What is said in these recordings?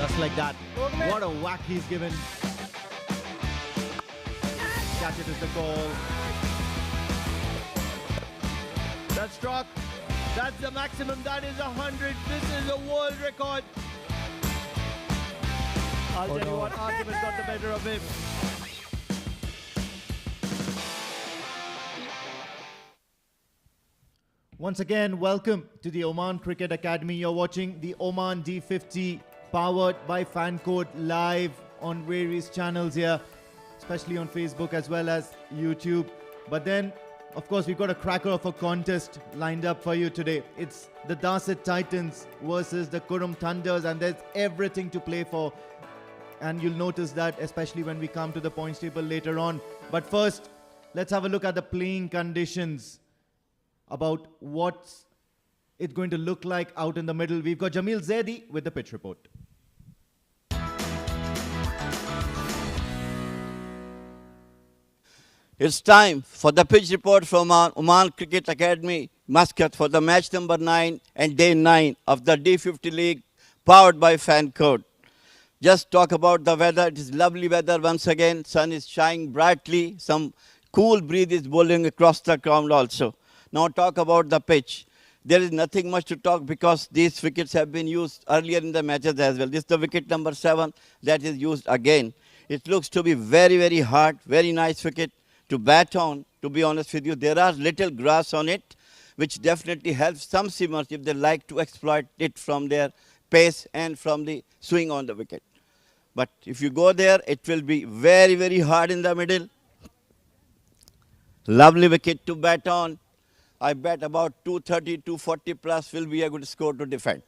Just like that. What a whack he's given. Catch it is the goal. That struck. That's the maximum. That is 100. This is a world record. I'll tell you what, argument's got the better of him. Once again, welcome to the Oman Cricket Academy. You're watching the Oman D50 powered by Fancode live on various channels here, especially on Facebook as well as YouTube. But then, of course, we've got a cracker of a contest lined up for you today. It's the Darsait Titans versus the Qurum Thunders, and there's everything to play for. And you'll notice that especially when we come to the points table later on. But first, let's have a look at the playing conditions, about what's it going to look like out in the middle. We've got Jamil Zaidi with the pitch report. It's time for the pitch report from our Oman Cricket Academy, Muscat, for the match number 9 and day 9 of the D50 League, powered by Fancode. Just talk about the weather. It is lovely weather once again. Sun is shining brightly. Some cool breeze is blowing across the ground also. Now talk about the pitch. There is nothing much to talk because these wickets have been used earlier in the matches as well. This is the wicket number 7 that is used again. It looks to be very, very hard, very nice wicket to bat on, to be honest with you. There are little grass on it, which definitely helps some seamers if they like to exploit it from their pace and from the swing on the wicket. But if you go there, it will be very, very hard in the middle. Lovely wicket to bat on. I bet about 230, 240 plus will be a good score to defend.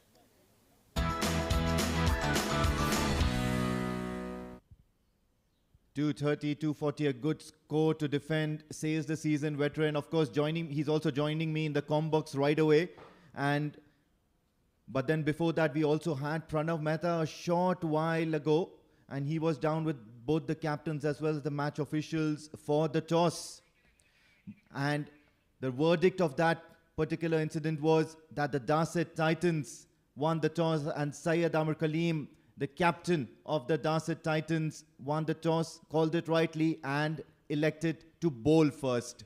.230, 240, a good score to defend, says the seasoned veteran. Of course, he's also joining me in the comm box right away. But then before that, we also had Pranav Mehta a short while ago, and he was down with both the captains as well as the match officials for the toss. And the verdict of that particular incident was that the Darsait Titans won the toss, and Syed Amr Kaleem, the captain of the Darsait Titans, won the toss, called it rightly, and elected to bowl first.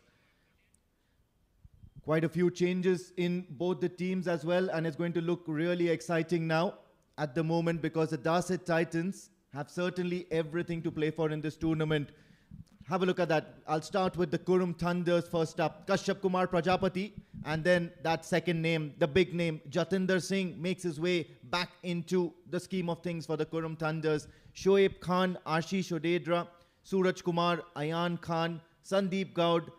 Quite a few changes in both the teams as well, and it's going to look really exciting now at the moment because the Darsait Titans have certainly everything to play for in this tournament. Have a look at that. I'll start with the Qurum Thunders first up. Kashyap Kumar Prajapati, and then that second name, the big name, Jatinder Singh, makes his way back into the scheme of things for the Qurum Thunders. Shoaib Khan, Ashish Odedra, Suraj Kumar, Ayan Khan, Sandeep Gaud,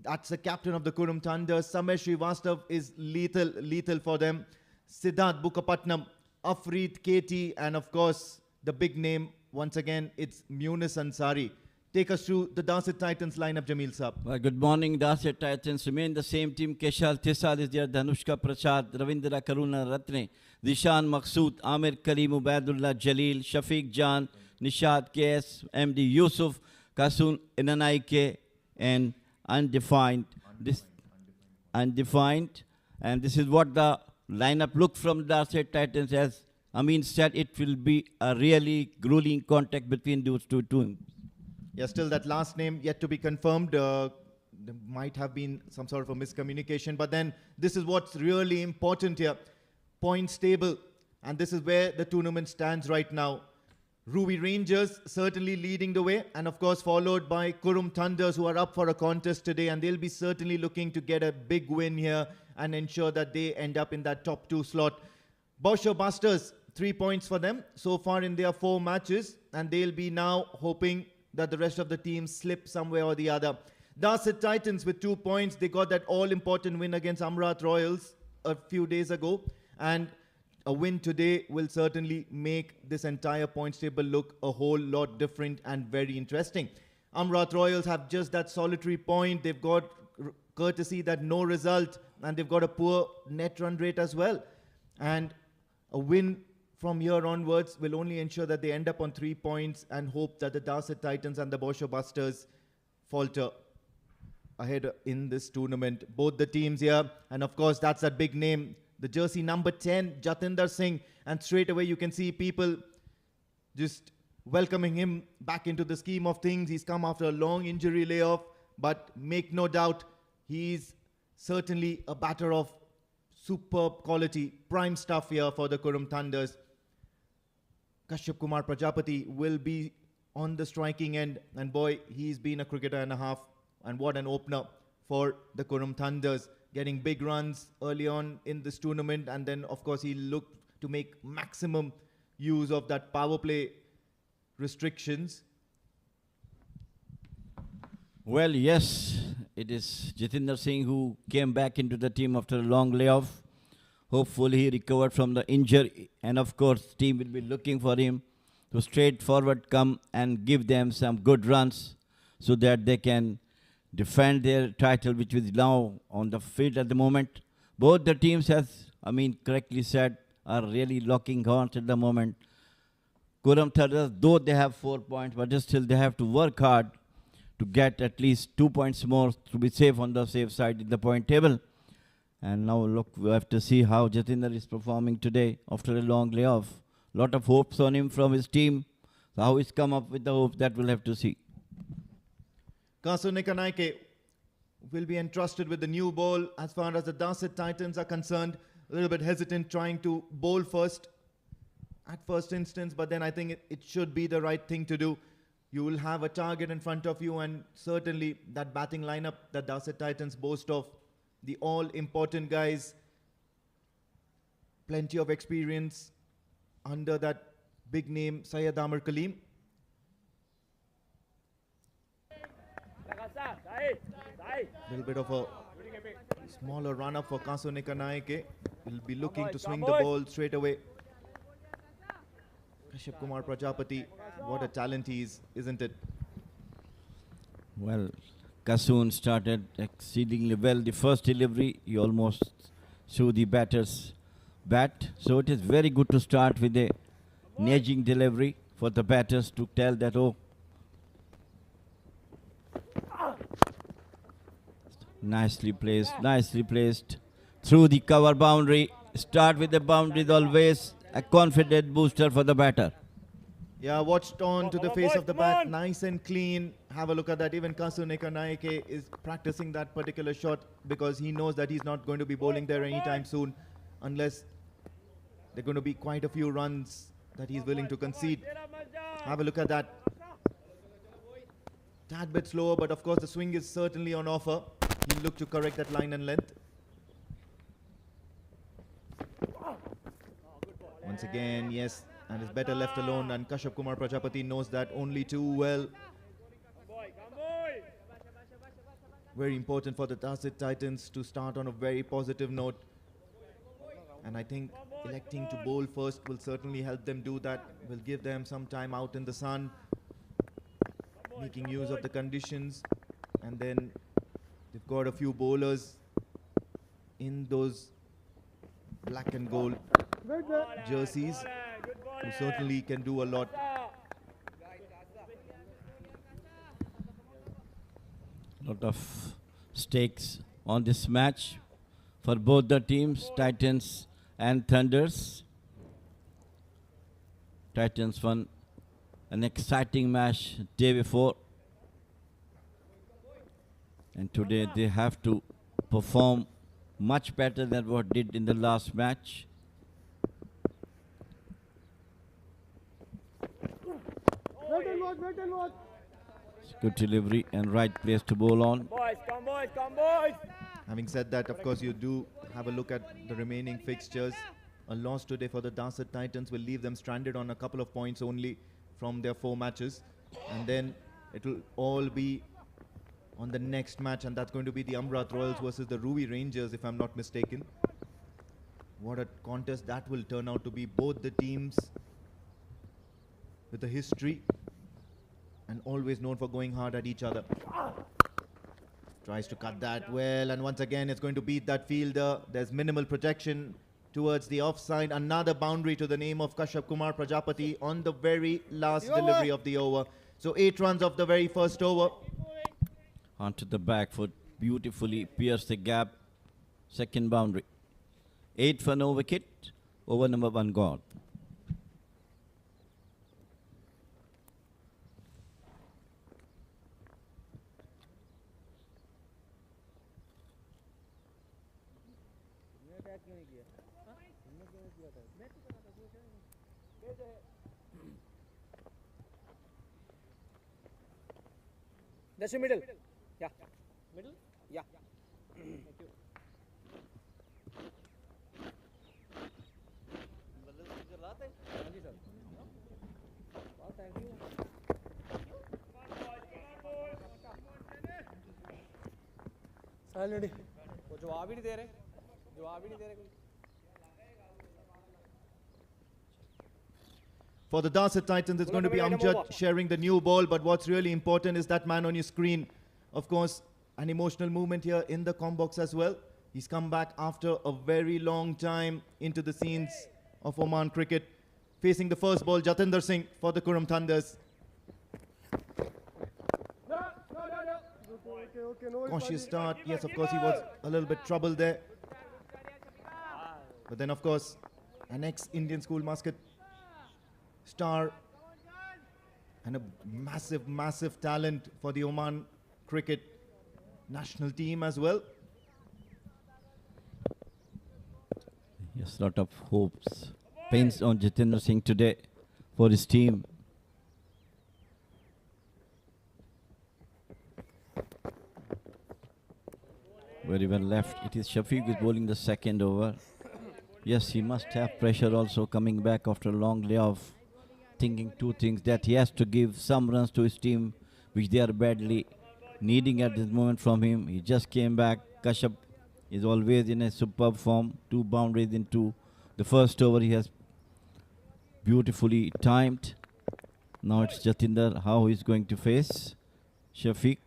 that's the captain of the Qurum Thunders. Samesh Srivastav is lethal for them. Siddharth Bukapatnam, Afreed KT, and of course, the big name, once again, it's Munis Ansari. Take us through the Darsait Titans lineup, Jamil Saab. Well, good morning, Darsait Titans. Remain the same team. Keshal Tisal is there. Dhanushka Prasad, Ravindra Karuna Ratne, Dishan Maqsood, Amir Kareem, Ubaidullah Jalil, Shafiq Jan, Nishad KS, MD Yusuf, Kasun Inanaike, and Undefined. Undefined. And this is what the lineup look from the Darsait Titans. As Amin said, it will be a really grueling contact between those two teams. Yeah, still that last name yet to be confirmed. There might have been some sort of a miscommunication. But then this is what's really important here. Points table. And this is where the tournament stands right now. Ruby Rangers certainly leading the way. And of course followed by Qurum Thunders, who are up for a contest today. And they'll be certainly looking to get a big win here and ensure that they end up in that top 2 slot. Bosher Busters, 3 points for them so far in their 4 matches. And they'll be now hoping that the rest of the teams slip somewhere or the other. Darsait Titans with 2 points. They got that all-important win against Amrat Royals a few days ago. And a win today will certainly make this entire points table look a whole lot different and very interesting. Amrat Royals have just that solitary point. They've got courtesy that no result. And they've got a poor net run rate as well. And a win from here onwards will only ensure that they end up on 3 points and hope that the Darsait Titans and the Bosher Busters falter ahead in this tournament. Both the teams here, and of course that's that big name, the jersey number 10, Jatinder Singh, and straight away you can see people just welcoming him back into the scheme of things. He's come after a long injury layoff, but make no doubt, he's certainly a batter of superb quality, prime stuff here for the Qurum Thunders. Kashyap Kumar Prajapati will be on the striking end, and boy, he's been a cricketer and a half, and what an opener for the Qurum Thunders, getting big runs early on in this tournament, and then of course he looked to make maximum use of that power play restrictions. Well, yes, it is Jatinder Singh who came back into the team after a long layoff. Hopefully he recovered from the injury, and of course team will be looking for him to straightforward come and give them some good runs so that they can defend their title, which is now on the field at the moment. Both the teams, as Amin correctly said, are really locking horns at the moment. Qurum Thunders, though they have 4 points, but still they have to work hard to get at least 2 points more to be safe on the safe side in the point table. And now look, we have to see how Jatinder is performing today after a long layoff. Lot of hopes on him from his team. So how he's come up with the hope, that we'll have to see. Kasu Nikanaike will be entrusted with the new ball. As far as the Darsait Titans are concerned, a little bit hesitant trying to bowl first at first instance, but then I think it should be the right thing to do. You will have a target in front of you, and certainly that batting lineup that Darsait Titans boast of, the all-important guys, plenty of experience under that big name Syed Amar Kaleem. Little bit of a smaller run-up for Kasu Nikanaike. Will be looking to swing the ball straight away. Kashyap Kumar Prajapati, what a talent he is, isn't it? Well, Kasoon started exceedingly well. The first delivery, he almost threw the batter's bat. So it is very good to start with a nudging delivery for the batters to tell that, oh, nicely placed. Through the cover boundary. Start with the boundaries always. A confident booster for the batter. Yeah, watched on to the face of the bat, nice and clean. Have a look at that. Even Kasu Nikanaike is practicing that particular shot because he knows that he's not going to be bowling there anytime soon unless there are going to be quite a few runs that he's willing to concede. Have a look at that. Tad bit slower, but of course the swing is certainly on offer. He'll look to correct that line and length. Once again, yes, and it's better left alone, and Kashyap Kumar Prajapati knows that only too well. Very important for the Darsait Titans to start on a very positive note, and I think electing to bowl first will certainly help them do that. Will give them some time out in the sun, making use of the conditions, and then they've got a few bowlers in those black and gold jerseys who certainly can do a lot. Lot of stakes on this match for both the teams, Titans and Thunders. Titans won an exciting match day before, and today they have to perform much better than what did in the last match. Good delivery and right place to bowl on. Boys, come boys! Having said that, of course, you do have a look at the remaining fixtures. A loss today for the Darsait Titans will leave them stranded on a couple of points only from their 4 matches. And then it will all be on the next match, and that's going to be the Amrat Royals versus the Ruby Rangers, if I'm not mistaken. What a contest that will turn out to be. Both the teams with a history and always known for going hard at each other. Tries to cut that well, and once again it's going to beat that fielder. There's minimal protection towards the offside. Another boundary to the name of Kashyap Kumar Prajapati on the very last delivery of the over. So 8 runs of the very first over. Onto the back foot, beautifully pierced the gap. Second boundary. 8 for no wicket. Over number 1 gone. That's your middle. Yeah. Middle? Yeah. Thank you. हाँ जी sir. बहुत thank you. Silent. वो जवाब ही नहीं दे रहे। जवाब ही नहीं दे रहे कोई। For the Darsait Titans, it's going to be Amjad sharing the new ball, but what's really important is that man on your screen. Of course, an emotional moment here in the com box as well. He's come back after a very long time into the scenes of Oman cricket. Facing the first ball, Jatinder Singh for the Qurum Thunders. Cautious start. Yes, of course, he was a little bit troubled there. But then, of course, an ex-Indian school musket star and a massive, massive talent for the Oman cricket national team as well. Yes, lot of hopes, pains on Jatinder Singh today for his team. Very well left. It is Shafiq who is bowling the second over. Yes, he must have pressure also coming back after a long layoff, thinking two things, that he has to give some runs to his team, which they are badly needing at this moment from him. He just came back. Kashyap is always in a superb form. 2 boundaries into the first over. He has beautifully timed. Now it's Jatinder, how he's going to face Shafiq.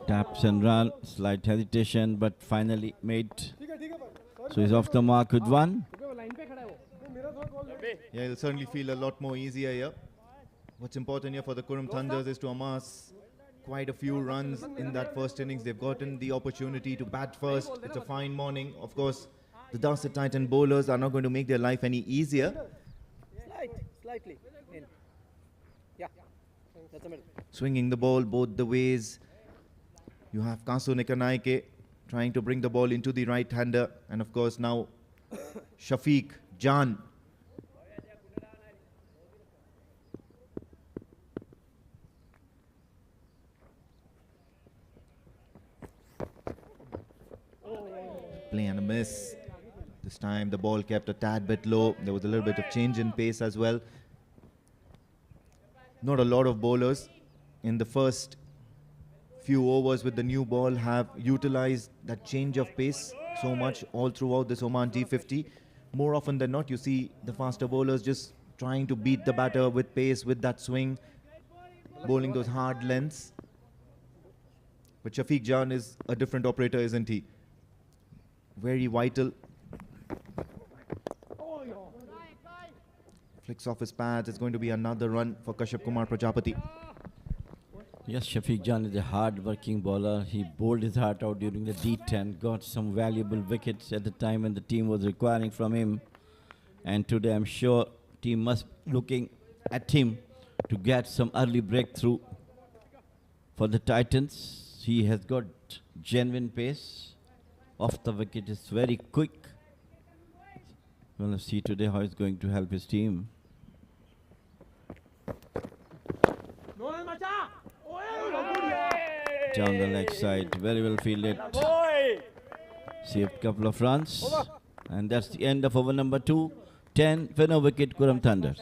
Taps and run, slight hesitation, but finally made. So he's off the mark with 1. Yeah, he'll certainly feel a lot more easier here. What's important here for the Qurum Thunders is to amass quite a few runs in that first innings. They've gotten the opportunity to bat first. It's a fine morning. Of course, the Darsait Titan bowlers are not going to make their life any easier. Slightly. In. Yeah. That's the middle. Swinging the ball both the ways. You have Kasu Nikanaike trying to bring the ball into the right-hander. And of course now Shafiq Jan. Play and a miss. This time the ball kept a tad bit low. There was a little bit of change in pace as well. Not a lot of bowlers in the first few overs with the new ball have utilized that change of pace so much all throughout this Oman D50. More often than not, you see the faster bowlers just trying to beat the batter with pace, with that swing, bowling those hard lengths. But Shafiq Jan is a different operator, isn't he? Very vital. Flicks off his pads. It's going to be another run for Kashyap Kumar Prajapati. Yes, Shafiq Jan is a hard-working bowler. He bowled his heart out during the D10, got some valuable wickets at the time when the team was requiring from him. And today I'm sure team must be looking at him to get some early breakthrough for the Titans. He has got genuine pace. Off the wicket is very quick. We'll have to see today how he's going to help his team. Down the leg side, very well fielded. Saved couple of runs. And that's the end of over number 2. 10 for no wicket, Qurum Thunders.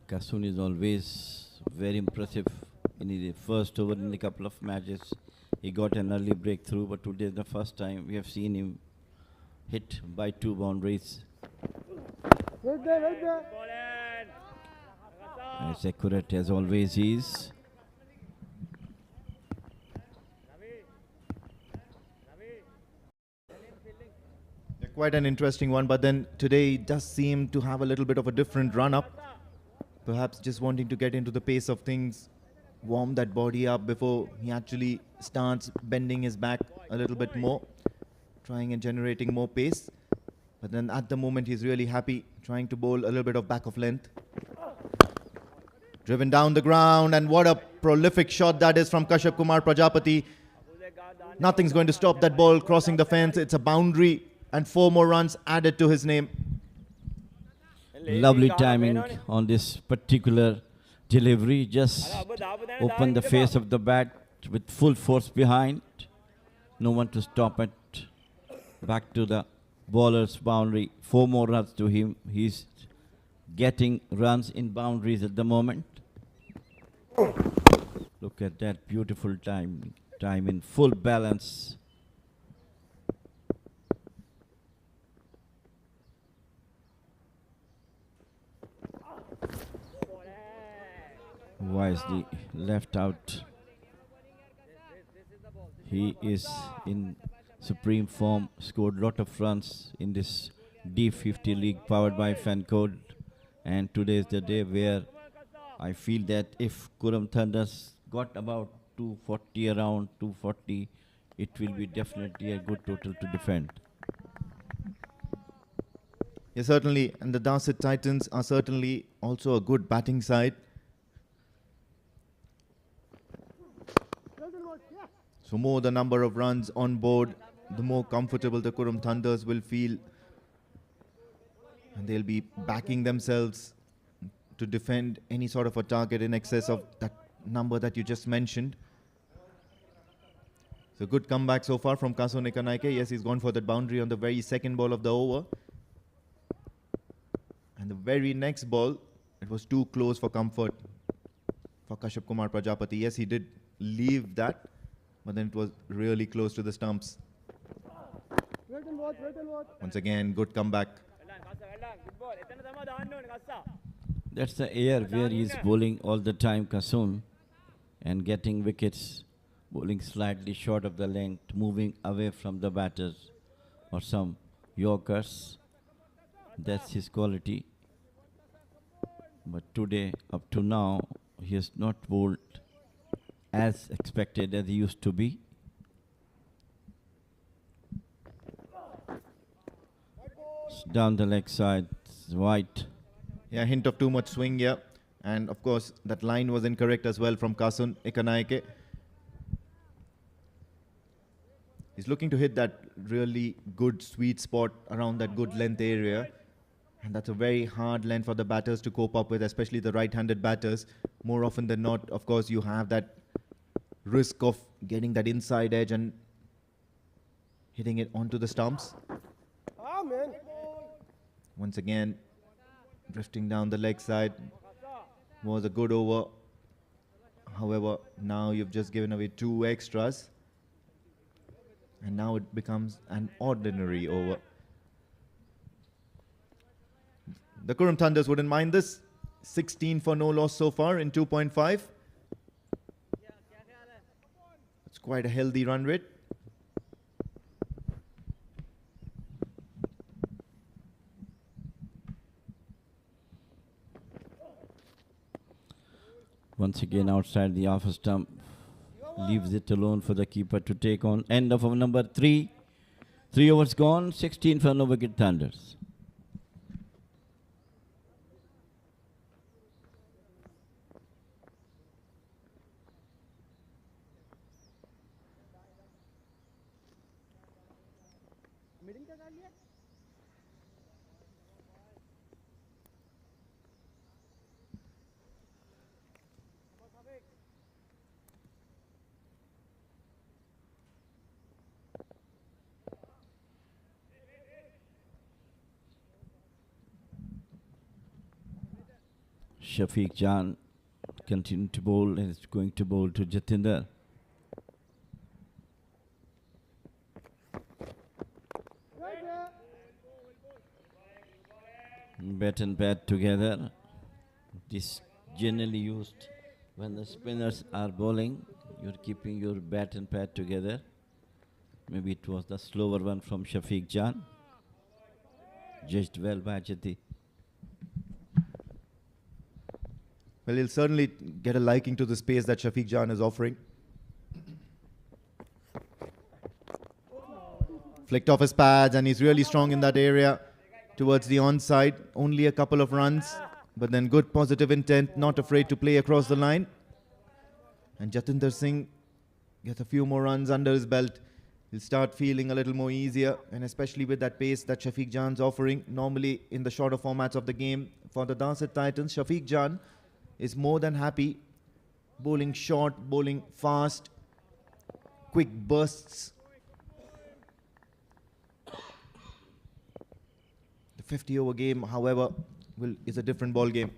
Kasun is always very impressive in the first over in a couple of matches. He got an early breakthrough, but today is the first time we have seen him hit by 2 boundaries. as accurate as always is. Yeah, quite an interesting one, but then today he does seem to have a little bit of a different run up. Perhaps just wanting to get into the pace of things, warm that body up before he actually starts bending his back a little bit more, trying and generating more pace. But then at the moment he's really happy, trying to bowl a little bit of back of length. Driven down the ground, and what a prolific shot that is from Kashyap Kumar Prajapati. Nothing's going to stop that ball crossing the fence. It's a boundary, and 4 more runs added to his name. Lovely timing on this particular delivery. Just open the face of the bat with full force behind. No one to stop it. Back to the bowler's boundary. 4 more runs to him. He's getting runs in boundaries at the moment. Look at that beautiful time in full balance. Wisely left out. He is in supreme form, scored lot of runs in this D50 league powered by Fancode, and today is the day where I feel that if Qurum Thunders got about 240, around 240, it will be definitely a good total to defend. Yeah, certainly, and the Darsait Titans are certainly also a good batting side. So more the number of runs on board, the more comfortable the Qurum Thunders will feel. And they'll be backing themselves to defend any sort of a target in excess of that number that you just mentioned. So good comeback so far from Kasun Ekanaike. Yes, he's gone for that boundary on the very second ball of the over. And the very next ball, it was too close for comfort for Kashyap Kumar Prajapati. Yes, he did leave that, but then it was really close to the stumps. Once again, good comeback. That's the air where he's bowling all the time, Kasun, and getting wickets, bowling slightly short of the length, moving away from the batters or some Yorkers. That's his quality. But today, up to now, he has not bowled as expected as he used to be. Down the leg side, White. Yeah, hint of too much swing here. And of course, that line was incorrect as well from Kasun Ekanaike. He's looking to hit that really good sweet spot around that good length area. And that's a very hard length for the batters to cope up with, especially the right-handed batters. More often than not, of course, you have that risk of getting that inside edge and hitting it onto the stumps. Once again, drifting down the leg side. Was a good over. However, now you've just given away 2 extras. And now it becomes an ordinary over. The Qurum Thunders wouldn't mind this. 16 for no loss so far in 2.5. It's quite a healthy run rate. Once again outside the off stump, leaves it alone for the keeper to take on. End of over number 3. 3 overs gone, 16 for no wicket Thunders. Shafiq Jan continue to bowl and is going to bowl to Jatinder. Bat and bat together. This generally used when the spinners are bowling. You're keeping your bat and pad together. Maybe it was the slower one from Shafiq Jan. Judged well by Jati. Well, he'll certainly get a liking to the space that Shafiq Jan is offering. Flicked off his pads, and he's really strong in that area towards the onside. Only a couple of runs, but then good positive intent, not afraid to play across the line. And Jatinder Singh gets a few more runs under his belt. He'll start feeling a little more easier, and especially with that pace that Shafiq Jan's offering. Normally in the shorter formats of the game for the Darsait Titans, Shafiq Jan is more than happy bowling short, bowling fast, quick bursts. The 50-over game, however, is a different ball game.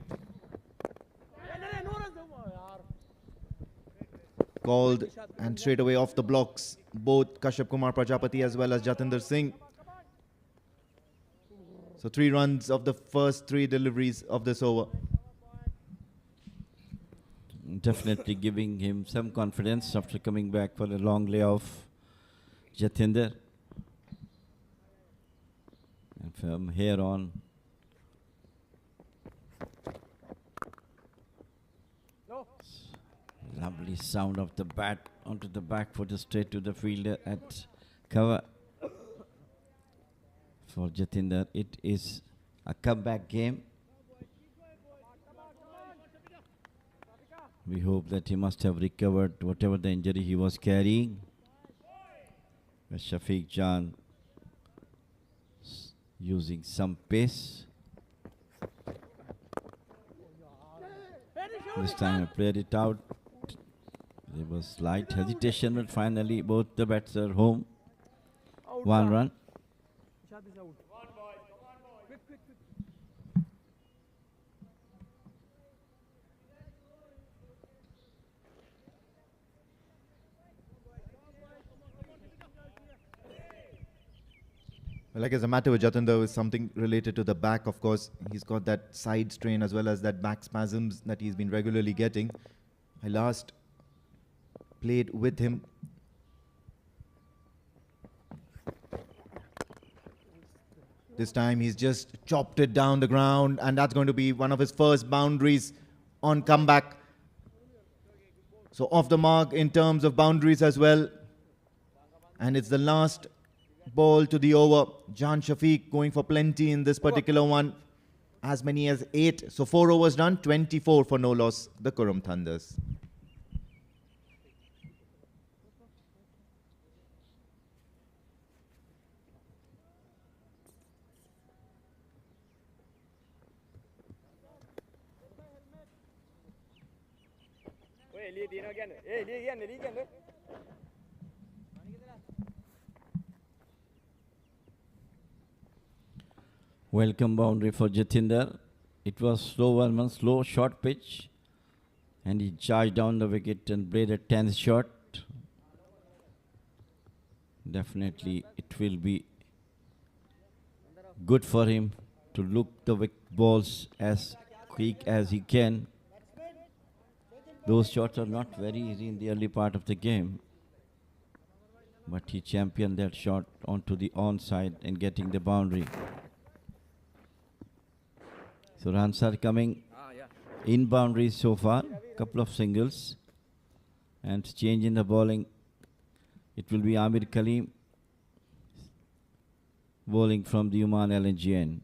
Called and straight away off the blocks, both Kashyap Kumar Prajapati as well as Jatinder Singh. So 3 runs of the first 3 deliveries of this over. Definitely giving him some confidence after coming back for a long layoff. Jatinder. And from here on, lovely sound of the bat onto the back foot straight to the fielder at cover. For Jatinder, it is a comeback game. We hope that he must have recovered whatever the injury he was carrying. With Shafiq Jan using some pace. This time I played it out. There was slight hesitation, but finally both the bats are home. 1 run. Well, I guess the matter with Jatinder is something related to the back, of course. He's got that side strain as well as that back spasms that he's been regularly getting. I last played with him. This time he's just chopped it down the ground, and that's going to be one of his first boundaries on comeback. So off the mark in terms of boundaries as well. And it's the last ball to the over. Jan Shafiq going for plenty in this particular one. As many as 8. So 4 overs done, 24 for no loss, the Qurum Thunders. Welcome boundary for Jatinder. It was slow short pitch, and he charged down the wicket and played a 10th shot. Definitely it will be good for him to look the balls as quick as he can. Those shots are not very easy in the early part of the game, but he championed that shot onto the onside and getting the boundary. So runs are coming in boundaries so far, couple of singles, and change in the bowling. It will be Amir Kaleem bowling from the Oman LNGN.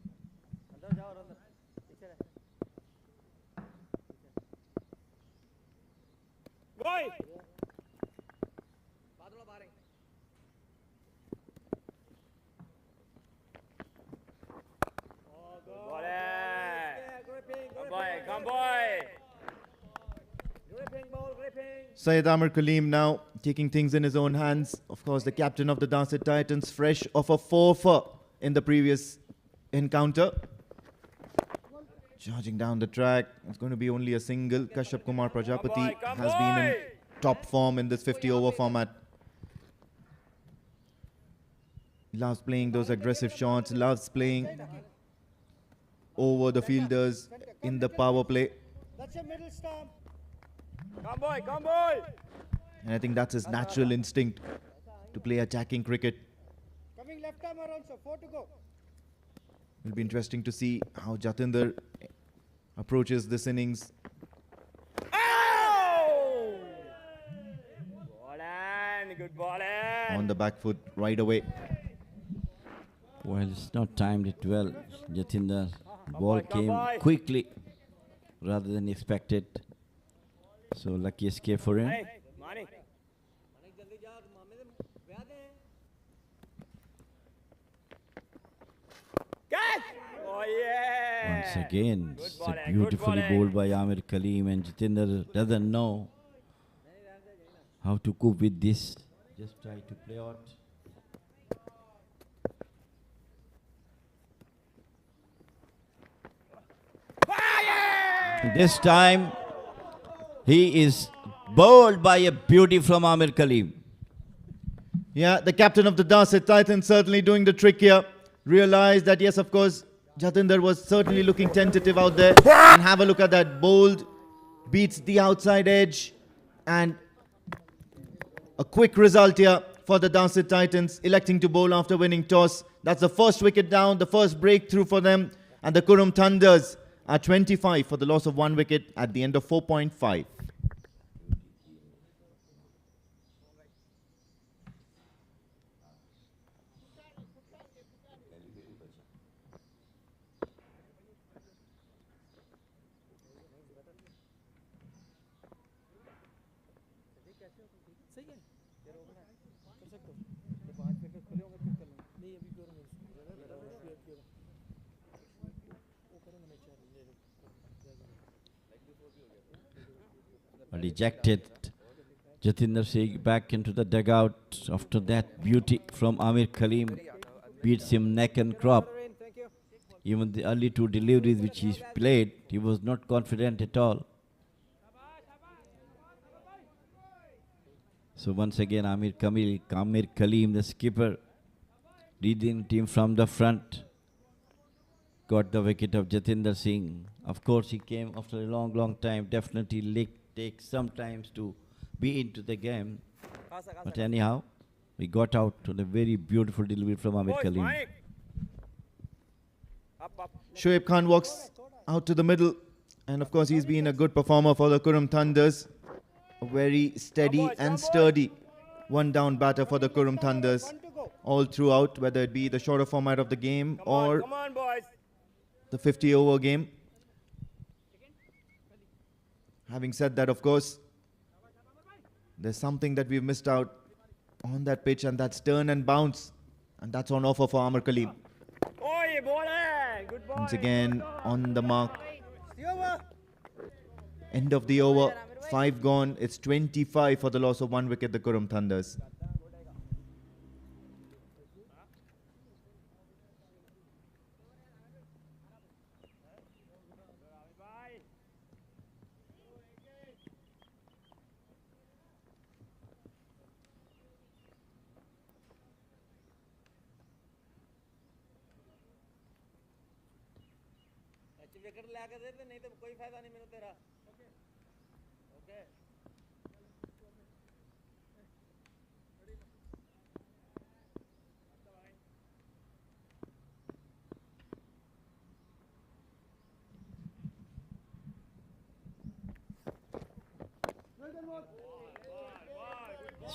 Syed Amir Kaleem now taking things in his own hands. Of course, the captain of the Darsait Titans, fresh off a 4-for in the previous encounter. Charging down the track. It's going to be only a single. Kashyap Kumar Prajapati has been in top form in this 50-over format. Loves playing those aggressive shots. Loves playing over the fielders in the power play. That's a middle stump. Come boy, come boy. And I think that's his natural instinct to play attacking cricket. Coming left arm around, so 4 to go. It'll be interesting to see how Jatinder approaches this innings. Oh! Ball good ball On the back foot right away. Well, it's not timed it well. Jatinder's ball come came by. quickly rather than expected. So lucky escape for him. Hey, Mani. Catch! Oh yeah! Once again, Good it's ball, a good beautifully ball, bowled by Amir Kaleem, and Jatinder doesn't know how to cope with this. Just try to play out. This time, he is bowled by a beauty from Amir Kaleem. Yeah, the captain of the Darsait Titans certainly doing the trick here. Realized that, yes, of course, Jatinder was certainly looking tentative out there. And have a look at that. Bowled, beats the outside edge. And a quick result here for the Darsait Titans, electing to bowl after winning toss. That's the first wicket down, the first breakthrough for them. And the Qurum Thunders are 25 for the loss of 1 wicket at the end of 4.5. Rejected. Jatinder Singh back into the dugout after that beauty from Amir Kaleem. Beats him neck and crop. Even the early 2 deliveries which he played, he was not confident at all. So once again Amir Kaleem, the skipper, leading team from the front, got the wicket of Jatinder Singh. Of course he came after a long time. Definitely takes some time to be into the game. But anyhow, we got out to the very beautiful delivery from Amir Boys, Kaleem. Mike. Up. Shoaib Khan walks out to the middle. And of course, he's been a good performer for the Qurum Thunders. A very steady and sturdy one-down batter for the Qurum Thunders all throughout, whether it be the shorter format of the game or Come on, boys. the 50-over game. Having said that, of course, there's something that we've missed out on that pitch, and that's turn and bounce. And that's on offer for Amir Kaleem. Oh, yeah, ball good ball. Once again, on the mark. Stay over. End of the over. 5 gone. It's 25 for the loss of 1 wicket, the Qurum Thunders.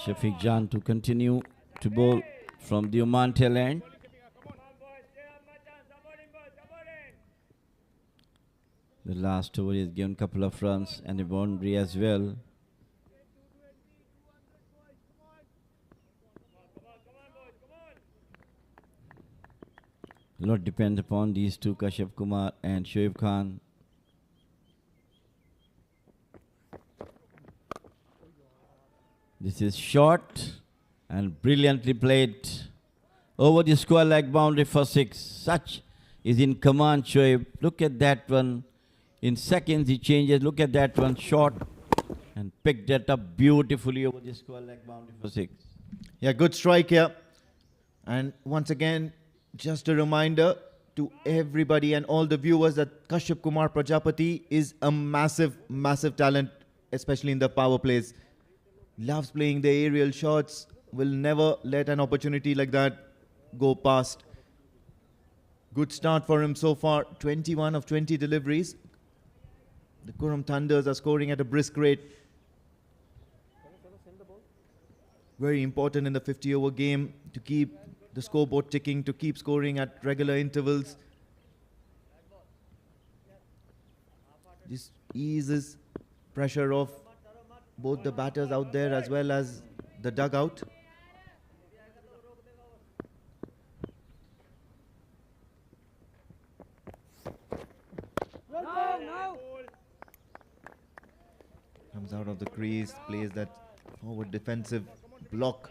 Shafiq Jan to continue to bowl from the Oman tail end. The last over is given a couple of runs and a boundary as well. A lot depends upon these two, Kashyap Kumar and Shoaib Khan. This is short and brilliantly played over the square leg boundary for 6. Such is in command, Shoaib. Look at that one. In seconds he changes. Look at that one, short, and picked that up beautifully over the square leg boundary for 6. Yeah, good strike here. And once again, just a reminder to everybody and all the viewers that Kashyap Kumar Prajapati is a massive, massive talent, especially in the power plays. Loves playing the aerial shots, will never let an opportunity like that go past. Good start for him so far, 21 of 20 deliveries. The Qurum Thunders are scoring at a brisk rate. Very important in the 50-over game to keep the scoreboard ticking, to keep scoring at regular intervals. This eases pressure off both the batters out there as well as the dugout. Comes out of the crease, plays that forward defensive block.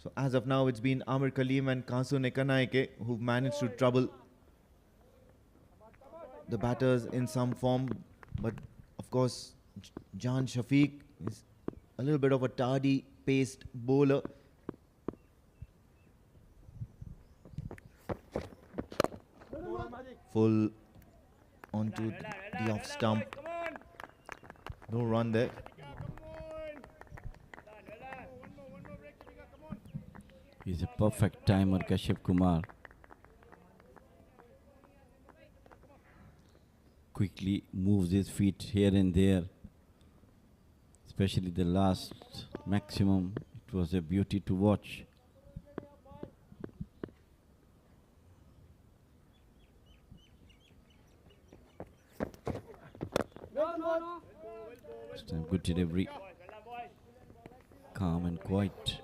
So as of now, it's been Amir Kaleem and Kasun Ekanaike who've managed to trouble the batters in some form. But of course, Jan Shafiq is a little bit of a tardy paced bowler. Full onto the off stump. No run there. He's a perfect timer, Kashyap Kumar. Quickly moves his feet here and there. Especially the last maximum. It was a beauty to watch. This time good delivery. Calm and quiet,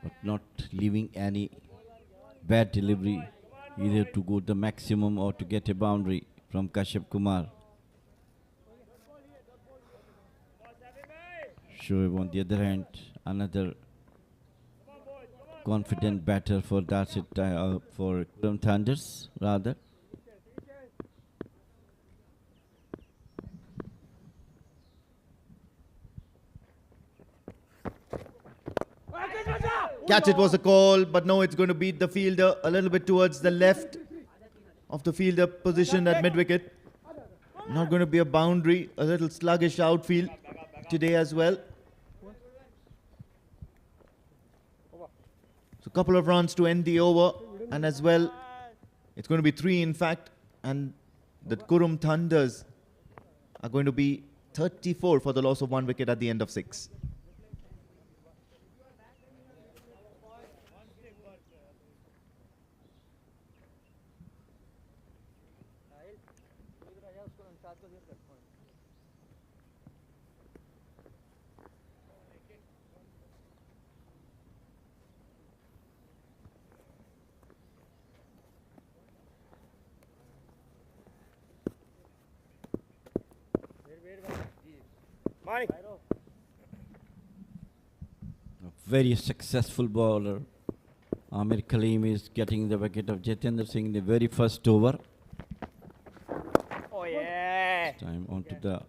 but not leaving any bad delivery, either to go the maximum or to get a boundary from Kashyap Kumar. Shoaib on the other hand, another confident batter for Darsait, for Qurum Thunders rather. Catch it was a call, but no, it's going to beat the fielder a little bit towards the left of the fielder position at mid-wicket. Not going to be a boundary, a little sluggish outfield today as well. So a couple of runs to end the over, and as well, it's going to be 3 in fact, and the Qurum Thunders are going to be 34 for the loss of 1 wicket at the end of 6. Money. A very successful bowler. Amir Kaleem is getting the wicket of Jitendra Singh in the very first over. Oh yeah. This time onto the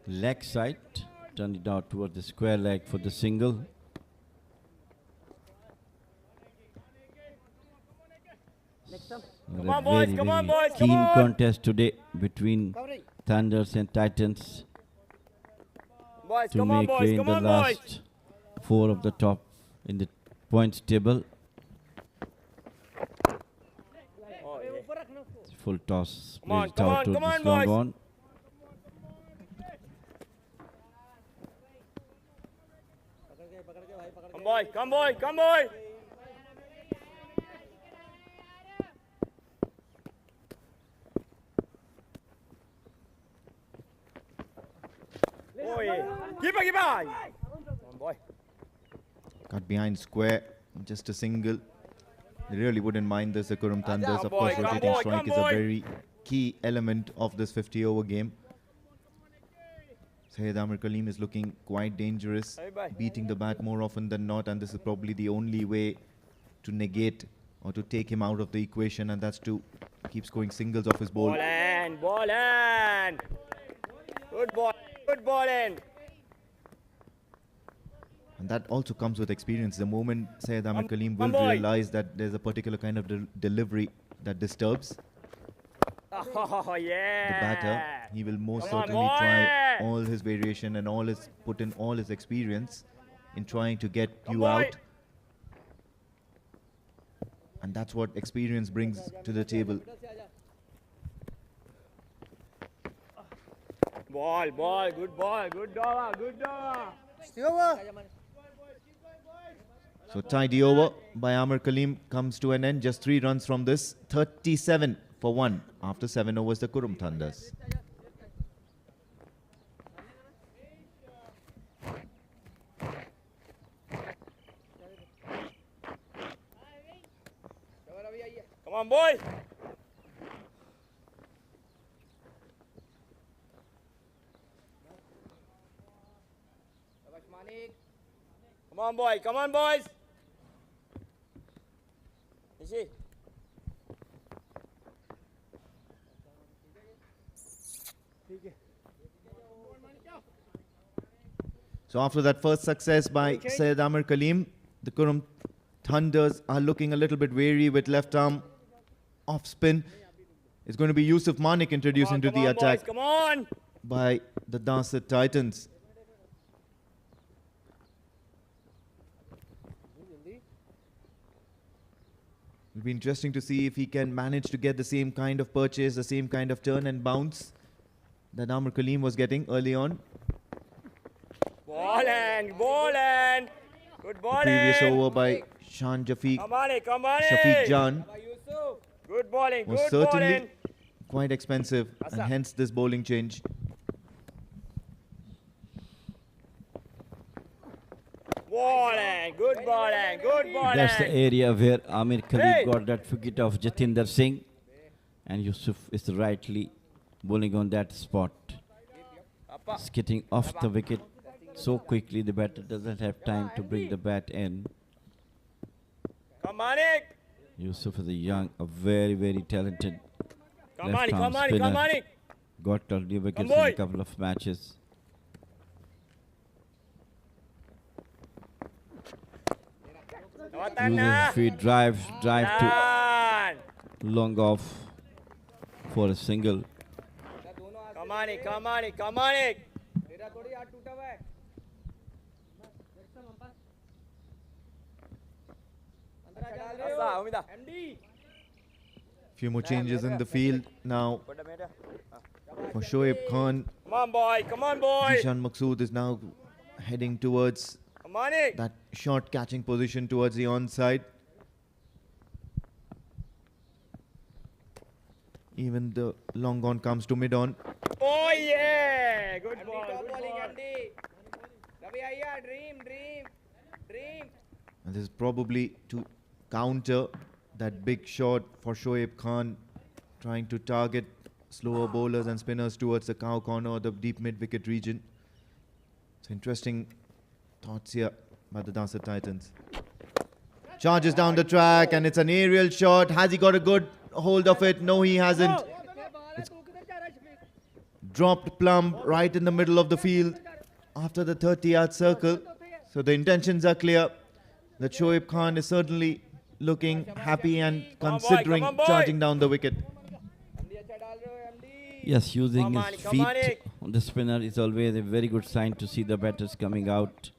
leg side. Turn it out towards the square leg for the single. Come on, boys, come on, boys, come keen on. contest today between Thunders and Titans Boys, to come on, make boys, in come the on, boys. last 4 of the top in the points table. Oh, yeah. Full toss Come on, placed come out on, to come this on, long boys. on. Come boy, come boy, come boy. Oh yeah. Keeper, keeper. Come on, boy. Cut behind square, just a single. They really wouldn't mind this, the Qurum Thunders. Of course, Come rotating boy, strike come is a boy. very key element of this 50-over game. Syed Amir Kaleem is looking quite dangerous, Bye-bye. beating the bat more often than not, and this is probably the only way to negate or to take him out of the equation, and that's to keep scoring singles off his ball. Ball in, ball in. Good ball in. And that also comes with experience. The moment Syed Amir Kaleem will come boy. realize that there's a particular kind of delivery that disturbs Oh, the yeah. batter, he will most Come on, certainly try boy. all his variation and put in all his experience in trying to get Come you boy. out. And that's what experience brings to the table. Ball, good ball, good dog, good dog. So tidy over by Amir Kaleem comes to an end. Just 3 runs from this. 37 for 1 after 7 overs the Qurum Thunders. Come on, boy. Come on, boy. Come on, boys. Easy. So after that first success by Syed Amir Kaleem, the Qurum Thunders are looking a little bit wary with left arm off spin. It's going to be Yusuf Manik introduced into the attack Boys, come on. by the Darsait Titans. It'll be interesting to see if he can manage to get the same kind of purchase, the same kind of turn and bounce that Amir Kaleem was getting early on. Ball and. Good ball. Previous over by Shan Jafiq, Come on, come on. Shafiq Jan Good bowling, was good certainly bowling. quite expensive, and hence this bowling change. Bowling, good bowling, good bowling. That's the area where Amir Kaleem Hey. got that wicket of Jatinder Singh, and Yusuf is rightly bowling on that spot. Skidding off the wicket so quickly, the batter doesn't have time to bring the bat in. Come on, Nick. Yusuf is a very, very talented Come on, left-arm come on, spinner. come on. Got early wickets in boy. a couple of matches. Uses feet drive to Done. long off for a single. Come on, come on, come on. Few more changes in the field now for Shoaib Khan. Come on, boy, come on, boy. Zishan Maqsood is now heading towards Come on, that short catching position towards the onside. Even the long on comes to mid on. Oh, yeah. Good ball, good ball. And this is probably to counter that big shot for Shoaib Khan, trying to target slower bowlers and spinners towards the cow corner or the deep mid-wicket region. It's interesting thoughts here by the Darsait Titans. Charges down the track and it's an aerial shot. Has he got a good hold of it? No, he hasn't. It's dropped plumb right in the middle of the field after the 30-yard circle. So the intentions are clear. That Shoaib Khan is certainly looking happy and considering come on, boy. charging down the wicket. Yes, using Come on, his come on, feet Nick. on the spinner is always a very good sign to see the batters coming out.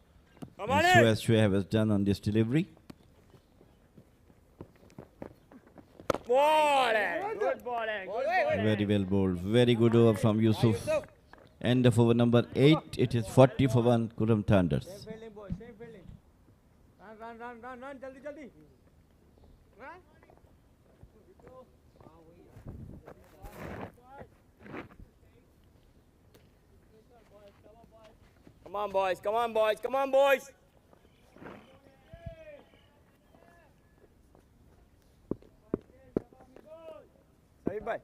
Come on, And so as Shoaib has done on this delivery. Bowling, good bowling, good bowling. Very well bowled. Very good over from Yusuf. End of over number 8. It is 40 for 1 Qurum Thunders. Fielding, boy, same fielding. Run, jaldi. Run. Come on, boys, come on, boys, come on, boys. Sahib bhai.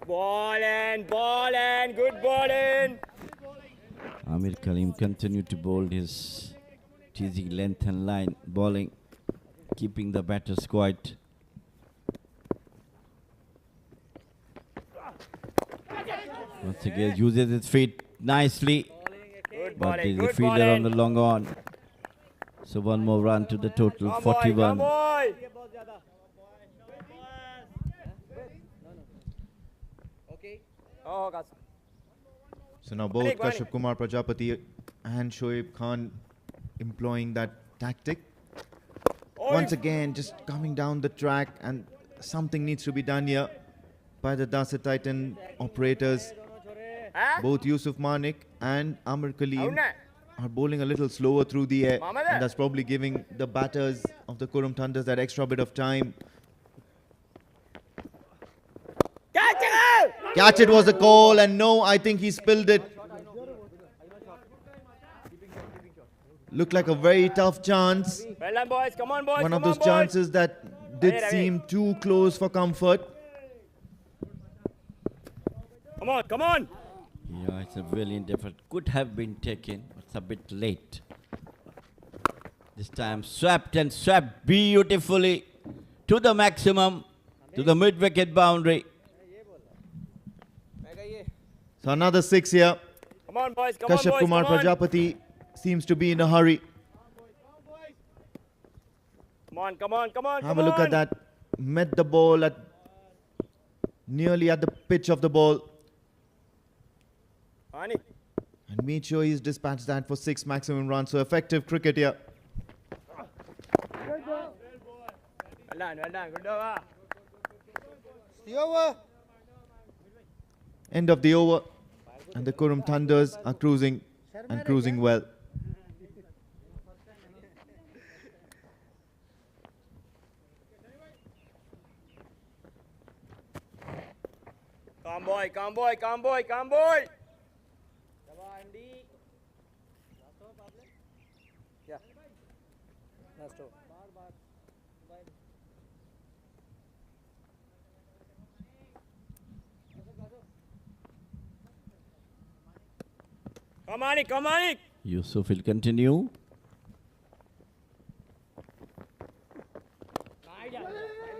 Bowling, good bowling. Amir Kaleem continued to bowl his teasing length and line bowling, keeping the batters quiet. Once again, uses his feet nicely, Good but bowling, there's a good fielder on the bowling. long on. So one more run to the total, Come boy, 41. come boy. Okay. Oh, Kasim. So now both Manik, Manik. Kashyap Kumar Prajapati and Shoaib Khan employing that tactic. Once again, just coming down the track, and something needs to be done here by the Darsait Titan operators. Huh? Both Yusuf Manik and Amr Kaleem Avna. are bowling a little slower through the air, Mohammed. and that's probably giving the batters of the Qurum Thunders that extra bit of time. Catch it! Catch it was the call, and no, I think he spilled it. Looked like a very tough chance. Well done, boys. Come on, boys. One of come those on, boys. chances that did Ravi, Ravi. seem too close for comfort. Come on, come on. Yeah, it's a brilliant effort. Could have been taken, but it's a bit late. This time swept and swept beautifully to the maximum, to the mid-wicket boundary. So another six here. Come on, boys. Come on, Kashyap boys. Kumar come on. Prajapati seems to be in a hurry. Come on, come on, come on. Have come a look on. at that. Met the ball at nearly at the pitch of the ball, Ani. and made sure he's dispatched that for 6 maximum runs. So effective cricket here. Well done, well done. Good over. End of the over, and the Qurum Thunders are cruising and cruising well. Come boy, come boy, come boy, come boy. Yeah. Last over. Come on, come on. Yusuf will continue.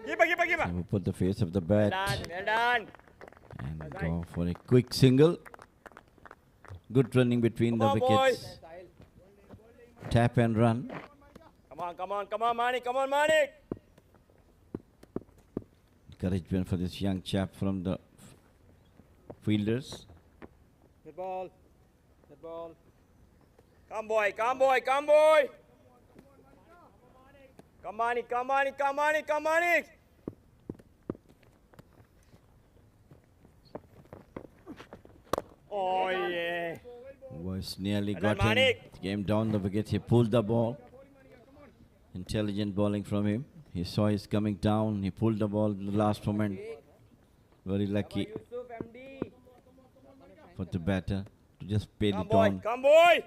Keeper. He will put the face of the Well bat done, well done. and go for a quick single. Good running between the Come on, wickets. Tap and run. Come on, Manik, come on, Manik. Encouragement for this young chap from the fielders. Good ball. Good ball. Come boy, come boy, come boy. Come on, come on, come on, come on. Oh yeah. Was nearly Well done, got him. Manik. Came down the wicket. He pulled the ball. Intelligent bowling from him. He saw he's coming down. He pulled the ball in the last moment. Very lucky for the batter to just pay Come it boy, on. come boy.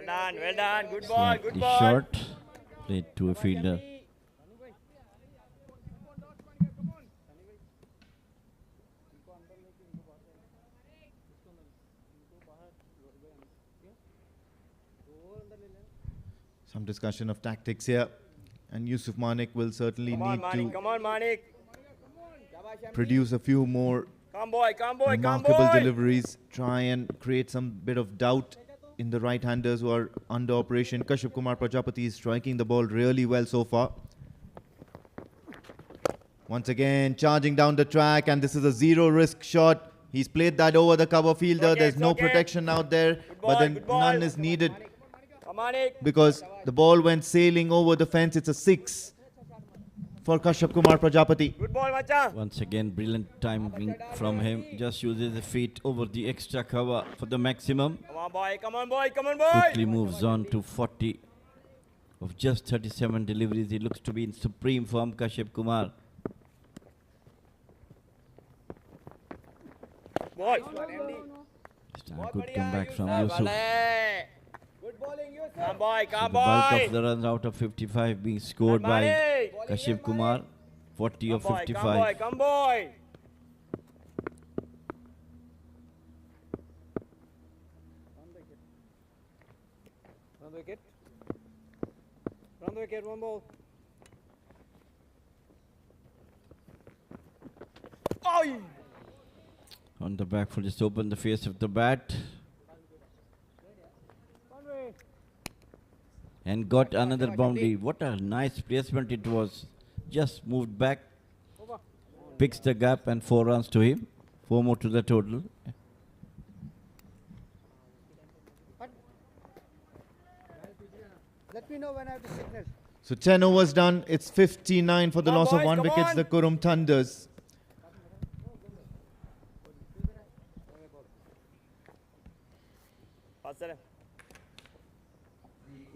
Well done, good ball, good Slightly ball. short. Played to a fielder. Some discussion of tactics here, and Yusuf Manik will certainly Come on, need Manik, to come on, Manik. produce a few more Come boy, come boy, come remarkable boy. deliveries, try and create some bit of doubt in the right-handers who are under operation. Kashyap Kumar Prajapati is striking the ball really well so far. Once again, charging down the track, and this is a zero-risk shot. He's played that over the cover fielder. Okay, There's it's no okay. protection out there, ball, but then good ball. none is needed Come on, Manik. because the ball went sailing over the fence. It's a 6 for Kashyap Kumar Prajapati. Good ball, Macha. Once again, brilliant timing from him. Just uses the feet over the extra cover for the maximum. Come on, boy, come on, boy, come on, boy. Quickly moves on to 40 of just 37 deliveries. He looks to be in supreme form, Kashyap Kumar. Boy. This time good comeback from Yusuf. Good bowling, Yusuf. Come boy, So come the bulk boy. of the runs out of 55 being scored by Manik. Kashyap Kumar. 40 Come of boy, come boy, 55. come boy. Round the wicket. Round the wicket, one ball. Oh! On the back foot, just open the face of the bat. And got another boundary. What a nice placement it was. Just moved back. Picks the gap and 4 runs to him. 4 more to the total. Let me know when I have to signal. So 10 overs done. It's 59 for the Come on, loss of boys, 1 come wicket. on. The Qurum Thunders.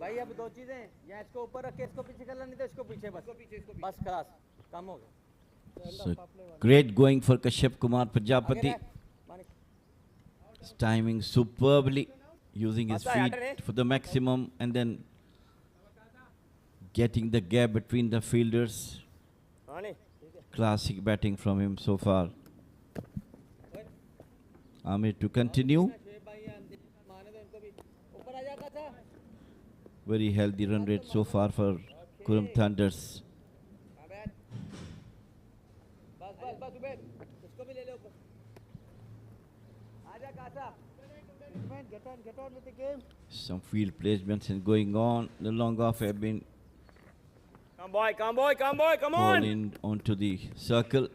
भाई अब दो चीजें हैं, या इसको ऊपर रख के इसको पीछे कर लेनी तो इसको पीछे बस खलास काम हो गया. So great going for Kashyap Kumar Prajapati. He's timing superbly, using his feet for the maximum and then getting the gap between the fielders. Classic batting from him so far. Amir to continue. Very healthy run rate so far for Qurum Thunders. Get on with the game. Some field placements and going on. The long off have been Come boy, come boy, come boy, come fall on. in onto the circle.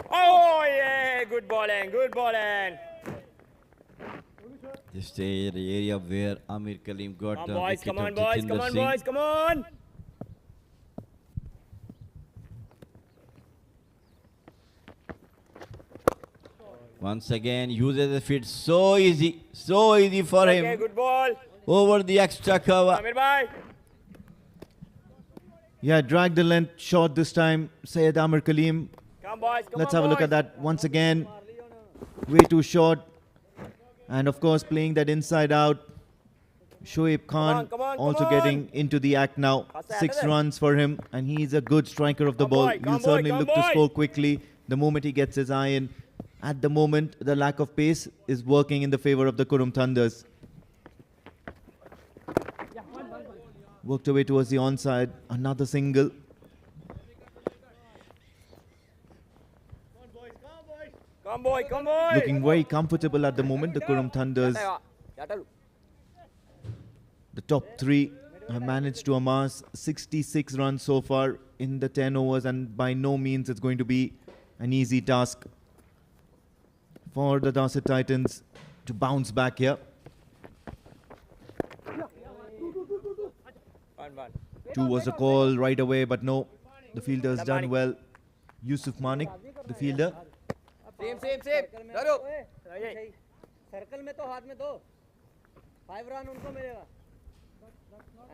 Oh yeah, good bowling, good bowling. This is the area where Amir Kaleem got Come the boys, wicket come of on boys, Jatinder come on Singh. boys, come on. Once again, uses the feet so easy for Okay, him. good ball. Over the extra cover. Amir bhai. Yeah, drag the length short this time. Syed Amir Kaleem. Come boys, come Let's on have a look boys. at that once again. Way too short. And of course, playing that inside out. Shoaib Khan come on, come also on. getting into the act now. Faster, 6 faster. runs for him, and he's a good striker of the Come ball. boy, He'll come boy, certainly come look to boy. score quickly the moment he gets his eye in. At the moment, the lack of pace is working in the favor of the Qurum Thunders. Worked away towards the onside. Another single. Come boy, come boy. Looking very comfortable at the moment, the Qurum Thunders. The top 3 have managed to amass 66 runs so far in the 10 overs, and by no means it's going to be an easy task for the Darsait Titans to bounce back here. 2 was a call right away, but no, the fielder's done well. Yusuf Manik, the fielder. Same करो circle में तो हाथ में दो 5 run उनको मिलेगा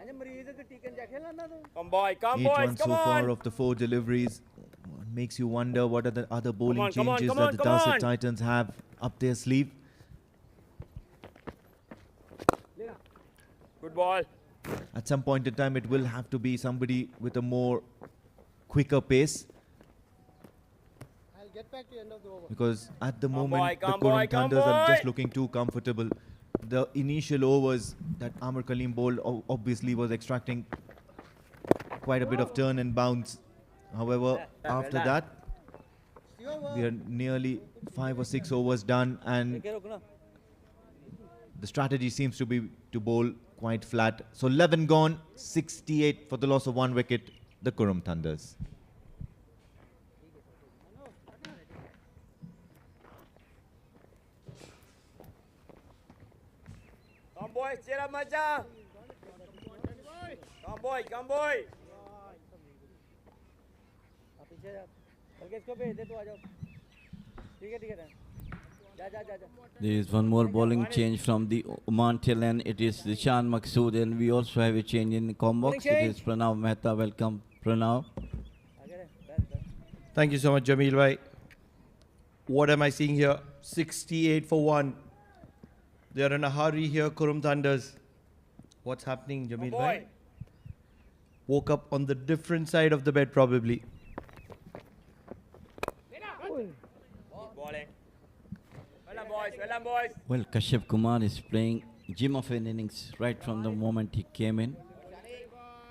अरे मरीज के टीकन जा खेलना ना तो Come boy, come 8 boys, runs come so far on. of the 4 deliveries. Makes you wonder what are the other bowling on, come on, changes come that on, the come Darsait on. Titans have up their sleeve. Good ball. At some point in time, it will have to be somebody with a more quicker pace, I'll get back to the end of the over. because at the Come moment boy, the come Qurum boy, come Thunders are just boy. looking too comfortable. The initial overs that Amir Kaleem bowled obviously was extracting quite a bit of turn and bounce. However, after that, we are nearly 5 or 6 overs done, and the strategy seems to be to bowl quite flat. So 11 gone, 68 for the loss of 1 wicket, the Qurum Thunders. Come boys, cheer up macha. Come boy, come boy. आप पीछे जा बल्कि इसको भेज दे तो आ जाओ ठीक है जा जा जा जा There is one more bowling change from the Oman tail end. It is Dishan Maqsood, and we also have a change in the combox. It is Pranav Mehta. Welcome, Pranav. आगे रहे बैठ Thank you so much, Jameel bhai. What am I seeing here? 68 for 1. They are in a hurry here, Qurum Thunders. What's happening, Jameel Boy. bhai? Woke up on the different side of the bed, probably. Bowling. Well done boys, well done boys. Well, Kashyap Kumar is playing gem of an innings right from the moment he came in.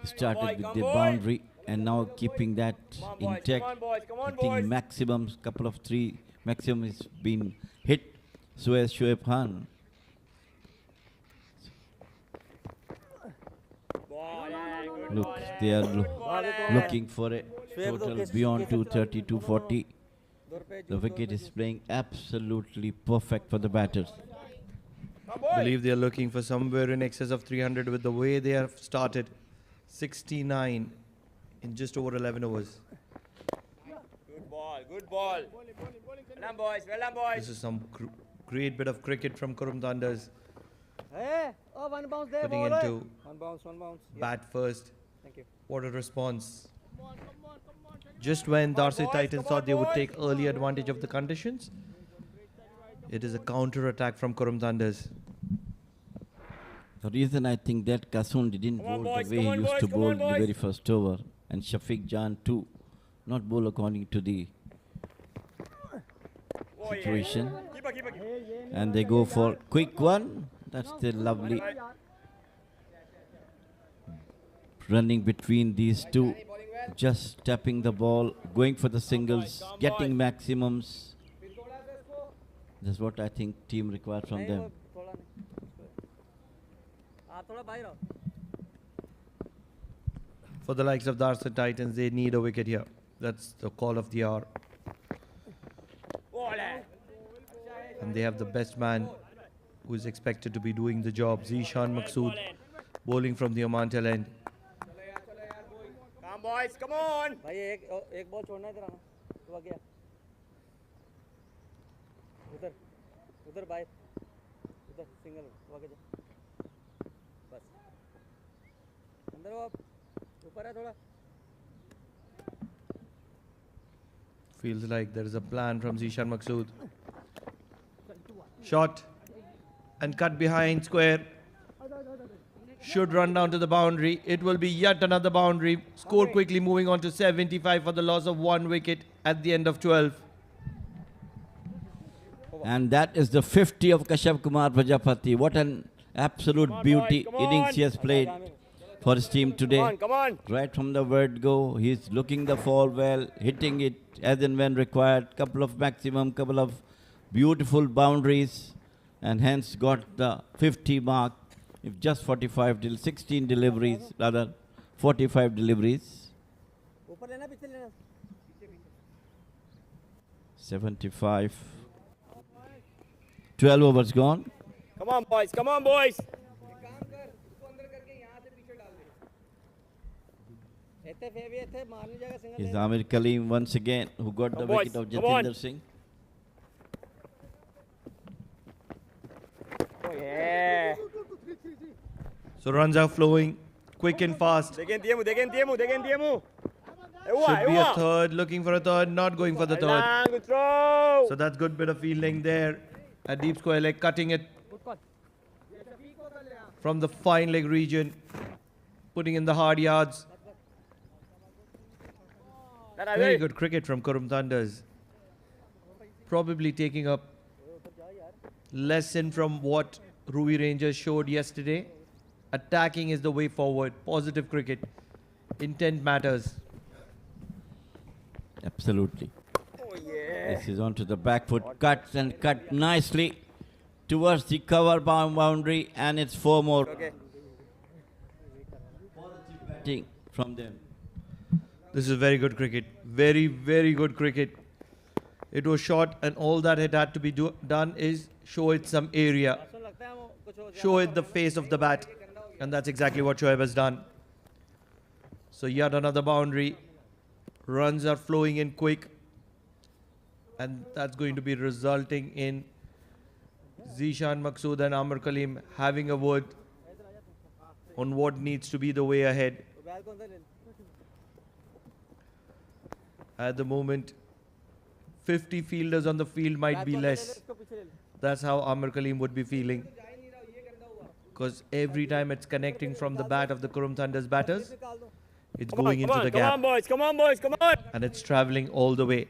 Started boy, with come the boy. boundary and now keeping that Come on, boys. intact. Come on, boys. Come on, Hitting boys. maximum, couple of three maximum is been hit. So has Shoaib Khan. Ball, yeah, good Look, ball, yeah. they are Good ball, yeah. looking for a total beyond 230, 240. The wicket is playing absolutely perfect for the batters. Come, I boy. believe they are looking for somewhere in excess of 300 with the way they have started. 69 in just over 11 overs. Good ball, good ball. Well done, boys. Well done, boys. This is some great bit of cricket from Qurum Thunders, Hey, oh, one bounce there, putting ball. into One bounce, one bounce. Yeah, bat first. thank you. What a response. Just when Darsait Titans thought they would take early advantage of the conditions, it is a counter attack from Qurum Thunders. The reason I think that Kasun didn't Come on, bowl boys, the way come he on, used boys, to come bowl on, in the boys. very first over, and Shafiq Jan too, not bowl according to the Oh, yeah. situation. Keeper, keeper, keeper. And they go for quick one. That's the lovely running between these two, just tapping the ball, going for the singles, getting maximums. That's what I think team requires from नहीं, them. वो थोड़ा नहीं। आप थोड़ा बाहर आओ। For the likes of Darsait Titans, they need a wicket here. That's the call of the hour. Ball, yeah. And they have the best man who is expected to be doing the job. Zishan Maqsood, bowling from the Oman tail end. Come, boys. Come on. भाई एक ball छोड़ना है इधर आना। तो आ गया। उधर उधर बाहर उधर सिंगल वो आगे जा बस अंदर हो आप ऊपर है थोड़ा Feels like there is a plan from Zishan Maqsood. Shot and cut behind square. Should run down to the boundary. It will be yet another boundary. Score quickly, moving on to 75 for the loss of 1 wicket at the end of 12. And that is the 50 of Kashyap Kumar Prajapati. What an absolute Come on, beauty boys, come innings on. he has played for his team today. Come on, come on. Right from the word go, he's looking the ball well, hitting it as and when required. Couple of maximum, couple of beautiful boundaries, and hence got the 50 mark. If just 45 till 16 deliveries, rather 45 deliveries. ऊपर लेना पीछे लेना 75. 12 overs gone. Come on, boys. Come on, boys. ऐसे फेवी ऐसे मारने जाएगा single Is Amir Kaleem once again, who got the Come boys, wicket of come on. Jatinder Singh. Oh, yeah. So runs are flowing quick and fast. Degen Tiemu. Should be a third, looking for a third, not going for the third. Lang, good throw. So that's good bit of fielding there. A deep square leg, cutting it from the fine leg region, putting in the hard yards. Very good cricket from Qurum Thunders. Probably taking a lesson from what Ruby Rangers showed yesterday. Attacking is the way forward. Positive cricket. Intent matters. Absolutely. Oh, yeah. This is onto the back foot. Cuts and cut nicely towards the cover boundary, and it's 4 more. Okay. Batting from them. This is very good cricket. Very, very good cricket. It was short, and all that it had to be done is show it some area. लगता है वो कुछ हो Show it the face of the bat. And that's exactly what Shoaib has done. So yet another boundary. Runs are flowing in quick. And that's going to be resulting in Zishan Maqsood and Amir Kaleem having a word on what needs to be the way ahead. बैल को अंदर ले At the moment, 50 fielders on the field might be less. इसको पीछे ले ले That's how Amir Kaleem would be feeling. Because every time it's connecting from the bat of the Qurum Thunders batters, निकाल दो it's Come going on, into the come on, gap. boys. Come on, boys. Come on. And it's traveling all the way.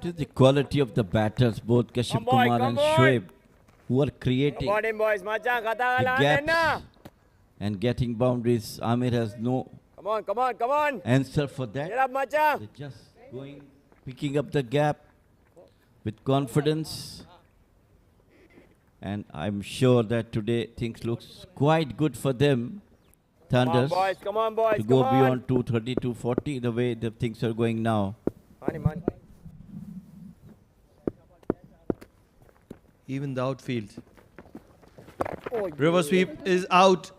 It is the quality of the batters, both Kashif boy, Kumar come and on. Shoaib, who are creating Come on in, boys. Macam, kata the kalah gaps na. and getting boundaries. Amir has no Come on, come on, come on. answer for Get that. up, Macam. They're just going, picking up the gap with confidence. And I'm sure that today things looks quite good for them, Come on, Thunders, boys. Come on, boys. to Come go on. beyond 230, 240, the way the things are going now. Money. Even the outfield. River sweep is out.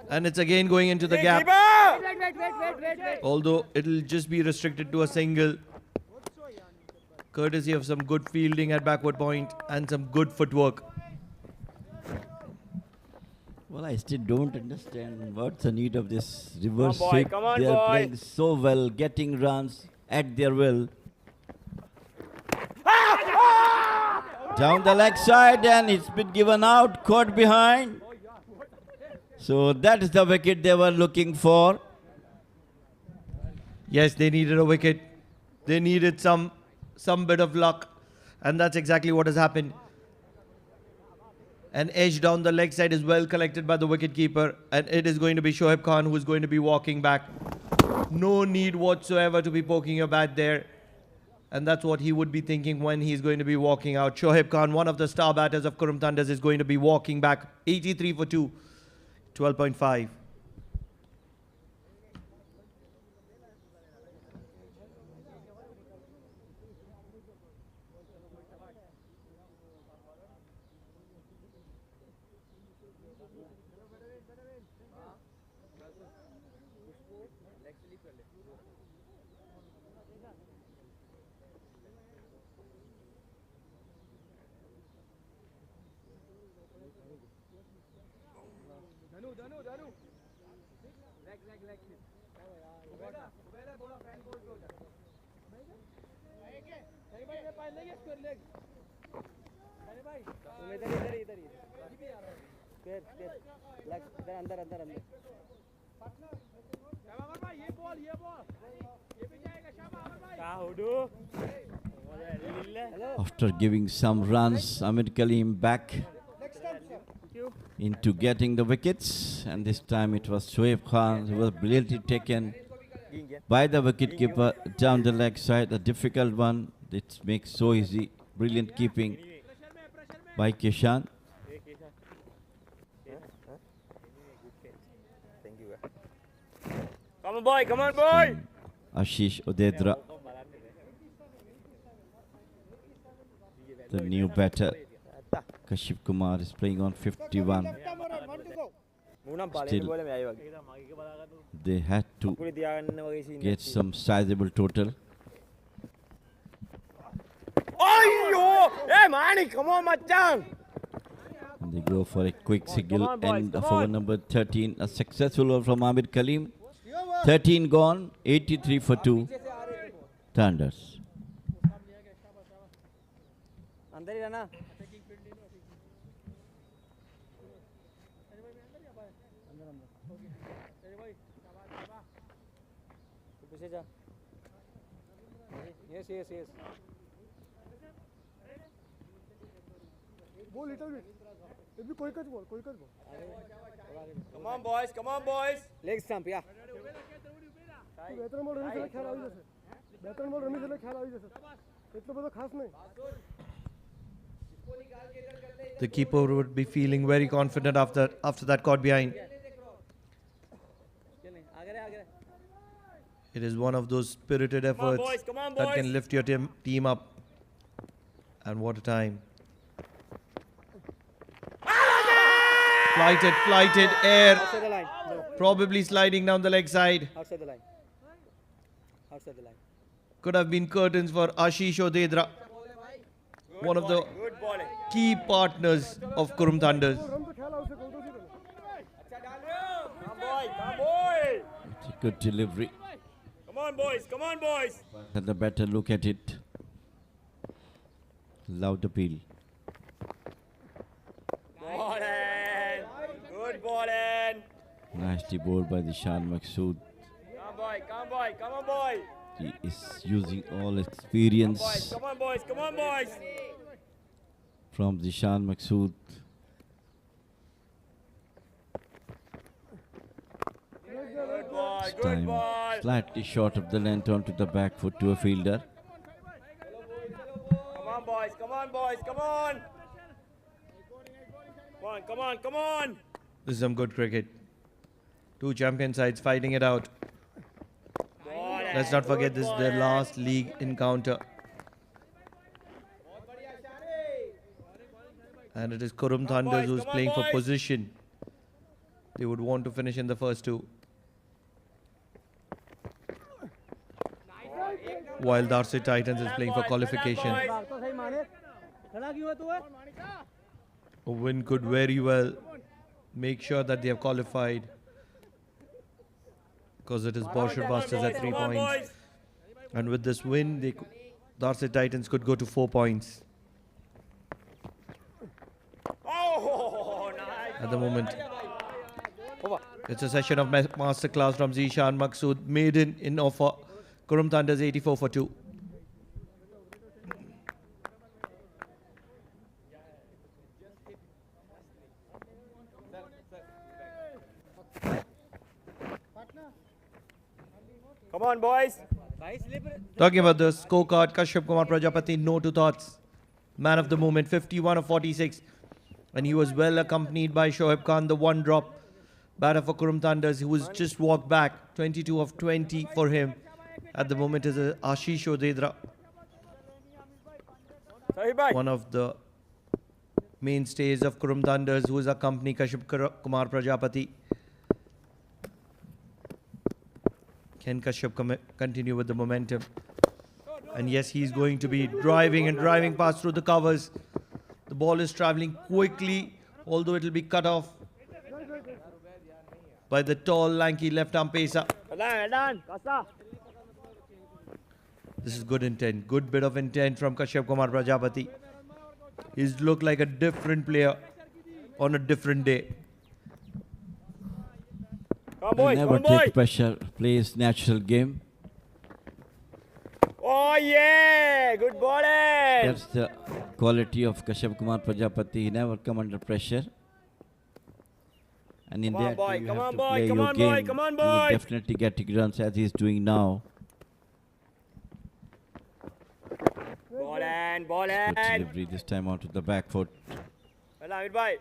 And it's again going into the Hey, gap. keeper. Wait. Although it'll just be restricted to a single. Courtesy of some good fielding at backward point and some good footwork. Well, I still don't understand what's the need of this reverse boy, sweep. come on, They are boy. playing so well, getting runs at their will. Down the leg side, and it's been given out, caught behind. So that is the wicket they were looking for. Yes, they needed a wicket. They needed some bit of luck. And that's exactly what has happened. An edge down the leg side is well collected by the wicketkeeper. And it is going to be Shoaib Khan who is going to be walking back. No need whatsoever to be poking your bat there. And that's what he would be thinking when he's going to be walking out. Shoaib Khan, one of the star batters of Qurum Thunders, is going to be walking back. 83 for 2. 12.5. अंदर After giving some runs, Amir Kaleem back into getting the wickets. And this time it was Shoaib Khan who was brilliantly taken by the wicketkeeper down the leg side. A difficult one. It makes so easy. Brilliant keeping by Kishan. Come on, boy. Ashish Odedra, the new batter. Kashif Kumar is playing on 51. Still, they had to get some sizable total. Oh, hey, Mani, come on, Macam. And they go for a quick single on, boys, end come of over on. number 13. A successful over from Amir Kaleem. 13 gone, 83 for 2. Thunders. अंदर ही रहना पीछे जा yes Ball little bit. It'll be कोई कच ball. Come on, boys. Leg stump या बेहतर ball rummy से ख्याल आई जैसे. बेहतर बॉल रमी से ख्याल आई जैसे. इतना बड़ा खास नहीं. The keeper would be feeling very confident after that caught behind. It is one of those spirited efforts boys, come on, that can boys. lift your team up. And what a time. Flighted air. outside the line no Probably sliding down the leg side. outside the line Could have been curtains for Ashish Odedra, one of the Good bowling. key partners of Qurum Thunders. रम तो ख्याल आओ से कौन सी करना. Come, boy. It's a good delivery. Come on, boys. And the better look at it. Loud appeal. Bowling. Good bowling. Nicely bowled by the Shan Maksud. Come on, boy. He is using all experience Come on, boys. Come on, boys. from Zishan Maksud. Good ball. This Good time ball. slightly short of the length onto the back foot to a fielder. Come on, boys. Come on, boys. Come on. Come on, come on, come on. This is some good cricket. Two champion sides fighting it out. Ball Let's not forget this is their last league encounter. And it is Qurum Thunders who's come on, playing for boys. position. They would want to finish in the first two. While Darsait Titans is playing for qualification. भाग तो सही माने खड़ा क्यों है तू है A win could very well make sure that they have qualified. Because it is Borshad Masters at 3 Come on, points. boys. And with this win, Darsait Titans could go to 4 points Oh, nice. at the moment. It's a session of masterclass from Zishan Maksud, maiden in offer. Qurum Thunders 84 for 2. Come on, boys. भाई slip Talking about the scorecard, Kashyap Kumar Prajapati, no to thoughts. Man of the moment, 51 of 46. And he was well accompanied by Shoaib Khan, the one drop batter for Qurum Thunders, who was just walked back. 22 of 20 for him. At the moment is Ashish Odedra, Sahi bhai. one of the mainstays of Qurum Thunders, who is accompanying Kashyap Kumar Prajapati. Can Kashyap continue with the momentum? And yes, he's going to be driving past through the covers. The ball is traveling quickly, although it will be cut off by the tall, lanky left-arm pacer. Well done. Kasa. This is good intent, good bit of intent from Kashyap Kumar Prajapati. He's looked like a different player on a different day. Come on, He boys. Come never on, boys. takes pressure, plays natural game. Oh, yeah. Good bowling. That's the quality of Kashyap Kumar Prajapati. He never come under pressure. And in Come on, that boy. way you Come have on, to boy. play Come your on, boy. game. Come on, You will boy. definitely getting runs as he's doing now. Bowling, Good bowling. delivery this time onto the back foot. Well done, bhai.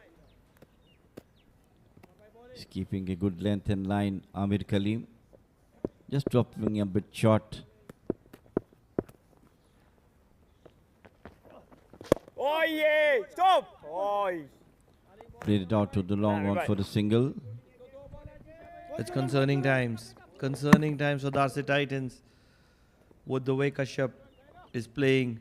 He's keeping a good length and line, Amir Kaleem. Just dropping a bit short. Oh, yeah. Stop. Oh. Played it out to the long one for the single. It's concerning times. Concerning times for Darsait Titans. With the way Kashyap is playing,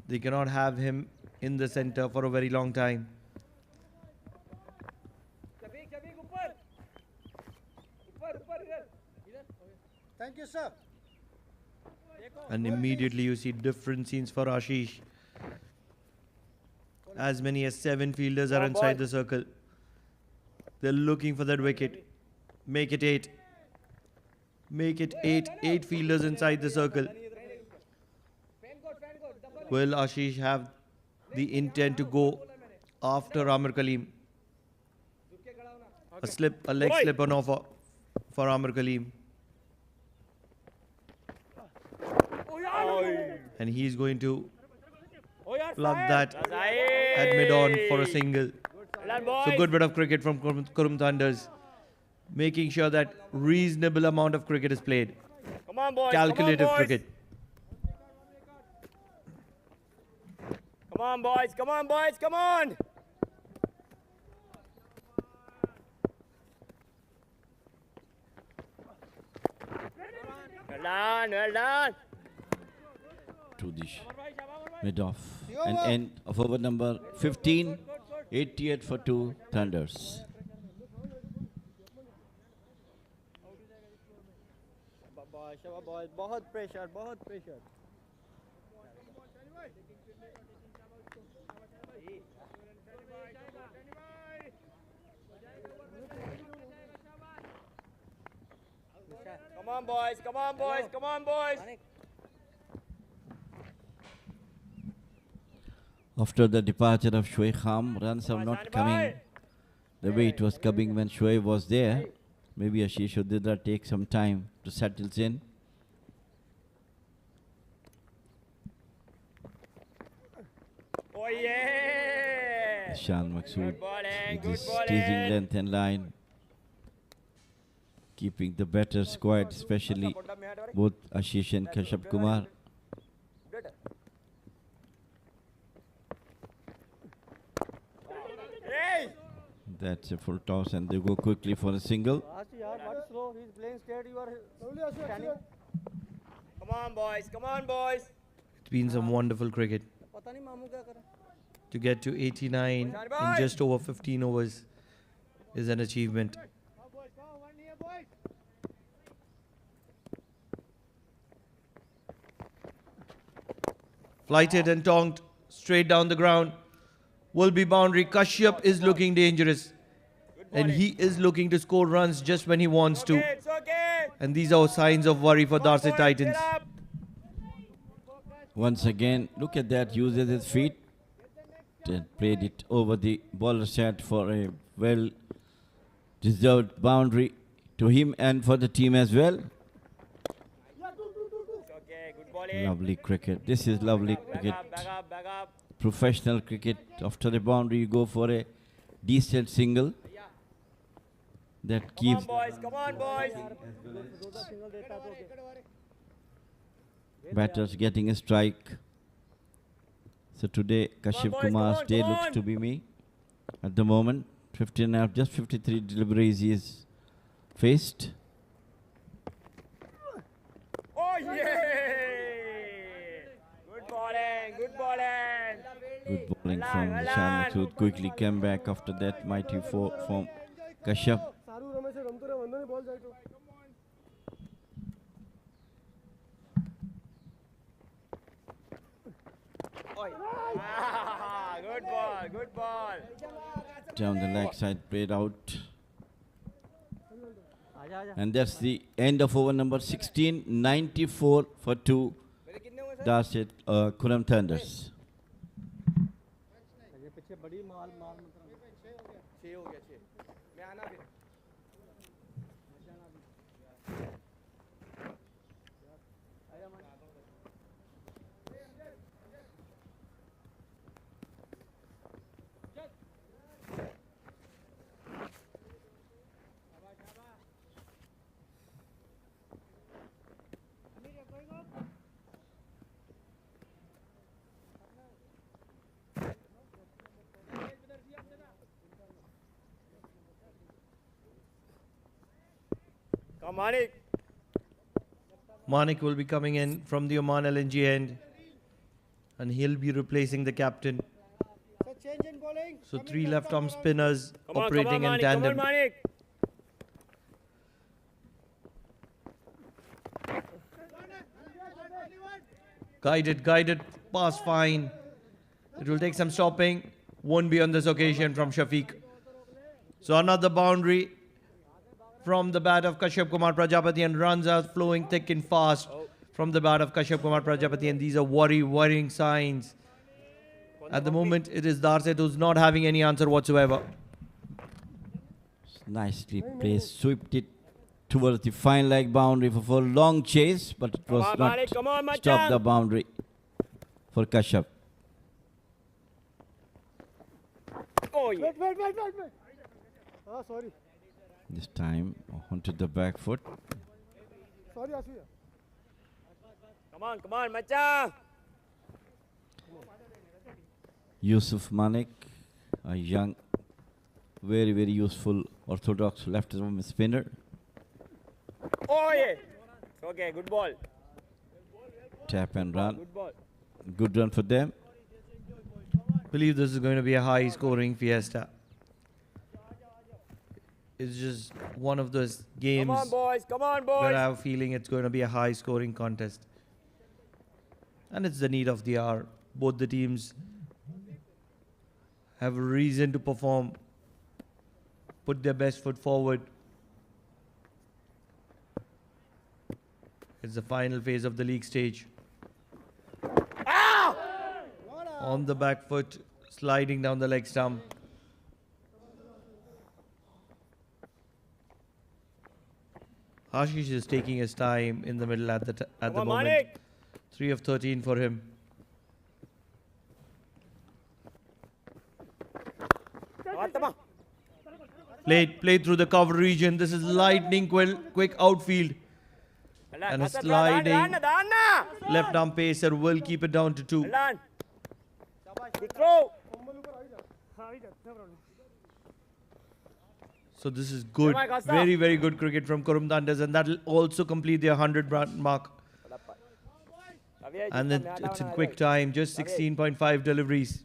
they cannot have him in the center for a very long time. Thank you, sir. And immediately you see different scenes for Ashish. As many as 7 fielders are inside the circle. They're looking for that wicket. Make it 8. Make it 8. 8 fielders inside the circle. Will Ashish have the intent to go after Amir Kaleem? A leg slip on offer for Amir Kaleem. And he's going to plug that at mid-on for a single. Well done, boys. So good bit of cricket from Qurum Thunders. Making sure that reasonable amount of cricket is played. Come on, boys. Calculative Come on, boys. cricket. Come on, boys. Come on, boys. Come on. Well done. Well done. To the mid-off and end of over number 15, 88 for 2 Thunders. बहुत pressure बहुत pressure Come on, boys. Come on, boys. Come on, boys. Manik. After the departure of Shoaib Khan, runs are Come on, not Shani coming bhai. the way it was coming when Shoaib was there. Maybe Ashish Udidra take some time to settle in. Oh, yeah. Shan Maksud Good bowling. with Good his teasing bowling. length and line, keeping the batters quiet, especially both Ashish and Kashyap Kumar. Good. Hey. That's a full toss and they go quickly for a single. Last yaar, what slow? He's playing straight. You are Slowly, Ashish, standing. Come on, boys. Come on, boys. It's been some wonderful cricket. पता नहीं मामू क्या कर रहा है. To get to 89 in just over 15 overs is an achievement. Flighted and tonked straight down the ground. Will be boundary. Kashyap is looking dangerous. And he is looking to score runs just when he wants to. Okay, it's okay. And these are signs of worry for Darsait Titans. Get up. Once again, look at that, uses his feet and played it over the bowler set for a well-deserved boundary to him and for the team as well. It's okay. Good bowling. Lovely cricket. This is lovely Back cricket. up, back up, back up. Professional cricket. After the boundary, you go for a decent single that Come keeps on, boys. Come on, boys. batters getting a strike. So today, Kashyap boys, Kumar's come on, day come looks on. to be me at the moment. 59, just 53 deliveries he is faced. Oh, yeah. Good bowling. Good bowling. Good bowling Well from done, well Shan done. Masood. Quickly came back after that mighty from Kashyap. સારું રમે છે રમતો રહે વાંધો નહીં બોલ જાય તો Ah, good ball. Good ball. Down the leg side, played out. आजा आजा. And that's the end of over number 16. 94 for 2. Darsait Qurum Thunders. ये पीछे बड़ी माल माल मतलब. 6 हो गया 6. मैं आना फिर. Come on, Manik. Manik will be coming in from the Oman LNG end. And he'll be replacing the captain. So 3 left-arm spinners operating in Manik. tandem. Come on, Manik. Guided, pass fine. It will take some stopping. Won't be on this occasion from Shafiq. So another boundary from the bat of Kashyap Kumar Prajapati, and runs are flowing thick and fast from the bat of Kashyap Kumar Prajapati, and these are worrying signs. At the moment, it is Darsait who's not having any answer whatsoever. Nicely placed, swept it towards the fine leg boundary for a long chase, but it was on, not Malik, come on, stopped Machan. the boundary for Kashyap. Oh, yeah. wait हाँ sorry This time onto the back foot. Sorry Ashu Come on, Macha. Yusuf Manik, a young, very useful orthodox left-arm spinner. Oh, yeah. It's okay. Good ball. Tap and run. Good ball. Good run for them. Believe this is going to be a high-scoring fiesta. It's just one of those games Come on, boys. Come on, where I boys. have a feeling it's going to be a high-scoring contest. And it's the need of the hour. Both the teams have a reason to perform, put their best foot forward. It's the final phase of the league stage. On the back foot, sliding down the leg stump. Ashish is taking his time in the middle at the moment. Manik. 3 of 13 for him. Played through the cover region. This is lightning quick outfield. And a sliding left arm pacer will keep it down to 2. Good throw. So this is good. Very, very good cricket from Qurum Thunders, and that will also complete their 100 mark. And then it's in quick time, just 16.5 deliveries.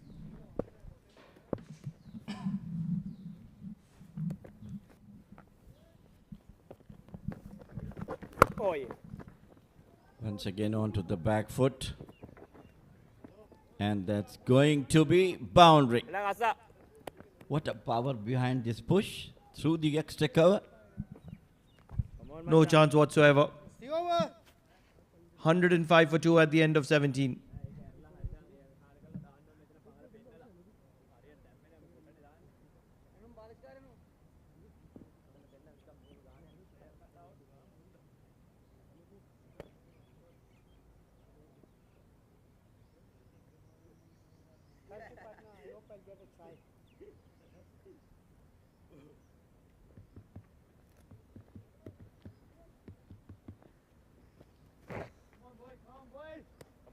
Oh, yeah. Once again onto the back foot. And that's going to be boundary. What a power behind this push through the extra cover. No chance whatsoever. 105 for 2 at the end of 17.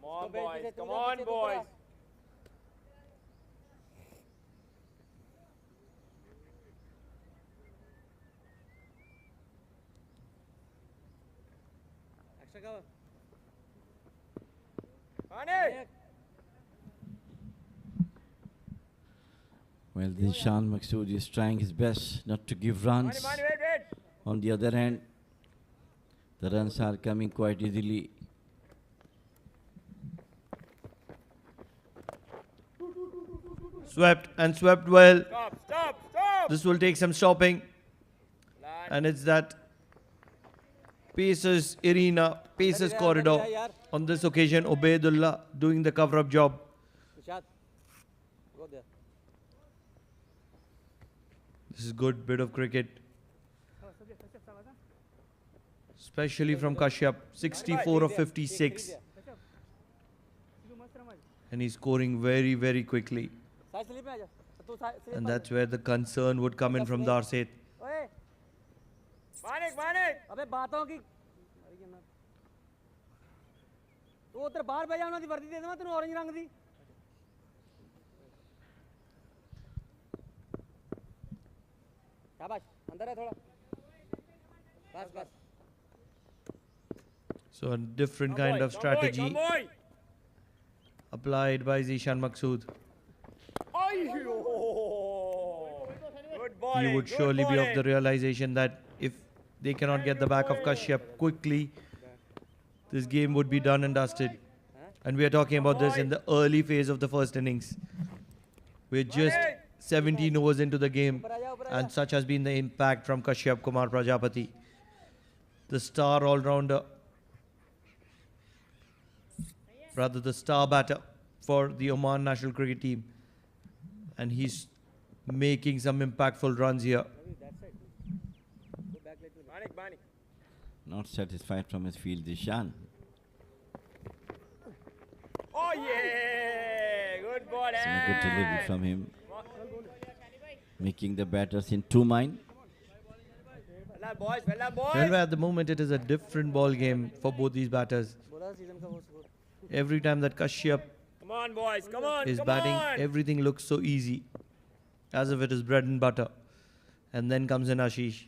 Come on, boys. Come on, boys. Extra cover. Manik. Well, Dishan Maqsood is trying his best not to give runs. Mani, wait. On the other hand, the runs are coming quite easily. Swept and swept well. Stop. This will take some stopping. And it's that Pacers arena, Pacers corridor. On this occasion, Ubaidullah doing the cover-up job. Ishad, go there. This is good bit of cricket. Especially from Kashyap, 64 of 56. And he's scoring very, very quickly. Side slip में आ जा. तू side slip And that's where the concern would come in from Darsait. ओए, Manik. अबे बातों की. तू उधर बाहर बैठ जा उन्होंने वर्दी दे देना तेरे ऑरेंज रंग दी. शाबाश, अंदर है थोड़ा. बस. So a different kind of strategy applied by Zishan Maqsood. Good ball. He would surely be of the realization that if they cannot get the back of Kashyap quickly, this game would be done and dusted. And we are talking about this in the early phase of the first innings. We're just 17 overs into the game, and such has been the impact from Kashyap Kumar Prajapati, the star all-rounder, rather the star batter for the Oman national cricket team. And he's making some impactful runs here. Manik. Not satisfied from his field, Dishan. Oh, yeah. Good ball. Some good delivery from him. Making the batters in 2 mind. Well done, boys. Well, at the moment, it is a different ball game for both these batters. Every time that Kashyap Come on, boys. Come on. is batting, everything looks so easy, as if it is bread and butter. And then comes in Ashish,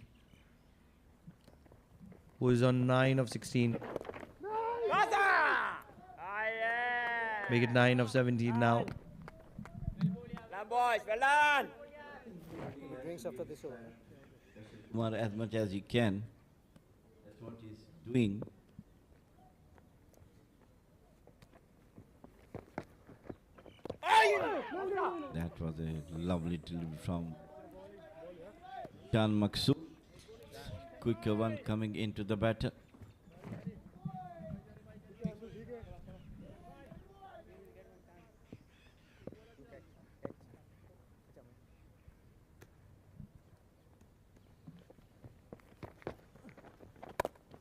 who is on 9 of 16. Make it 9 of 17 now. Well done, boys. Well done. Drinks after this over. Kumar as much as he can. That's what he's doing. That was a lovely delivery from Jan Maqsood. Quicker one coming into the batter.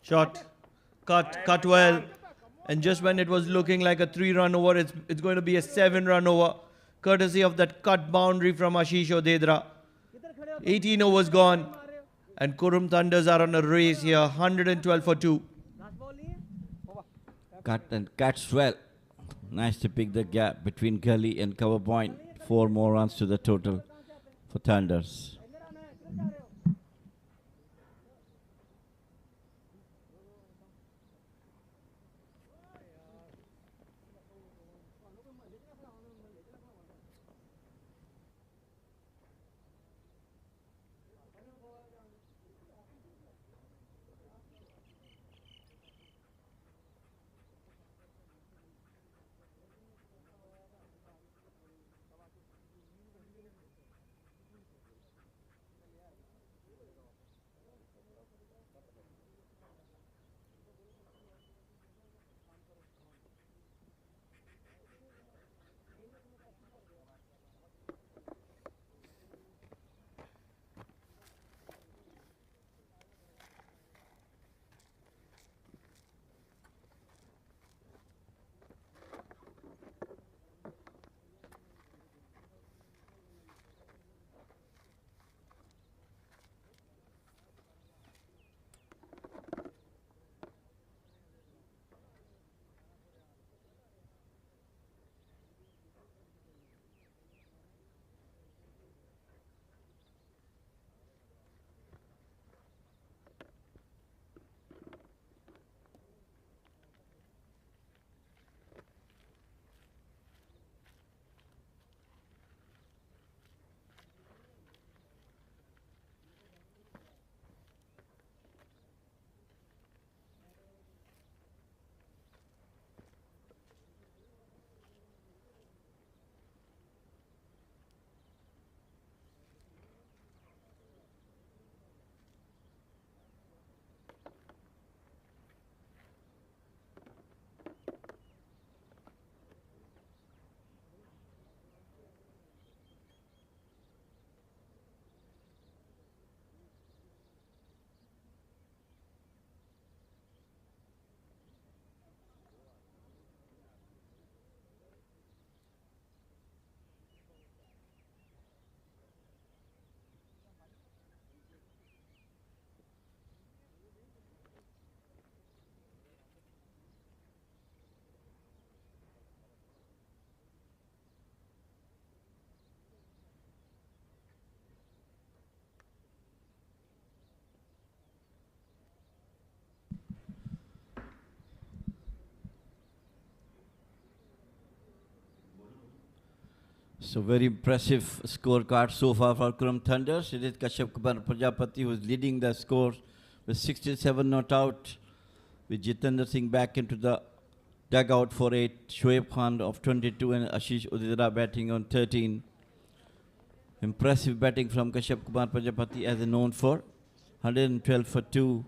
Shot, cut well. And just when it was looking like a 3-run over, it's going to be a 7-run over, courtesy of that cut boundary from Ashish Odedra. 18 overs gone, and Qurum Thunders are on a race here, 112 for 2. Cut and cuts well. Nice to pick the gap between gully and cover point. 4 more runs to the total for Thunders. So very impressive scorecard so far for Qurum Thunders. It is Kashyap Kumar Prajapati who is leading the score with 67 not out, with Jitendra Singh back into the dugout for 8, Shoaib Khan of 22 and Ashish Udidra batting on 13. Impressive batting from Kashyap Kumar Prajapati as known for. 112 for 2,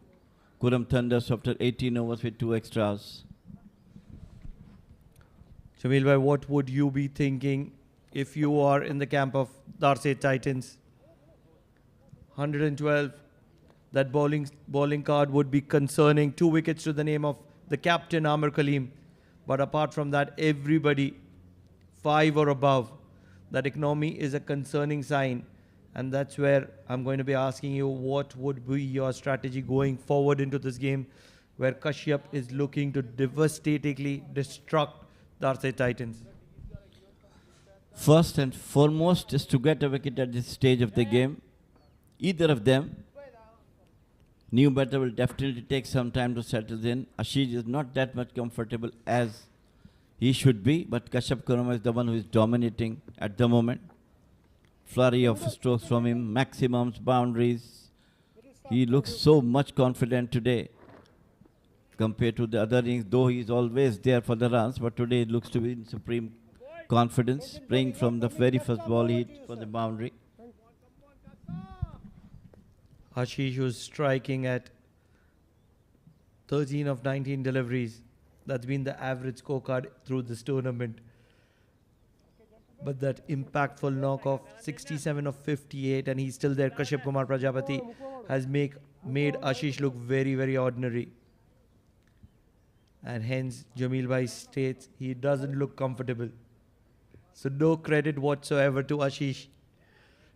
Qurum Thunders after 18 overs with 2 extras. Shamil bhai, what would you be thinking if you are in the camp of Darsait Titans? 112. That bowling card would be concerning. 2 wickets to the name of the captain Amir Kaleem. But apart from that, everybody 5 or above. That economy is a concerning sign. And that's where I'm going to be asking you what would be your strategy going forward into this game, where Kashyap is looking to devastatingly destruct Darsait Titans. First and foremost is to get a wicket at this stage of the game. Either of them. New batter will definitely take some time to settle in. Ashish is not that much comfortable as he should be, but Kashyap Kurama is the one who is dominating at the moment. Flurry of strokes from him, maximums, boundaries. He looks so much confident today compared to the other innings, though he is always there for the runs, but today it looks to be in supreme confidence, playing from the very first ball hit for the boundary. Ashish was striking at 13 of 19 deliveries. That's been the average scorecard through this tournament. But that impactful knock of 67 of 58, and he's still there. Kashyap Kumar Prajapati has made Ashish look very, very ordinary. And hence, Jamil Bhai states he doesn't look comfortable. So no credit whatsoever to Ashish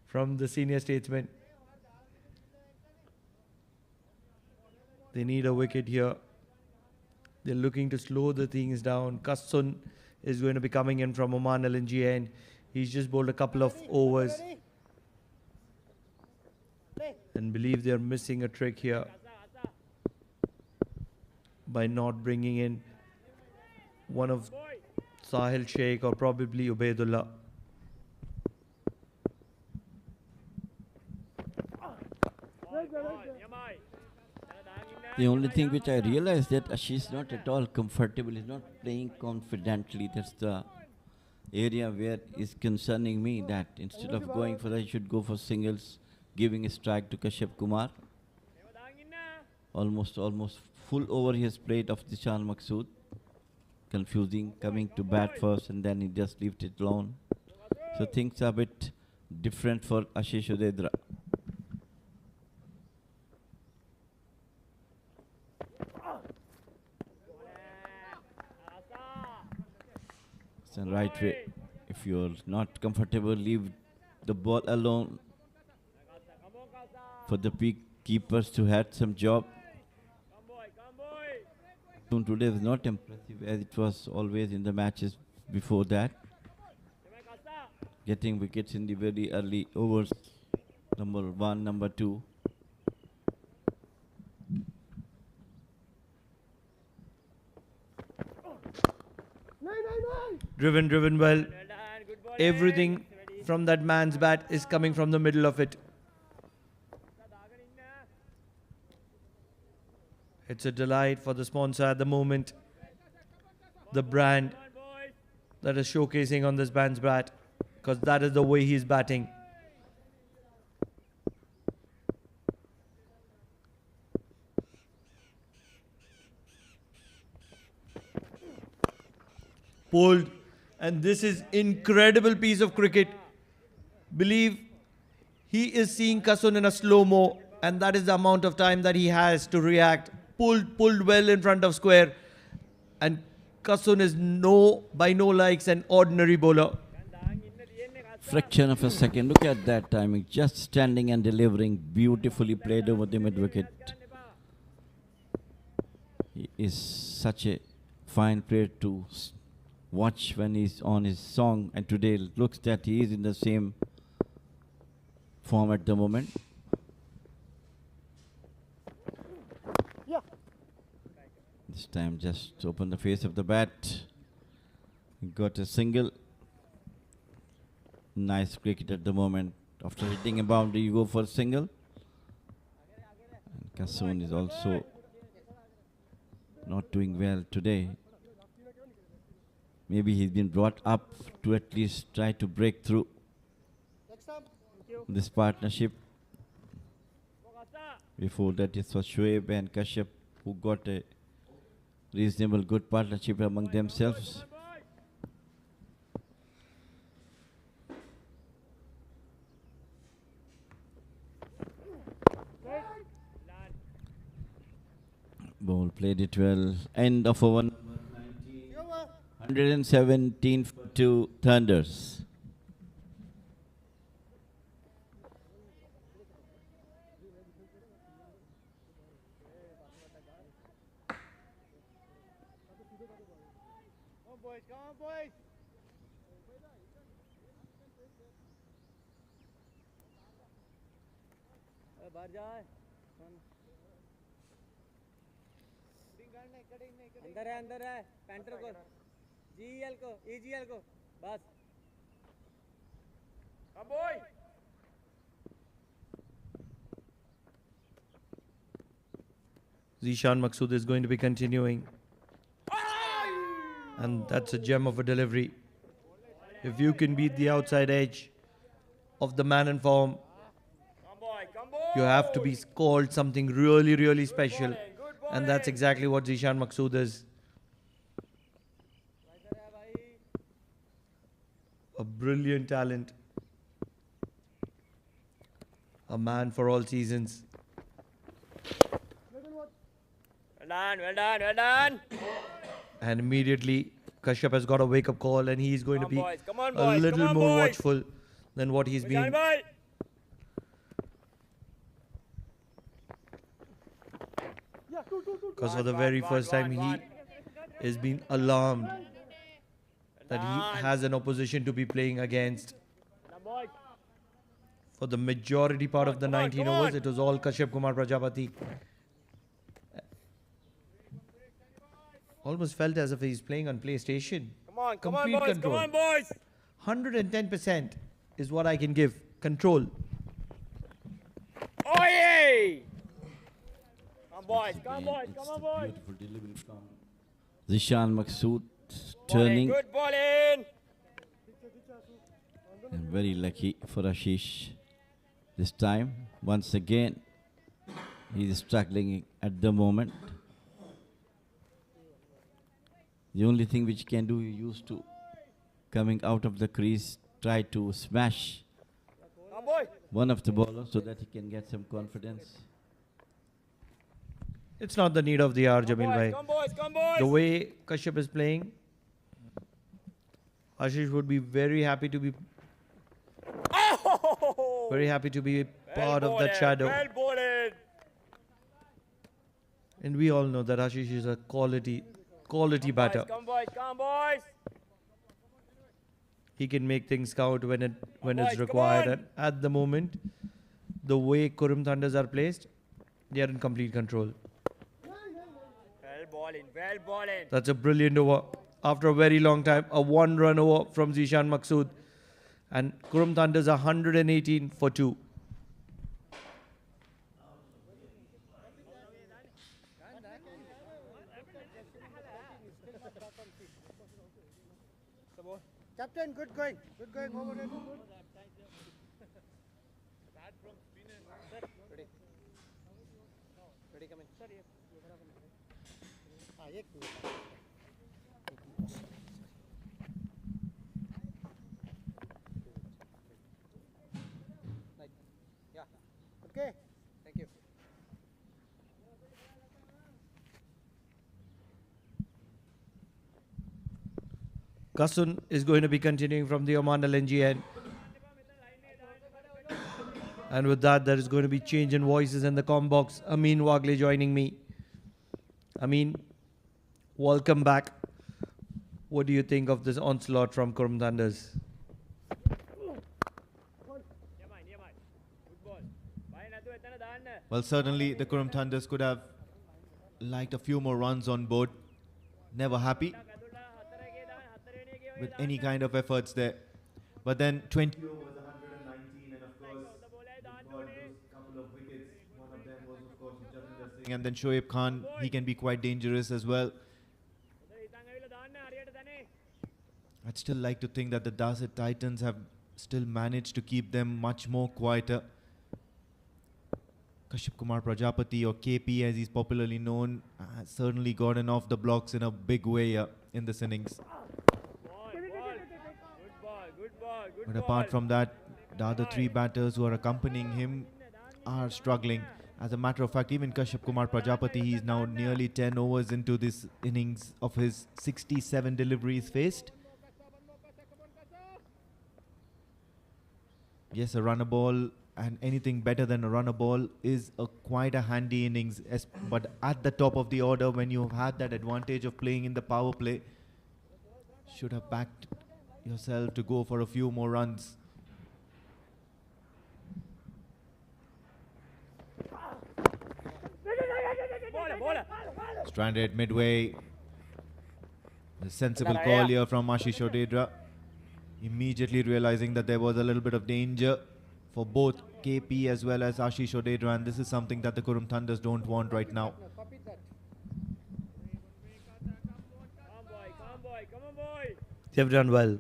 from the senior statesman. They need a wicket here. They're looking to slow the things down. Kassun is going to be coming in from Oman LNG and he's just bowled a couple of overs. And believe they're missing a trick here by not bringing in one of Sahil Sheikh or probably Ubaidullah. The only thing which I realized that Ashish is not at all comfortable. He's not playing confidently. That's the area where is concerning me, that instead of going for that, he should go for singles, giving a strike to Kashyap Kumar. Almost full over he has played of Zishan Maqsood. Confusing, coming to bat first and then he just left it alone. So things are a bit different for Ashish Udedra. It's the right way. If you're not comfortable, leave the ball alone for the peak keepers to have some job. Today was not impressive as it was always in the matches before that. Getting wickets in the very early overs, number 1, number 2. Driven well. Everything from that man's bat is coming from the middle of it. It's a delight for the sponsor at the moment. The brand that is showcasing on this man's bat, because that is the way he's batting. Pulled, and this is incredible piece of cricket. Believe he is seeing Kassun in a slow-mo, and that is the amount of time that he has to react. Pulled well in front of square, and Kassun is by no likes an ordinary bowler. Fraction of a second. Look at that timing. Just standing and delivering. Beautifully played over the mid wicket. He is such a fine player to watch when he's on his song, and today it looks that he is in the same form at the moment. This time just open the face of the bat. Got a single. Nice cricket at the moment. After hitting a boundary, you go for a single. And Kassun is also not doing well today. Maybe he's been brought up to at least try to break through this partnership. Before that, it was Shoaib and Kashyap who got a reasonable good partnership among themselves. Ball played it well. End of over 117 for 2 Thunders. अंदर है painter को GL को EGL को बस come boy Zishan Maqsood is going to be continuing, and that's a gem of a delivery. If you can beat the outside edge of the man in form, you have to be called something really, really special. And that's exactly what Zishan Maqsood is. A brilliant talent. A man for all seasons. Well done, well done, well done. And immediately Kashyap has got a wake-up call, and he's going to be boys. Come on, a boys. little Come on, more boys. watchful than what he's been. Boy. Because for the very first time he is being alarmed that he has an opposition to be playing against. For the majority part of the 19 come on. overs, it was all Kashyap Kumar Prajapati. Almost felt as if he's playing on PlayStation. Come on, come on, Complete boys. control. Come on, boys. 110% is what I can give. Control. Oh, yeah. Come on, boys. Come on, boys. It's Come on, the boys. beautiful delivery from Zishan Maqsood, Bowling, turning, good bowling. and very lucky for Ashish this time. Once again, he is struggling at the moment. The only thing which he can do, he used to coming out of the crease, try to smash Come, boy. one of the bowlers so that he can get some confidence. It's not the need of the hour, Jamil Boys, bhai. come, boys. Come, boys. The way Kashyap is playing, Ashish would be very happy to be Oh! part of that shadow. Well bowled. And we all know that Ashish is a quality batter. Come, boys. Come, boys. He can make things count when boys, it's come required. on. And at the moment, the way Qurum Thunders are placed, they are in complete control. Well bowling. Well bowling. That's a brilliant over. After a very long time, a one-run over from Zishan Maqsood. And Qurum Thunders are 118 for 2. Captain, good going. Good going. Over it. Ready, come in. Yeah. Okay. Thank you. Kasun is going to be continuing from the Oman LNG end. And with that, there is going to be change in voices in the comm box. Amin Wagle joining me. Amin, welcome back. What do you think of this onslaught from Qurum Thunders? Well, certainly the Qurum Thunders could have liked a few more runs on board. Never happy with any kind of efforts there. But then 20 overs, 119, and of course, they got those couple of wickets. One of them was, of course, Javinder Singh, and then Shoaib Khan. He can be quite dangerous as well. I'd still like to think that the Darsait Titans have still managed to keep them much more quieter. Kashyap Kumar Prajapati, or KP as he's popularly known, has certainly gotten off the blocks in a big way in this innings. But apart from that, the other three batters who are accompanying him are struggling. As a matter of fact, even Kashyap Kumar Prajapati, he is now nearly 10 overs into this innings of his 67 deliveries faced. Yes, a runner ball and anything better than a runner ball is quite a handy innings. But at the top of the order, when you've had that advantage of playing in the power play, should have backed yourself to go for a few more runs. Stranded midway. The sensible call here from Ashish Odedra. Immediately realizing that there was a little bit of danger for both KP as well as Ashish Odedra, and this is something that the Qurum Thunders don't want right now. They've done well.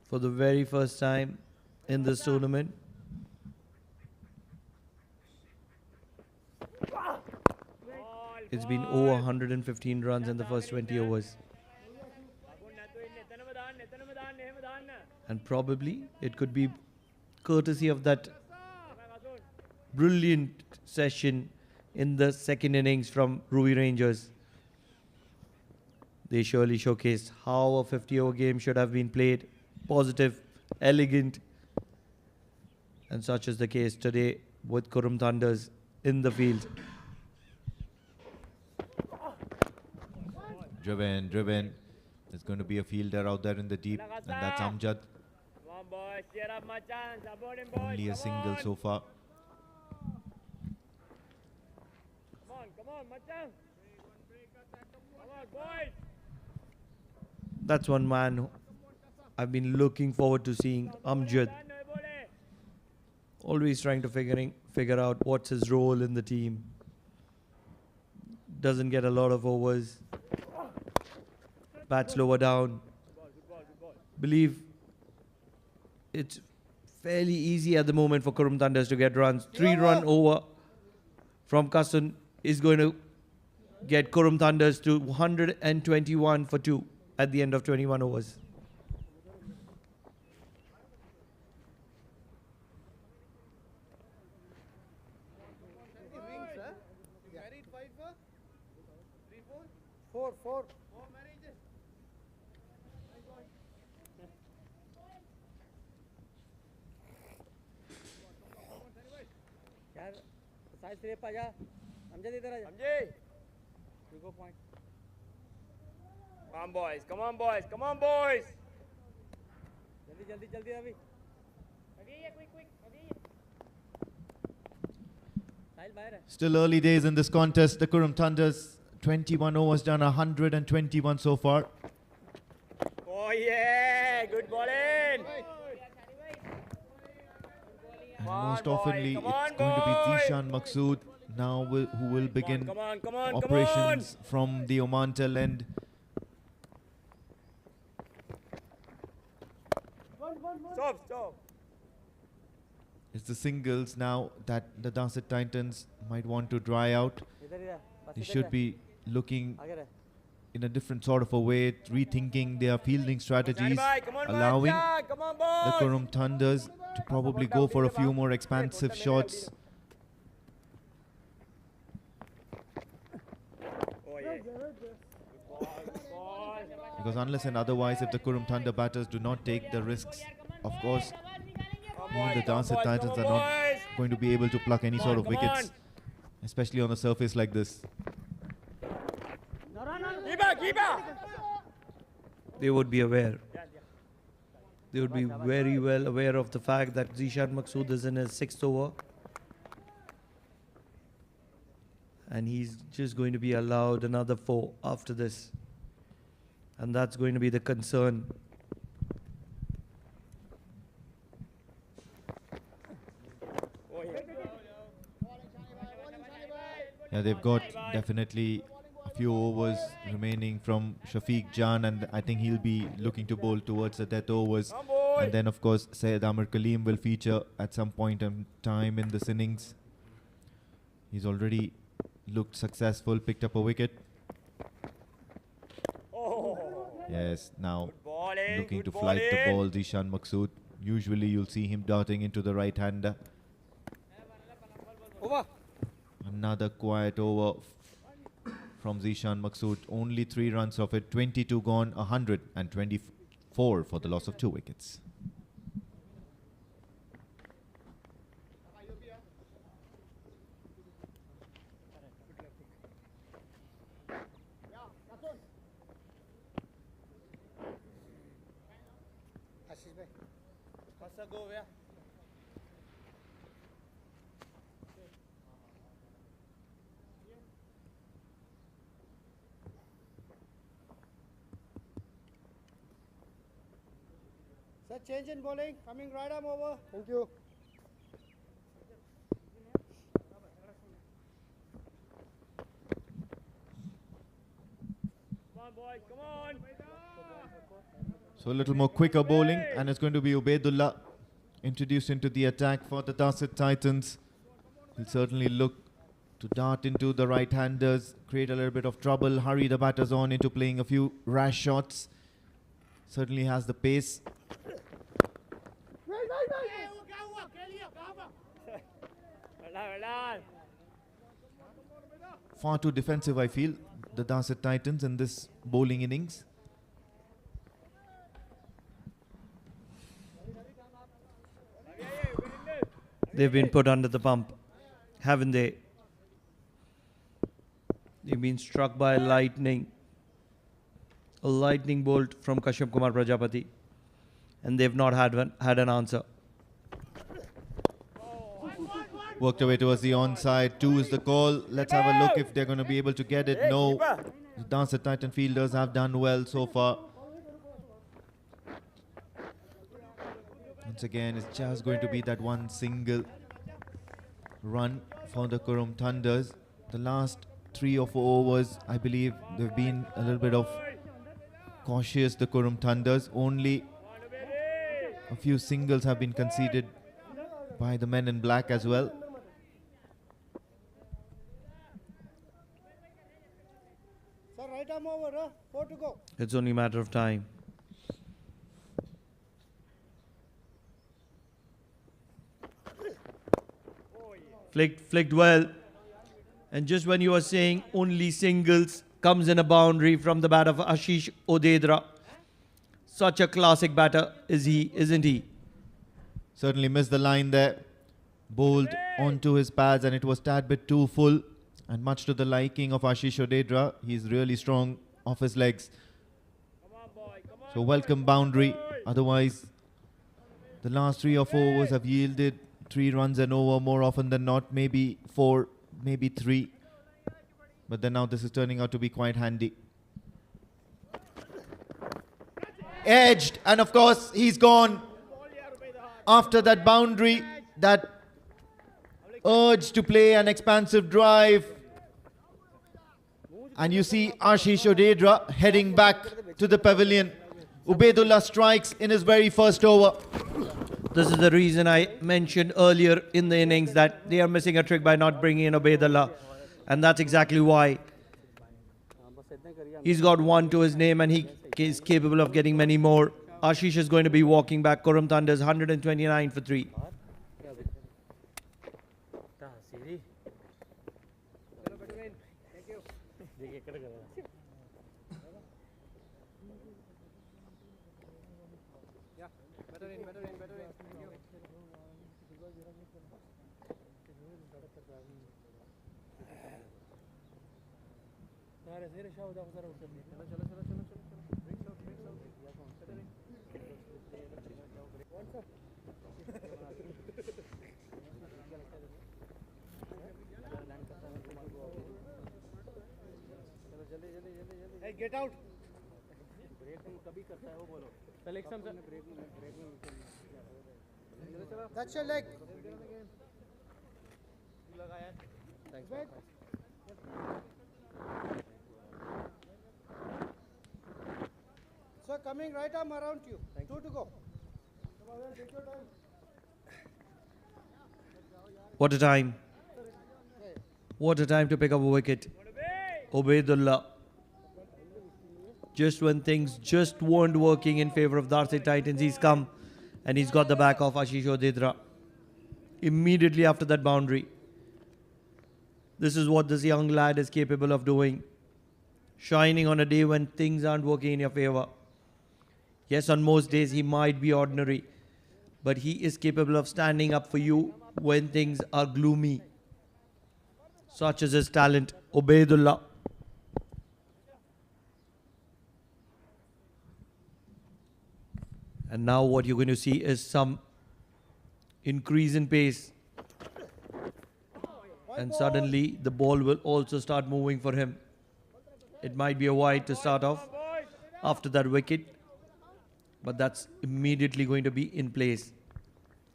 For the very first time in this tournament, it's been over 115 runs in the first 20 overs. And probably it could be courtesy of that brilliant session in the second innings from Ruby Rangers. They surely showcased how a 50-over game should have been played. Positive, elegant. And such is the case today with Qurum Thunders in the field. Driven. There's going to be a fielder out there in the deep, and that's Amjad. Come on, boys. Cheer up, Machan. Support him, boys. Only a Come single on. so far. Come on, Machan. Come on, boys. That's one man who I've been looking forward to seeing, Amjad. Always trying to figure out what's his role in the team. Doesn't get a lot of overs. Bats lower down. Believe it's fairly easy at the moment for Qurum Thunders to get runs. 3-run over from Kasun is going to get Qurum Thunders to 121 for 2 at the end of 21 overs. Four. यार side से आ जा अमजद इधर आ जा Amjad. You go point Come on, boys. Come on, boys. Come on, boys. जल्दी अभी साहिल बाहर है Still early days in this contest. The Qurum Thunders, 21 overs done, 121 so far. Oh, yeah. Good bowling. And Come on, most boy. oftenly, Come it's on, going to be boy. Zishan Maqsood now who will begin Come on. operations from the Oman tail end. Stop. It's the singles now that the Darsait Titans might want to dry out. इधर ही बस They इधर should जा। be looking आगे रह in a different sort of a way, rethinking their fielding strategies, Come on, allowing Machan. Come on, the boys. Qurum Thunders to probably go for a few more expansive shots. Oh, yeah. Good ball. Because unless and otherwise, if the Qurum Thunder batters do not take the risks, of course, even the Darsait Titans are not going to be able to pluck any sort of come wickets, especially on a surface like this. Keeper. They would be aware. They would be very well aware of the fact that Zishan Maqsood is in his 6th over. And he's just going to be allowed another 4 after this. And that's going to be the concern. Oh, yeah. Yeah, they've got definitely a few overs remaining from Shafiq Jan, and I think he'll be looking to bowl towards the death overs. Come on, boy. And then, of course, Syed Amir Kaleem will feature at some point in time in this innings. He's already looked successful, picked up a wicket. Oh. Yes, now Good bowling. looking good to flight the bowling. ball, Zishan Maqsood. Usually you'll see him darting into the right hander. over Another quiet over from Zishan Maqsood. Only 3 runs of it. 22 gone, 124 for the loss of 2 wickets. आशीष भाई Sir, change in bowling. Coming right arm over. Thank you. Come on, boys. Come on. So a little more quicker bowling, and it's going to be Ubaidullah introduced into the attack for the Darsait Titans. He'll certainly look to dart into the right-handers, create a little bit of trouble, hurry the batters on into playing a few rash shots. Certainly has the pace. Well done. Far too defensive, I feel. the Darsait Titans in this bowling innings. They've been put under the pump, haven't they? They've been struck by a lightning bolt from Kashyap Kumar Prajapati, and they've not had an answer. Worked away towards the onside. 2 is the call. Let's have a look if they're going to be able to get it. No. The Darsait Titan fielders have done well so far. Once again, it's just going to be that one single run for the Qurum Thunders. The last 3 or 4 overs, I believe they've been a little bit of cautious, the Qurum Thunders. Only a few singles have been conceded by the men in black as well. Sir, right arm over, 4 to go. It's only a matter of time. Flicked well. And just when you are saying only singles, comes in a boundary from the bat of Ashish Odedra. Such a classic batter is he, isn't he? Certainly missed the line there. Bowled onto his pads and it was tad bit too full. And much to the liking of Ashish Odedra, he's really strong off his legs. So welcome boundary. Otherwise, the last 3 or 4 overs have yielded 3 runs and over more often than not. Maybe 4, maybe 3. But then now this is turning out to be quite handy. Edged, and of course he's gone. After that boundary, that urge to play an expansive drive. And you see Ashish Odedra heading back to the pavilion. Ubaidullah strikes in his very first over. This is the reason I mentioned earlier in the innings that they are missing a trick by not bringing in Ubaidullah. And that's exactly why. He's got 1 to his name and he is capable of getting many more. Ashish is going to be walking back. Qurum Thunders 129 for 3. Hey, get out. That's your leg. Thanks. Sir, coming right arm around you. 2 to go. Take your time. What a time. What a time to pick up a wicket. Ubaidullah. Just when things just weren't working in favor of Darsait Titans, he's come and he's got the back of Ashish Odedra. Immediately after that boundary. This is what this young lad is capable of doing. Shining on a day when things aren't working in your favor. Yes, on most days he might be ordinary, but he is capable of standing up for you when things are gloomy. Such is his talent, Ubaidullah. And now what you're going to see is some increase in pace. And suddenly the ball will also start moving for him. It might be a wide to start off after that wicket, but that's immediately going to be in place.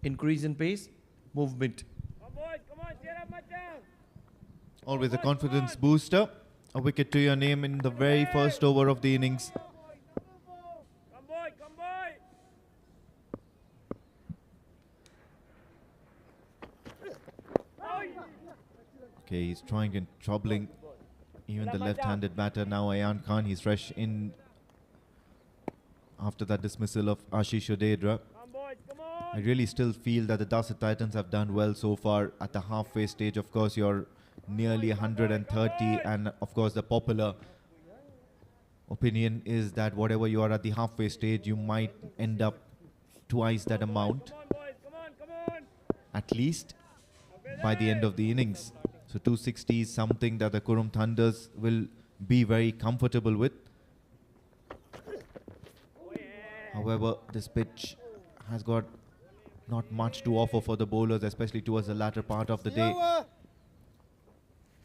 Increase in pace, movement. Always a confidence booster. A wicket to your name in the very first over of the innings. Okay, he's trying and troubling even the left-handed batter. Now Ayan Khan, he's fresh in after that dismissal of Ashish Odedra. I really still feel that the Darsait Titans have done well so far at the halfway stage. Of course, you're nearly 130, and of course the popular opinion is that whatever you are at the halfway stage, you might end up twice that amount, at least by the end of the innings. So 260 is something that the Qurum Thunders will be very comfortable with. However, this pitch has got not much to offer for the bowlers, especially towards the latter part of the day.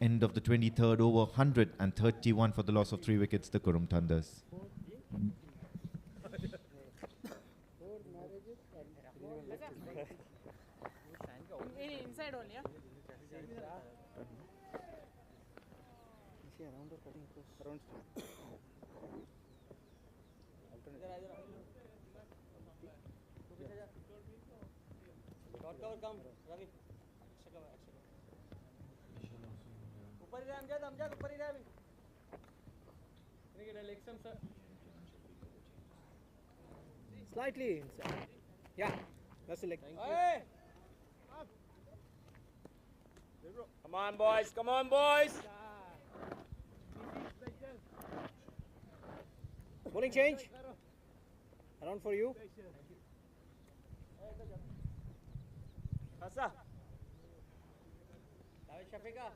End of the 23rd over, 131 for the loss of 3 wickets, the Qurum Thunders. Inside only, yeah? Slightly inside. Yeah, that's the leg. Come on, boys. Come on, boys. Bowling change. Around for you. Asa. Shafiqa.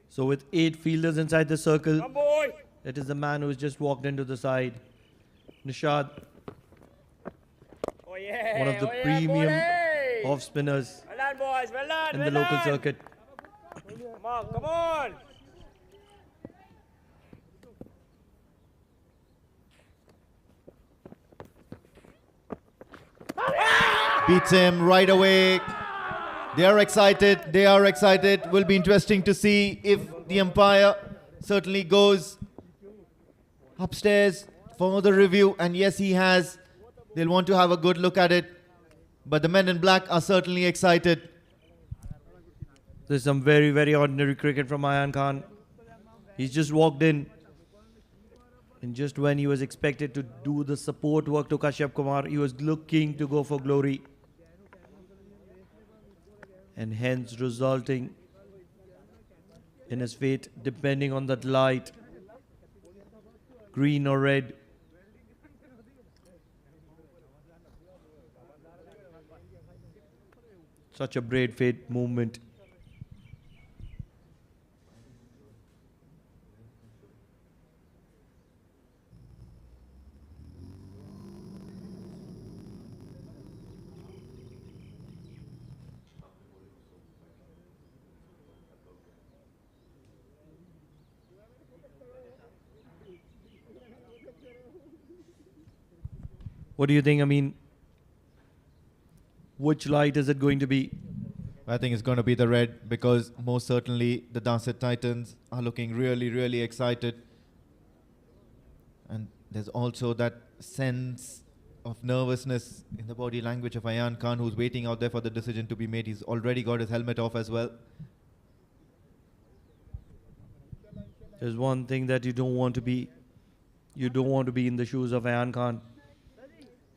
So with 8 fielders inside the circle, Come, boy. it is the man who has just walked into the side. Nishad, Oh, yeah. one of the oh, yeah, premium boy. off spinners Well done, boys. Well done. in well the local done. circuit. Come on, come on. Beats him right away. They are excited. They are excited. Will be interesting to see if the umpire certainly goes upstairs for the review. And yes, he has. They'll want to have a good look at it. But the men in black are certainly excited. There's some very, very ordinary cricket from Ayan Khan. He's just walked in. And just when he was expected to do the support work to Kashyap Kumar, he was looking to go for glory. And hence resulting in his fate depending on that light, green or red. Such a brave fate movement. What do you think? I mean, which light is it going to be? I think it's going to be the red, because most certainly the Darsait Titans are looking really, really excited. And there's also that sense of nervousness in the body language of Ayan Khan, who's waiting out there for the decision to be made. He's already got his helmet off as well. There's one thing that you don't want to be. You don't want to be in the shoes of Ayan Khan.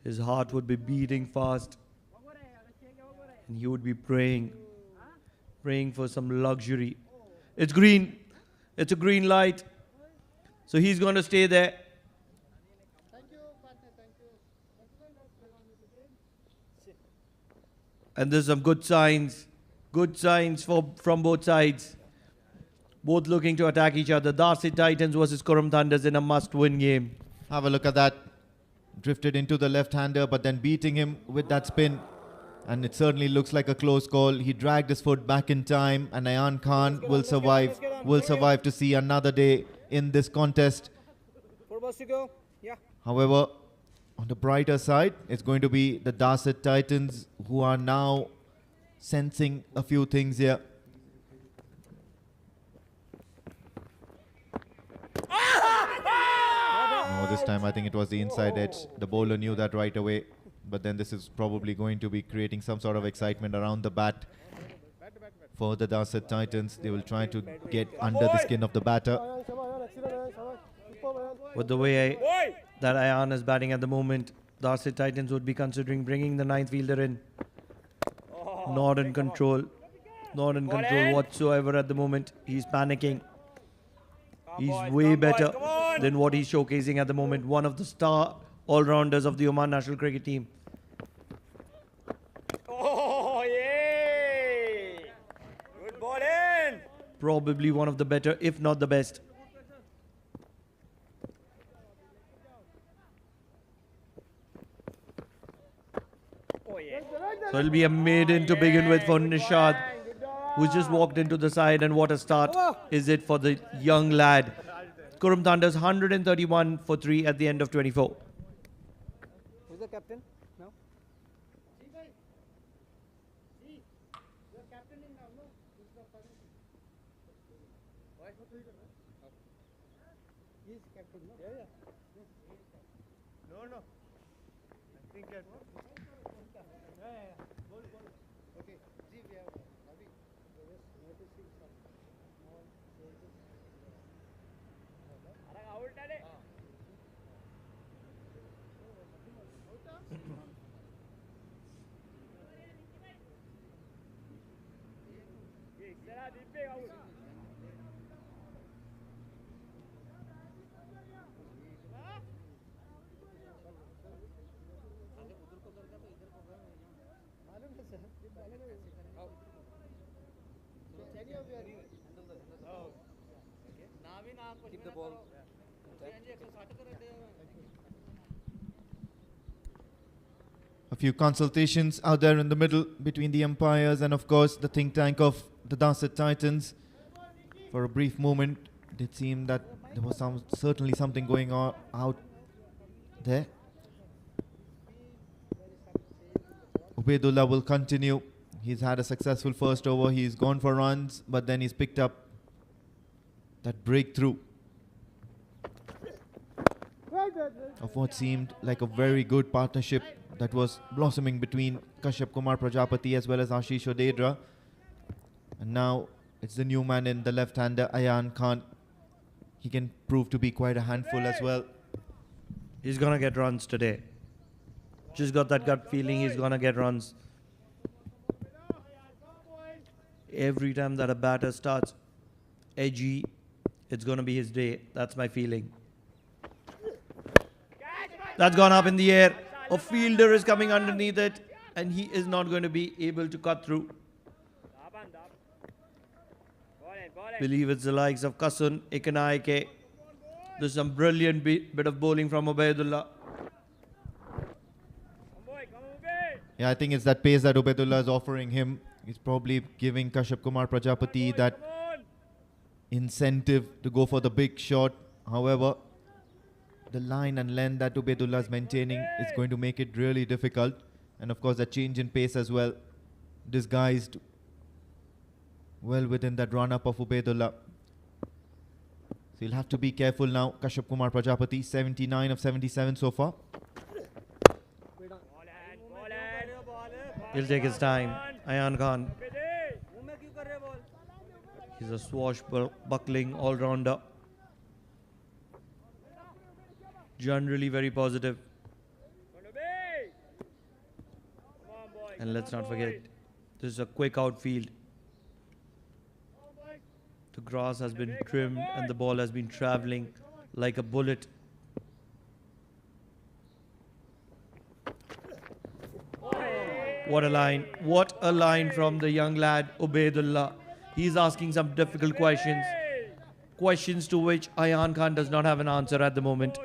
His heart would be beating fast. And he would be praying for some luxury. It's green. It's a green light. So he's going to stay there. And there's some good signs from both sides. Both looking to attack each other. Darsait Titans versus Qurum Thunders in a must-win game. Have a look at that. Drifted into the left-hander, but then beating him with that spin. And it certainly looks like a close call. He dragged his foot back in time, and Ayan Khan will survive to see another day in this contest. 4 balls to go. Yeah. However, on the brighter side, it's going to be the Darsait Titans, who are now sensing a few things here. Oh, this time I think it was the inside edge. The bowler knew that right away. But then this is probably going to be creating some sort of excitement around the bat for the Darsait Titans. They will try to get under the skin of the batter. With the way that Ayan is batting at the moment, Darsait Titans would be considering bringing the ninth fielder in. Not in control. Not in control whatsoever at the moment. He's panicking. He's way better than what he's showcasing at the moment. One of the star all-rounders of the Oman national cricket team. Oh, yeah! Good ball in! Probably one of the better, if not the best. Oh, yeah. So it'll be a maiden to begin with for Nishad, who just walked into the side, and what a start is it for the young lad. Qurum Thunder's 131 for 3 at the end of 24. Who's the captain now? Keep the ball. A few consultations out there in the middle between the umpires and, of course, the think tank of the Darsait Titans. For a brief moment, it did seem that there was certainly something going on out there. Ubaidullah will continue. He's had a successful first over. He's gone for runs, but then he's picked up that breakthrough of what seemed like a very good partnership that was blossoming between Kashyap Kumar Prajapati as well as Ashish Odedra. And now it's the new man in the left-hander, Ayan Khan. He can prove to be quite a handful as well. He's going to get runs today. Just got that gut feeling he's going to get runs. Every time that a batter starts edgy, it's going to be his day. That's my feeling. That's gone up in the air. A fielder is coming underneath it, and he is not going to be able to cut through. Believe it's the likes of Kasun, Ikanaike. There's some brilliant bit of bowling from Ubaidullah. Yeah, I think it's that pace that Ubaidullah is offering him. He's probably giving Kashyap Kumar Prajapati that incentive to go for the big shot. However, the line and length that Ubaidullah is maintaining is going to make it really difficult. And of course, the change in pace as well, disguised well within that run-up of Ubaidullah. So you'll have to be careful now. Kashyap Kumar Prajapati, 79 of 77 so far. He'll take his time. Ayan Khan. He's a swashbuckling all-rounder. Generally very positive. And let's not forget, this is a quick outfield. The grass has been trimmed and the ball has been traveling like a bullet. What a line. What a line from the young lad, Ubaidullah. He's asking some difficult questions. Questions to which Ayan Khan does not have an answer at the moment.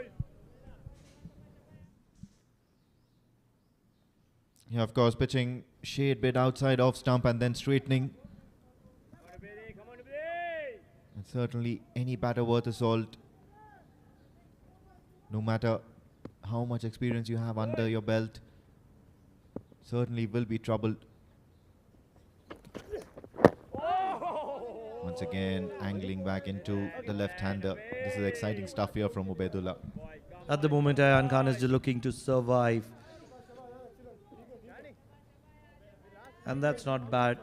Yeah, of course, pitching shade bit outside off stump and then straightening. And certainly any batter worth a salt, no matter how much experience you have under your belt, certainly will be troubled. Once again, angling back into the left-hander. This is exciting stuff here from Ubaidullah. At the moment, Ayan Khan is just looking to survive. And that's not bad.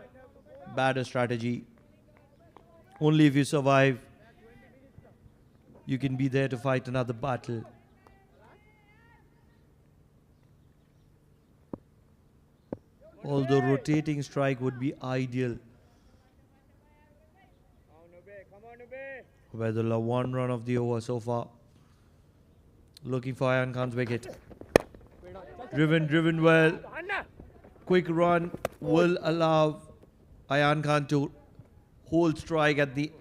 Bad a strategy. Only if you survive, you can be there to fight another battle. Although rotating strike would be ideal. Ubaidullah, 1 run of the over so far. Looking for Ayan Khan's wicket. Driven well. Quick run will allow Ayan Khan to hold strike at the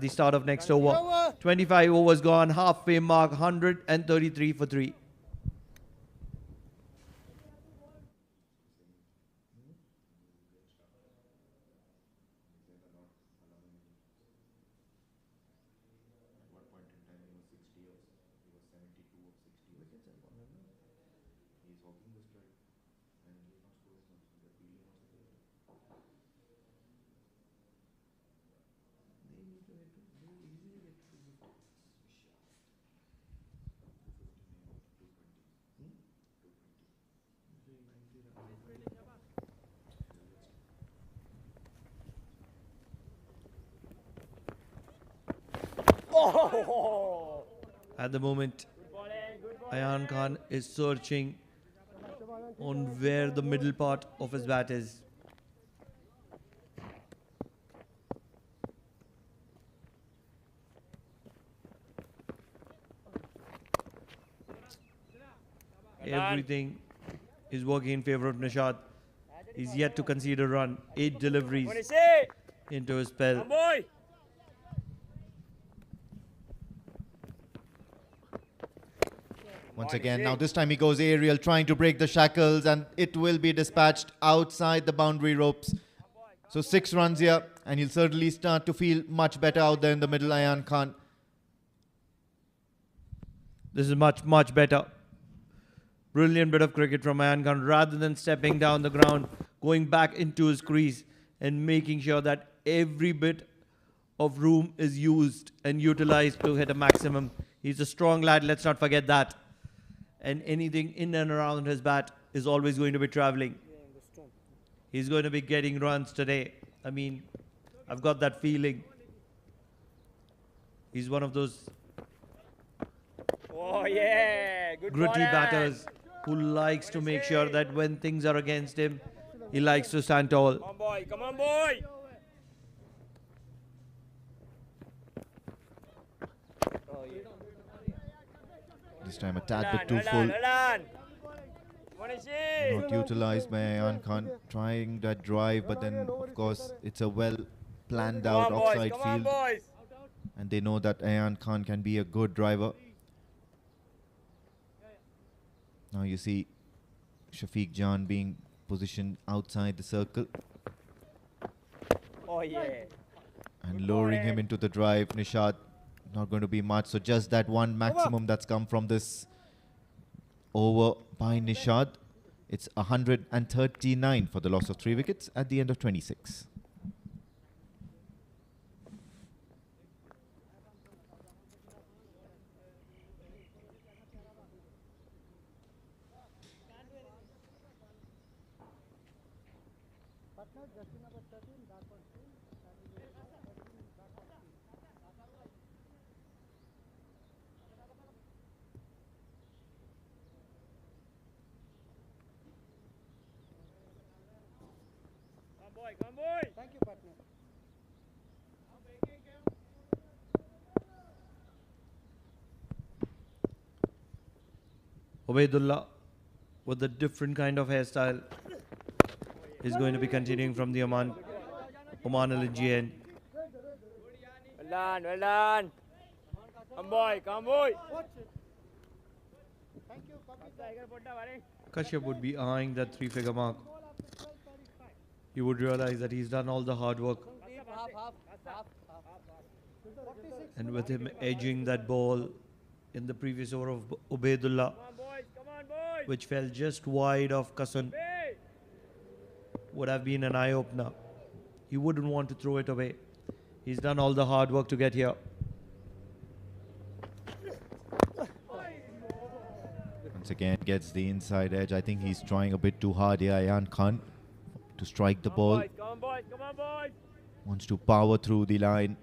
start of next over. 25 overs gone, halfway mark, 133 for 3. At the moment, Ayan Khan is searching on where the middle part of his bat is. Everything is working in favor of Nishad. He's yet to concede a run. 8 deliveries into his spell. Once again, now this time he goes aerial, trying to break the shackles, and it will be dispatched outside the boundary ropes. So 6 runs here, and he'll certainly start to feel much better out there in the middle, Ayan Khan. This is much better. Brilliant bit of cricket from Ayan Khan. Rather than stepping down the ground, going back into his crease and making sure that every bit of room is used and utilized to hit a maximum. He's a strong lad, let's not forget that. And anything in and around his bat is always going to be traveling. He's going to be getting runs today. I mean, I've got that feeling. He's one of those gritty batters who likes to make sure that when things are against him, he likes to stand tall. Come on, boy. Come on, boy. This time a tad bit too full. Not utilized by Ayan Khan. Trying that drive, but then, of course, it's a well planned out offside field. And they know that Ayan Khan can be a good driver. Now you see Shafiq Jan being positioned outside the circle. And lowering him into the drive. Nishad, not going to be much. So just that one maximum that's come from this over by Nishad. It's 139 for the loss of 3 wickets at the end of 26. Come on, boy. Thank you, partner. Ubaidullah, with a different kind of hairstyle, is going to be continuing from the Oman LNG. Well done, well done. Come boy, come boy. Thank you, Kashyap would be eyeing that 3-figure mark. He would realize that he's done all the hard work. And with him edging that ball in the previous over of Ubaidullah, which fell just wide of Kasun, would have been an eye-opener. He wouldn't want to throw it away. He's done all the hard work to get here. Once again, gets the inside edge. I think he's trying a bit too hard here, Ayan Khan, to strike the ball. Come on, boys, come on, boys. Wants to power through the line,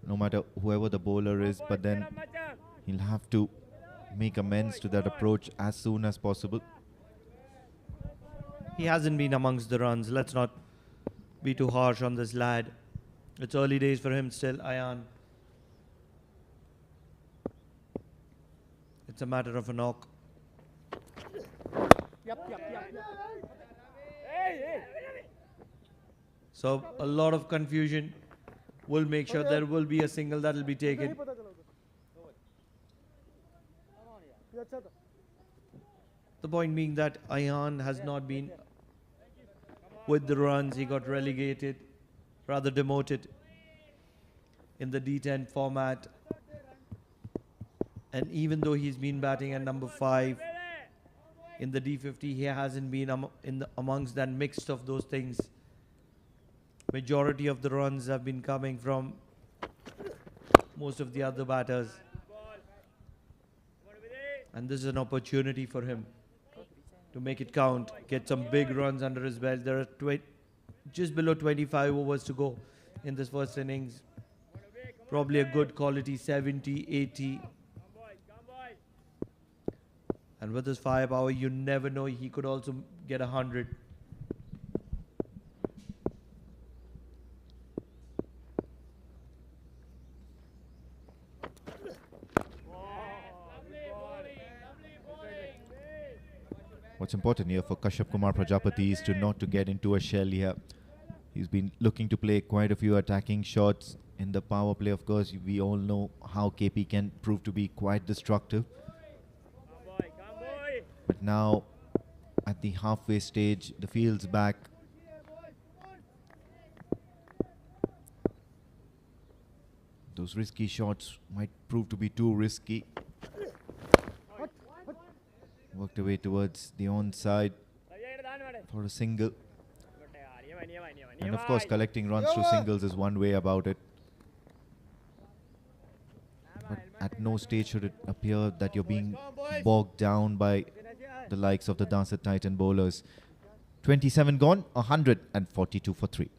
no matter whoever the bowler is, but then he'll have to make amends to that approach as soon as possible. he hasn't been amongst the runs. Let's not be too harsh on this lad. It's early days for him still, Ayan. It's a matter of a knock. So a lot of confusion. We'll make sure there will be a single that will be taken. नहीं पता चला उधर ये अच्छा था The point being that Ayan has not been with the runs. He got relegated, rather demoted in the D10 format. And even though he's been batting at number 5 in the D50, he hasn't been amongst that mixed of those things. Majority of the runs have been coming from most of the other batters. And this is an opportunity for him to make it count, get some big runs under his belt. There are just below 25 overs to go in this first innings. Probably a good quality 70, 80. And with his firepower, you never know, he could also get 100. What's important here for Kashyap Kumar Prajapati is not to get into a shell here. He's been looking to play quite a few attacking shots in the power play. Of course, we all know how KP can prove to be quite destructive. But now, at the halfway stage, the field's back. Those risky shots might prove to be too risky. Worked away towards the onside for a single. And of course, collecting runs through singles is one way about it. But at no stage should it appear that you're being bogged down by the likes of the Darsait Titan bowlers. 27 gone, 142 for 3.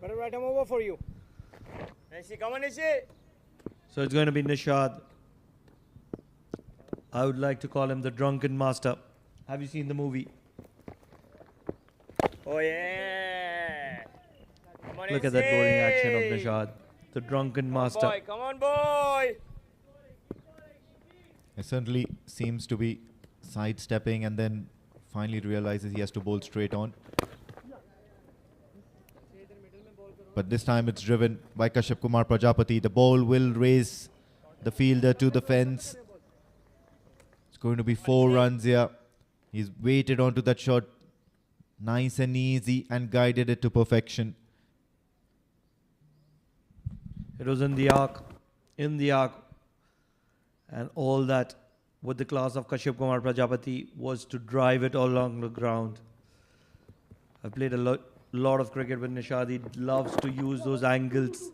Better write him over for you. Nishi, come on, Nishi. So it's going to be Nishad. I would like to call him the drunken master. Have you seen the movie? Oh yeah. Come on, Look at that bowling action of Nishad. The drunken master. Boy, come on, boy. It certainly seems to be sidestepping and then finally realizes he has to bowl straight on. But this time it's driven by Kashyap Kumar Prajapati. The ball will raise the fielder to the fence. It's going to be 4 runs here. He's waited onto that shot nice and easy and guided it to perfection. It was in the arc. And all that with the class of Kashyap Kumar Prajapati was to drive it all along the ground. I've played a lot of cricket with Nishad. He loves to use those angles.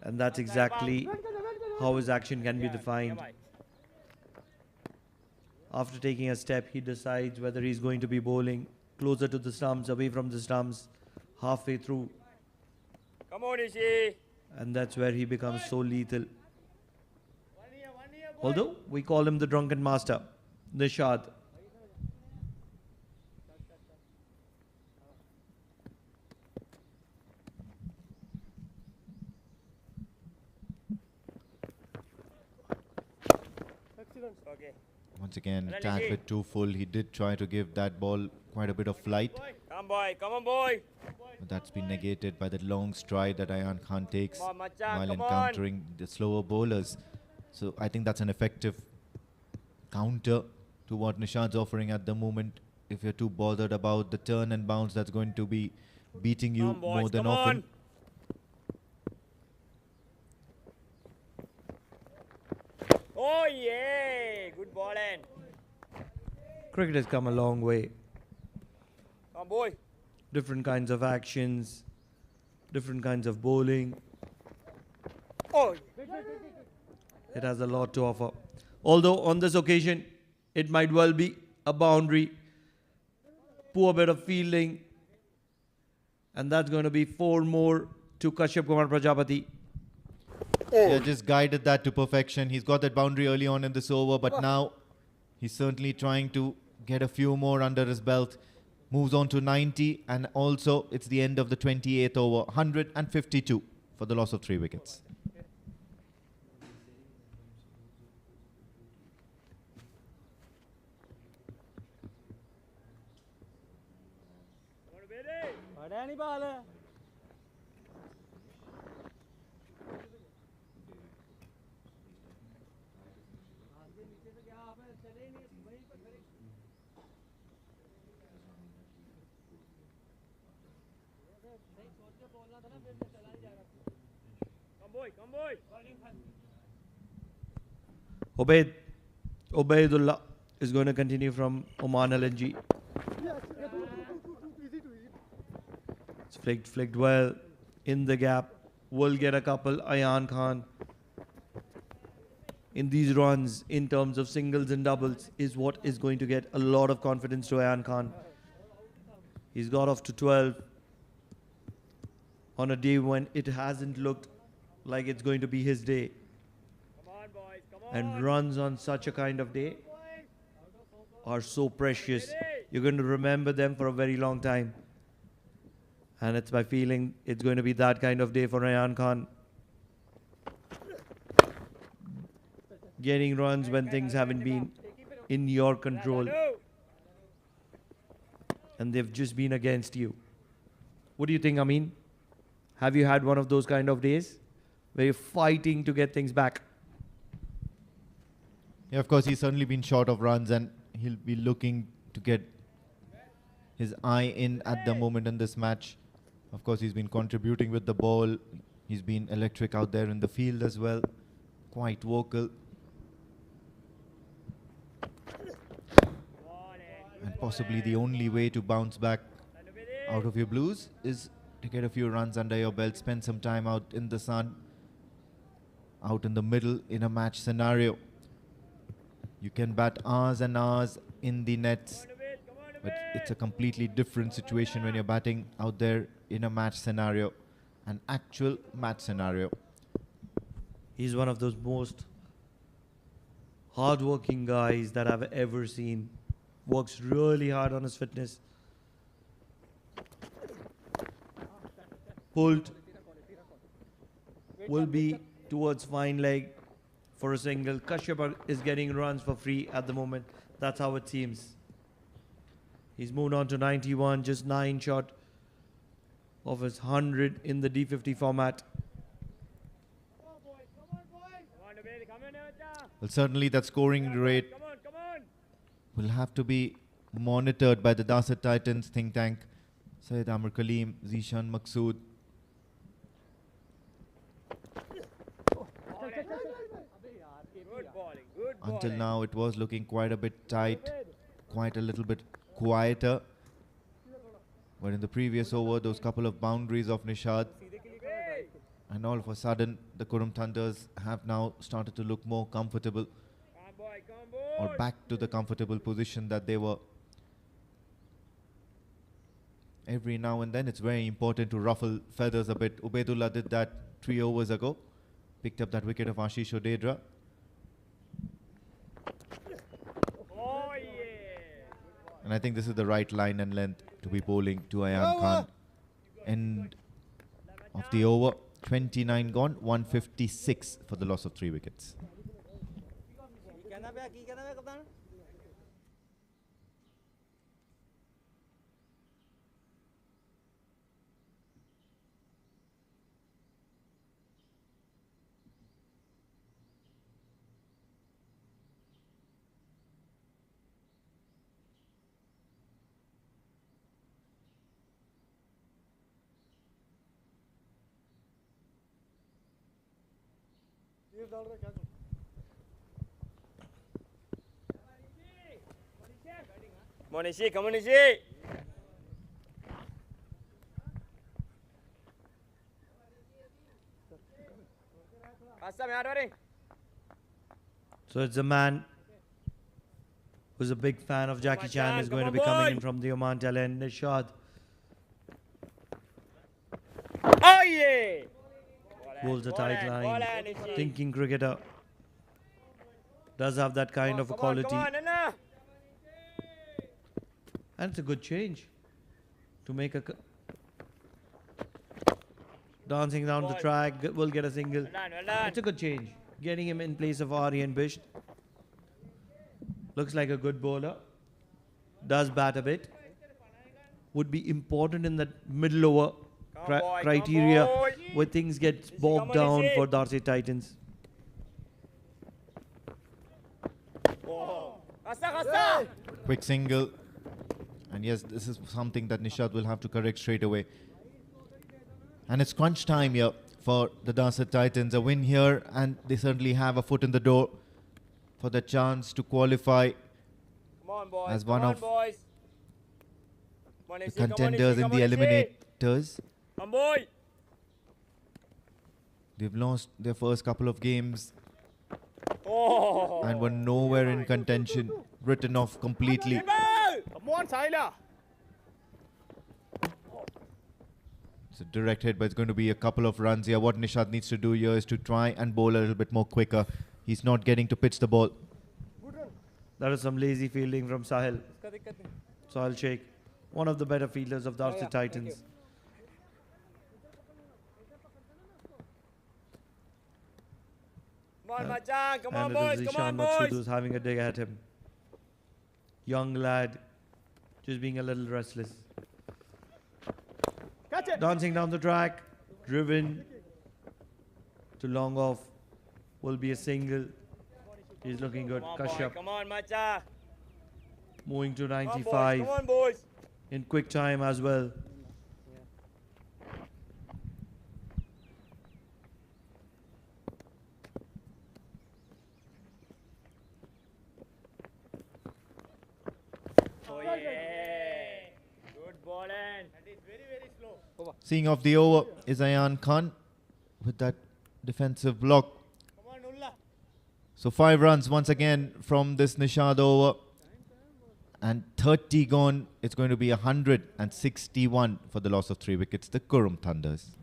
And that's exactly how his action can be defined. After taking a step, he decides whether he's going to be bowling closer to the stumps, away from the stumps, halfway through. Come on, Nishi. And that's where he becomes so lethal. Although we call him the drunken master, Nishad. Okay. Once again, a tad bit too full. He did try to give that ball quite a bit of flight. Come boy, come on boy. But that's been negated by that long stride that Ayan Khan takes Come on, Machan, while come encountering the slower bowlers. So I think that's an effective counter to what Nishad's offering at the moment. If you're too bothered about the turn and bounce, that's going to be beating you Come on, boys, more than come often. on. Oh yeah, good bowling. Cricket has come a long way. Come on, boy. Different kinds of actions, different kinds of bowling. Oh, It has a lot to offer. Although on this occasion, it might well be a boundary. Poor bit of fielding. And that's going to be 4 more to Kashyap Kumar Prajapati. Yeah, just guided that to perfection. He's got that boundary early on in this over, but now he's certainly trying to get a few more under his belt. Moves on to 90, and also it's the end of the 28th over. 152 for the loss of 3 wickets. बड़ा नहीं बाल है Ubaidullah is going to continue from Oman LNG. It's flicked well in the gap. Will get a couple. Ayan Khan in these runs in terms of singles and doubles is what is going to get a lot of confidence to Ayan Khan. He's got off to 12 on a day when it hasn't looked like it's going to be his day. And runs on such a kind of day are so precious. You're going to remember them for a very long time. And it's my feeling it's going to be that kind of day for Ayan Khan. Getting runs when things haven't been in your control. And they've just been against you. What do you think, Amin? Have you had one of those kind of days where you're fighting to get things back? Yeah, of course, he's certainly been short of runs, and he'll be looking to get his eye in at the moment in this match. Of course, he's been contributing with the ball. He's been electric out there in the field as well. Quite vocal. And possibly the only way to bounce back out of your blues is to get a few runs under your belt, spend some time out in the sun, out in the middle in a match scenario. You can bat hours and hours in the nets, but it's a completely different situation when you're batting out there in a match scenario, an actual match scenario. He's one of those most hard-working guys that I've ever seen. Works really hard on his fitness. Pulled will be towards fine leg for a single. Kashyap is getting runs for free at the moment. That's how it seems. He's moved on to 91, just 9 short of his 100 in the D50 format. Well, certainly that scoring rate will have to be monitored by the Darsait Titans think tank. Syed Amr Kaleem, Zishan Maqsood. Until now, it was looking quite a bit tight, quite a little bit quieter. But in the previous over, those couple of boundaries of Nishad, and all of a sudden, the Qurum Thunders have now started to look more comfortable, or back to the comfortable position that they were. Every now and then, it's very important to ruffle feathers a bit. Ubaidullah did that 3 overs ago, picked up that wicket of Ashish Odedra. And I think this is the right line and length to be bowling to Ayan Khan. End of the over, 29 gone, 156 for the loss of 3 wickets. Monishi, come on, Nishi. Rory. So it's a man who's a big fan of Jackie Chan is going to be coming in from the Oman talent, Nishad. Oh yeah! Holds a tight line. Nishi. Thinking cricketer. Does have that kind of a quality. Come on, Anna. And it's a good change to make a dancing down the track will get a single. Well done. It's a good change. Getting him in place of Aryan Bisht. Looks like a good bowler. Does bat a bit. Would be important in that middle over criteria boy. where things get bogged come on, down Nishi. for Darsait Titans. Kasa. Quick single. And yes, this is something that Nishad will have to correct straight away. And it's crunch time here for the Darsait Titans. A win here, and they certainly have a foot in the door for the chance to qualify Come on, boys. as one Come on, of boys. Come on, the Nishi, come on, contenders Nishi, in come the on, Nishi. eliminators. Come boy. They've lost their first couple of games Oh. and were nowhere in contention, written off completely. Come on, Saila. It's a direct hit, but it's going to be a couple of runs here. What Nishad needs to do here is to try and bowl a little bit more quicker. He's not getting to pitch the ball. That was some lazy fielding from Sahil. Sahil Sheikh, one of the better fielders of Darsait Titans. Come on, Machan. Come on, And boys. it is Come on, Ishan Maksud boys. who's having a dig at him. Young lad, just being a little restless. Dancing down the track, driven to long off, will be a single. He's looking good. Come on, boy. Kashyap Come on, Macha. moving to Come on, boys. 95 Come on, boys. in quick time as well. Oh, yeah. Good ball, and that is very, very slow. Seeing off the over is Ayan Khan with that defensive block. Come on, Ulla. So 5 runs once again from this Nishad over. And 30 gone. It's going to be 161 for the loss of 3 wickets. The Qurum Thunders.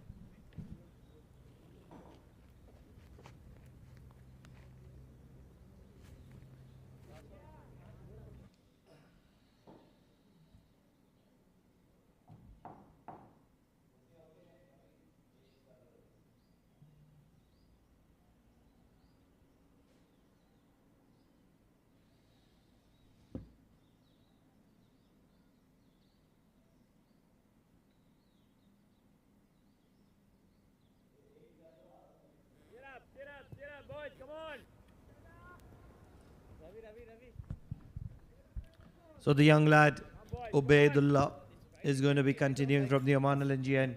Get up, boys. Come on. So the young lad, Ubaidullah, is going to be continuing from the Oman LNGN.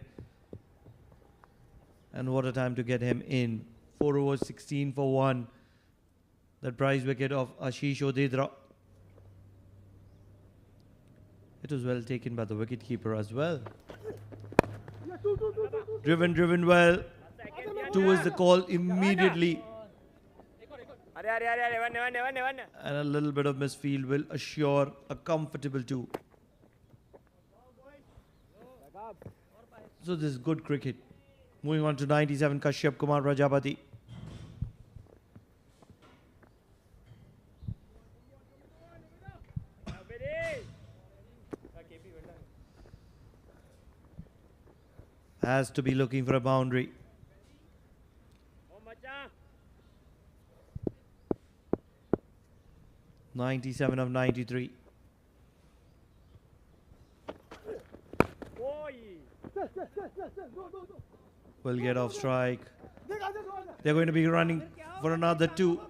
And what a time to get him in. 4 overs, 16 for 1. That prize wicket of Ashish Odedra. It was well taken by the wicketkeeper as well. Driven well. 2 is the call immediately. And a little bit of misfield will assure a comfortable 2. So this is good cricket. Moving on to 97, Kashyap Kumar Rajapati. Has to be looking for a boundary. 97 of 93. Will get off strike. They're going to be running for another 2.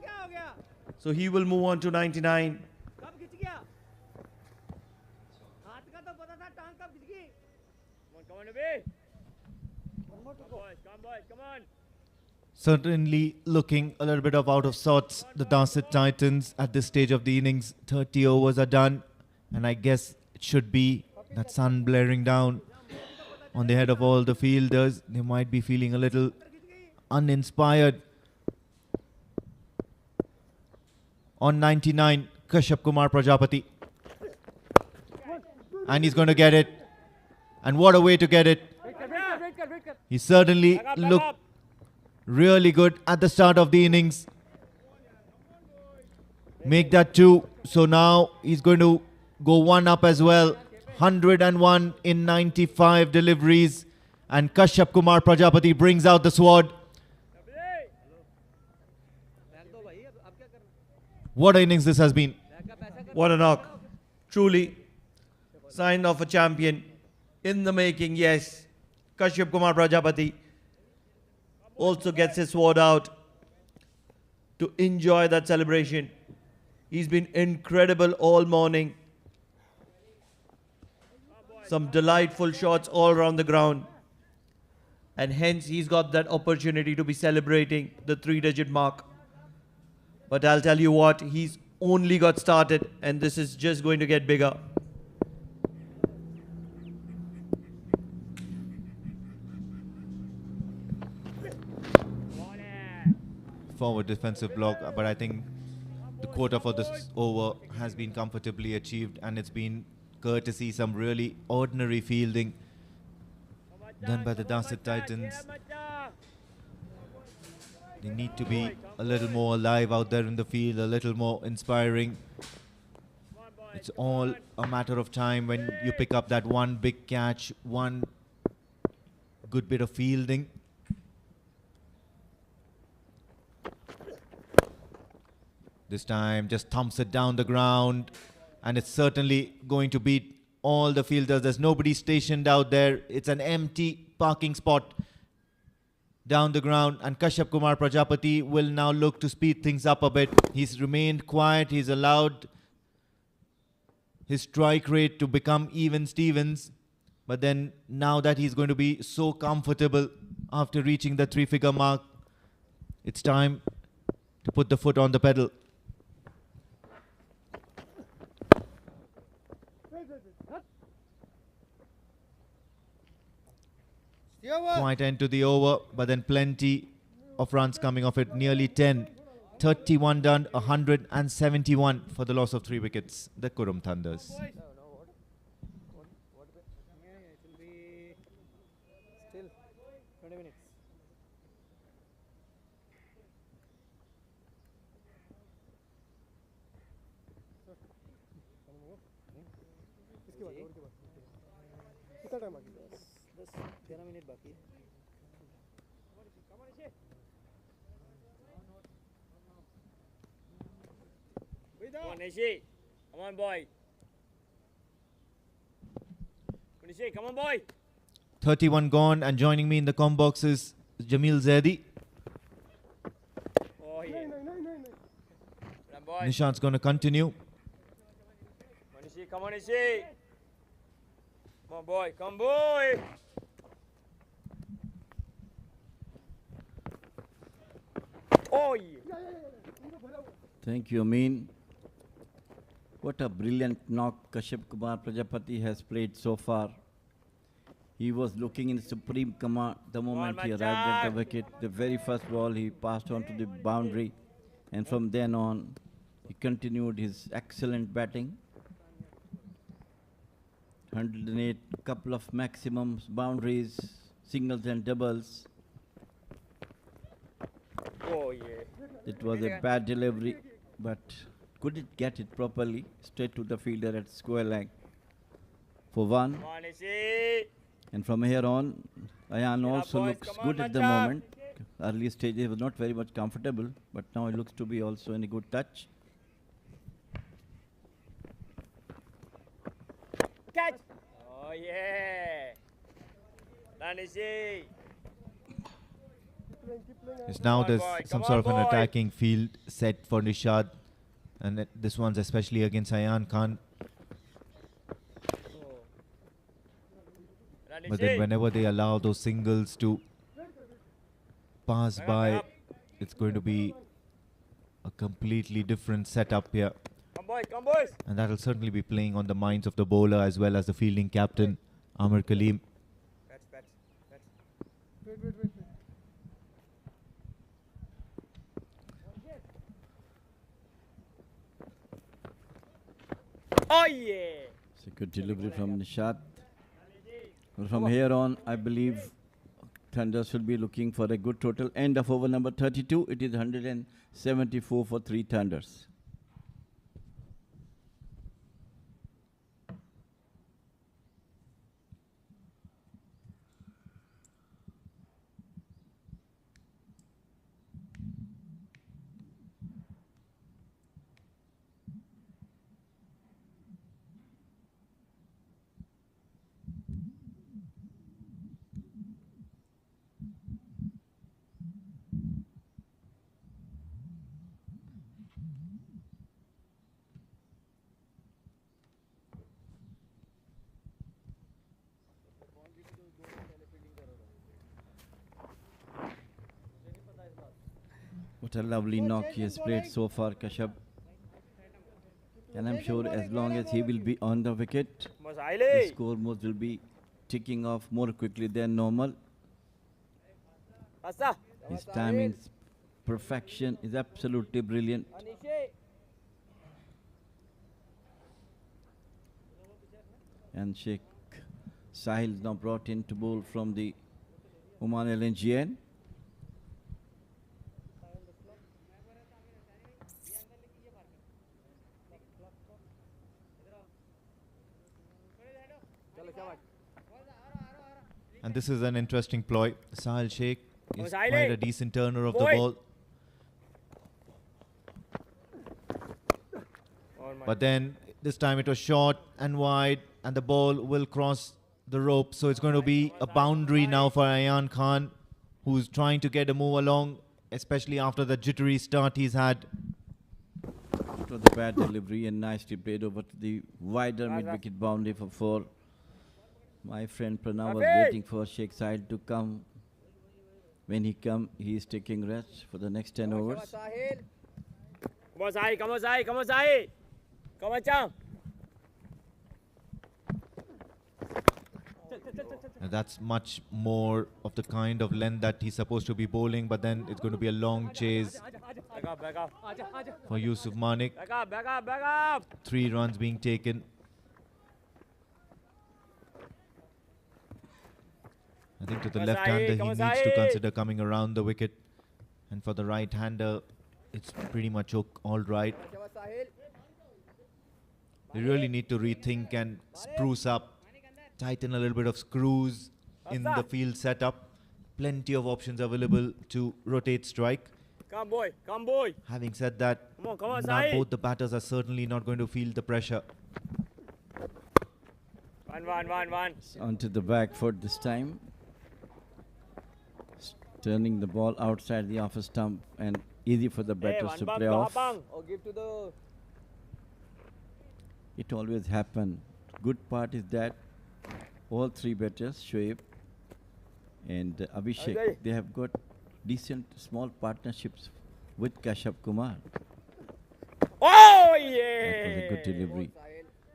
So he will move on to 99. Come on. Certainly looking a little bit of out of sorts. The Darsait Titans at this stage of the innings, 30 overs are done. And I guess it should be that sun blaring down on the head of all the fielders. They might be feeling a little uninspired on 99, Kashyap Kumar Prajapati. And he's going to get it. And what a way to get it. He certainly looked really good at the start of the innings. Make that 2. So now he's going to go 1 up as well. 101 in 95 deliveries. And Kashyap Kumar Prajapati brings out the sword. What an innings this has been. What a knock. Truly, sign of a champion in the making, yes. Kashyap Kumar Prajapati also gets his sword out to enjoy that celebration. He's been incredible all morning. Some delightful shots all around the ground. And hence he's got that opportunity to be celebrating the 3-digit mark. But I'll tell you what, he's only got started and this is just going to get bigger. Forward defensive block, but I think the quota for this over has been comfortably achieved, and it's been courtesy some really ordinary fielding done by the Darsait Titans. They need to be a little more alive out there in the field, a little more inspiring. It's all a matter of time when you pick up that one big catch, one good bit of fielding. This time just thumps it down the ground, and it's certainly going to beat all the fielders. There's nobody stationed out there. It's an empty parking spot down the ground, and Kashyap Kumar Prajapati will now look to speed things up a bit. He's remained quiet. He's allowed his strike rate to become even Stevens. But then now that he's going to be so comfortable after reaching the 3-figure mark, it's time to put the foot on the pedal. Quite end to the over, but then plenty of runs coming off it. Nearly 10. 31 done, 171 for the loss of 3 wickets. The Qurum Thunders. Still 20 minutes. कितना time बाकी 10-13 minute बाकी है. Come on, Nishi. Come on, boy. Nishi, come on, boy. 31 gone, and joining me in the com box is Jamil Zaidi. Oh, yeah. Come on, boy. Nishant's going to continue. Come on, Nishi. Come on, Nishi. Come on, boy. Come, boy. Oh, yeah. Thank you, Amin. What a brilliant knock Kashyap Kumar Prajapati has played so far. He was looking in supreme command the moment he arrived at the wicket. The very first ball he passed on to the boundary, and from then on he continued his excellent batting. 108, couple of maximums, boundaries, singles and doubles. Oh, yeah. It was a bad delivery, but couldn't get it properly. Straight to the fielder at square leg for 1. Come on, Nishi. And from here on, Ayan also boys, looks come on, good at the Machap. moment. Early stage he was not very much comfortable, but now he looks to be also in a good touch. Catch. Oh, yeah. Done, Nishi. Yes, now on, there's boy. some Come sort on, of an boy. attacking field set for Nishad. And this one's especially against Ayan Khan. Done, But then Nishi. whenever they allow those singles to pass by, it's going to be a completely different setup here. Come, boys. Come, boys. And that'll certainly be playing on the minds of the bowler as well as the fielding captain, Amir Kaleem. Bats. wait. Oh yeah. It's a good delivery from Nishad. Well, from here on, I believe Thunders will be looking for a good total. End of over number 32. It is 174 for 3 Thunders. What a lovely knock he has played so far, Kashyap. And I'm sure as long as he will be on the wicket, the score moves will be ticking off more quickly than normal. His timing, perfection is absolutely brilliant. And Sheikh Sahil is now brought in to bowl from the Oman LNGN. And this is an interesting ploy. Sahil Sheikh is Sahil. quite a decent turner of the Boy. ball. But then this time it was short and wide, and the ball will cross the rope. So it's going to be a boundary now for Ayan Khan, who's trying to get a move along, especially after the jittery start he's had. It was a bad delivery and nicely played over to the wider mid-wicket boundary for 4. My friend Pranav was waiting for Sheikh Sahil to come. When he come, he is taking rest for the next 10 overs. Come on, Sai. Come on, Sai. Come on, Sai. Come on, Cham. And that's much more of the kind of length that he's supposed to be bowling, but then it's going to be a long chase Back up, back up. for Yusuf Manik. Back up, back up, back up. 3 runs being taken. I think to the Come on, left-hander, he Come on, needs to Sai. consider coming around the wicket. And for the right-hander, it's pretty much all right. They really need to rethink and spruce up, tighten a little bit of screws in the field setup. Plenty of options available to rotate strike. Come, boy. Come, boy. Having said that, Come on, now Sai. both the batters are certainly not going to feel the pressure. One. Onto the back foot this time. Turning the ball outside the off stump and easy for the batters to play off. Or give to the It always happens. Good part is that all 3 batters, Shoaib and Abhishek, they have got decent small partnerships with Kashyap Kumar. Oh, That yeah. was a good delivery.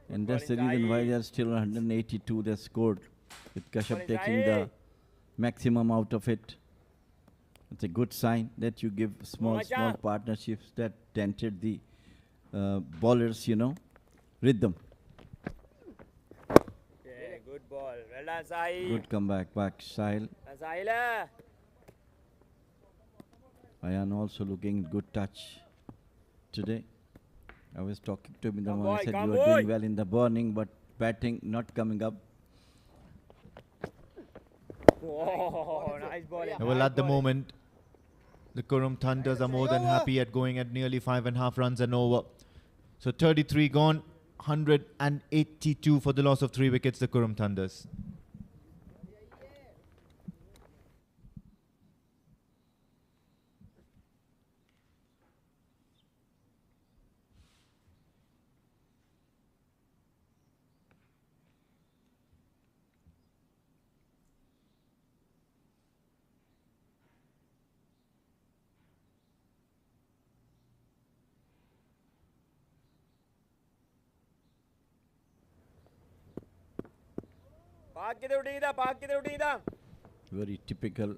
And that's the reason why they are still on 182 they scored, with Kashyap taking the maximum out of it. It's a good sign that you give small partnerships that dented the bowlers, rhythm. Yeah, good ball. Well done, Sai. Good comeback back, Sahil. Sahil. Ayan also looking good touch today. I was talking to him in the Come morning. I boy, said come you are doing boy. well in the bowling, but batting not coming up. Oh, nice ball. Well, at the moment, the Qurum Thunders are more than happy at going at nearly 5.5 runs and over. So 33 gone, 182 for the loss of 3 wickets, the Qurum Thunders. Very typical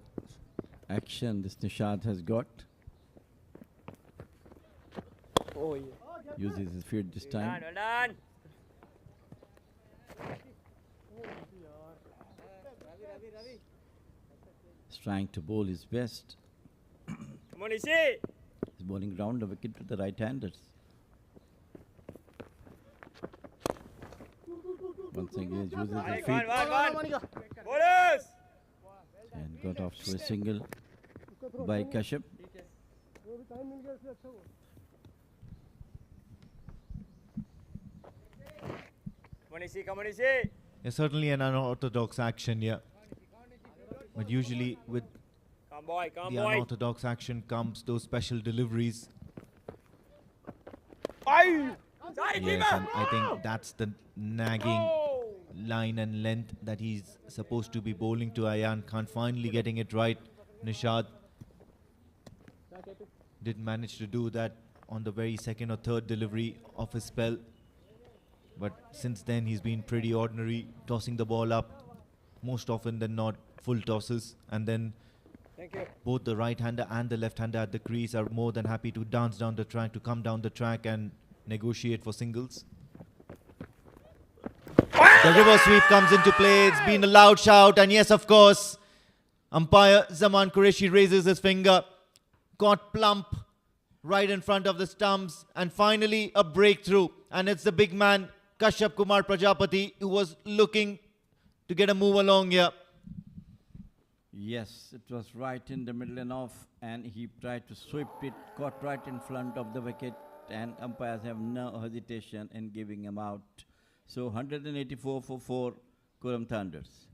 action this Nishad has got. Oh, yeah. Uses his feet this time. Well done. He's trying to bowl his best. Come on, Ishi. He's bowling round the wicket to the right-handers. Once again, he uses his feet One. Bowlers. and got off to a single by Kashyap. वो भी time मिल गया इसलिए अच्छा हुआ Come on, Ishi. Come on, Ishi. Yeah, certainly an unorthodox action, yeah. But usually with Come boy, come the boy. unorthodox action comes those special deliveries. Aye. Sorry, Yes, keeper. and I think that's the nagging line and length that he's supposed to be bowling to Ayan Khan. Finally getting it right. Nishad did manage to do that on the very second or third delivery of his spell. But since then, he's been pretty ordinary, tossing the ball up most often than not, full tosses. And then Thank you. both the right-hander and the left-hander at the crease are more than happy to dance down the track, to come down the track and negotiate for singles. The reverse sweep comes into play. It's been a loud shout. And yes, of course, umpire Zaman Qureshi raises his finger. Caught plump right in front of the stumps. And finally, a breakthrough. And it's the big man, Kashyap Kumar Prajapati, who was looking to get a move along here. Yes, it was right in the middle and off, and he tried to sweep it, caught right in front of the wicket, and umpires have no hesitation in giving him out. So 184 for 4, Qurum Thunders.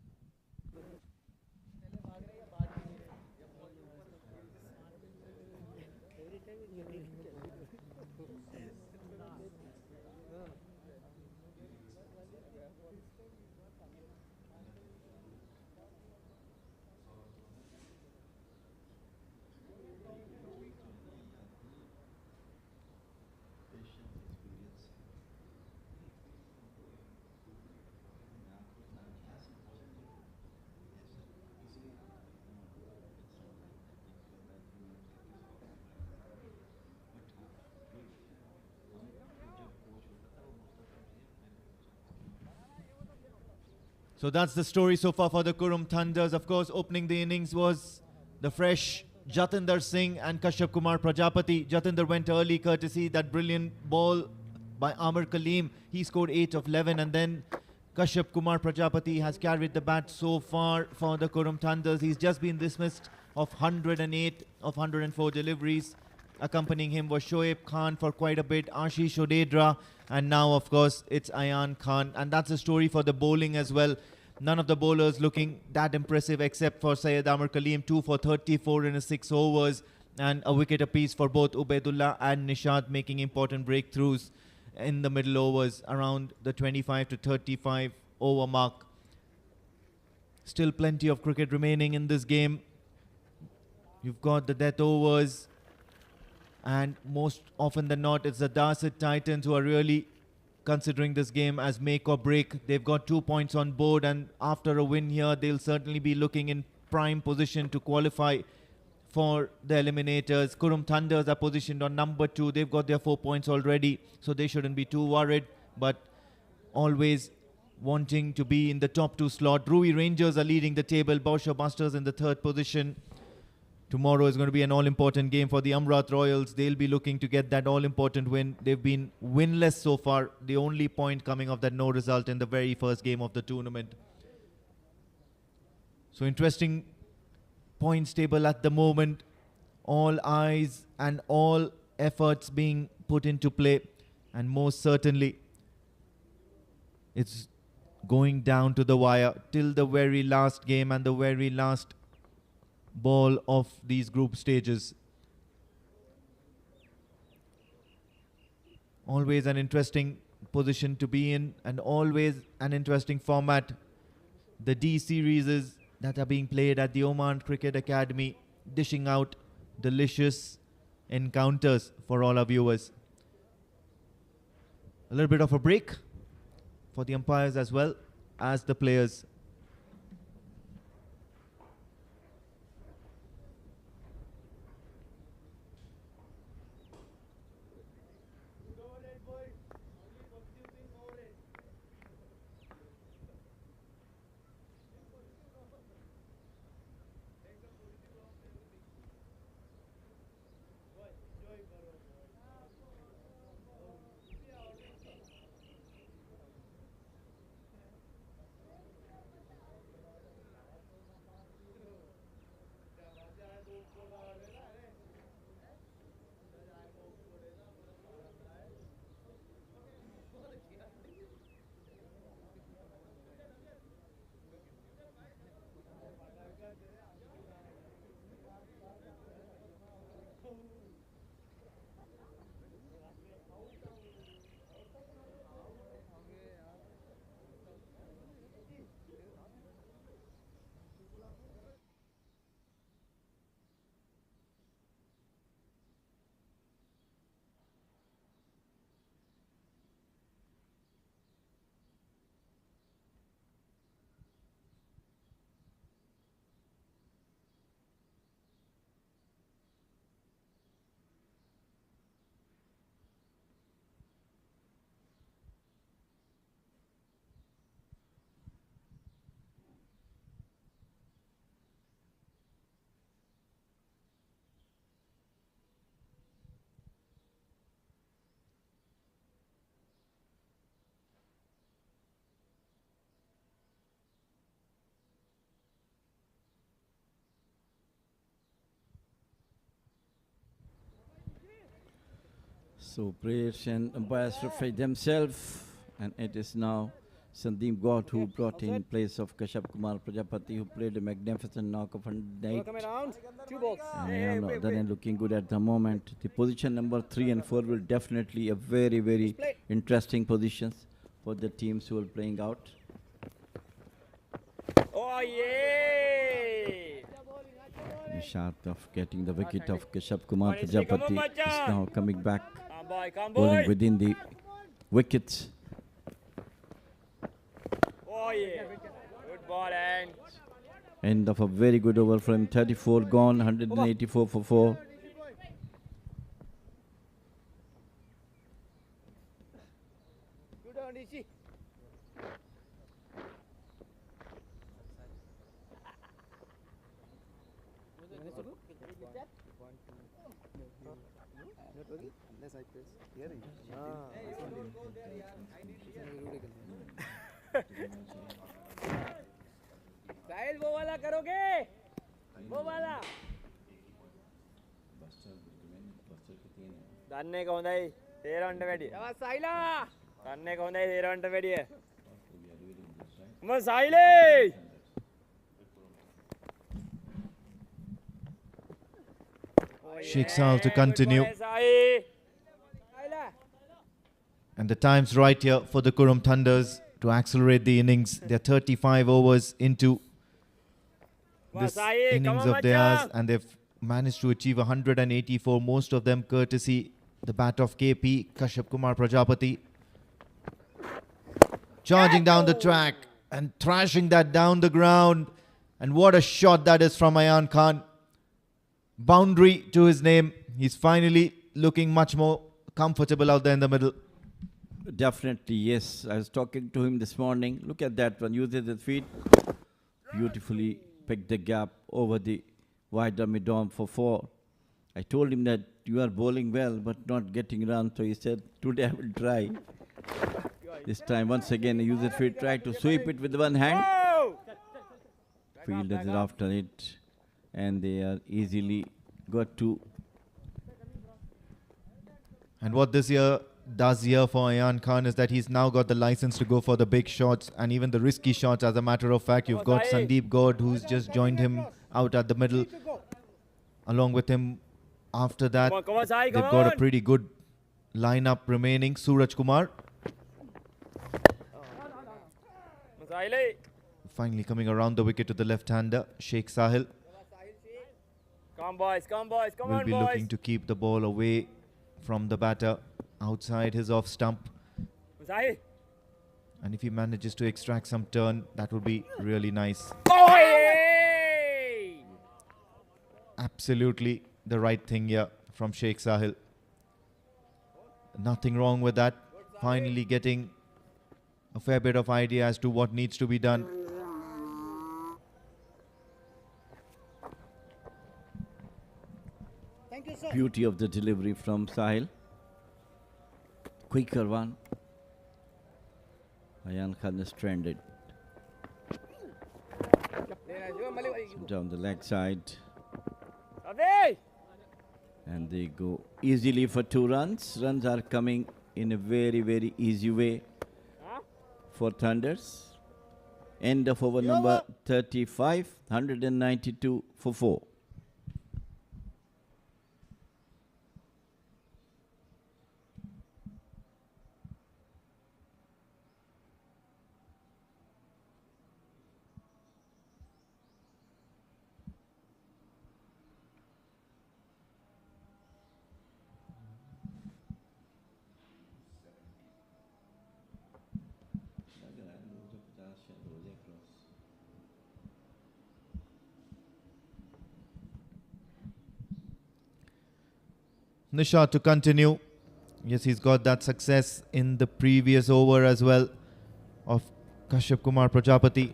So that's the story so far for the Qurum Thunders. Of course, opening the innings was the fresh Jatinder Singh and Kashyap Kumar Prajapati. Jatinder went early courtesy that brilliant ball by Amar Kaleem. He scored 8 of 11, and then Kashyap Kumar Prajapati has carried the bat so far for the Qurum Thunders. He's just been dismissed of 108 of 104 deliveries. Accompanying him was Shoaib Khan for quite a bit, Ashish Odedra, and now, of course, it's Ayan Khan. And that's the story for the bowling as well. None of the bowlers looking that impressive except for Syed Amar Kaleem, 2 for 34 in his 6 overs, and a wicket apiece for both Ubaidullah and Nishad, making important breakthroughs in the middle overs around the 25 to 35 over mark. Still plenty of cricket remaining in this game. You've got the death overs, and most often than not, it's the Darsait Titans who are really considering this game as make or break. They've got 2 points on board, and after a win here, they'll certainly be looking in prime position to qualify for the eliminators. Qurum Thunders are positioned on number 2. They've got their 4 points already, so they shouldn't be too worried, but always wanting to be in the top 2 slot. Rui Rangers are leading the table. Bausha Busters in the 3rd position. Tomorrow is going to be an all-important game for the Amrat Royals. They'll be looking to get that all-important win. They've been winless so far. The only point coming of that no result in the very first game of the tournament. So interesting points table at the moment. All eyes and all efforts being put into play. And most certainly, it's going down to the wire till the very last game and the very last ball of these group stages. Always an interesting position to be in, and always an interesting format. The D series that are being played at the Oman Cricket Academy, dishing out delicious encounters for all our viewers. A little bit of a break for the umpires as well as the players. So players and umpires referee themselves, and it is now Sandeep God who brought in place of Kashyap Kumar Prajapati, who played a magnificent knock of 108. Come around. 2 balls. And Ayan looking good at the moment. The position number 3 and 4 will definitely a very, very interesting positions for the teams who are playing out. Oh, yeah! Nishat of getting the wicket of Kashyap Kumar Come on, Issy, come on, Prajapati is Bachchan. now coming back, Come boy, come bowling boy. within the wickets. Oh, yeah. Good ball, and End of a very good over from 34 gone, 184 for 4. Good on, Ishi. साहिल वो वाला करोगे वो वाला दान्ने का होंदा है 13 अंडे बैठी अब साहिला दान्ने का होंदा है 13 अंडे बैठी है मैं साहिले Sheikh Sal to continue. And the time's right here for the Qurum Thunders to accelerate the innings. They're 35 overs into this innings of theirs, and they've managed to achieve 184, most of them courtesy the bat of KP, Kashyap Kumar Prajapati. Charging down the track and thrashing that down the ground. And what a shot that is from Ayan Khan. Boundary to his name. He's finally looking much more comfortable out there in the middle. Definitely, yes. I was talking to him this morning. Look at that one. Uses his feet. Beautifully picked the gap over the wide mid-arm for 4. I told him that you are bowling well but not getting run. So he said, today I will try. This time, once again, he used his feet, tried to sweep it with one hand. Fielders are after it. And they are easily got to. And what this year does here for Ayan Khan is that he's now got the license to go for the big shots and even the risky shots. As a matter of fact, you've got Sandeep God, who's just joined him out at the middle. Along with him, after that, come on, Sai, they've come got a on. pretty good lineup remaining. Suraj Kumar साहिले finally coming around the wicket to the left-hander. Sheikh Sahil come boys, come boys, come will on be boys. looking to keep the ball away from the batter outside his off stump. Sai And if he manages to extract some turn, that would be really nice. oh yeah Absolutely the right thing here from Sheikh Sahil. Nothing wrong with that. Finally getting a fair bit of idea as to what needs to be done. Beauty of the delivery from Sahil. Quicker one. Ayan Khan is stranded. Down the leg side. अबे And they go easily for 2 runs. Runs are coming in a very, very easy way for Thunders. End of over number 35, 192 for 4. Nisha to continue. Yes, he's got that success in the previous over as well of Kashyap Kumar Prajapati.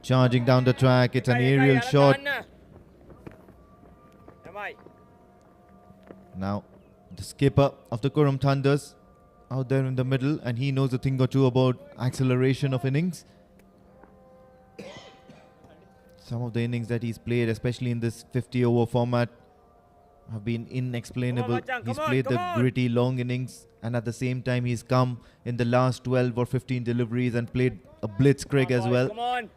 Charging down the track, it's an aerial shot. Now, the skipper of the Qurum Thunders out there in the middle, and he knows a thing or two about acceleration of innings. Some of the innings that he's played, especially in this 50-over format, have been inexplainable. Machan, He's come on, played come the on. gritty long innings, and at the same time he's come in the last 12 or 15 deliveries and played a blitzkrieg as Boys, well. Come on.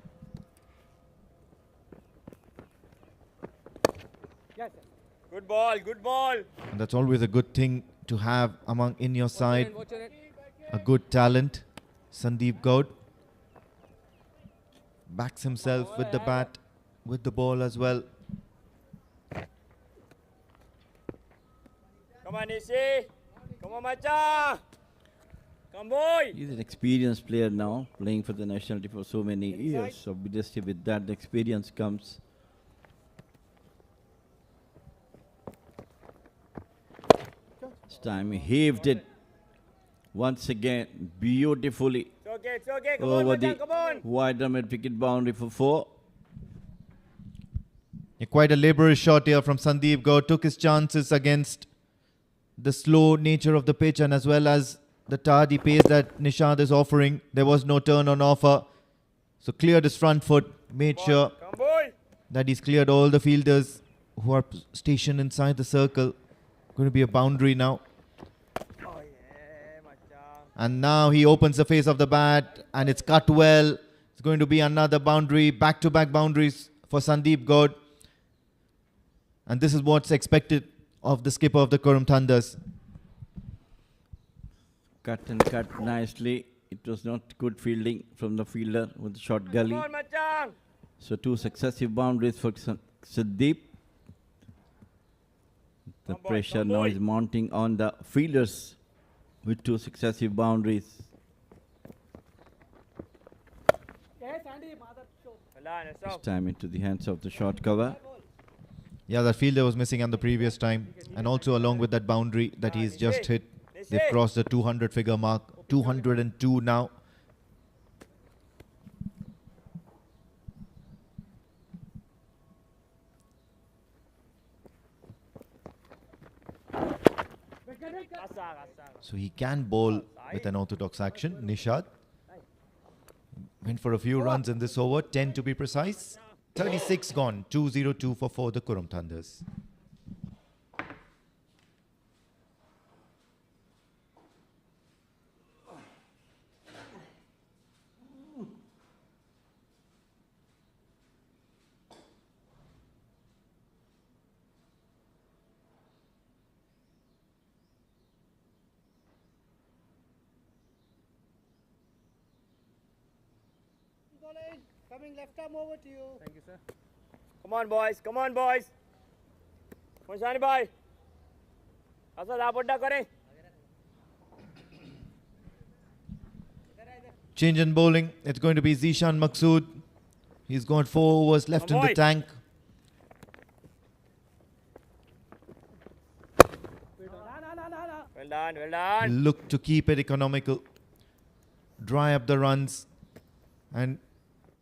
Good ball, good ball. And that's always a good thing to have among in your side. A good talent. Sandeep Gaud backs himself with the bat, with the ball as well. Come on, Nishi. Come on, Macha. Come, boy. He's an experienced player now, playing for the national team for so many years. So obviously with that the experience comes. This time he heaved it once again beautifully It's okay. Come on, over Machan, the come on. wide mid-wicket boundary for 4. Quite a laborious shot here from Sandeep Gaud. Took his chances against the slow nature of the pitch and as well as the tardy pace that Nishad is offering. There was no turn on offer. So cleared his front foot. Made sure Come, boy. that he's cleared all the fielders who are stationed inside the circle. Going to be a boundary now. Oh, yeah, Macha. And now he opens the face of the bat and it's cut well. It's going to be another boundary. Back-to-back boundaries for Sandeep Gaud. And this is what's expected of the skipper of the Qurum Thunders. Cut and cut nicely. It was not good fielding from the fielder with the short gully. Come on, Machan. So 2 successive boundaries for Sandeep. The Come, boy, pressure come, now boy. is mounting on the fielders with 2 successive boundaries. Well done, it's This off. time into the hands of the short cover. Yeah, that fielder was missing on the previous time. And also along with that boundary that he's just hit. They've crossed the 200 figure mark. 202 now. So he can bowl with an orthodox action. Nishad went for a few runs in this over, 10 to be precise. 36 gone, 202 for the Qurum Thunders. Coming left arm over to you. Thank you, sir. Come on, boys. Come on, boys. Shani bhai. Asa lapodda kare. Change in bowling. It's going to be Zishan Maqsood. He's got 4 overs left in the tank. Well done, well done. Look to keep it economical. Dry up the runs and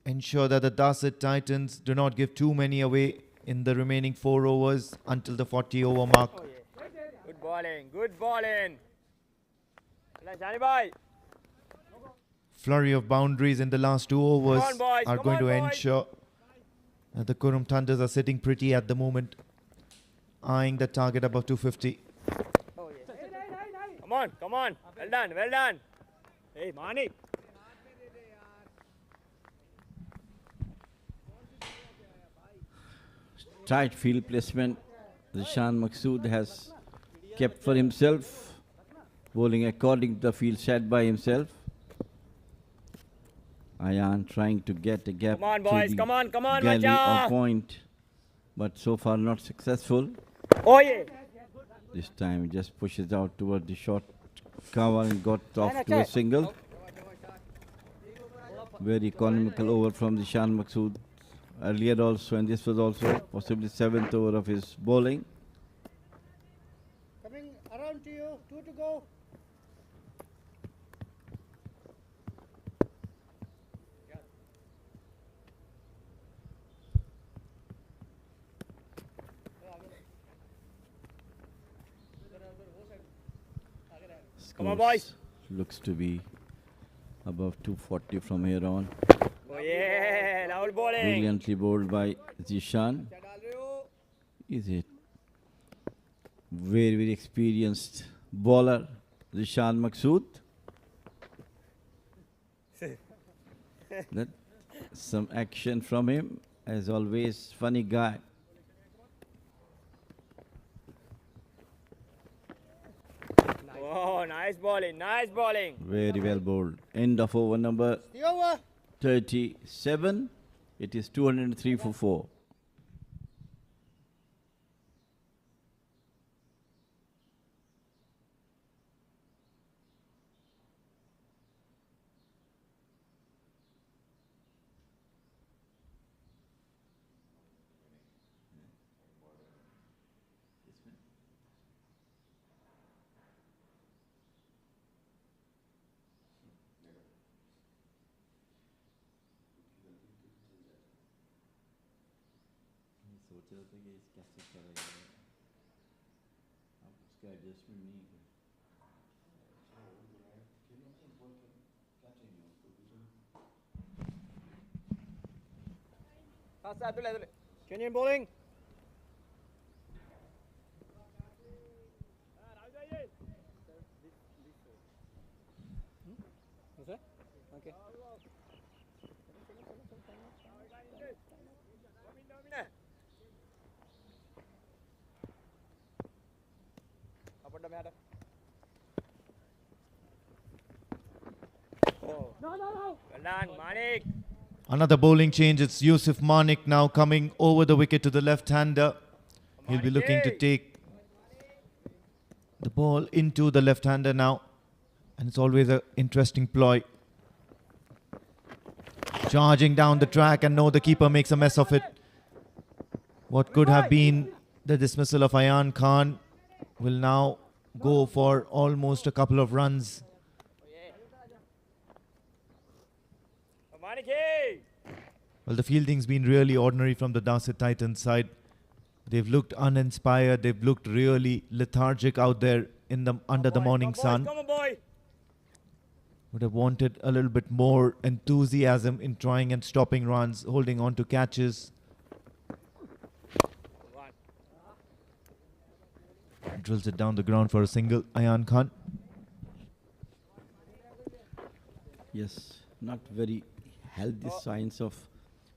ensure that the Darsait Titans do not give too many away in the remaining 4 overs until the 40 over mark. Oh, yeah. Good bowling, good bowling. Well done, Shani bhai. Flurry of boundaries in the last 2 overs on, boys, are come going on, to boys. ensure that the Qurum Thunders are sitting pretty at the moment, eyeing the target above 250. Oh, yeah. Come on, come on. Well done, well done. Hey, Manik. Tight field placement. Zishan Maqsood has kept for himself, bowling according to the field set by himself. Ayan trying to get a gap Come on, to boys. the Come on, galley Macha. or point, but so far not successful. Oh, yeah. This time he just pushes out toward the short cover and got off to a single. Very economical over from Zishan Maqsood. Earlier also, and this was also possibly 7th over of his bowling. Coming around to you. 2 to go. Come on, boys. Looks to be above 240 from here on. Oh, yeah. Rahul bowling. Brilliantly bowled by Zishan. क्या डाल रहे हो? Is it Very, very experienced bowler, Rishan Maqsood. That some action from him, as always, funny guy. Oh, nice bowling, nice bowling. Very well bowled. End of over number 37. It is 203 for 4. Kenyan bowling. Okay. Well done, Manik. Another bowling change. It's Yusuf Manik now coming over the wicket to the left-hander. He'll be looking to take the ball into the left-hander now. And it's always an interesting ploy. Charging down the track, and no, the keeper makes a mess of it. What could have been the dismissal of Ayan Khan will now go for almost a couple of runs. Maniki. Well, the fielding's been really ordinary from the Darsait Titans side. They've looked uninspired. They've looked really lethargic out there in the under the morning sun. Come on, boy. Would have wanted a little bit more enthusiasm in trying and stopping runs, holding on to catches. Drills it down the ground for a single, Ayan Khan. Yes, not very healthy signs of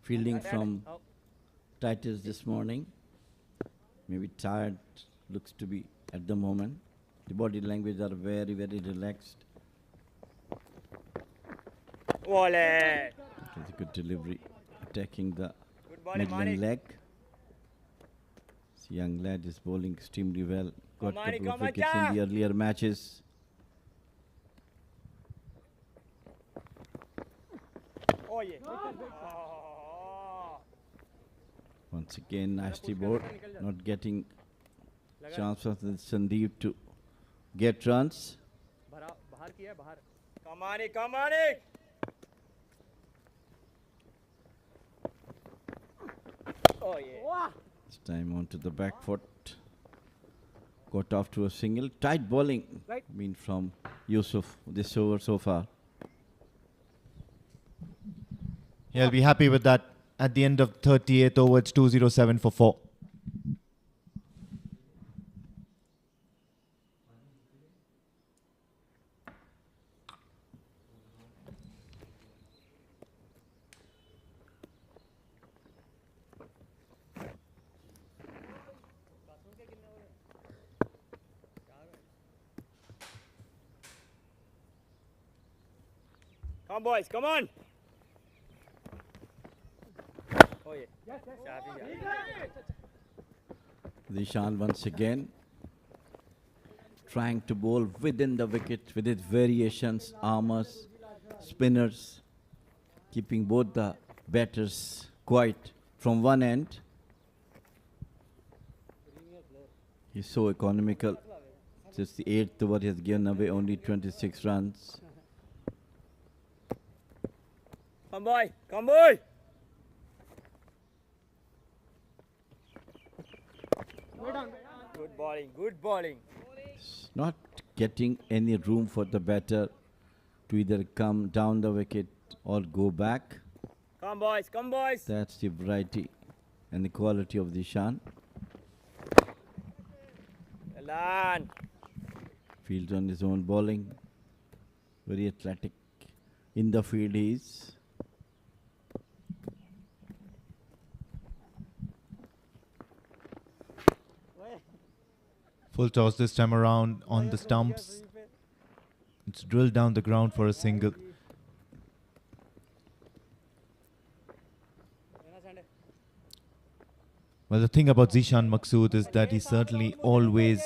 fielding from Titans this morning. Maybe tired, looks to be at the moment. The body language are very, very relaxed. Volley. It was a good delivery, attacking the Good bowling, Midland Manik. leg. This young lad is bowling extremely well. Got a Manik, couple of come on, wickets in the earlier matches. Oh, yeah. Oh. Once again, nasty board, not getting chance for Sandeep to get runs. Come on, Manik, come on, Manik. Oh, yeah. This time onto the back foot. Got off to a single. Tight bowling from Yusuf this over so far. Yeah, I'll be happy with that. At the end of 38th over, it's 207 for 4. Come, boys, come on. Oh, yeah. Zishan once again trying to bowl within the wicket with its variations, armers, spinners, keeping both the batters quiet from one end. He's so economical. Just the 8th over, he has given away only 26 runs. Come, boy, come, boy. Good bowling, good bowling. Not getting any room for the batter to either come down the wicket or go back. Come, boys, come, boys. That's the variety and the quality of Zishan. Well done. Fields on his own bowling. Very athletic. In the field he is. Full toss this time around on the stumps. It's drilled down the ground for a single. Well, the thing about Zishan Maqsood is that he's certainly always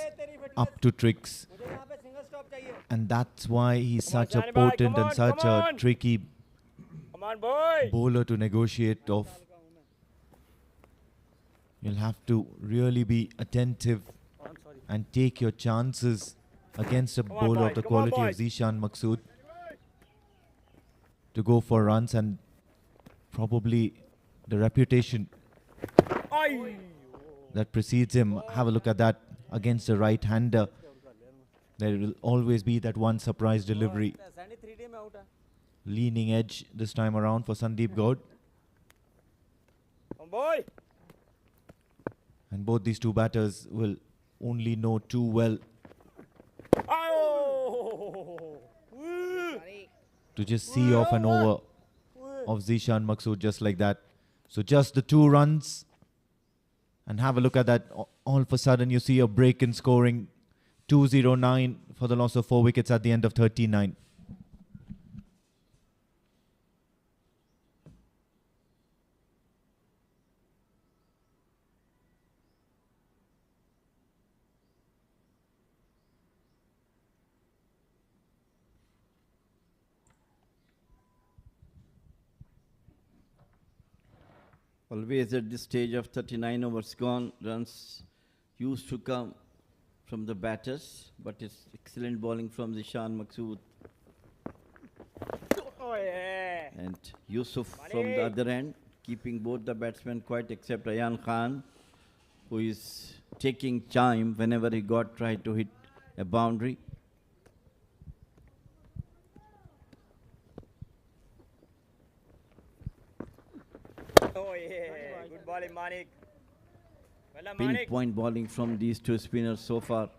up to tricks. And that's why he's such a Shani bhai, potent come and on, such come a on. tricky Come on, boy. bowler to negotiate off. You'll have to really be attentive and take your chances against a Come on, bowler of boys, the come on, quality of boys. Zishan Maqsood to go for runs, and probably the reputation Aye. that precedes him. Have a look at that against a right-hander. There will always be that one surprise delivery. Sandy 3D में out है Leaning edge this time around for Sandeep Gaud. Come on, boy. And both these two batters will only know too well Oh. Woo. to just see off an over of Zishan Maqsood just like that. So just the 2 runs. And have a look at that. All of a sudden you see a break in scoring. 209 for the loss of 4 wickets at the end of 39. Always at this stage of 39 overs gone, runs used to come from the batters, but it's excellent bowling from Zishan Maqsood Oh, yeah. and Yusuf from the other end, keeping both the batsmen quiet except Ayan Khan, who is taking time whenever he tried to hit a boundary. Oh, yeah. Good bowling, Manik. Well done, Manik. Pinpoint bowling from these two spinners so far,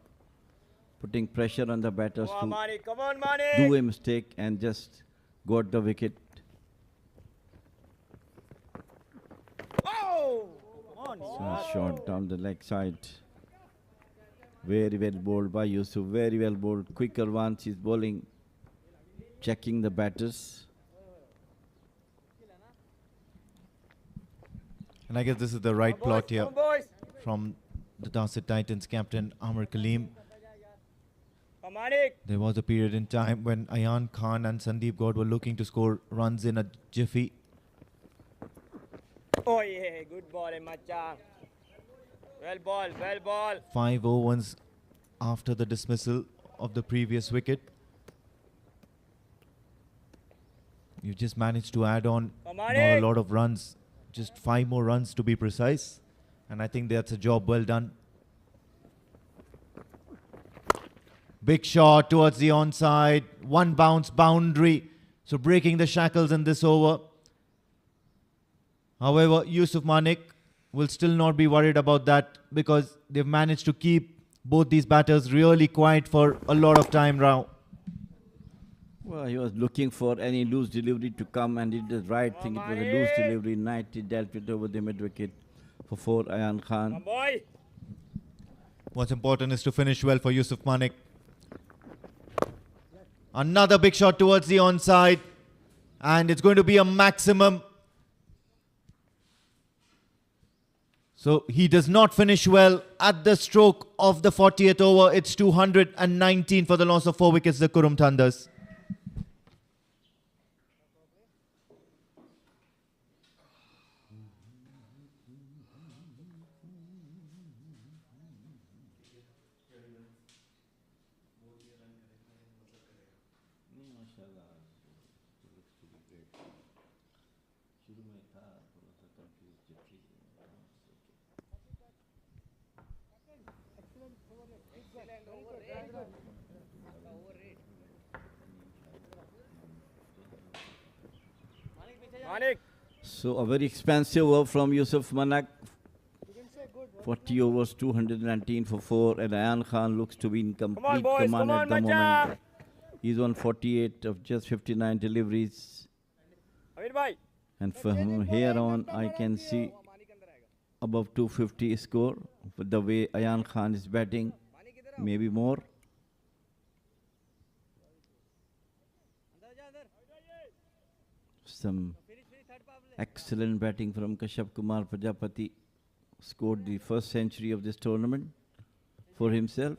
putting pressure on the batters Come on, to Manik. Come on, Manik. do a mistake and just got the wicket. Oh! Come So on. a shot down the leg side. Very well bowled by Yusuf. Very well bowled. Quicker ones he's bowling, checking the batters. And I guess this is the right Come on, plot boys. here Come on, boys. from the Darsait Titans captain Amar Kaleem. Come on, Manik. There was a period in time when Ayan Khan and Sandeep Gaud were looking to score runs in a jiffy. Oh, yeah. Good bowling, Macha. Well ball, well ball. 5 overs after the dismissal of the previous wicket. You just managed to add on Come not on, a Nick. lot of runs, just 5 more runs to be precise. And I think that's a job well done. Big shot towards the onside. 1 bounce boundary. So breaking the shackles in this over. However, Yusuf Manik will still not be worried about that because they've managed to keep both these batters really quiet for a lot of time now. Well, he was looking for any loose delivery to come and did the right thing. It was a loose delivery. Knight he dealt with over the mid wicket for 4 Ayan Come Khan. on, boy. What's important is to finish well for Yusuf Manik. Another big shot towards the onside. And it's going to be a maximum. So he does not finish well at the stroke of the 40th over. It's 219 for the loss of 4 wickets, the Qurum Thunders. Manik. So a very expensive over from Yusuf Manak. 40 overs, 219 for 4, and Ayan Khan looks to be in complete boys, command come on, at the Macha. moment. He's on 48 of just 59 deliveries. Amir bhai. And from here on, I can see above 250 score. With the way Ayan Khan is batting, maybe more. Some excellent batting from Kashyap Kumar Prajapati. Scored the first century of this tournament for himself.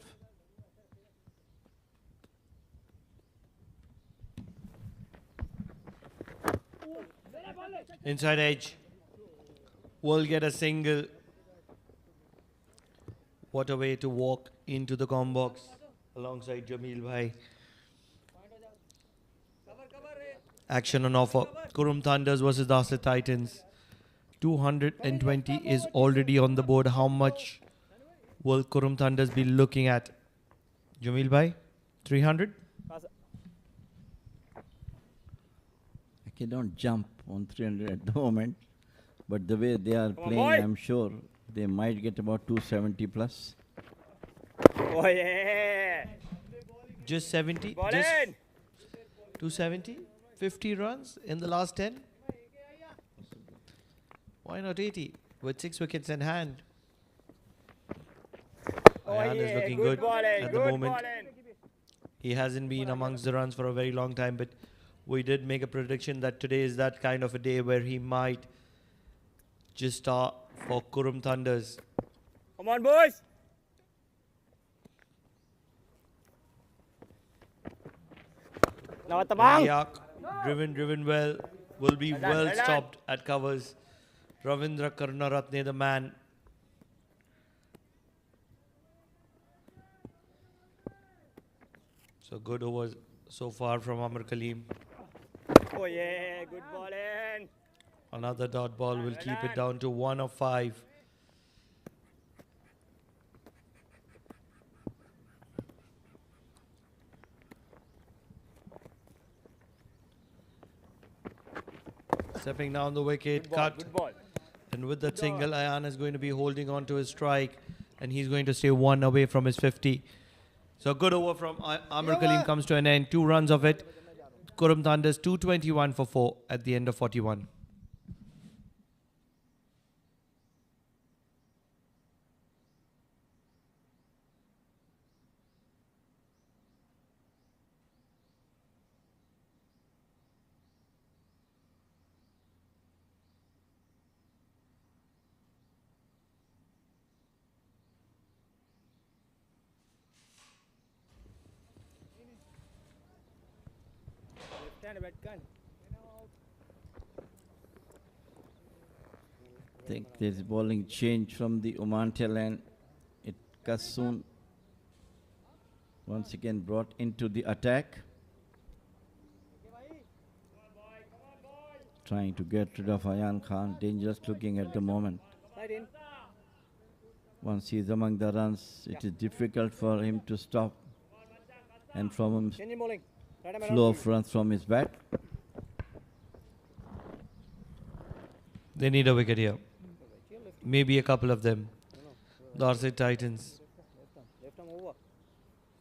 Inside edge. Will get a single. What a way to walk into the com box alongside Jamil Bhai. Action on offer. Qurum Thunders versus Darsait Titans. 220 is already on the board. How much will Qurum Thunders be looking at? Jamil Bhai, 300? I cannot jump on 300 at the moment, but the way they are Come on, playing, boy. I'm sure they might get about 270 plus. Oh yeah. Just 70? Ball Just in. 270? 50 runs in the last 10? Why not 80? With 6 wickets in hand. Oh Ayan yeah. is looking Good good ball in. at the Good moment. ball in. He hasn't been amongst the runs for a very long time, but we did make a prediction that today is that kind of a day where he might just start for Qurum Thunders. Come on, boys. Now at the bang. Yak, driven well, will be Well well done. stopped at covers. Ravindra Karnaratne, the man. So good overs so far from Amar Kaleem. Oh yeah. Good ball in. Another dot ball will keep it down to 1 of 5. Stepping down the wicket, Good ball. cut. Good ball. And with that single, Ayan is going to be holding on to his strike. And he's going to stay 1 away from his 50. So a good over from Amar Kaleem comes to an end. 2 runs of it. Qurum Thunders 221 for 4 at the end of 41. I think there's bowling change from the Oman tail end. It Kassoon once again brought into the attack. Trying to get rid of Ayan Khan. Dangerous looking at the moment. Side in. Once he's among the runs, it is difficult for him to stop. And from him, Change in bowling. Right hand flow of runs from his bat. They need a wicket here. Maybe a couple of them. Darsait Titans. Left arm over.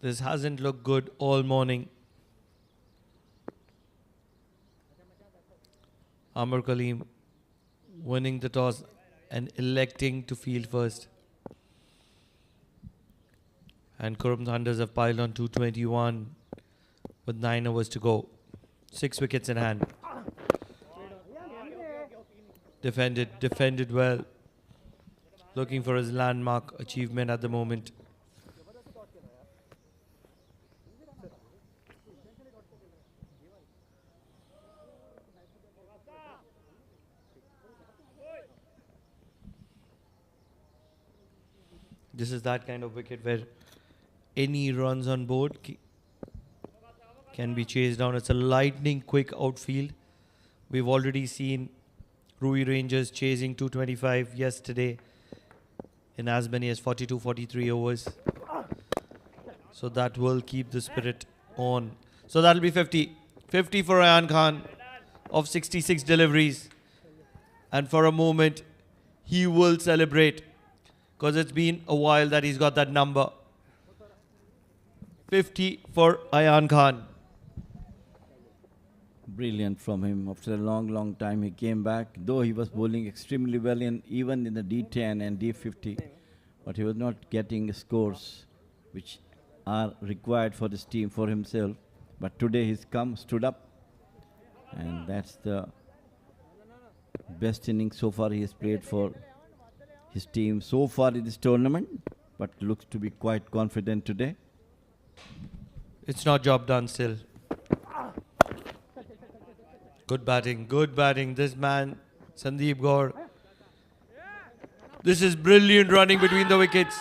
This hasn't looked good all morning. Amar Kaleem winning the toss and electing to field first. And Qurum Thunders have piled on 221 with 9 overs to go. 6 wickets in hand. Defended well. Looking for his landmark achievement at the moment. This is that kind of wicket where any runs on board can be chased down. It's a lightning quick outfield. We've already seen Rui Rangers chasing 225 yesterday in as many as 42, 43 overs. So that will keep the spirit on. So that'll be 50. 50 for Ayan Khan of 66 deliveries. And for a moment, he will celebrate. because it's been a while that he's got that number. 50 for Ayan Khan. Brilliant from him. After a long, long time, he came back, though he was bowling extremely well even in the D10 and D50, but he was not getting scores which are required for this team, for himself. But today he's come, stood up, and that's the best innings so far he has played for his team so far in this tournament, but looks to be quite confident today. It's not job done still. Good batting, good batting. This man, Sandeep Gaur. This is brilliant running between the wickets.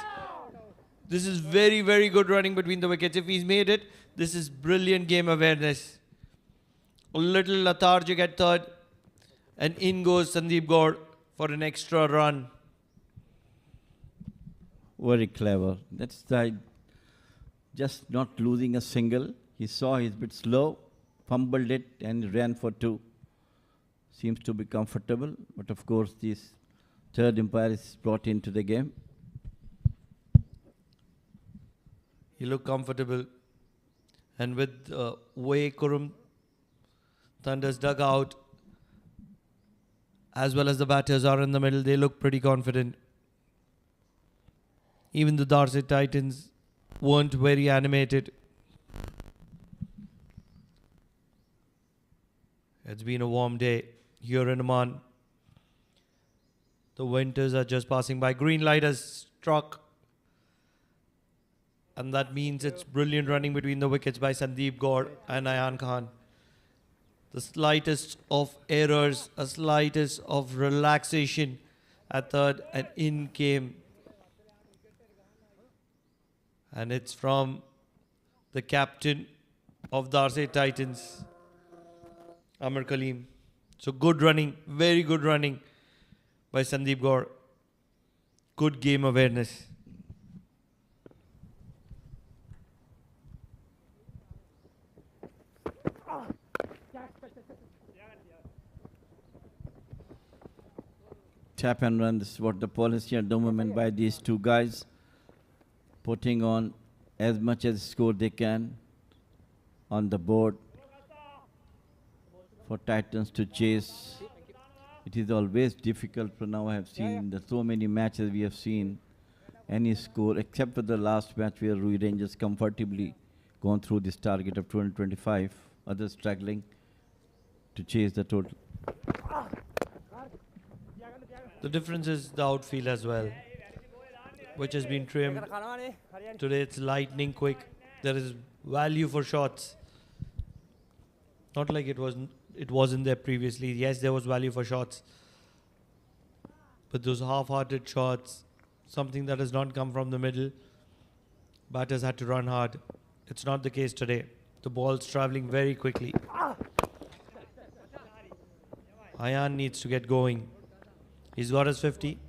This is very, very good running between the wickets. If he's made it, this is brilliant game awareness. A little lethargic at third. And in goes Sandeep Gaur for an extra run. Very clever. That's the just not losing a single. He saw he's a bit slow, fumbled it and ran for 2. Seems to be comfortable, but of course this third umpire is brought into the game. He looked comfortable. And with the way Qurum Thunder's dug out, as well as the batters are in the middle, they look pretty confident. Even the Darsait Titans weren't very animated. It's been a warm day here in Oman. The winters are just passing by. Green light has struck. And that means it's brilliant running between the wickets by Sandeep Gaur and Ayan Khan. The slightest of errors, a slightest of relaxation at third, and in came. And it's from the captain of Darsait Titans, Amar Kaleem. So good running, very good running by Sandeep Gaur. Good game awareness. Tap and run, this is what the policy at the moment by these two guys, putting on as much as score they can on the board for Titans to chase. It is always difficult, for now I have seen the so many matches we have seen any score except for the last match where Rui Rangers comfortably gone through this target of 225, others struggling to chase the total. The difference is the outfield as well, which has been trimmed. Today it's lightning quick. There is value for shots. Not like it wasn't there previously. Yes, there was value for shots. But those half-hearted shots, something that has not come from the middle, batters had to run hard. It's not the case today. The ball's traveling very quickly. Ayan needs to get going. He's got his 50.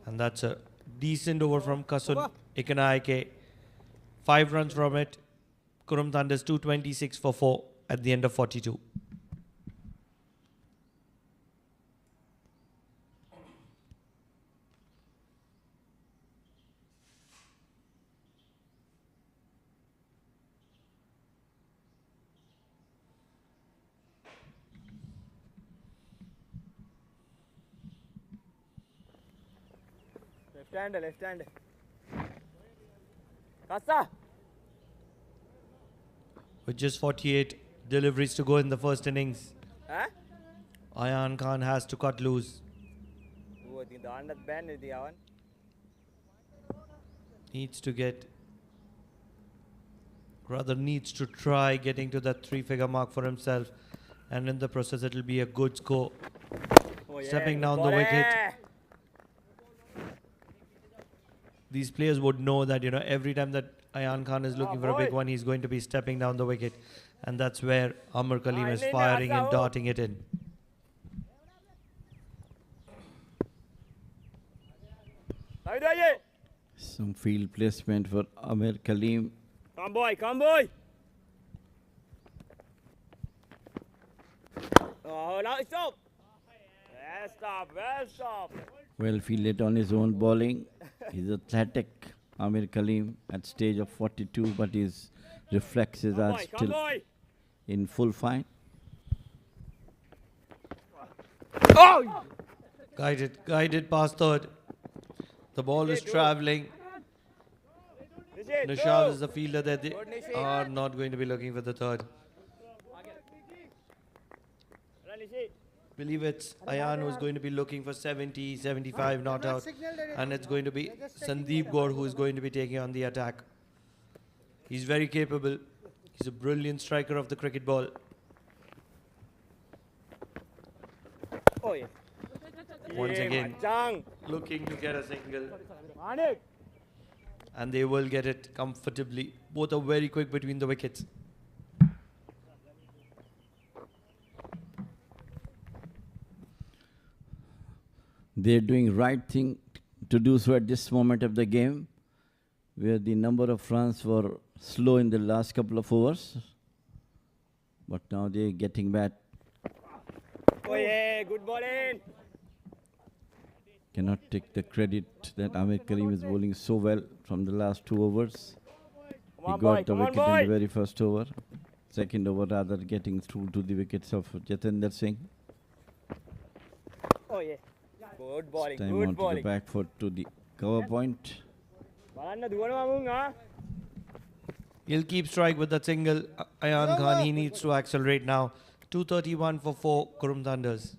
And that's a decent over from Kasun Ikanaike. 5 runs from it. Qurum Thunder's 226 for 4 at the end of 42. Left hand. Kassa. With just 48 deliveries to go in the first innings, Huh? Ayan Khan has to cut loose. Needs to try getting to that 3-figure mark for himself, and in the process it'll be a good score. Stepping down the wicket. These players would know that, every time that Ayan Khan is looking for a big one, he's going to be stepping down the wicket. And that's where Amar Kaleem is firing and darting it in. Some field placement for Amar Kaleem. Come boy. Oh, now stop. Well stop. Well fielded on his own bowling. He's athletic, Amir Kaleem, at stage of 42, but his reflexes are still in full fine. Guided past third. The ball is travelling. Nishad is the fielder that they are not going to be looking for the third. Believe it's Ayan who's going to be looking for 70, 75 not out. And it's going to be Sandeep Gaur who is going to be taking on the attack. He's very capable. He's a brilliant striker of the cricket ball. Oh, yeah. Once again, looking to get a single. And they will get it comfortably. Both are very quick between the wickets. They're doing right thing to do so at this moment of the game, where the number of runs were slow in the last couple of overs. But now they're getting back. Oh yeah, good bowling. Cannot take the credit that Amir Kaleem is bowling so well from the last 2 overs. He got the wicket in the very first over. Second over rather getting through to the wickets of Jatinder Singh. Oh yeah, good bowling, Time good on to the bowling. back foot to the cover point. He'll keep strike with that single. Ayan Khan, he needs to accelerate now. 231 for 4 Qurum Thunders.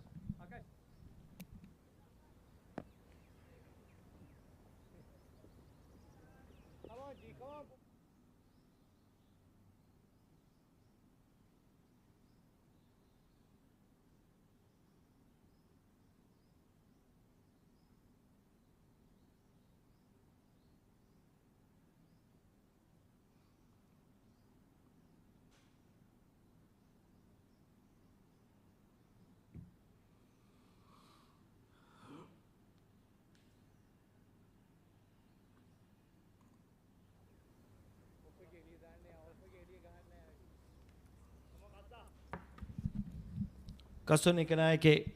Kasun Ikanaike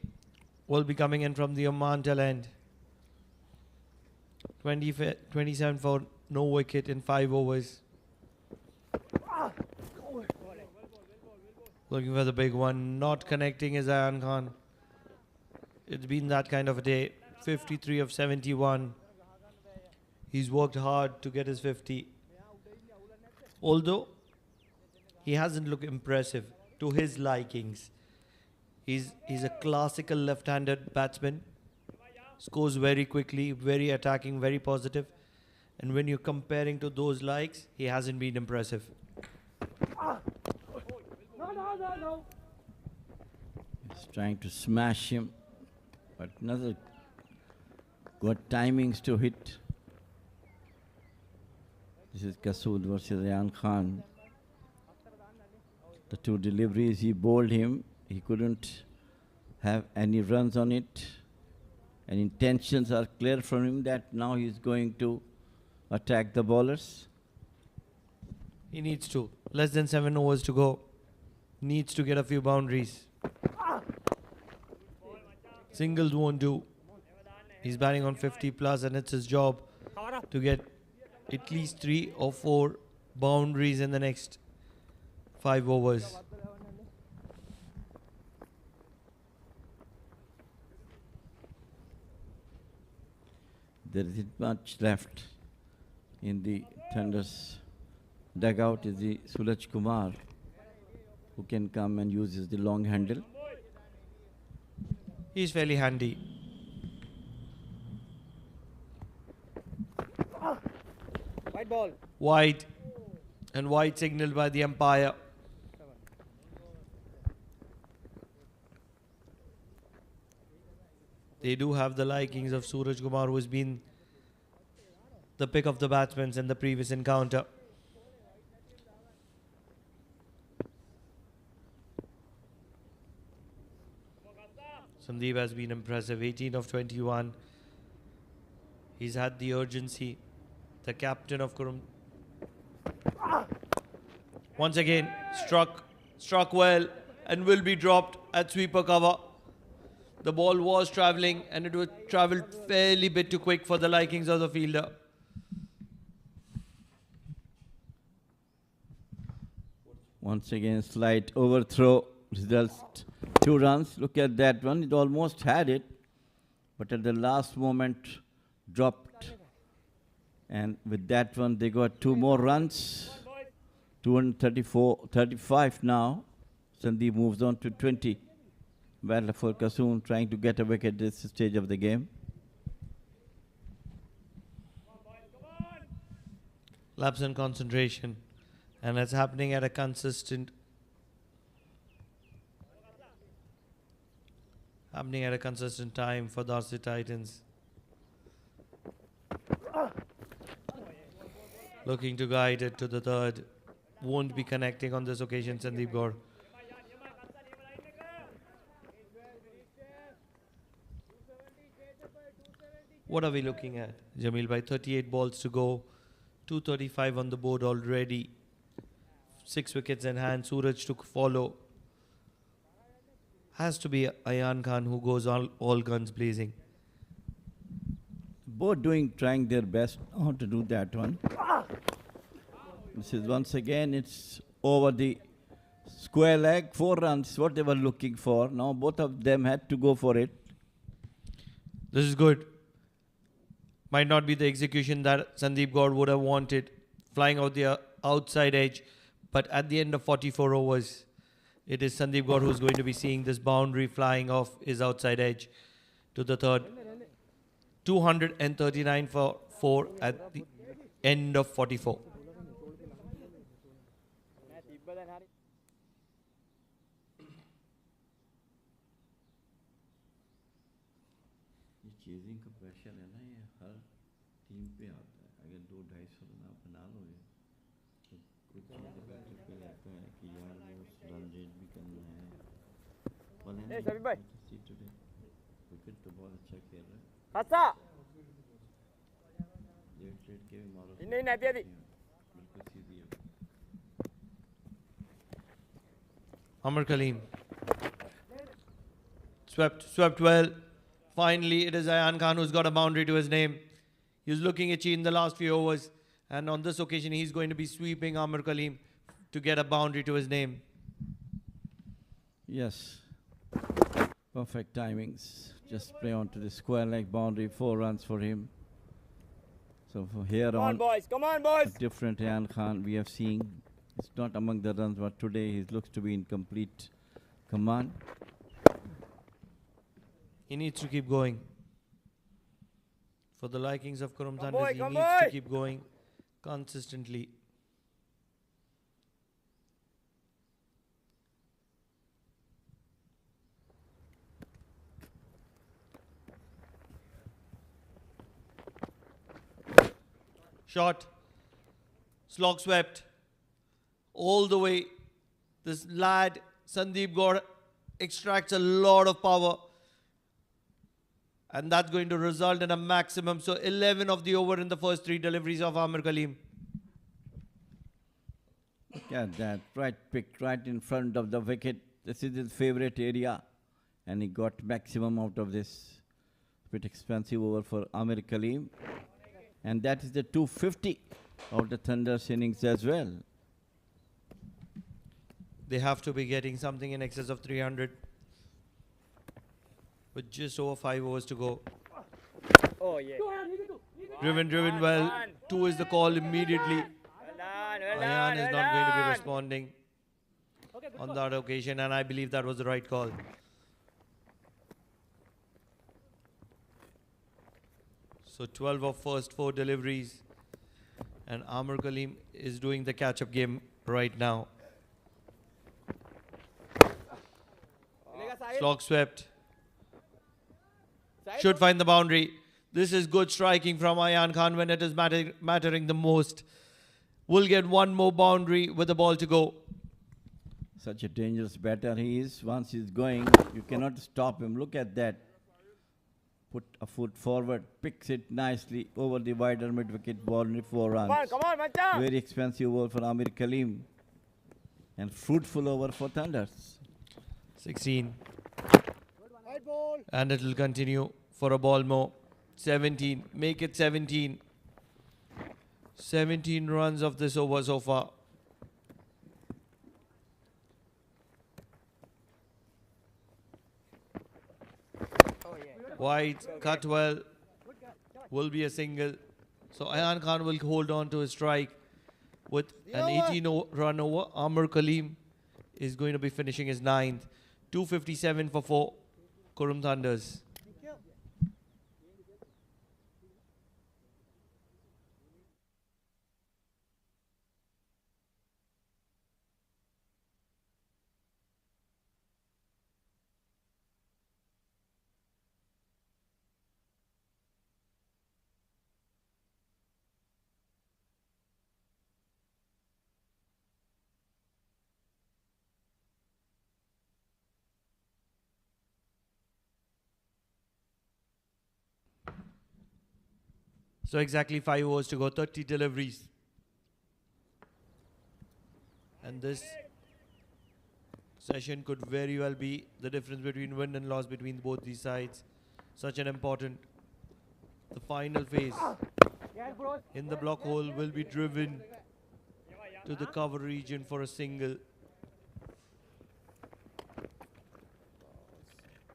will be coming in from the Oman tail end. 27 for no wicket in 5 overs. Looking for the big one. Not connecting is Ayan Khan. It's been that kind of a day. 53 of 71. He's worked hard to get his 50. Although he hasn't looked impressive to his likings. He's a classical left-handed batsman. Scores very quickly, very attacking, very positive. And when you're comparing to those likes, he hasn't been impressive. He's trying to smash him, but another got timings to hit. This is Kasood versus Ayan Khan. The 2 deliveries he bowled him, he couldn't have any runs on it. And intentions are clear from him that now he's going to attack the bowlers. He needs to. Less than 7 overs to go. Needs to get a few boundaries. Singles won't do. He's batting on 50 plus and it's his job to get at least 3 or 4 boundaries in the next 5 overs. There isn't much left in the Thunder's dugout. Is the Suraj Kumar, who can come and uses the long handle. He's fairly handy. White ball. Wide. And wide signaled by the umpire. They do have the likings of Suraj Kumar, who has been the pick of the batsmen in the previous encounter. Sandeep has been impressive, 18 of 21. He's had the urgency. The captain of Qurum. Once again, struck well and will be dropped at sweeper cover. The ball was traveling and it was traveled fairly bit too quick for the likings of the fielder. Once again, slight overthrow results 2 runs. Look at that one. It almost had it, but at the last moment dropped. And with that one, they got 2 more runs. 235 now. Sandeep moves on to 20. Battle for Kassoon, trying to get a wicket at this stage of the game. Lapse in concentration. And it's happening at a consistent time for Darsait Titans. Looking to guide it to the third. Won't be connecting on this occasion, Sandeep Gaur. What are we looking at, Jamil bhai? 38 balls to go. 235 on the board already. 6 wickets in hand. Suraj to follow. Has to be Ayan Khan who goes all guns blazing. Both trying their best how to do that one. This is once again, it's over the square leg. 4 runs, what they were looking for. Now both of them had to go for it. This is good. Might not be the execution that Sandeep Gaur would have wanted, flying out the outside edge. But at the end of 44 overs, it is Sandeep Gaur who's going to be seeing this boundary flying off his outside edge to the third. 239 for 4 at the end of 44. Chasing का pressure है ना, ये हर team पे आता है. अगर 2-250 run आप बना लोगे तो कुछ चीज़ें बैटर पे रहता है कि यार वो रन रेट भी करना है. सभी भाई विकेट तो बहुत अच्छा खेल रहा है. अच्छा लेट रेट के भी मारो नहीं नहीं दिया दी बिल्कुल सीधी है. Amar Kaleem. Swept well. Finally, it is Ayan Khan who's got a boundary to his name. He was looking itchy in the last few overs. And on this occasion, he's going to be sweeping Amar Kaleem to get a boundary to his name. Yes. Perfect timings. Just play on to the square leg boundary. 4 runs for him. So from here come on boys, come on boys. a different Ayan Khan we have seen. It's not among the runs, but today he looks to be in complete command. He needs to keep going. For the likings of Qurum, he needs to keep going consistently. Shot. Slog swept. All the way. This lad, Sandeep Gaur, extracts a lot of power. And that's going to result in a maximum. So 11 of the over in the first 3 deliveries of Amar Kaleem. Look at that. Right picked right in front of the wicket. This is his favorite area. And he got maximum out of this. Bit expensive over for Amir Kaleem. And that is the 250 of the Thunder's innings as well. They have to be getting something in excess of 300. With just over 5 overs to go. Oh yeah. Driven well. 2 is the call immediately. Well done, well Ayan done, is well not going to be done. responding on that occasion, and I believe that was the right call. So 12 of first 4 deliveries, and Amar Kaleem is doing the catch-up game right now. Slog swept. Should find the boundary. This is good striking from Ayan Khan when it is mattering the most. Will get 1 more boundary with the ball to go. Such a dangerous batter he is. Once he's going, you cannot stop him. Look at that. Put a foot forward, picks it nicely over the wider mid-wicket, boundary 4 runs. Come on, Macha. Very expensive over for Amir Kaleem. And fruitful over for Thunders. 16. And it will continue for a ball more. 17. Make it 17. 17 runs of this over so far. Wide, cut well, will be a single. So Ayan Khan will hold on to his strike with an 18 run over. Amr Kaleem is going to be finishing his 9th. 257 for 4. Qurum Thunders. So exactly 5 overs to go, 30 deliveries. And this session could very well be the difference between win and loss between both these sides. Such an important, the final phase in the block hole will be driven to the cover region for a single.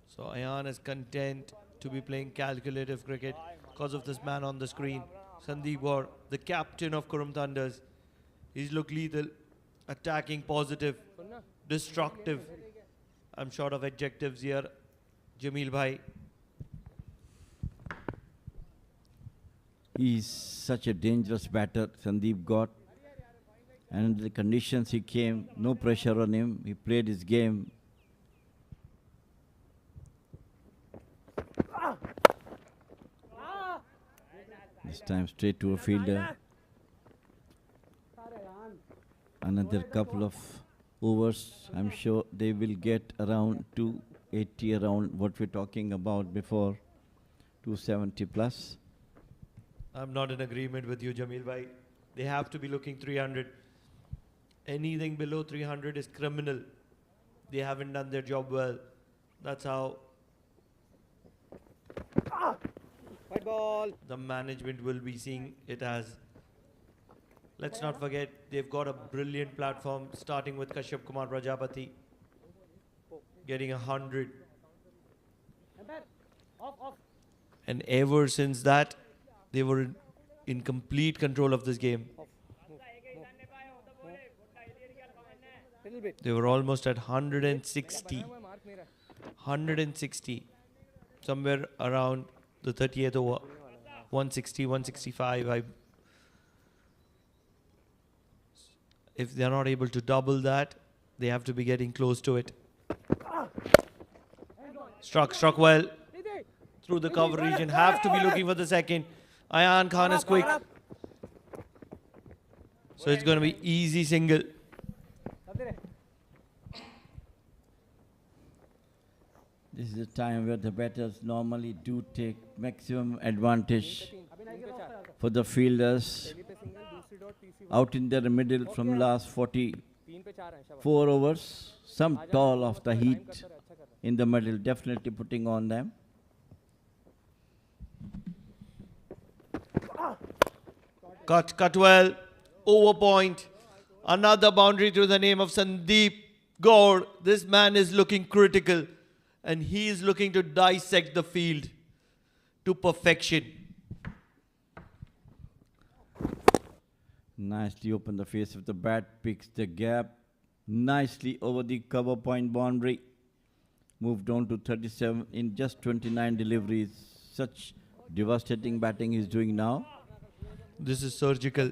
So Ayan is content to be playing calculative cricket because of this man on the screen. Sandeep Gaur, the captain of Qurum Thunders. He's look lethal, attacking positive, destructive. I'm short of adjectives here. Jamil Bhai. He's such a dangerous batter, Sandeep Gaur. And the conditions he came, no pressure on him. He played his game. This time straight to a fielder. Another couple of overs. I'm sure they will get around 280, around what we're talking about before, 270 plus. I'm not in agreement with you, Jamil Bhai. They have to be looking 300. Anything below 300 is criminal. They haven't done their job well. That's how the management will be seeing it as. Let's not forget, they've got a brilliant platform, starting with Kashyap Kumar Prajapati, getting 100. And ever since that, they were in complete control of this game. They were almost at 160. 160. Somewhere around the 30th over. 160, 165. If they're not able to double that, they have to be getting close to it. Struck well. Through the cover region. Have to be looking for the second. Ayan Khan is quick. So it's going to be easy single. This is a time where the batters normally do take maximum advantage for the fielders. Out in the middle from last 44 overs, some toll of the heat in the middle, definitely putting on them. Cut well, over point. Another boundary to the name of Sandeep Gaur. This man is looking critical and he is looking to dissect the field to perfection. Nicely open the face of the bat, picks the gap nicely over the cover point boundary. Moved on to 37 in just 29 deliveries. Such devastating batting he's doing now. This is surgical.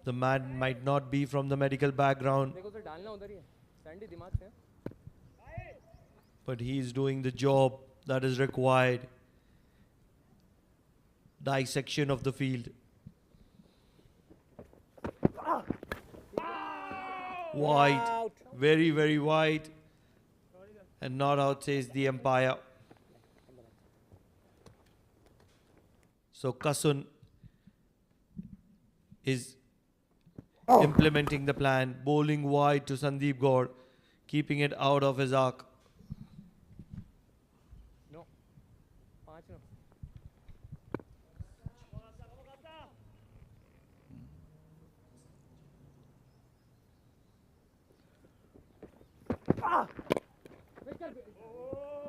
The man might not be from the medical background, but he is doing the job that is required. Dissection of the field. Wide, very, very wide. And not out, says the umpire. So Kasun is implementing the plan, bowling wide to Sandeep Gaur, keeping it out of his arc. No. 5 no.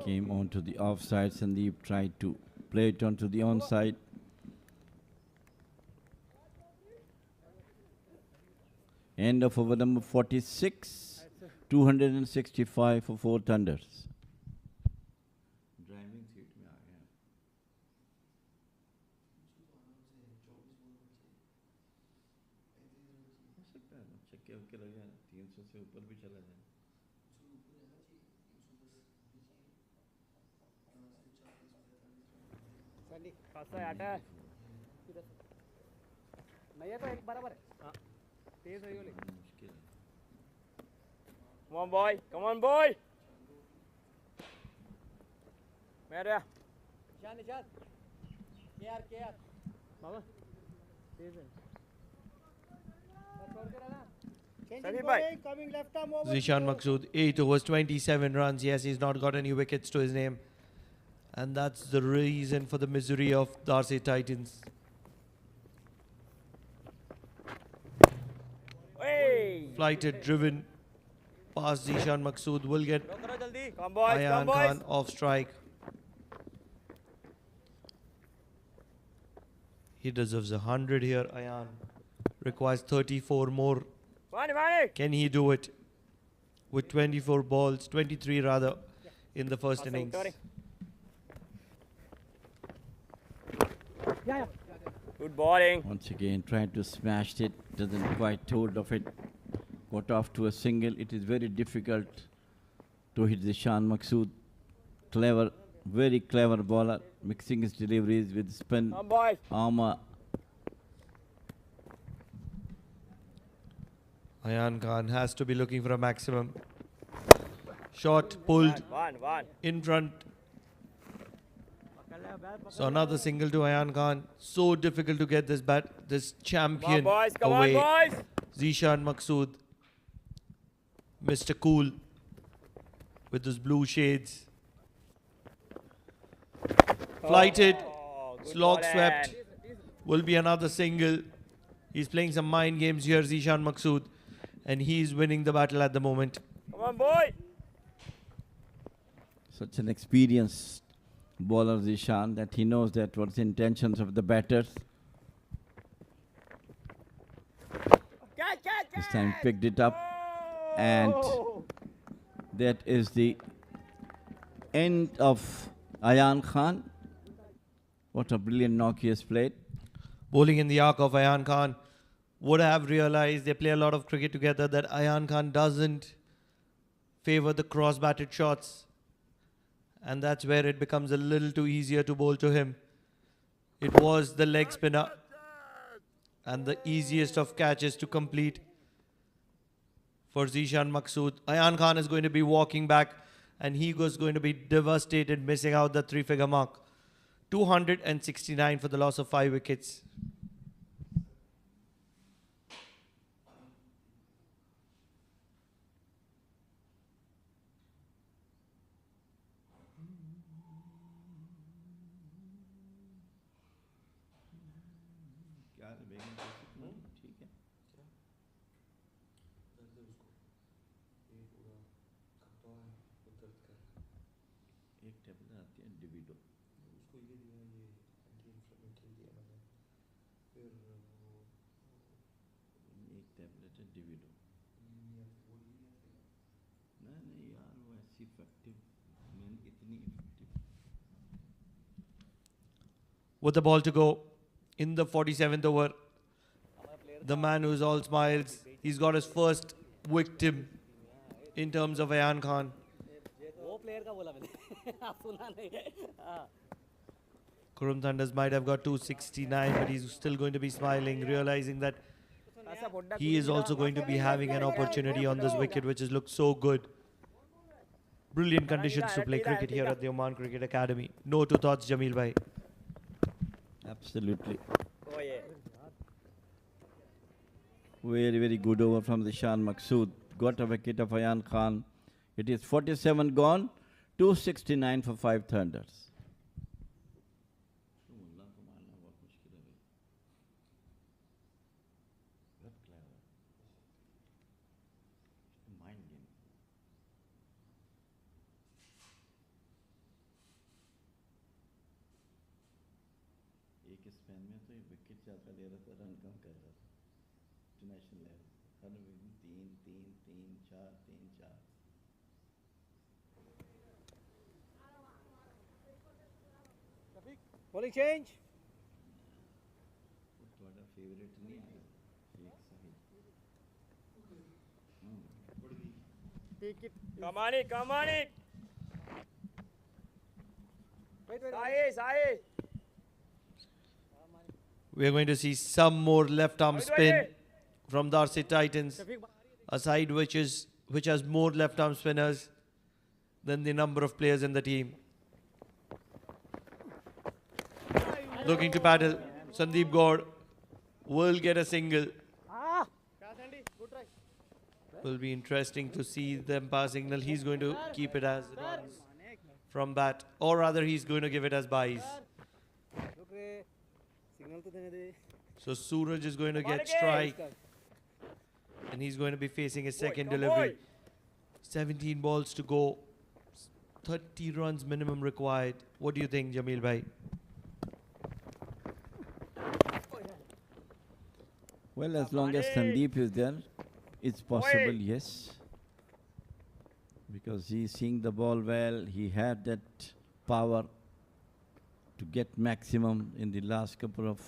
Came onto the offside. Sandeep tried to play it onto the onside. End of over number 46. 265 for 4 Thunders. Driving seat में आ गया. हो सकता है ना, चक्के वक्के लगे हैं, 300 से ऊपर भी चला जाए. खासा है आटा. नहीं है तो एक बराबर है. हाँ. तेज है ये वाली. मुश्किल है. Come on, boy. Come on, boy. मेरा. निशान निशान. केआर. बाबा. तेज है. छोड़ के रहना. Sandeep bhai. Coming left arm over. Zishan Maqsood, 8 overs, 27 runs. Yes, he's not got any wickets to his name. And that's the reason for the misery of Darsait Titans. Hey. Flighted, driven past Zishan Maqsood will get करो जल्दी. Come boys. Ayan Come boys. Khan off strike. He deserves 100 here, Ayan. Requires 34 more. Vani. Can he do it? With 24 balls, 23 rather, in the first innings. Good bowling. Once again, tried to smash it. Doesn't quite hold of it. Got off to a single. It is very difficult to hit Zishan Maqsood. Clever, very clever bowler. Mixing his deliveries with spin, Come boys. armour. Ayan Khan has to be looking for a maximum. Shot pulled One. in front. So another single to Ayan Khan. So difficult to get this champion Come on, boys. Come away. on, boys. Zishan Maqsood, Mr. Cool, with his blue shades. Flighted, Oh, good slog ball, swept. Ann. Will be another single. He's playing some mind games here, Zishan Maqsood, and he's winning the battle at the moment. Come on, boy. Such an experienced bowler, Zishan, that he knows that what's the intentions of the batters. Catch. This time picked it up, and that is the end of Ayan Khan. What a brilliant knock he has played. Bowling in the arc of Ayan Khan. Would have realized, they play a lot of cricket together, that Ayan Khan doesn't favor the cross-batted shots. And that's where it becomes a little too easier to bowl to him. It was the leg spinner and the easiest of catches to complete for Zishan Maqsood. Ayan Khan is going to be walking back, and he was going to be devastated, missing out the 3-figure mark. 269 for the loss of 5 wickets. With the ball to go in the 47th over, the man who's all smiles, he's got his first victim in terms of Ayan Khan. वो player का बोला मैंने. आप सुना नहीं. हाँ. Qurum Thunders might have got 269, but he's still going to be smiling, realizing that he is also going to be having an opportunity on this wicket, which has looked so good. Brilliant conditions to play cricket here at the Oman Cricket Academy. No two thoughts, Jameel bhai. Absolutely. Oh, yeah. Very, very good over from Zishan Maqsood. Got a wicket of Ayan Khan. It is 47 gone, 269 for 5 thunders. एक Spain में तो wicket ज़्यादा ले रहा था, run कम कर रहा था इंटरनेशनल लेवल, हर विकेट 3 3 3 4 3 4. Bowling change. तुम्हारा फेवरेट नहीं है Sheikh Sahib. Take it. Come on it, come on it. Wait, wait, wait. Sahi. We're going to see some more left arm spin from Darsait Titans, a side which has more left arm spinners than the number of players in the team. Looking to battle, Sandeep Gaur will get a single. Will be interesting to see the umpire signal. He's going to keep it as runs from bat, or rather he's going to give it as byes. So Suraj is going to get strike, and he's going to be facing his second delivery. 17 balls to go, 30 runs minimum required. What do you think, Jamil bhai? Well, as long as Sandeep is there, it's possible, yes. Because he's seeing the ball well, he had that power to get maximum in the last couple of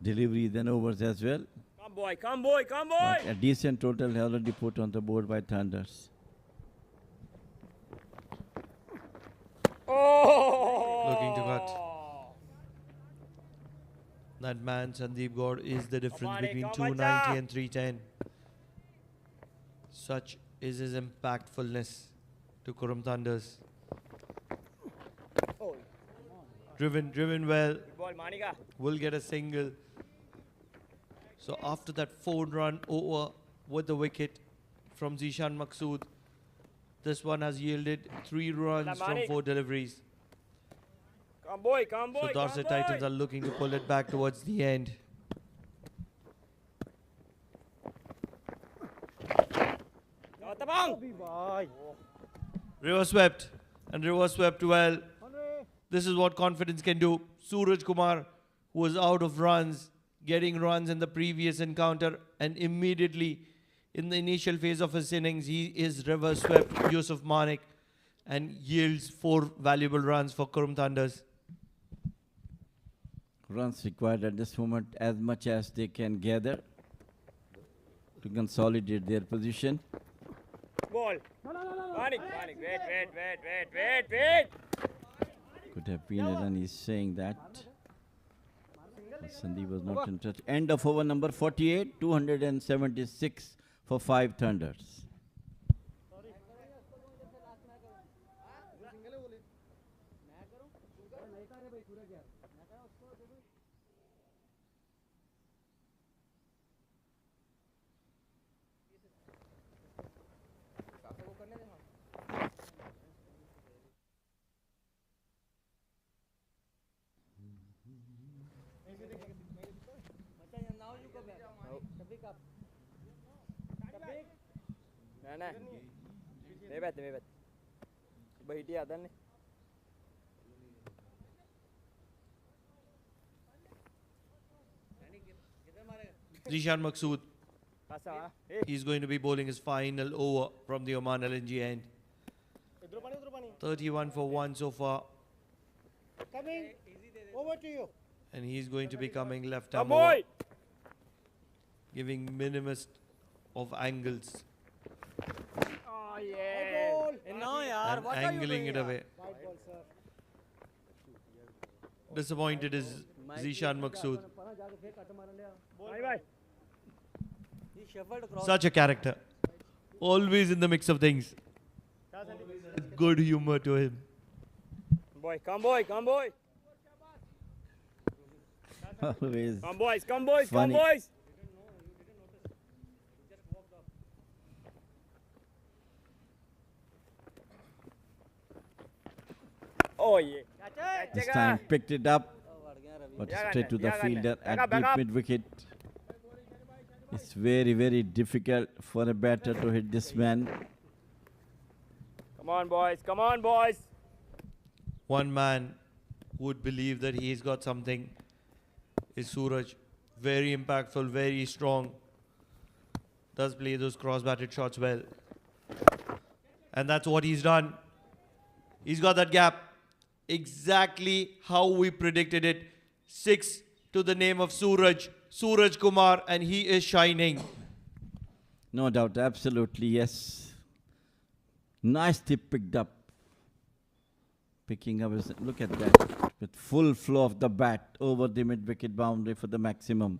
deliveries and overs as well. Come boy, come boy, come boy. But a decent total already put on the board by Thunders. Oh! Looking to cut. That man, Sandeep Gaur, is the difference on, between come on, 290 and 310. Such is his impactfulness to Qurum Thunders. Driven well, Good ball, Manika. will get a single. So after that 4-run over with the wicket from Zishan Maqsood, this one has yielded 3 runs from 4 deliveries. Come boy, come boy, So come Darsait boy. Titans are looking to pull it back towards the end. River swept, and river swept well. This is what confidence can do. Suraj Kumar, who was out of runs, getting runs in the previous encounter, and immediately in the initial phase of his innings, he is river swept Yusuf Manik and yields 4 valuable runs for Qurum Thunders. Runs required at this moment as much as they can gather to consolidate their position. Ball. Manik, wait. Could have been a run, he's saying that. But Sandeep was not interested. End of over number 48, 276 for 5 Thunders. May bet. Bahiti आता नहीं. Zishan Maqsood, he's going to be bowling his final over from the Oman LNG end. 31 for 1 so far. Coming. Over to you. And he's going to be coming left Come arm over, boy. giving minimust of angles Oh yeah. No, yaar. and What are you angling doing? it away. White ball, sir. Disappointed is Zishan Maqsood. Bye. He shuffled across. Such a character. Always in the mix of things. Good humor to him. Boy, come boy. Always Come boys. Funny. Oh yeah. This time picked it up, but straight to the fielder at deep mid wicket. It's very, very difficult for a batter to hit this man. Come on, boys. Come on, boys. One man would believe that he's got something is Suraj. Very impactful, very strong. Does play those cross-batted shots well. And that's what he's done. He's got that gap. Exactly how we predicted it. 6 to the name of Suraj. Suraj Kumar, and he is shining. No doubt, absolutely, yes. Nicely picked up. Picking up his, look at that. With full flow of the bat over the mid-wicket boundary for the maximum.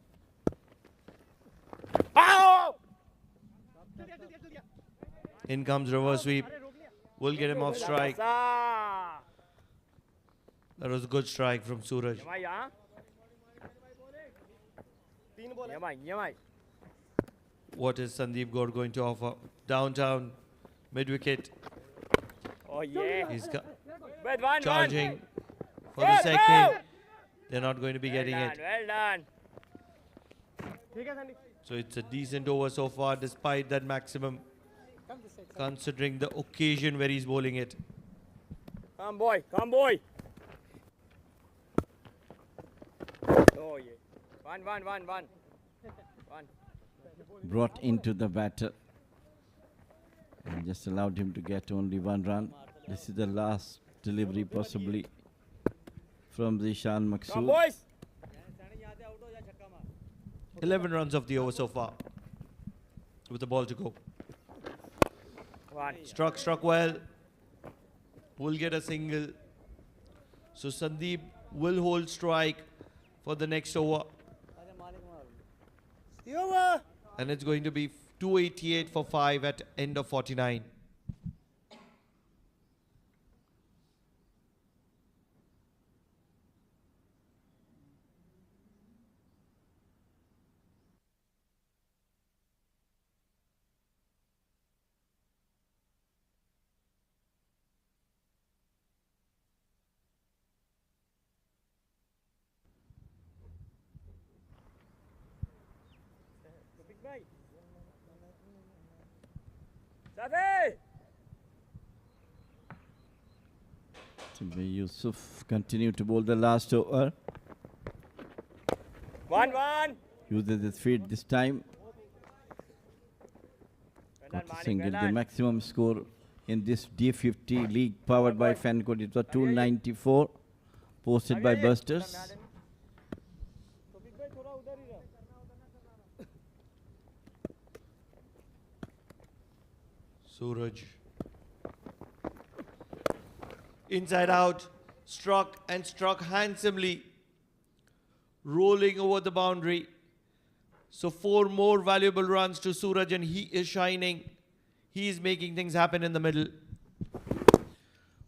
Ow! In comes reverse sweep. We'll get him off strike. That That was a good strike from Suraj. What is Sandeep Gaur going to offer? Downtown, mid-wicket. Oh yeah. He's With one, charging for Well, the second. They're not going to be getting it. Well done. So it's a decent over so far, despite that maximum, considering the occasion where he's bowling it. Come boy. Come boy. Oh yeah. One. Brought into the batter. And just allowed him to get only 1 run. This is the last delivery possibly from Zishan Come Maqsood. boys. 11 runs of the over so far, with the ball to go. One. Struck well. Will get a single. So Sandeep will hold strike for the next over. And it's going to be 288 for 5 at end of 49. Safi. Timber Yusuf continue to bowl the last over. One. Uses his feet this time. Got a single. The maximum score in this D50 league powered by Fancode, it was 294, posted by Busters. Suraj. Inside out. Struck handsomely. Rolling over the boundary. So 4 more valuable runs to Suraj, and he is shining. He is making things happen in the middle.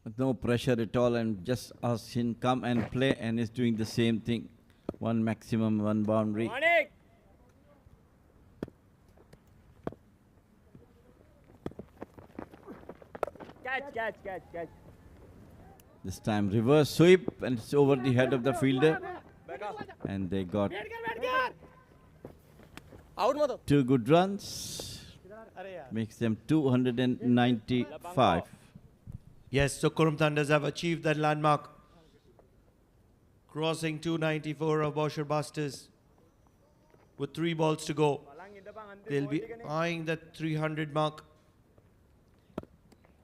With no pressure at all, and just ask him come and play, and he's doing the same thing. 1 maximum, 1 boundary. Manik. Catch. This time reverse sweep, and it's over the head of the fielder. And they got Out mado. 2 good runs. Makes them 295. Yes, so Qurum Thunders have achieved that landmark. Crossing 294 of Bosher Busters. With 3 balls to go. They'll be eyeing that 300 mark.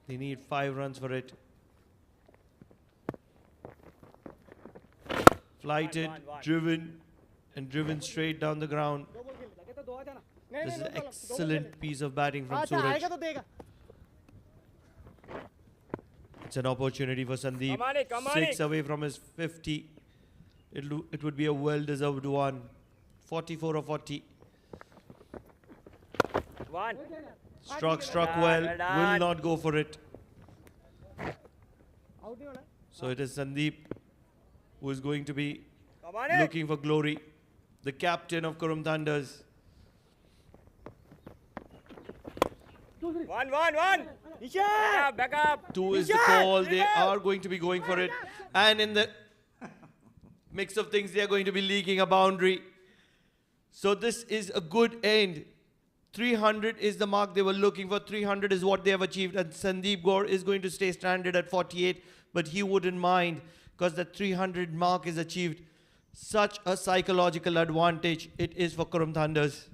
They need 5 runs for it. Flighted, driven straight down the ground. This is an excellent piece of batting from Suraj. It's an opportunity for Sandeep. Come on, 6 away from his 50. It would be a well-deserved one. 44 or 40. One. Struck well. Will not go for it. So it is Sandeep who is going to be looking for glory. The captain of Qurum Thunders. One. Nisha! Back up. 2 is the call. They are going to be going for it. And in the mix of things, they are going to be leaking a boundary. So this is a good end. 300 is the mark they were looking for. 300 is what they have achieved. And Sandeep Gaur is going to stay stranded at 48. But he wouldn't mind because the 300 mark is achieved. Such a psychological advantage it is for Qurum Thunders.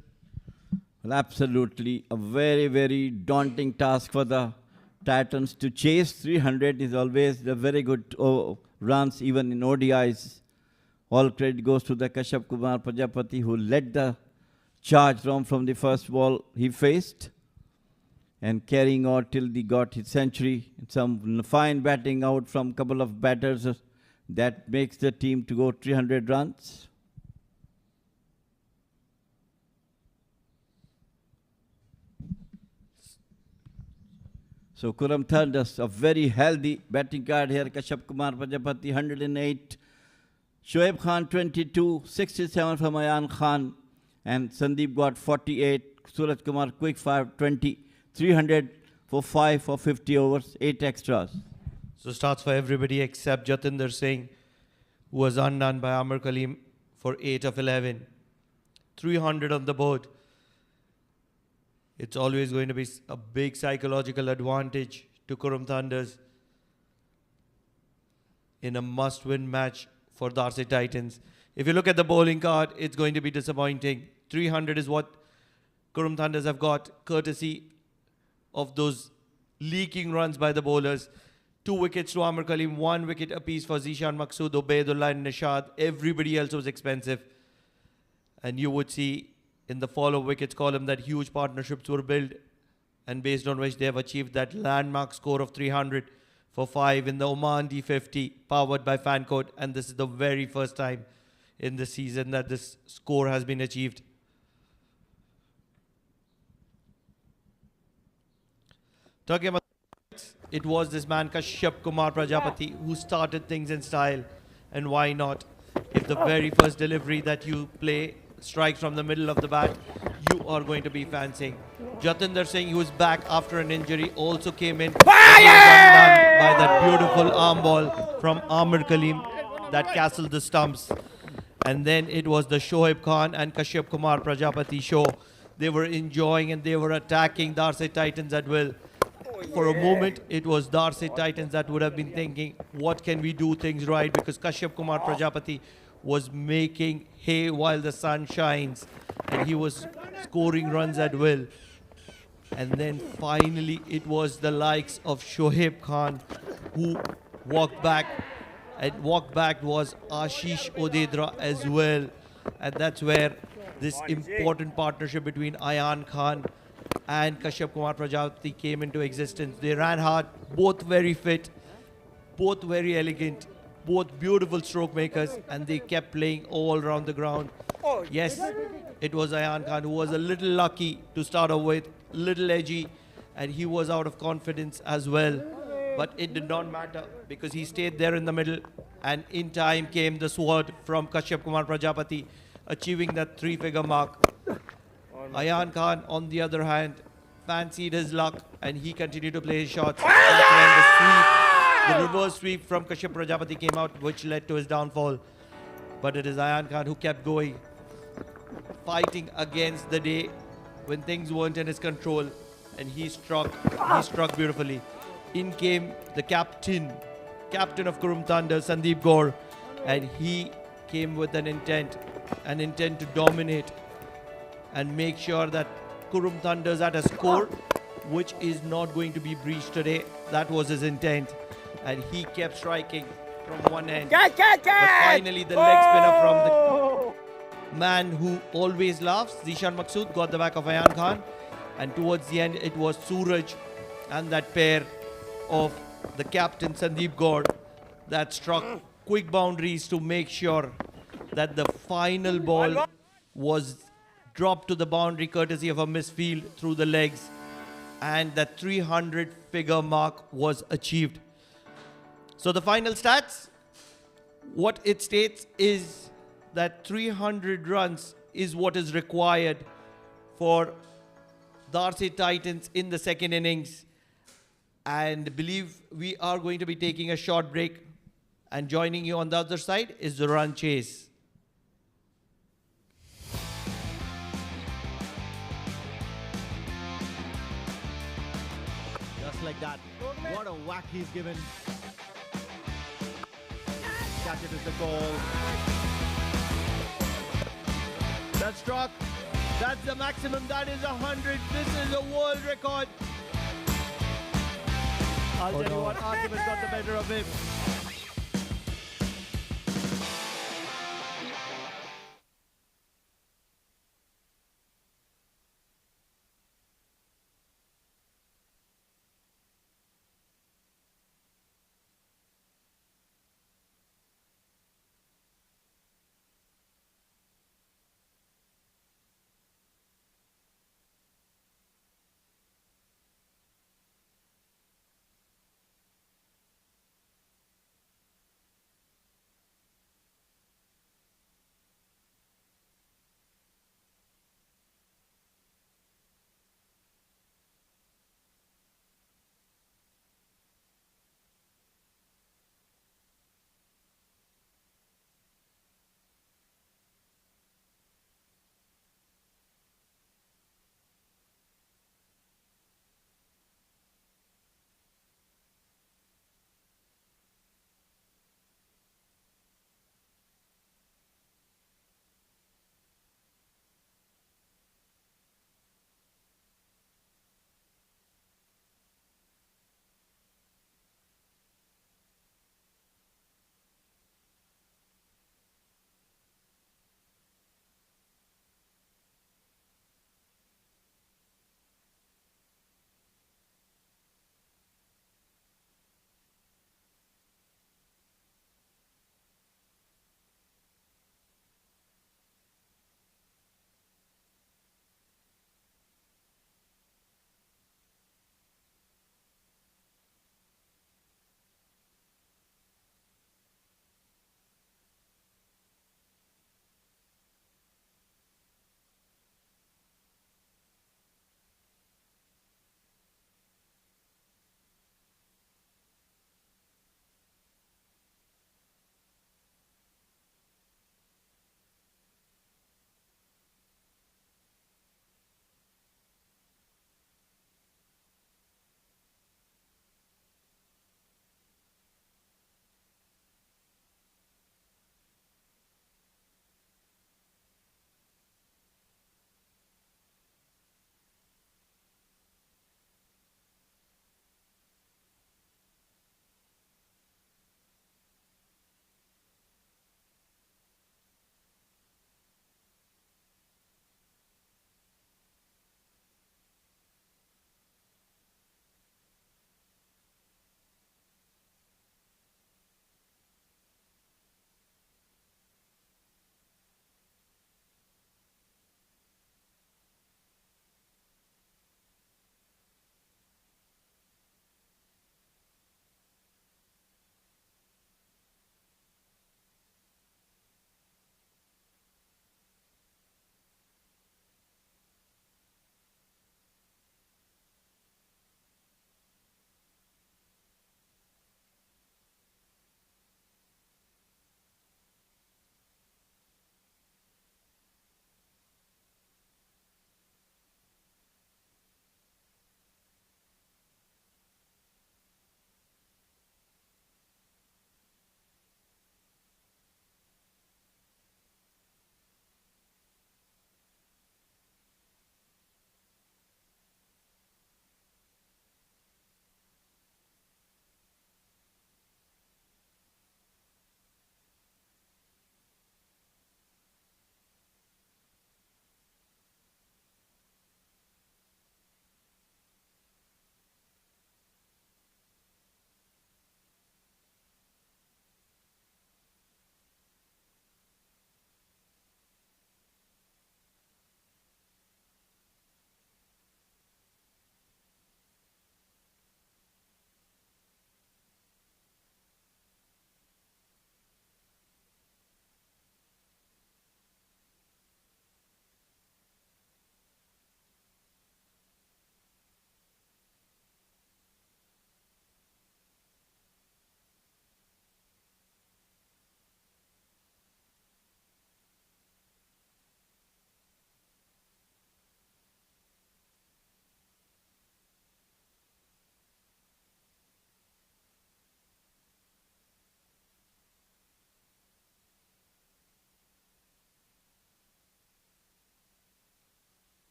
Well, absolutely. A very, very daunting task for the Titans. To chase 300 is always a very good runs, even in ODIs. All credit goes to the Kashyap Kumar Prajapati, who led the charge from the first ball he faced and carrying on till he got his century. Some fine batting out from a couple of batters that makes the team to go 300 runs. So Qurum Thunders, a very healthy batting card here. Kashyap Kumar Prajapati, 108. Shoaib Khan, 22. 67 from Ayan Khan. And Sandeep got 48. Suraj Kumar, quick 5, 20. 300 for 5 for 50 overs, 8 extras. So starts for everybody except Jatinder Singh, who was undone by Amar Kaleem for 8 of 11. 300 on the board. It's always going to be a big psychological advantage to Qurum Thunders in a must-win match for Darsait Titans. If you look at the bowling card, it's going to be disappointing. 300 is what Qurum Thunders have got, courtesy of those leaking runs by the bowlers. 2 wickets to Amar Kaleem, 1 wicket apiece for Zishan Maqsood, Ubaidullah and Nishad. Everybody else was expensive. And you would see in the follow wickets column that huge partnerships were built, and based on which they have achieved that landmark score of 300 for 5 in the Oman D50, powered by Fancode. And this is the very first time in the season that this score has been achieved. Talking about it was this man Kashyap Kumar Prajapati who started things in style. And why not? If the very first delivery that you play strikes from the middle of the bat, you are going to be fancying. Jatinder Singh, who is back after an injury, also came in. He was undone by that beautiful arm ball from Amar Kaleem that castled the stumps. And then it was the Shoaib Khan and Kashyap Kumar Prajapati show. They were enjoying and they were attacking Darsait Titans at will. For a moment, it was Darsait Titans that would have been thinking, what can we do things right? Because Kashyap Kumar Prajapati was making hay while the sun shines. And he was scoring runs at will. And then finally, it was the likes of Shoaib Khan who walked back. And walked back was Ashish Odedra as well. And that's where this important partnership between Ayan Khan and Kashyap Kumar Prajapati came into existence. They ran hard, both very fit, both very elegant, both beautiful stroke makers, and they kept playing all around the ground. Yes, it was Ayan Khan who was a little lucky to start off with, little edgy, and he was out of confidence as well. But it did not matter because he stayed there in the middle, and in time came the sword from Kashyap Kumar Prajapati, achieving that 3-figure mark. Ayan Khan, on the other hand, fancied his luck and he continued to play his shots. That's when the reverse sweep from Kashyap Prajapati came out, which led to his downfall. But it is Ayan Khan who kept going, fighting against the day when things weren't in his control, and he struck beautifully. In came the captain of Qurum Thunder, Sandeep Gaur, and he came with an intent to dominate and make sure that Qurum Thunder's at a score which is not going to be breached today. That was his intent, and he kept striking from one end. But finally the leg spinner from the man who always laughs, Zishan Maqsood, got the back of Ayan Khan, and towards the end it was Suraj and that pair of the captain Sandeep Gaur that struck quick boundaries to make sure that the final ball was dropped to the boundary courtesy of a misfield through the legs, and that 300-figure mark was achieved. So the final stats, what it states is that 300 runs is what is required for Darsait Titans in the second innings. And believe we are going to be taking a short break. And joining you on the other side is the run chase. Just like that. What a whack he's given. Catch it is the call. That's struck. That's the maximum. That is 100. This is a world record. I'll tell you what, argument got the better of him.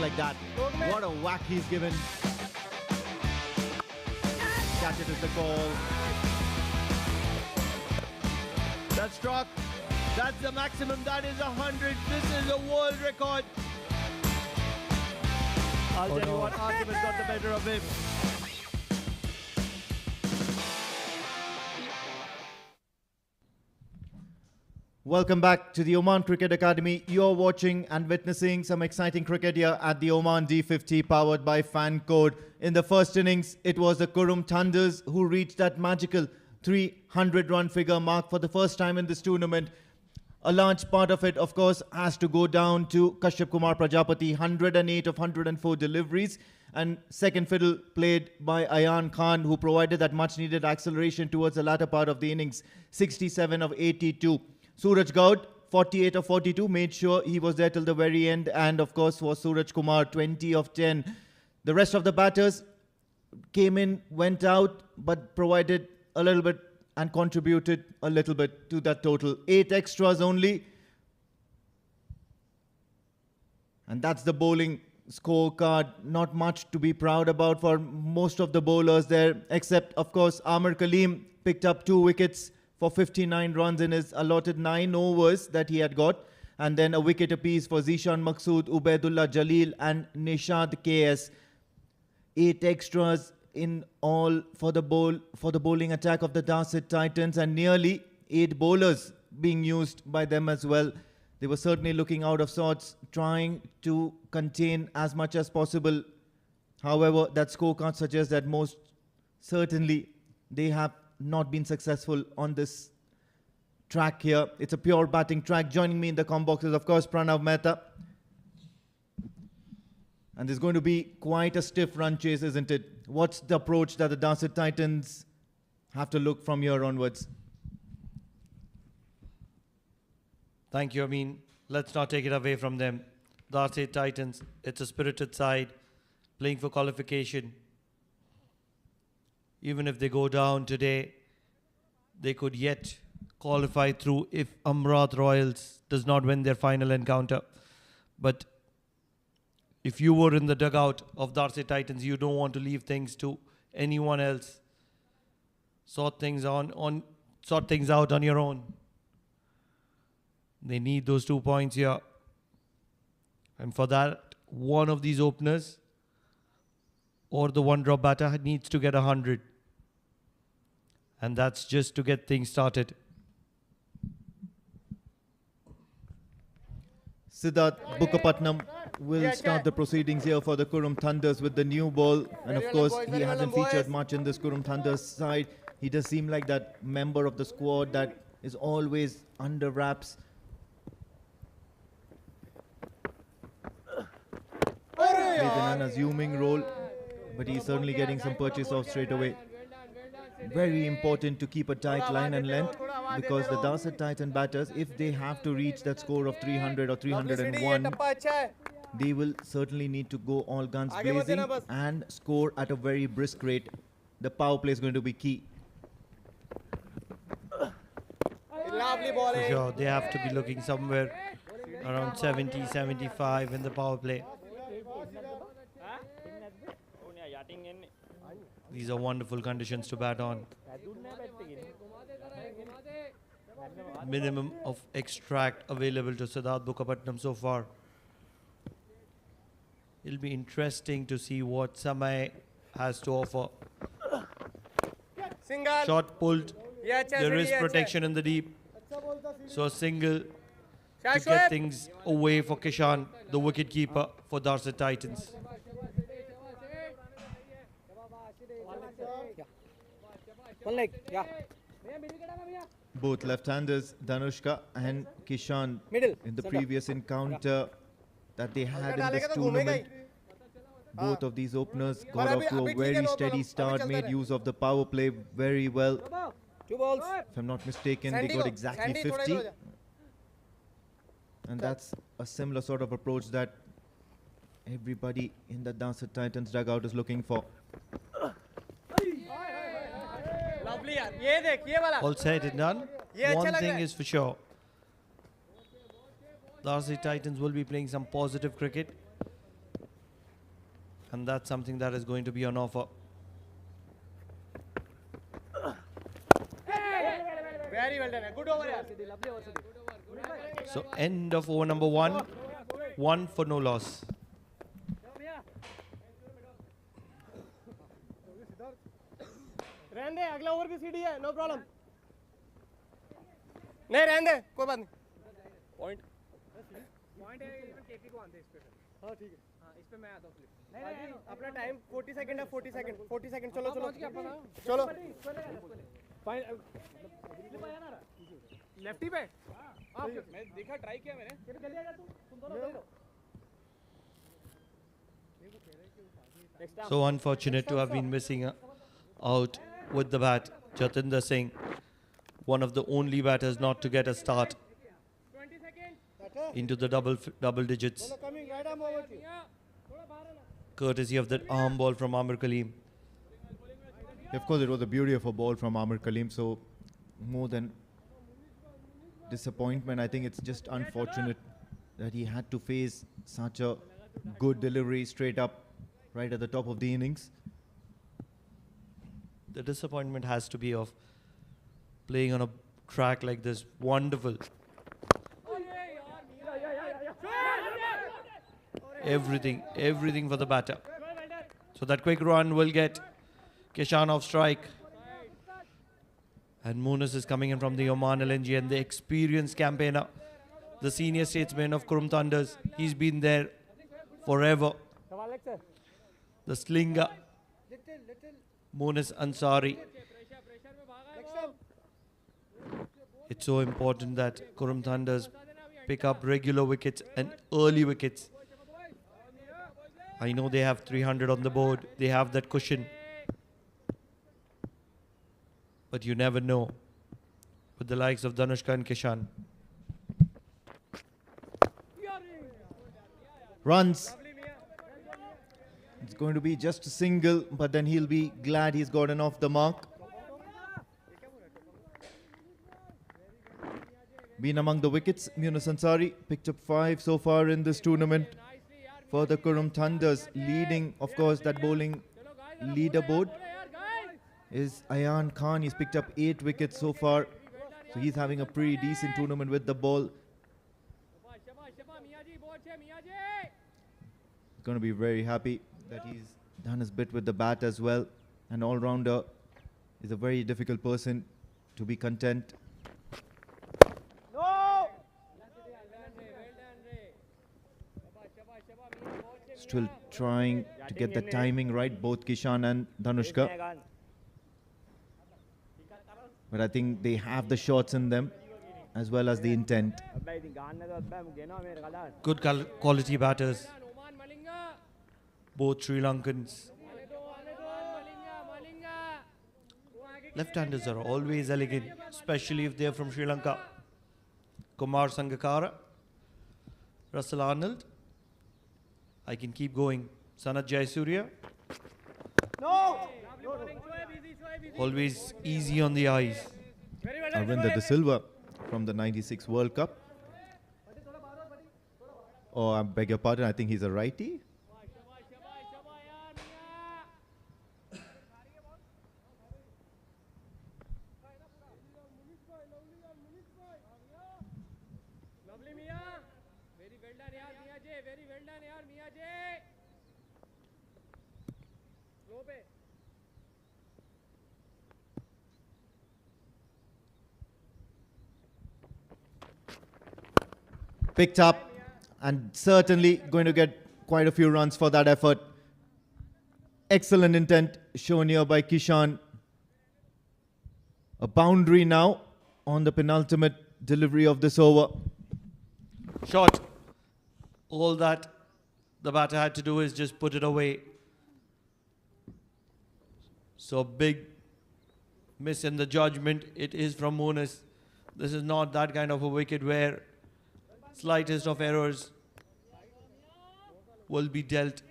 like that. What a whack he's given. Catch it is the call. That's struck. That's the maximum. That is 100. This is a world record. I'll tell you what, Artemis got the better of him. Welcome back to the Oman Cricket Academy. You're watching and witnessing some exciting cricket here at the Oman D50 powered by Fan Code. In the first innings, it was the Qurum Thunders who reached that magical 300-run figure mark for the first time in this tournament. A large part of it, of course, has to go down to Kashyap Kumar Prajapati, 108 of 104 deliveries. And second fiddle played by Ayan Khan, who provided that much-needed acceleration towards the latter part of the innings, 67 of 82. Suraj Gaud, 48 of 42, made sure he was there till the very end. And, of course, was Suraj Kumar, 20 of 10. The rest of the batters came in, went out, but provided a little bit and contributed a little bit to that total. 8 extras only. And that's the bowling scorecard. Not much to be proud about for most of the bowlers there, except, of course, Amir Kaleem picked up 2 wickets for 59 runs in his allotted 9 overs that he had got. And then a wicket apiece for Zishan Maqsood, Ubaidullah Jalil and Nishad KS. 8 extras in all for the bowling attack of the Darsait Titans, and nearly 8 bowlers being used by them as well. They were certainly looking out of sorts, trying to contain as much as possible. However, that scorecard suggests that most certainly they have not been successful on this track here. It's a pure batting track. Joining me in the comm box is, of course, Pranav Mehta. And there's going to be quite a stiff run chase, isn't it? What's the approach that the Darsait Titans have to look from here onwards? Thank you. I mean, let's not take it away from them. Darsait Titans, it's a spirited side, playing for qualification. Even if they go down today, they could yet qualify through if Amrat Royals does not win their final encounter. But if you were in the dugout of Darsait Titans, you don't want to leave things to anyone else. Sort things out on your own. They need those 2 points here. And for that, one of these openers or the one-drop batter needs to get 100. And that's just to get things started. Siddharth Bukkapatnam will start the proceedings here for the Qurum Thunders with the new ball. And of course, he hasn't featured much in this Qurum Thunders side. He does seem like that member of the squad that is always under wraps. Plays an unassuming role, but he's certainly getting some purchase off straight away. Very important to keep a tight line and length, because the Darsait Titan batters, if they have to reach that score of 300 or 301, they will certainly need to go all guns blazing and score at a very brisk rate. The power play is going to be key. For sure, they have to be looking somewhere around 70, 75 in the power play. These are wonderful conditions to bat on. Minimum of extract available to Siddharth Bukkapatnam so far. It'll be interesting to see what Samay has to offer. Shot pulled. There is protection in the deep. So a single to get things away for Kishan, the wicketkeeper for Darsait Titans. One leg, yeah. Both left-handers, Danushka and Kishan, Middle, in the center. previous encounter that they had in this tournament, both of these openers got off to a very steady start, made use of the power play very well. 2 balls. If I'm not mistaken, they got exactly 50. And that's a similar sort of approach that everybody in the Darsait Titans dugout is looking for. All said and done. One thing is for sure. Darsait Titans will be playing some positive cricket. And that's something that is going to be on offer. Very well done. Good over here. Lovely over, Siddhi. So end of over number 1. 1 for no loss. रहने दे अगला over भी सीढ़ी है no problem नहीं रहने दे कोई बात नहीं पॉइंट है इवन केके को आंदे इस पे हां ठीक है हां इस पे मैं आता हूं फ्लिप नहीं अपना टाइम 40 सेकंड है 40 सेकंड चलो चलो फ्लिप आया ना लेफ्टी पे हां मैं देखा ट्राई किया मैंने जल्दी आ जा तुम दोनों So unfortunate to have been missing out with the bat. Jatinder Singh, one of the only batters not to get a start into the double digits, courtesy of that arm ball from Amir Kaleem. Of course, it was a beauty of a ball from Amir Kaleem. So, more than disappointment, I think it's just unfortunate that he had to face such a good delivery straight up right at the top of the innings. The disappointment has to be of playing on a track like this. Wonderful. Everything for the batter. So that quick run will get Kishan off strike. And Munis is coming in from the Oman LNG, and the experienced campaigner, the senior statesman of Qurum Thunders. He's been there forever. The slinger, Munis Ansari. It's so important that Qurum Thunders pick up regular wickets and early wickets. I know they have 300 on the board. They have that cushion. But you never know with the likes of Danushka and Kishan. Runs. It's going to be just a single, but then he'll be glad he's gotten off the mark. Been among the wickets, Munis Ansari picked up 5 so far in this tournament for the Qurum Thunders. Leading, of course, that bowling leaderboard is Ayan Khan. He's picked up 8 wickets so far. So he's having a pretty decent tournament with the ball. Going to be very happy that he's done his bit with the bat as well. An all-rounder is a very difficult person to be content. Still trying to get the timing right, both Kishan and Danushka. But I think they have the shots in them as well as the intent. Good quality batters. Both Sri Lankans. Left-handers are always elegant, especially if they are from Sri Lanka. Kumar Sangakkara, Russell Arnold. I can keep going. Sanat Jayasuriya. Always easy on the eyes. Arvinder De Silva from the 96 World Cup. Oh, I beg your pardon, I think he's a righty. Picked up and certainly going to get quite a few runs for that effort. Excellent intent shown here by Kishan. A boundary now on the penultimate delivery of this over. Shot. All that the batter had to do is just put it away. So big miss in the judgment. It is from Munis. This is not that kind of a wicket where slightest of errors will be dealt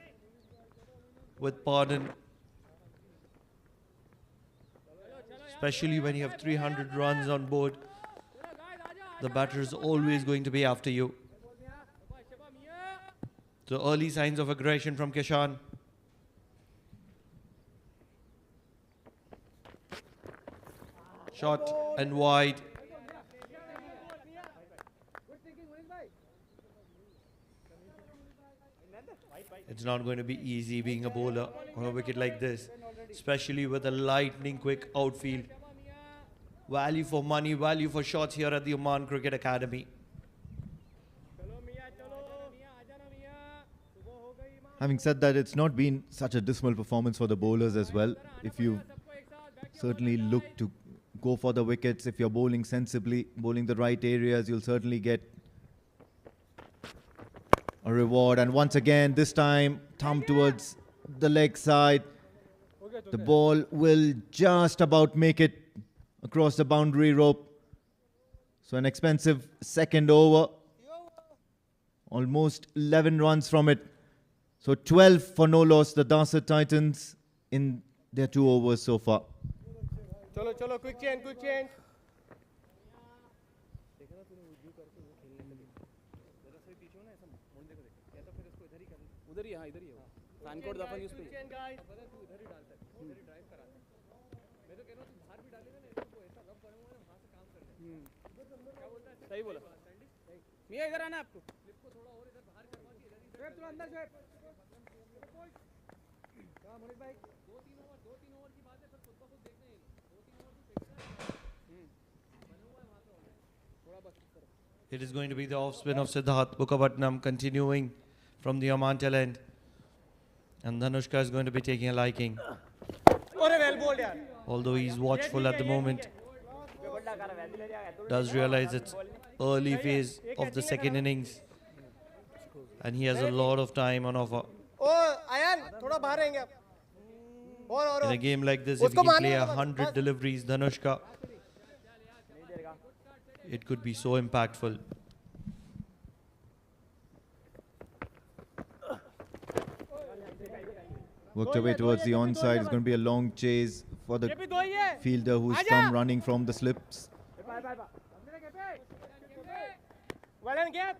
with pardon. Especially when you have 300 runs on board. The batter is always going to be after you. So early signs of aggression from Kishan. Short and wide. It's not going to be easy being a bowler on a wicket like this, especially with a lightning quick outfield. Value for money, value for shots here at the Oman Cricket Academy. Having said that, it's not been such a dismal performance for the bowlers as well. If you certainly look to go for the wickets, if you're bowling sensibly, bowling the right areas, you'll certainly get a reward. And once again, this time, thumb towards the leg side. The ball will just about make it across the boundary rope. So an expensive second over. Almost 11 runs from it. So 12 for no loss, the Darsait Titans in their 2 overs so far. चलो चलो quick change उधर ही, हाँ इधर ही है fan code दफा news पे change guys उधर ही डालता है उधर ही ड्राइव कराता है मैं तो कह रहा हूँ बाहर भी डालेगा ना इसको ऐसा रब करूंगा ना वहां से काम कर ले क्या बोलता है सही बोला मियां इधर आना आपको फ्लिप को थोड़ा और इधर बाहर करवा के इधर थोड़ा अंदर शेप क्या मोहित भाई 2-3 ओवर की बात है फिर खुद ब खुद देखना है 2-3 ओवर तो देखना है बना हुआ है वहां पे ऑलरेडी थोड़ा बस इस तरफ It is going to be the off spin of Siddharth Mukherjee continuing from the Oman tail end. And Dhanushka is going to be taking a liking. अरे well bowled यार Although he's watchful at the moment, does realize it's early phase of the second innings. And he has a lot of time on offer. ओ आयन थोड़ा बाहर रहेंगे आप और In a game like this, if he can play 100 deliveries, Dhanushka, it could be so impactful. Worked away towards the onside. It's going to be a long chase for the fielder who's come running from the slips. well and gap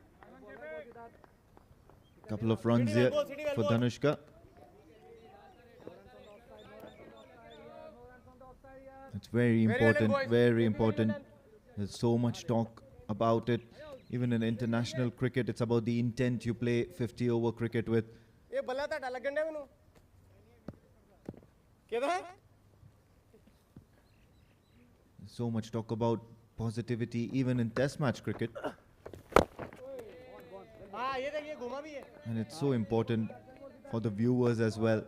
Couple of runs here for Dhanushka. It's very important, very important. There's so much talk about it. Even in international cricket, it's about the intent you play 50 over cricket with. ये बल्ला था डाला गंडे में no क्या था So much talk about positivity, even in test match cricket. हाँ ये देखिए घुमा भी है And it's so important for the viewers as well.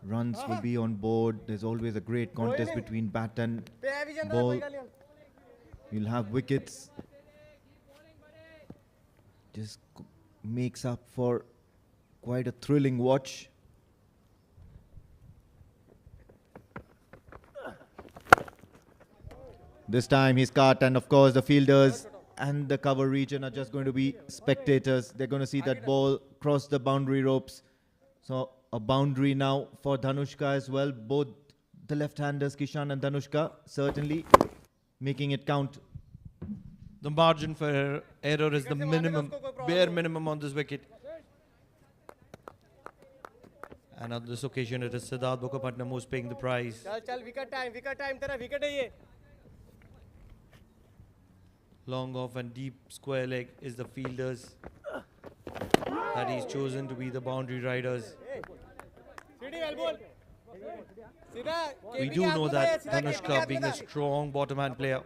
Runs will be on board. There's always a great contest between bat and पे है vision ball. You'll have wickets. Just makes up for quite a thrilling watch. This time he's cut, and of course the fielders and the cover region are just going to be spectators. They're going to see that ball cross the boundary ropes. So a boundary now for Dhanushka as well. Both the left-handers, Kishan and Dhanushka, certainly making it count. The margin for error is the minimum, bare minimum on this wicket. And on this occasion, it is Siddharth Mukherjee who's paying the price. चल चल wicket time तेरा wicket है ये Long off and deep square leg is the fielders that he's chosen to be the boundary riders. Sidhi well ball सीधा We do know that Dhanushka, being a strong bottom hand player,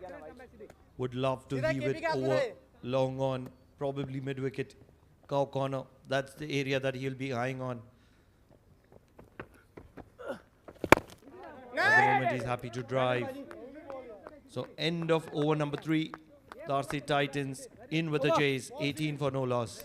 would love to heave it over long on, probably mid wicket, cow corner. That's the area that he'll be eyeing on. At the moment, he's happy to drive. So, end of over number 3. Darsait Titans in with the chase, 18 for no loss.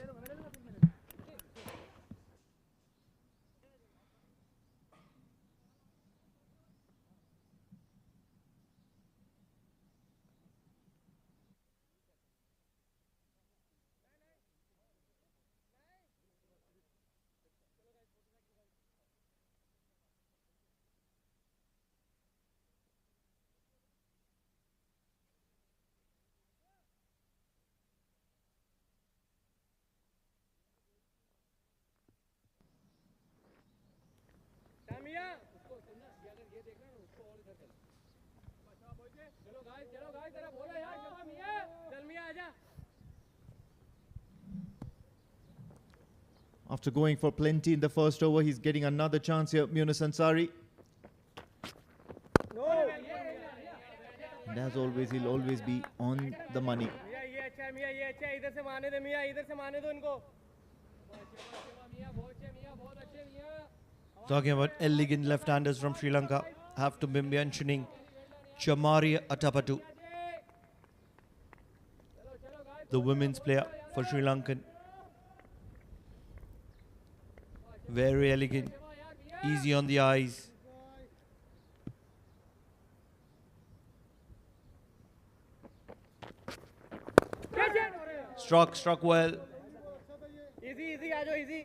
After going for plenty in the first over, he's getting another chance here, Yunus Ansari. And as always, he'll always be on the money. मियाँ ये अच्छा है मियाँ ये अच्छा है इधर से मारने दे मियाँ इधर से मारने दो इनको Talking about elegant left-handers from Sri Lanka, have to be mentioning Chamari Atapattu, the women's player for Sri Lankan. Very elegant, easy on the eyes. Struck well. easy easy आ जाओ easy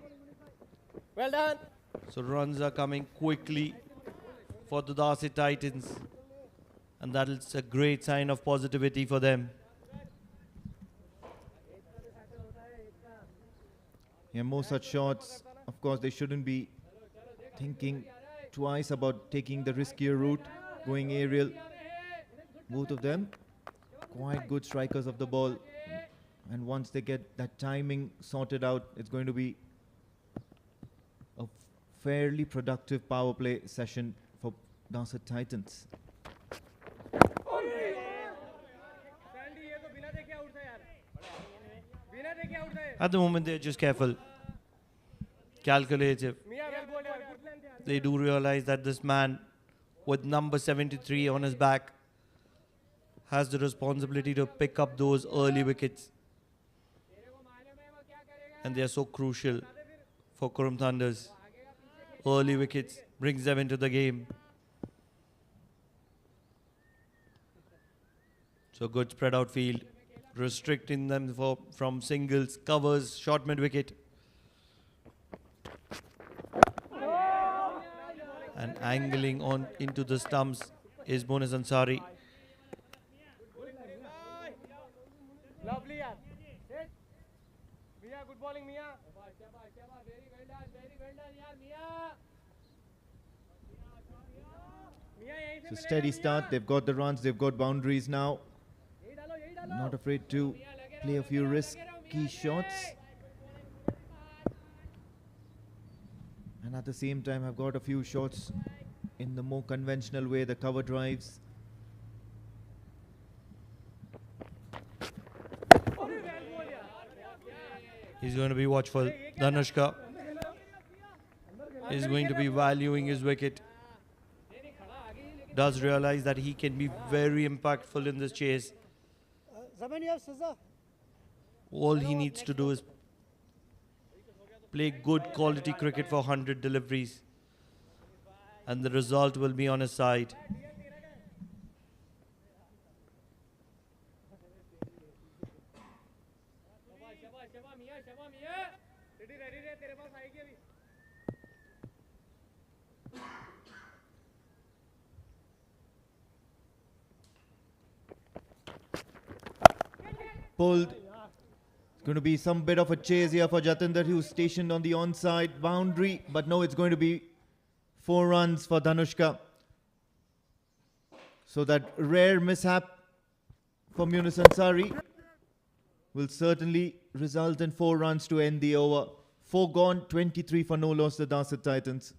well done So runs are coming quickly for the Darsait Titans, and that is a great sign of positivity for them. Yeah, more such shots. Of course, they shouldn't be thinking twice about taking the riskier route, going aerial. Both of them quite good strikers of the ball. And once they get that timing sorted out, it's going to be a fairly productive power play session for Darsait Titans. At the moment, they're just careful, calculative. They do realize that this man with number 73 on his back has the responsibility to pick up those early wickets. And they are so crucial for Qurum Thunders. Early wickets brings them into the game. So good spread out field, restricting them from singles, covers, short mid wicket. And angling on into the stumps is Bonus Ansari. lovely yaar Mia good bowling Mia very well done yaar Mia So steady start. They've got the runs. They've got boundaries now. Not afraid to play a few risky shots. And at the same time, I've got a few shots in the more conventional way, the cover drives. He's going to be watchful. Dhanushka is going to be valuing his wicket. Does realize that he can be very impactful in this chase. All he needs to do is play good quality cricket for 100 deliveries, and the result will be on his side. Pulled. It's going to be some bit of a chase here for Jatinder, who's stationed on the onside boundary. But no, it's going to be 4 runs for Dhanushka. So that rare mishap from Yunus Ansari will certainly result in 4 runs to end the over. 4 gone, 23 for no loss, the Darsait Titans.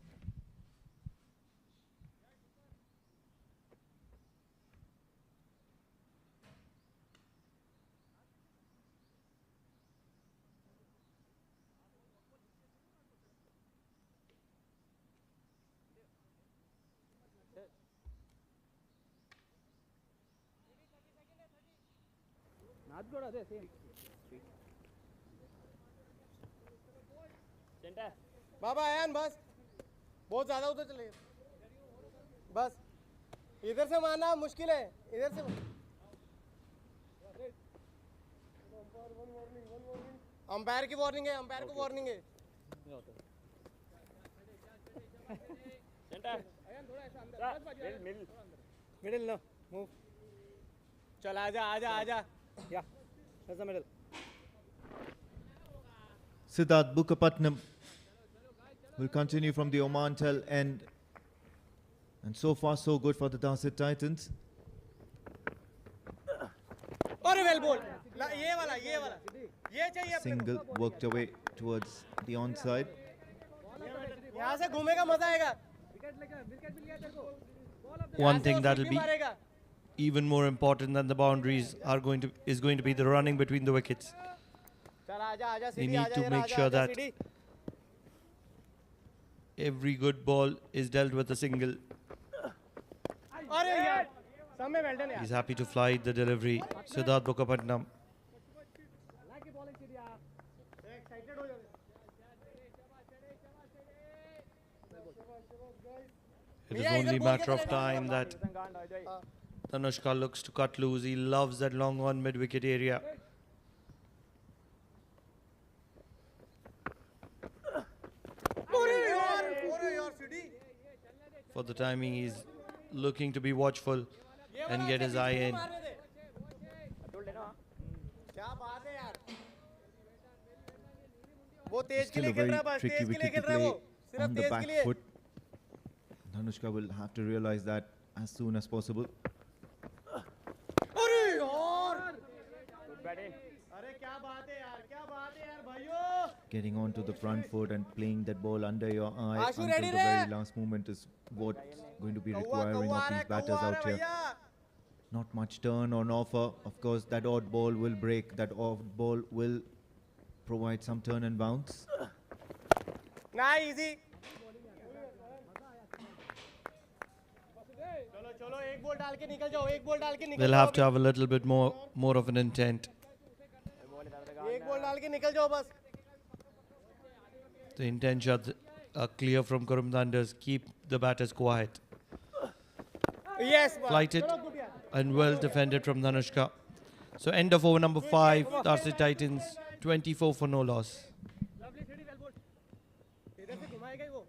बाबा आयान बस बहुत ज्यादा उधर चले बस इधर से मारना मुश्किल है इधर से अंपायर की वार्निंग है अंपायर को वार्निंग है मिडिल नो मूव चल आजा आजा आजा या that's the middle Siddharth Bukkapatnam will continue from the Oman tail end. And so far, so good for the Darsait Titans. और वेल बॉल ये वाला ये चाहिए अपने Single worked away towards the onside. को यहाँ से घूमेगा मजा आएगा One thing that will be मारेगा even more important than the boundaries is going to be the running between the wickets. चल आजा आजा They सीढ़ी need आजा to जरा, make आजा, sure आजा, that सीढ़ी। every good ball is dealt with a single. अरे यार समय वेल्डन यार He's happy to fly the delivery. Siddharth Bukapatnam. Excited हो जाओ It is only a matter of time that Tanushka looks to cut loose. He loves that long on mid-wicket area. For the timing, he's looking to be watchful and get his eye in. क्या बात है यार वो तेज के Still लिए a खेल very रहा है बस tricky तेज के लिए wicket खेल to रहा है play वो सिर्फ on the तेज back के लिए foot. Dhanushka will have to realize that as soon as possible. अरे यार अरे क्या बात है यार भाइयों Getting onto the front foot and playing that ball under your eye Ashu, until ready the re? very last moment is what's going to be requiring of these batters out here. Not much turn on offer. Of course, that odd ball will break. That odd ball will provide some turn and bounce. ना easy चलो चलो एक ball डाल के निकल जाओ एक ball डाल के निकल They'll जाओ have to have a little bit more of an intent. एक बॉल डाल के निकल जाओ बस The intentions are clear from Qurum Thunders. Keep the batters quiet. Yes Flighted and well defended from Dhanushka. So end of over number 5. Darsait Titans 24 for no loss. इधर से घुमाएगा ही वो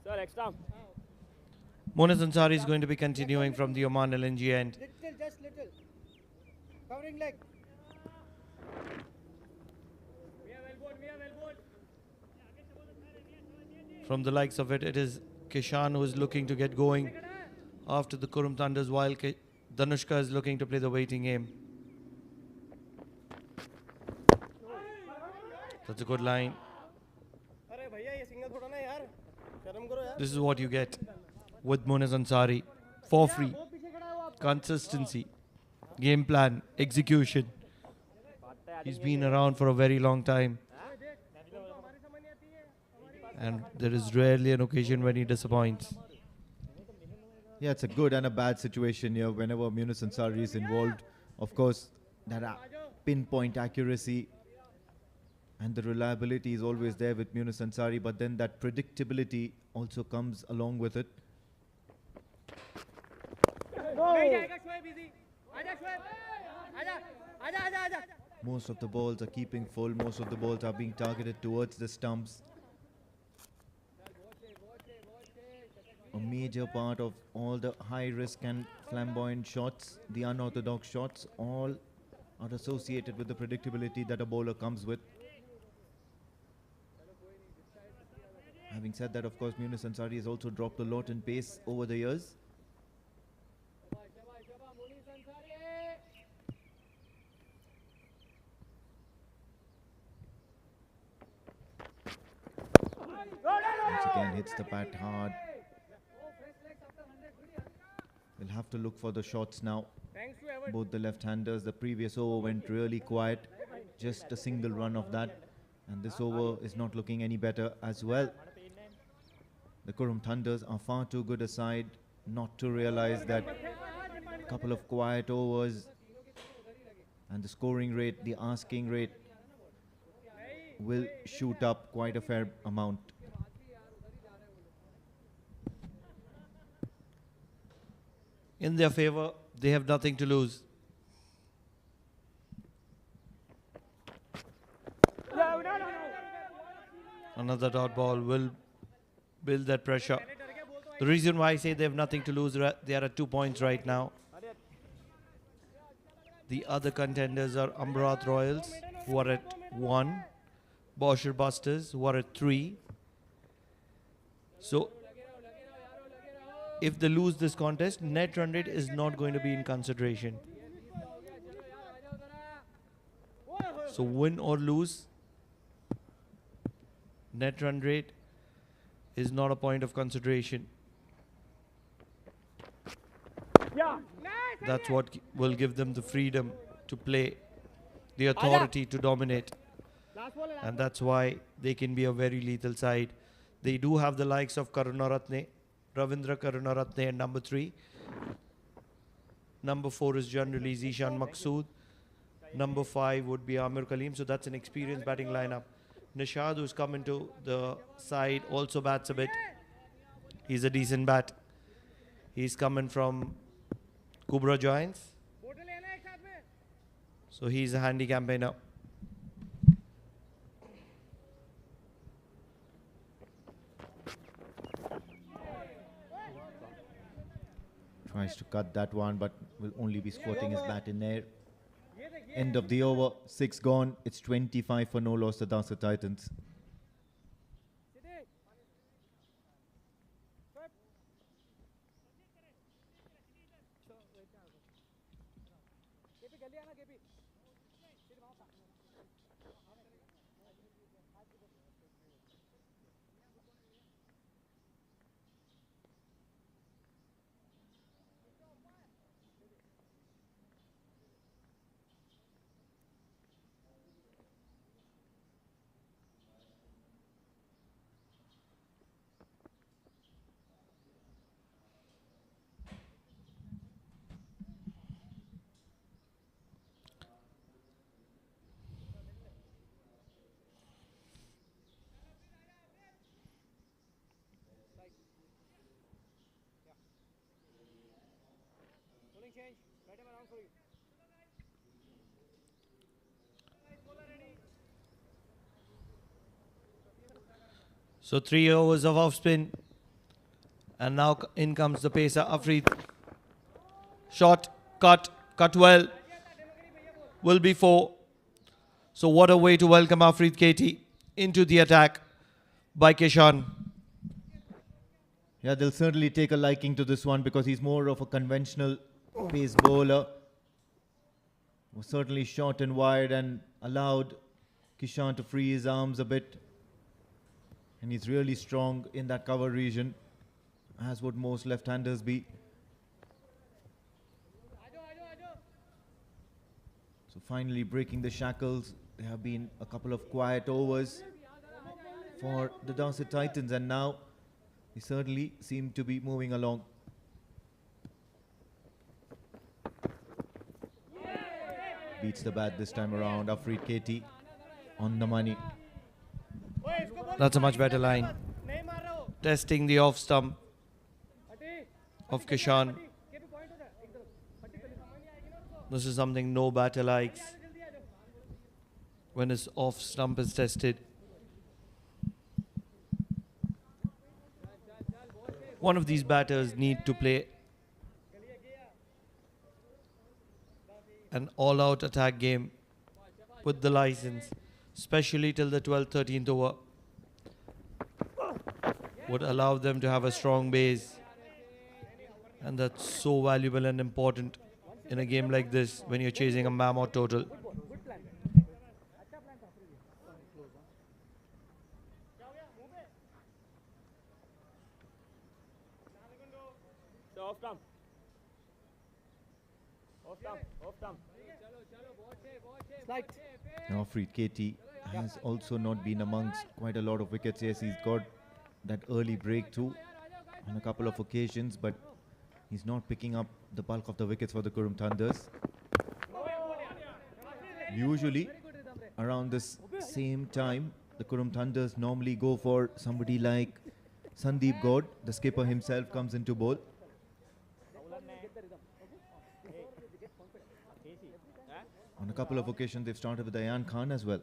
Sir, extra. Monas Ansari is going to be continuing from the Oman LNG end. little just little covering leg From the likes of it, it is Kishan who is looking to get going after the Qurum Thunders, while Dhanushka is looking to play the waiting game. That's a good line. अरे भैया ये single थोड़ा ना यार शर्म करो यार This is what you get with Monas Ansari for free. Consistency, game plan, execution. He's been around for a very long time. And there is rarely an occasion when he disappoints. Yeah, it's a good and a bad situation here whenever Munis Ansari is involved. Of course, that pinpoint accuracy and the reliability is always there with Munis Ansari, but then that predictability also comes along with it. नहीं जाएगा Shoaib easy आजा शोएब आजा आजा आजा आजा Most of the balls are keeping full. Most of the balls are being targeted towards the stumps. A major part of all the high risk and flamboyant shots, the unorthodox shots, all are associated with the predictability that a bowler comes with. Having said that, of course, Munis Ansari has also dropped a lot in pace over the years. Once again hits the bat hard. We'll have to look for the shots now. Thanks to ever Both the left-handers, the previous over went really quiet. Just a single run of that. And this over is not looking any better as well. The Qurum Thunders are far too good a side not to realize that a couple of quiet overs and the scoring rate, the asking rate will shoot up quite a fair amount. In their favor, they have nothing to lose. Another dot ball will build that pressure. The reason why I say they have nothing to lose, they are at 2 points right now. The other contenders are Amrat Royals, who are at 1. Bosher Busters, who are at 3. So, if they lose this contest, net run rate is not going to be in consideration. So, win or lose, net run rate is not a point of consideration. That's what will give them the freedom to play, the authority to dominate. And that's why they can be a very lethal side. They do have the likes of Karunaratne, Ravindra Karunaratne at number 3. Number 4 is generally Zishan Maqsood. Number 5 would be Amir Kaleem. So that's an experienced batting lineup. Nishad, who's come into the side, also bats a bit. He's a decent bat. He's coming from Kubra Giants. So he's a handy campaigner. Tries to cut that one, but will only be squatting his bat in there. End of the over, 6 gone. It's 25 for no loss, the Darsait Titans. So 3 overs of off spin. And now in comes the pacer, Afreed. Shot, cut well. Will be 4. So what a way to welcome Afreed Katie into the attack by Kishan. Yeah, they'll certainly take a liking to this one because he's more of a conventional pace bowler. Was certainly short and wide and allowed Kishan to free his arms a bit. And he's really strong in that cover region, as would most left-handers be. So finally breaking the shackles. There have been a couple of quiet overs for the Darsait Titans, and now they certainly seem to be moving along. Beats the bat this time around. Afreed Katie on the money. That's a much better line. Testing the off stump of Kishan. This is something no batter likes when his off stump is tested. One of these batters need to play an all-out attack game with the license, especially till the 12th, 13th over. Would allow them to have a strong base, and that's so valuable and important in a game like this when you're chasing a mammoth total. Off stump. Off stump. Off stump. Now Afreed Katie has also not been amongst quite a lot of wickets. Yes, he's got that early breakthrough on a couple of occasions, but he's not picking up the bulk of the wickets for the Qurum Thunders. Usually around this same time, the Qurum Thunders normally go for somebody like Sandeep Gaud. The skipper himself comes into bowl. On a couple of occasions they've started with Ayan Khan as well.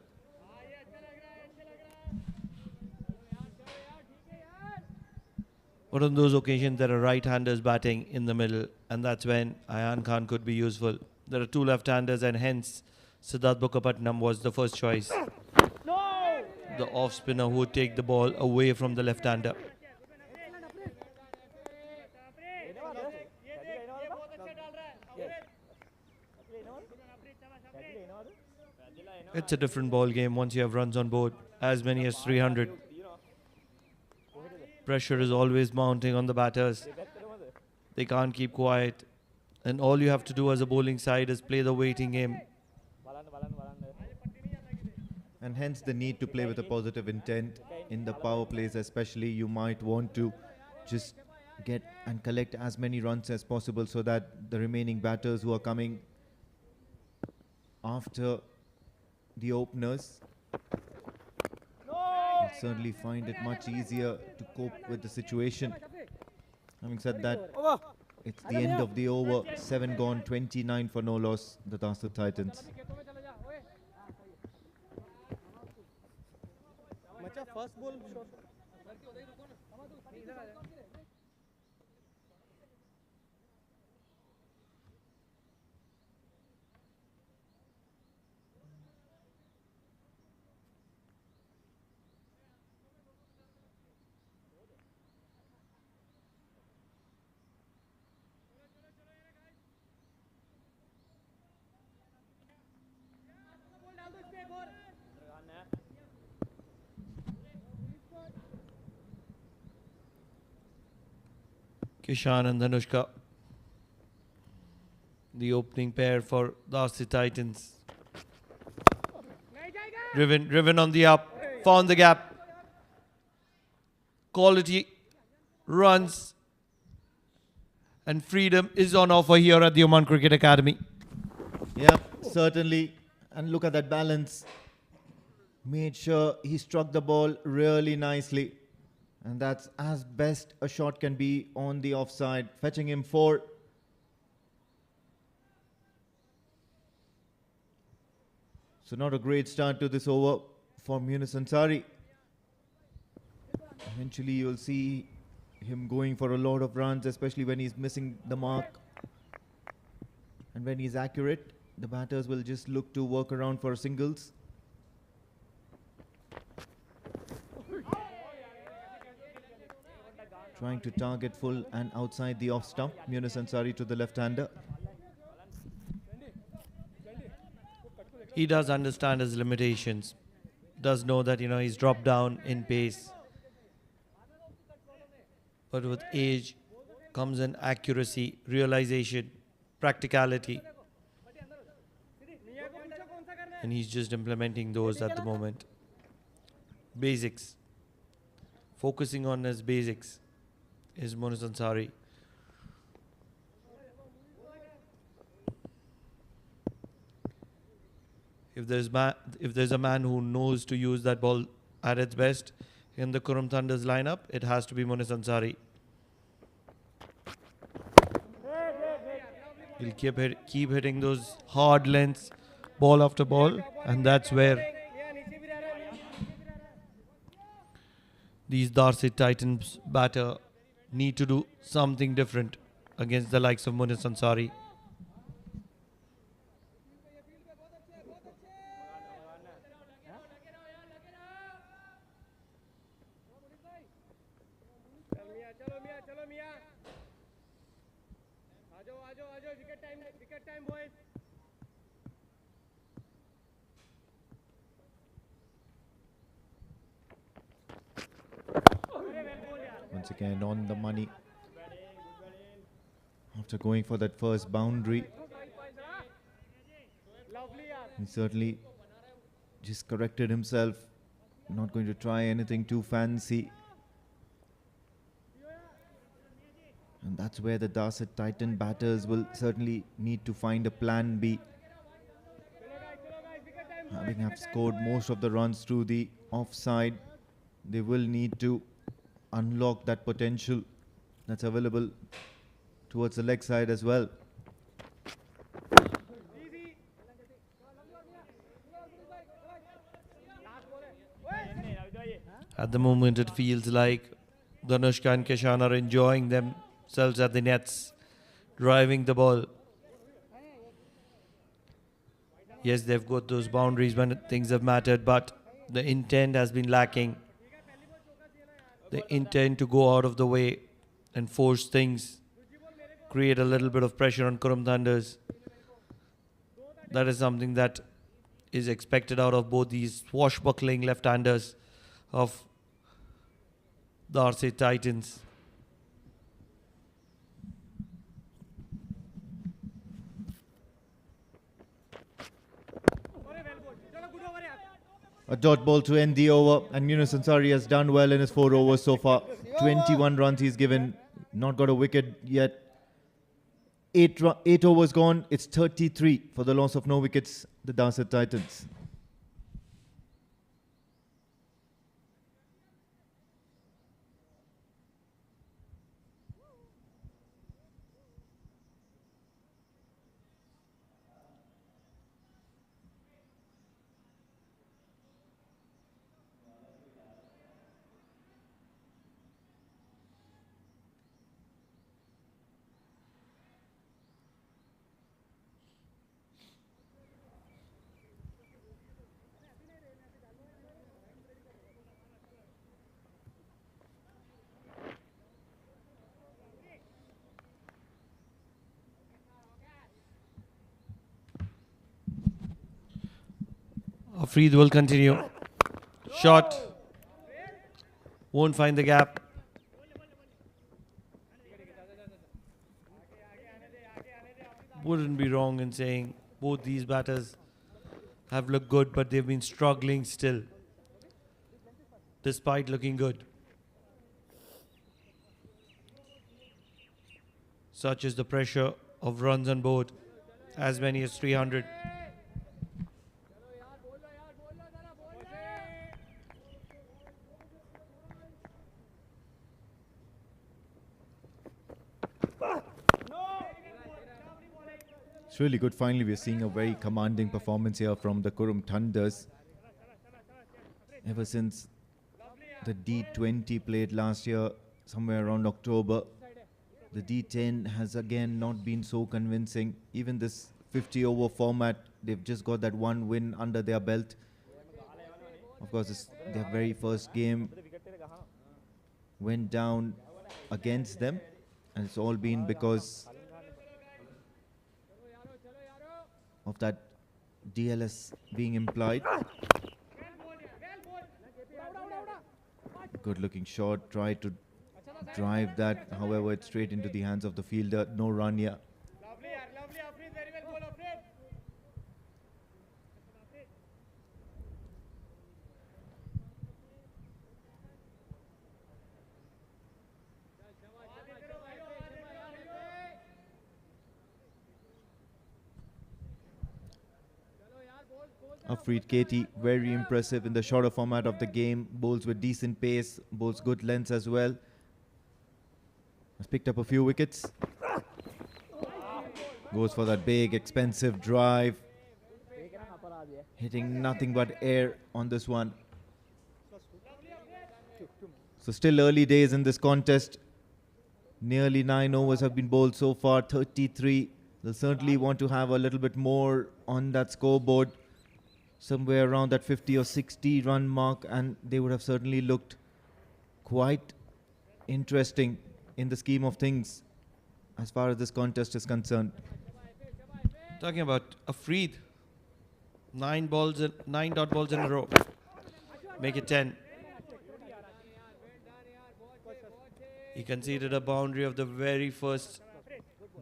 But on those occasions, there are right-handers batting in the middle, and that's when Ayan Khan could be useful. There are two left-handers, and hence Siddharth Bukkapatnam was the first choice. The off-spinner who would take the ball away from the left-hander. It's a different ball game once you have runs on board, as many as 300. Pressure is always mounting on the batters. They can't keep quiet. And all you have to do as a bowling side is play the waiting game. And hence the need to play with a positive intent in the power plays especially. You might want to just get and collect as many runs as possible so that the remaining batters who are coming after the openers will certainly find it much easier to cope with the situation. Having said that, it's the end of the over. 7 gone, 29 for no loss, the Darsait Titans. First ball shot. Kishan and Dhanushka, the opening pair for Darsait Titans. Driven on the up, found the gap. Quality runs and freedom is on offer here at the Oman Cricket Academy. Yeah, certainly. And look at that balance. Made sure he struck the ball really nicely. And that's as best a shot can be on the offside, fetching him 4. So not a great start to this over for Yunus Ansari. Eventually you'll see him going for a lot of runs, especially when he's missing the mark. And when he's accurate, the batters will just look to work around for singles. Trying to target full and outside the off stump. Yunus Ansari to the left-hander. He does understand his limitations. Does know that, he's dropped down in pace. But with age comes an accuracy, realization, practicality. And he's just implementing those at the moment. Basics. Focusing on his basics is Yunus Ansari. If there's a man who knows to use that ball at its best in the Qurum Thunder's lineup, it has to be Yunus Ansari. He'll keep hitting those hard lengths, ball after ball, and that's where these Darsait Titans batter need to do something different against the likes of Yunus Ansari. Wicket time, boys. Once again on the money. After going for that first boundary, he certainly just corrected himself. Not going to try anything too fancy. And that's where the Darsait Titan batters will certainly need to find a plan B. Having have scored most of the runs through the offside, they will need to unlock that potential that's available towards the leg side as well. At the moment, it feels like Danushka and Kishan are enjoying themselves at the nets, driving the ball. Yes, they've got those boundaries when things have mattered, but the intent has been lacking. The intent to go out of the way and force things, create a little bit of pressure on Qurum Thunders. That is something that is expected out of both these swashbuckling left-handers of the Darsait Titans. A dot ball to end the over, and Yunus Ansari has done well in his 4 overs so far. 21 runs he's given, not got a wicket yet. 8 overs gone, it's 33 for the loss of no wickets, the Darsait Titans. Afreed will continue. Shot. Won't find the gap. Wouldn't be wrong in saying both these batters have looked good, but they've been struggling still, despite looking good. Such is the pressure of runs on board, as many as 300. It's really good. Finally, we're seeing a very commanding performance here from the Qurum Thunders. Ever since the D20 played last year, somewhere around October, the D10 has again not been so convincing. Even this 50-over format, they've just got that one win under their belt. Of course, it's their very first game went down against them, and it's all been because of that DLS being implied. Good looking shot, tried to drive that, however it's straight into the hands of the fielder. No run here. Afreed Katie, very impressive in the shorter format of the game. Bowls with decent pace, bowls good lengths as well. Has picked up a few wickets. Goes for that big, expensive drive. Hitting nothing but air on this one. So still early days in this contest. Nearly 9 overs have been bowled so far, 33. They'll certainly want to have a little bit more on that scoreboard, somewhere around that 50 or 60 run mark, and they would have certainly looked quite interesting in the scheme of things as far as this contest is concerned. Talking about Afreed, 9 dot balls in a row. Make it 10. He conceded a boundary of the very first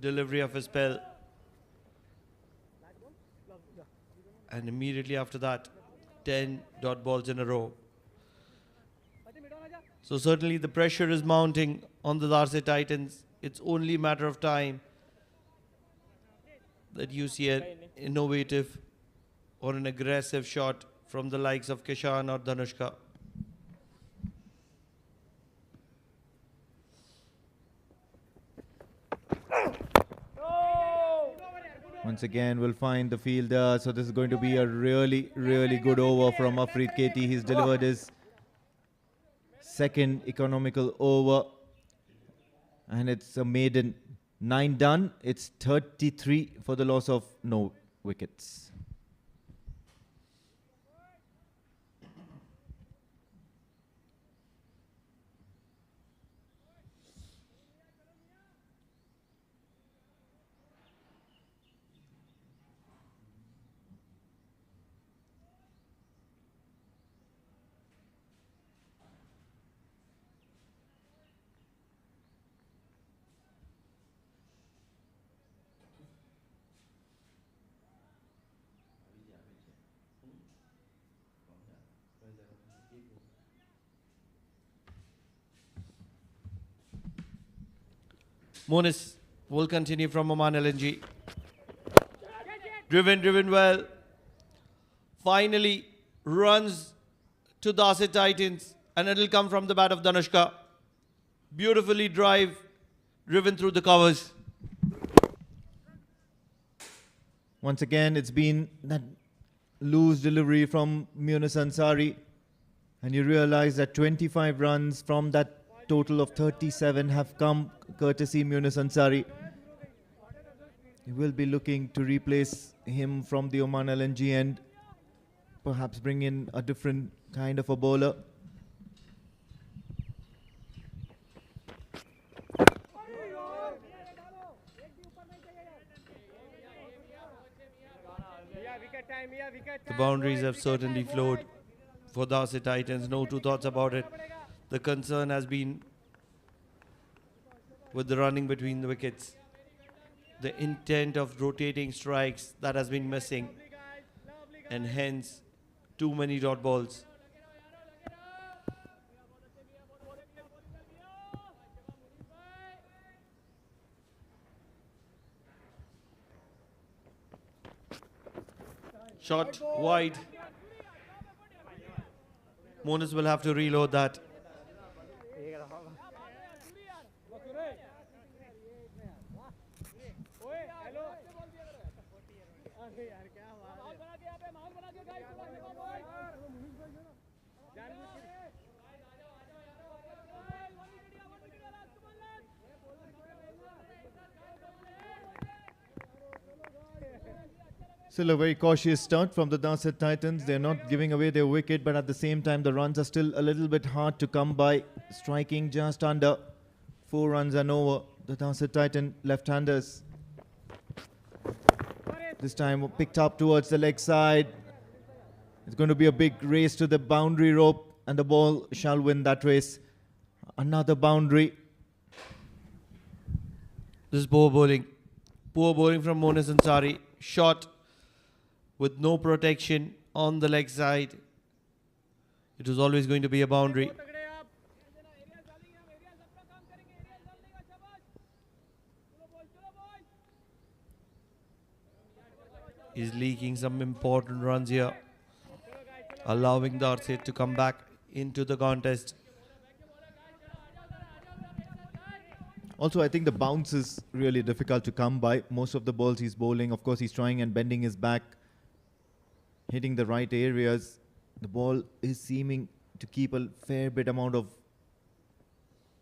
delivery of his spell. And immediately after that, 10 dot balls in a row. So certainly the pressure is mounting on the Darsait Titans. It's only a matter of time that you see an innovative or an aggressive shot from the likes of Kishan or Danushka. Once again, we'll find the fielder. So this is going to be a really, really good over from Afreed Katie. He's delivered his second economical over. And it's a maiden. 9 done. It's 33 for the loss of no wickets. Monis will continue from Oman LNG. Driven well. Finally, runs to Darsait Titans, and it'll come from the bat of Danushka. Beautifully driven through the covers. Once again, it's been that loose delivery from Yunus Ansari. And you realize that 25 runs from that total of 37 have come courtesy Yunus Ansari. He will be looking to replace him from the Oman LNG and perhaps bring in a different kind of a bowler. The boundaries have certainly flowed for Darsait Titans. No two thoughts about it. The concern has been with the running between the wickets. The intent of rotating strikes that has been missing, and hence too many dot balls. Shot wide. Monis will have to reload that. Still a very cautious start from the Darsait Titans. They're not giving away their wicket, but at the same time, the runs are still a little bit hard to come by. Striking just under 4 runs and over. The Darsait Titan left-handers. This time picked up towards the leg side. It's going to be a big race to the boundary rope, and the ball shall win that race. Another boundary. This is poor bowling. Poor bowling from Monis Ansari. Shot with no protection on the leg side. It was always going to be a boundary. He's leaking some important runs here, allowing Darsait to come back into the contest. Also, I think the bounce is really difficult to come by. Most of the balls he's bowling, of course, he's trying and bending his back, hitting the right areas. The ball is seeming to keep a fair bit amount of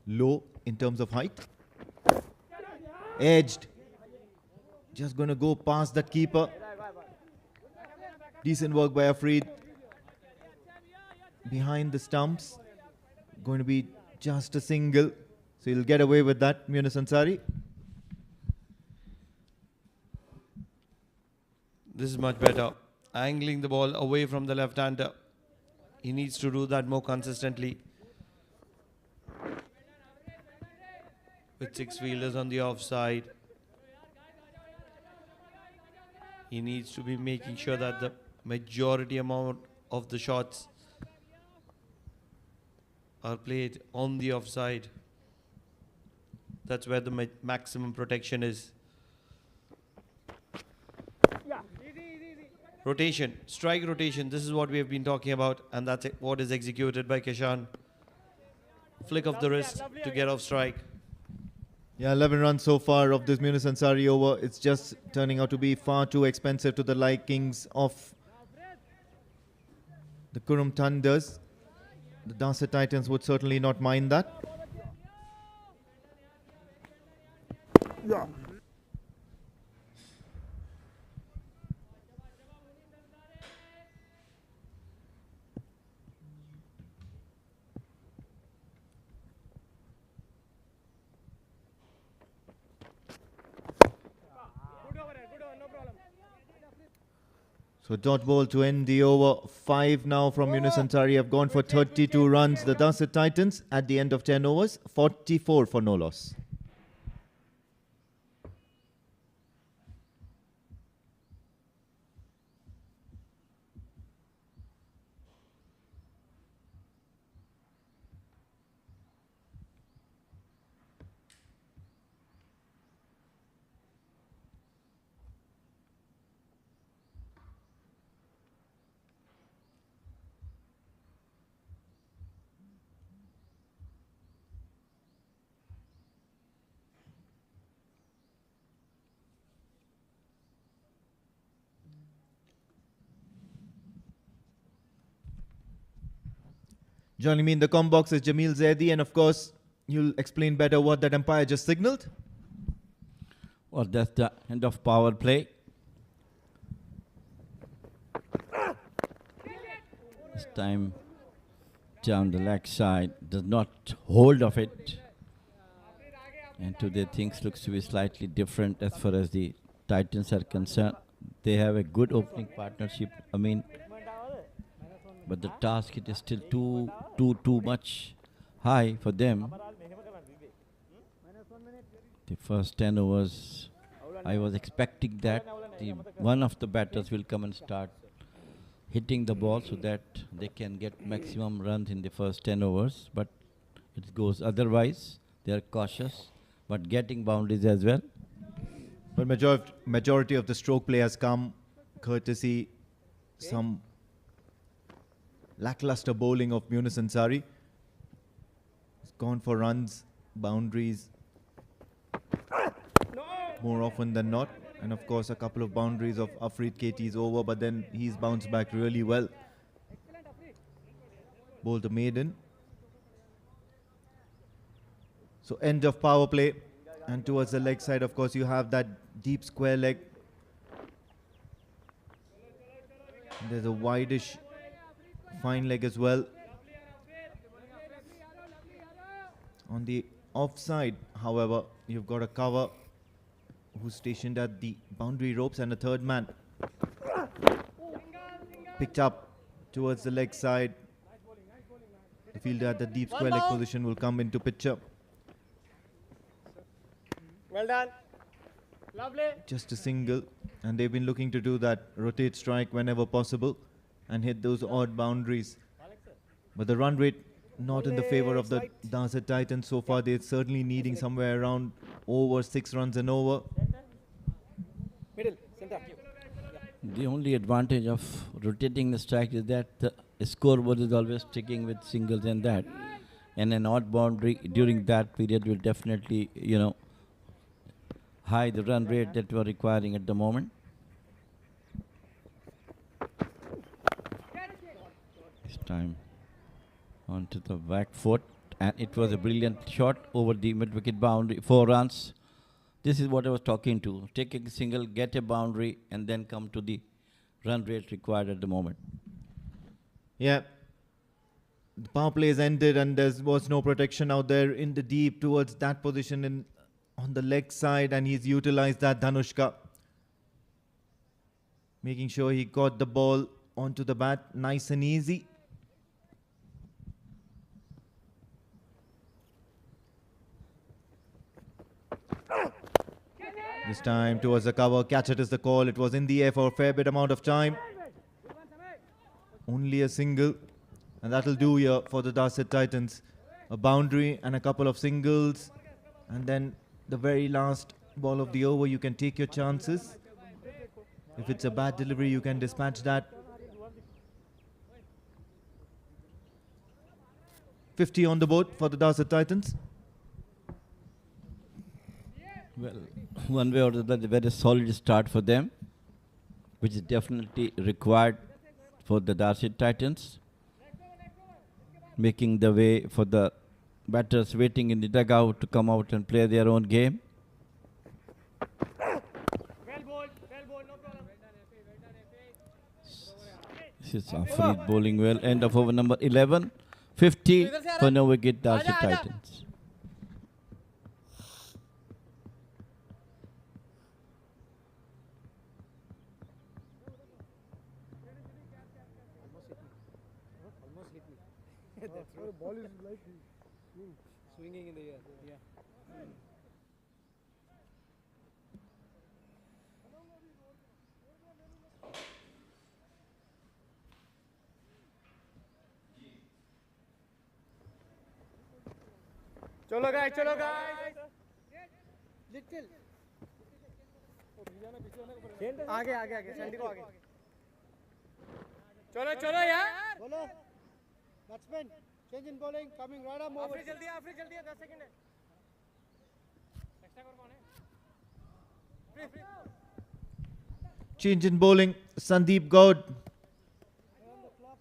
low in terms of height. Edged. Just going to go past that keeper. Decent work by Afreed. Behind the stumps. Going to be just a single. So he'll get away with that, Yunus Ansari. This is much better. Angling the ball away from the left-hander. He needs to do that more consistently. With 6 fielders on the offside, he needs to be making sure that the majority amount of the shots are played on the offside. That's where the maximum protection is. Rotation, strike rotation, this is what we have been talking about, and that's what is executed by Kishan. Flick of the wrist to get off strike. Yeah, 11 runs so far of this Yunus Ansari over. It's just turning out to be far too expensive to the likings of the Qurum Thunders. The Darsait Titans would certainly not mind that. Good over, no problem. So dot ball to end the over. 5 now from Yunus Ansari have gone for 32 runs. The Darsait Titans at the end of 10 overs, 44 for no loss. Joining me in the comm box is Jamil Zaidi, and of course, you'll explain better what that umpire just signaled. Well, that's the end of power play. This time down the leg side, does not hold of it. And today things looks to be slightly different as far as the Titans are concerned. They have a good opening partnership. I mean, but the task it is still too much high for them. The first 10 overs, I was expecting that one of the batters will come and start hitting the ball so that they can get maximum runs in the first 10 overs. But it goes otherwise. They are cautious, but getting boundaries as well. But majority of the stroke play has come courtesy some lackluster bowling of Yunus Ansari. It's gone for runs, boundaries more often than not. And of course, a couple of boundaries of Afreed KT's over, but then he's bounced back really well. Bowled a maiden. So end of power play. And towards the leg side, of course, you have that deep square leg. There's a wideish fine leg as well. On the offside, however, you've got a cover who's stationed at the boundary ropes, and a third man picked up towards the leg side. The fielder at the deep square leg position will come into picture. Well done. Lovely. Just a single, and they've been looking to do that rotate strike whenever possible and hit those odd boundaries. But the run rate not in the favor of the Darsait Titans so far. They're certainly needing somewhere around over 6 runs and over. Middle, center. The only advantage of rotating the strike is that the scoreboard is always sticking with singles and that. And an odd boundary during that period will definitely, high the run rate that we're requiring at the moment. This time onto the back foot, and it was a brilliant shot over the mid-wicket boundary, 4 runs. This is what I was talking to. Take a single, get a boundary, and then come to the run rate required at the moment. Yeah. The power play is ended, and there was no protection out there in the deep towards that position on the leg side, and he's utilized that, Dhanushka. Making sure he got the ball onto the bat nice and easy. This time towards the cover, catch it is the call. It was in the air for a fair bit amount of time. Only a single, and that'll do here for the Darsait Titans. A boundary and a couple of singles, and then the very last ball of the over, you can take your chances. If it's a bad delivery, you can dispatch that. 50 on the board for the Darsait Titans. Well, one way or the other, a very solid start for them, which is definitely required for the Darsait Titans. making the way for the batters waiting in the dugout to come out and play their own game. Well bowled, no problem. This is Afreed bowling well. End of over number 11. 50 for no wicket, Darsait Titans. The ball is like swinging in the air. Yeah. चलो guys, चलो guys. आगे आगे आगे Sandy को आगे. चलो चलो यार. बोलो. Batsman, change in bowling, coming right up. आफरी जल्दी है 10 सेकंड है. एक्स्ट्रा कर कौन है? Free. Change in bowling. Sandeep Gaud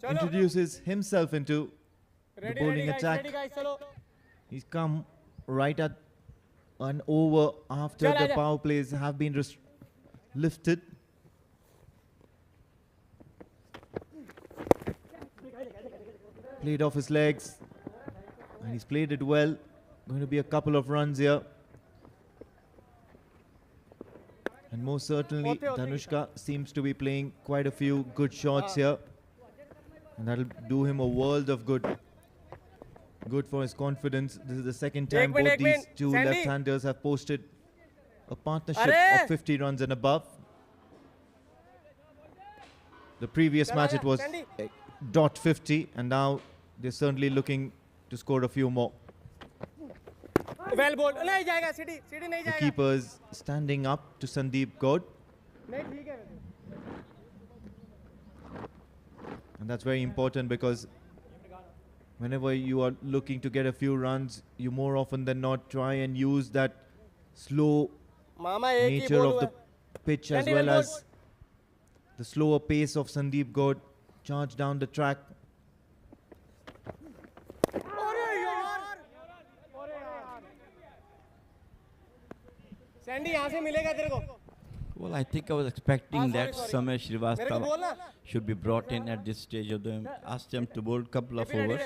introduces himself into the bowling attack. Ready guys, चलो. He's come right at an over after the power plays have been lifted. Played off his legs and he's played it well. Going to be a couple of runs here. And most certainly Dhanushka seems to be playing quite a few good shots here. And that'll do him a world of good. Good for his confidence. This is the second time both these two left-handers have posted a partnership of 50 runs and above. The previous match it was .50 and now they're certainly looking to score a few more. Well bowled. नहीं जाएगा City नहीं The जाएगा. keeper is standing up to Sandeep Gaud. नहीं ठीक है. And that's very important because whenever you are looking to get a few runs, you more often than not try and use that slow nature of the pitch as well as the slower pace of Sandeep Gaud. Charge down the track. Sandy यहाँ से मिलेगा तेरे को. Well, I think I was expecting that Samay Srivastava should be brought in at this stage of the game. Ask them to bowl a couple of overs.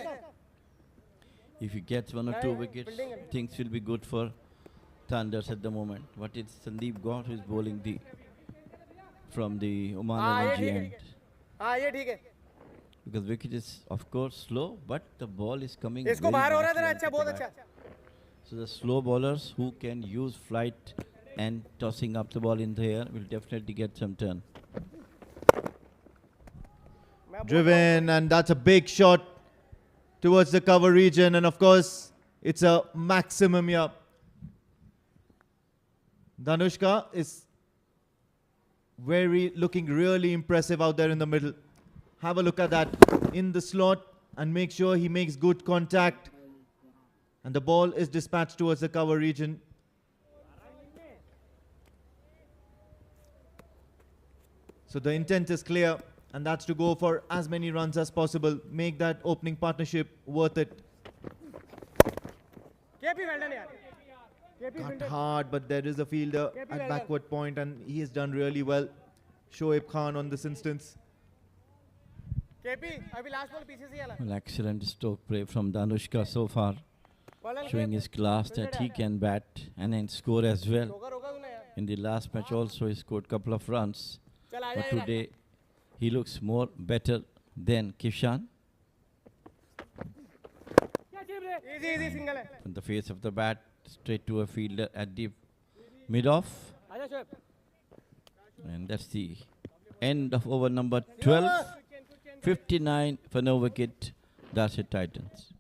If he gets 1 or 2 wickets, things will be good for Thunders at the moment. But it's Sandeep Gaud who is bowling from the Oman end. ये ठीक है. Because wicket is of course slow, but the ball is coming. इसको बाहर हो रहा है तेरा. अच्छा, बहुत अच्छा. So the slow bowlers who can use flight and tossing up the ball in the air will definitely get some turn. Driven, and that's a big shot towards the cover region, and of course it's a maximum here. Dhanushka is looking really impressive out there in the middle. Have a look at that in the slot and make sure he makes good contact. And the ball is dispatched towards the cover region. So the intent is clear, and that's to go for as many runs as possible. Make that opening partnership worth it. Cut hard, but there is a fielder at backward point, and he has done really well. Shoaib Khan on this instance. Well, excellent stroke play from Dhanushka so far, showing his class that he can bat and then score as well. In the last match also he scored a couple of runs, but today he looks better than Kishan. On the face of the bat, straight to a fielder at the mid-off. And that's the end of over number 12. 59 for no wicket, Darsait Titans.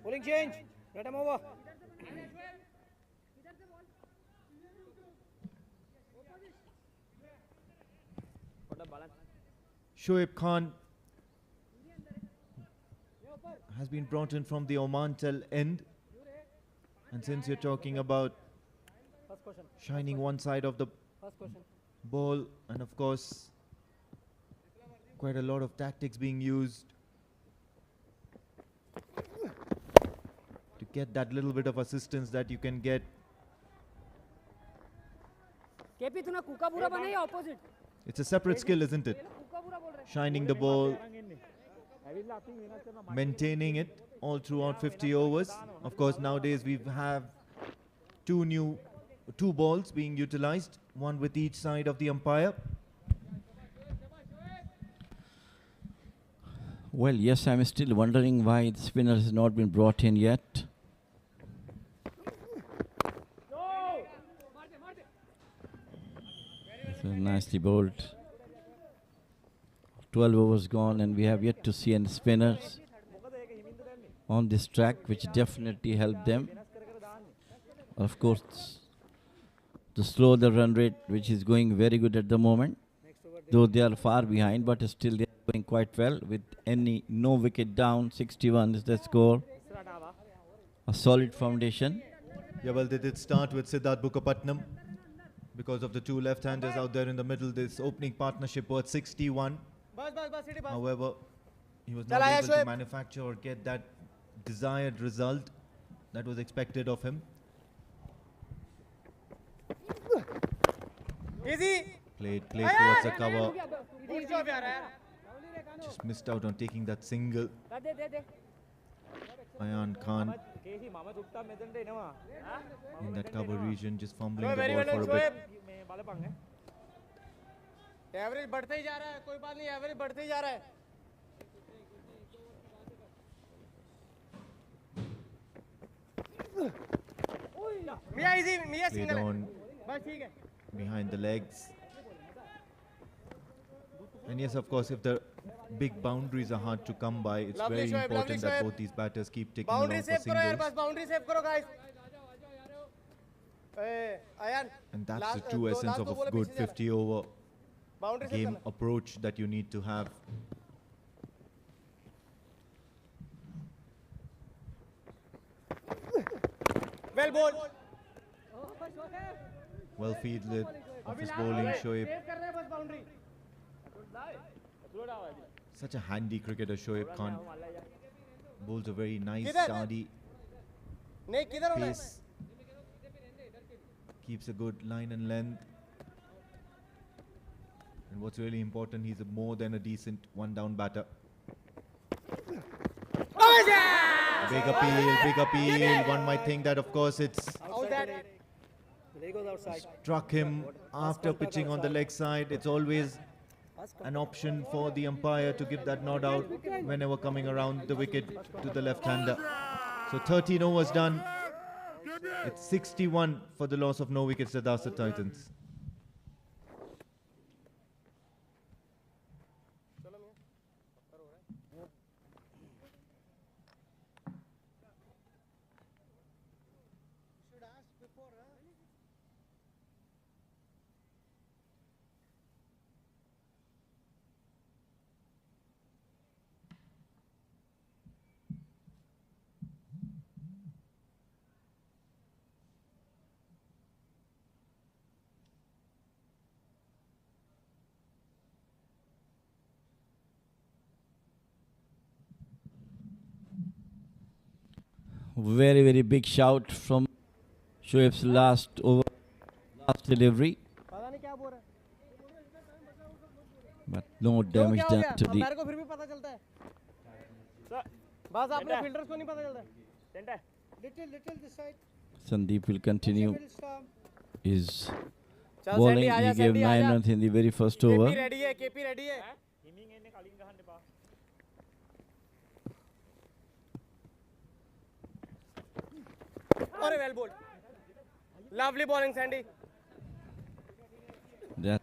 Bowling change. Let him over. Shoaib Khan has been brought in from the Oman tail end. And since you're talking about First question. shining one side of the First question. ball, and of course, quite a lot of tactics being used to get that little bit of assistance that you can get. KP तूने कुका बुरा बना या opposite? It's a separate skill, isn't it? कुका बुरा बोल रहे. Shining the ball, maintaining it all throughout 50 overs. Of course, nowadays we have two balls being utilized, one with each side of the umpire. Well, yes, I'm still wondering why the spinner has not been brought in yet. So nicely bowled. 12 overs gone, and we have yet to see any spinners on this track, which definitely helped them. Of course, to slow the run rate, which is going very good at the moment, though they are far behind, but still they are going quite well with no wicket down. 61 is the score. A solid foundation. Yeah, well, they did start with Siddharth Bukapatnam because of the two left-handers out there in the middle. This opening partnership was 61. However, he was not able to manufacture or get that desired result that was expected of him. Easy. Played towards the cover. Good job यार. Just missed out on taking that single. Ayan Khan in that cover region, just fumbling the ball for a bit. Average बढ़ते ही जा रहा है, कोई बात नहीं, average बढ़ते ही जा रहा है. मियां इजी, मियां Played सिंगल. on बस ठीक है. behind the legs. And yes, of course, if the big boundaries are hard to come by, it's Lovely very Shoaib, important lovely that Shoaib. both these batters keep taking boundary along for save करो यार, singles. बस boundary save करो guys. Ayaan. And that's the true essence of a good 50 over boundary save game करना. approach that you need to have. Well bowled. Well fielded of his bowling, Shoaib. Save कर रहे हैं बस boundary. Such a handy cricketer, Shoaib Khan. Bowls a very nice, Kidhar? sturdy नहीं किधर होना है? pace. Keeps a good line and length. And what's really important, he's more than a decent one-down batter. Big appeal, big appeal. One might think that, of course, it's Out that. There goes outside. struck him after pitching on the leg side. It's always an option for the umpire to give that nod out whenever coming around the wicket to the left-hander. So 13 overs done. It's 61 for the loss of no wickets to Darsait Titans. Very, very big shout from Shoaib's last delivery. पता नहीं क्या बोल रहा है. But no damage क्या हो done गया? to the umpire को फिर भी पता चलता है. बस आपने फील्डर्स को नहीं पता चलता है. Little this side. Sandeep will continue his चल bowling. सैंडी, आजा He gave सैंडी, 9 आजा. runs in the very first KP over. Ready है, केपी रेडी है. अरे well bowled. Lovely bowling Sandy. That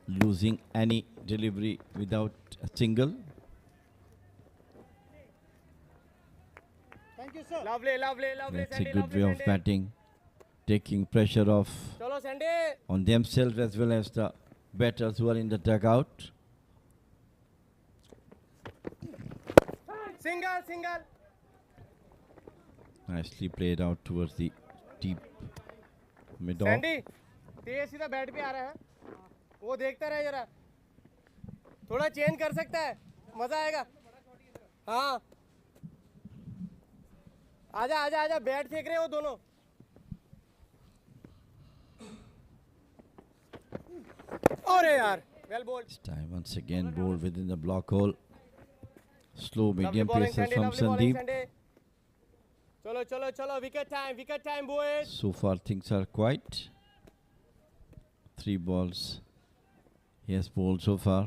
losing any delivery without a single. Thank you, sir. Lovely, lovely, lovely. That's a Sandy, good lovely, way of Sandy. batting, taking pressure off Chalo, Sandy. on themselves as well as the batters who are in the dugout. Single, single. Nicely played out towards the deep mid-off. Sandy तेज सीधा bat पे आ रहा है वो देखता रहे जरा थोड़ा चेंज कर सकता है मजा आएगा हाँ आजा आजा आजा बैट फेंक रहे हैं वो दोनों अरे यार well bowled This time once again bowled within the block hole. Slow lovely medium bowling pacer Sandy from lovely bowling Sandeep. Sandy चलो चलो चलो wicket time boys So far things are quiet. 3 balls he has bowled so far.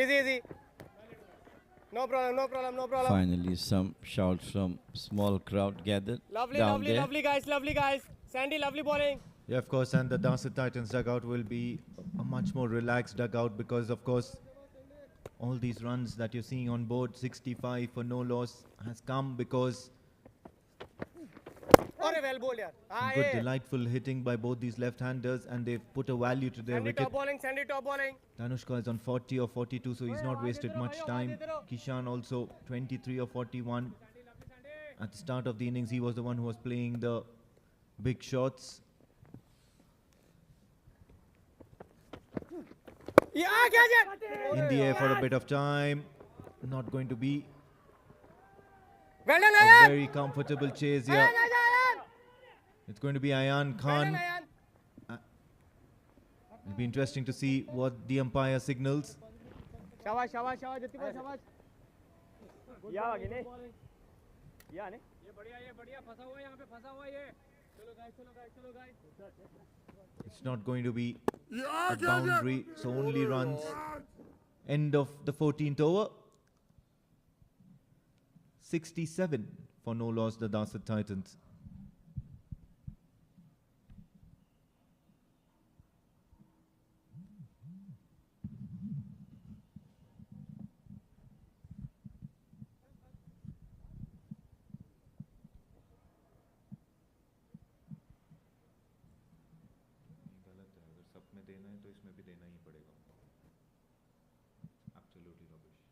easy easy no problem no problem no problem Finally some shouts from small crowd gathered lovely down lovely there. lovely guys Sandy lovely bowling Yeah, of course, and the Darsait Titans dugout will be a much more relaxed dugout because, of course, all these runs that you're seeing on board, 65 for no loss, has come because अरे well बोल यार हाँ good, ये delightful hitting by both these left-handers, and they've put a value to their Sandy wicket. top bowling Danushka is on 40 or 42, so he's not wasted much time. Kishan also 23 or 41. At the start of the innings, he was the one who was playing the big shots. ये आ गया In the air for a bit of time. Not going to be well done a ion very comfortable chase here. Ion It's going to be Ayan Khan. Ion It'll be interesting to see what the umpire signals. शाबाश शाबाश शाबाश जति को शाबाश या आगे ने या ने ये बढ़िया फंसा हुआ है यहाँ पे फंसा हुआ है ये चलो guys It's not going to be a boundary, so only runs. End of the 14th over. 67 for no loss, the Darsait Titans. गलत है अगर सब में देना है तो इसमें भी देना ही पड़ेगा एब्सोल्युटली रबिश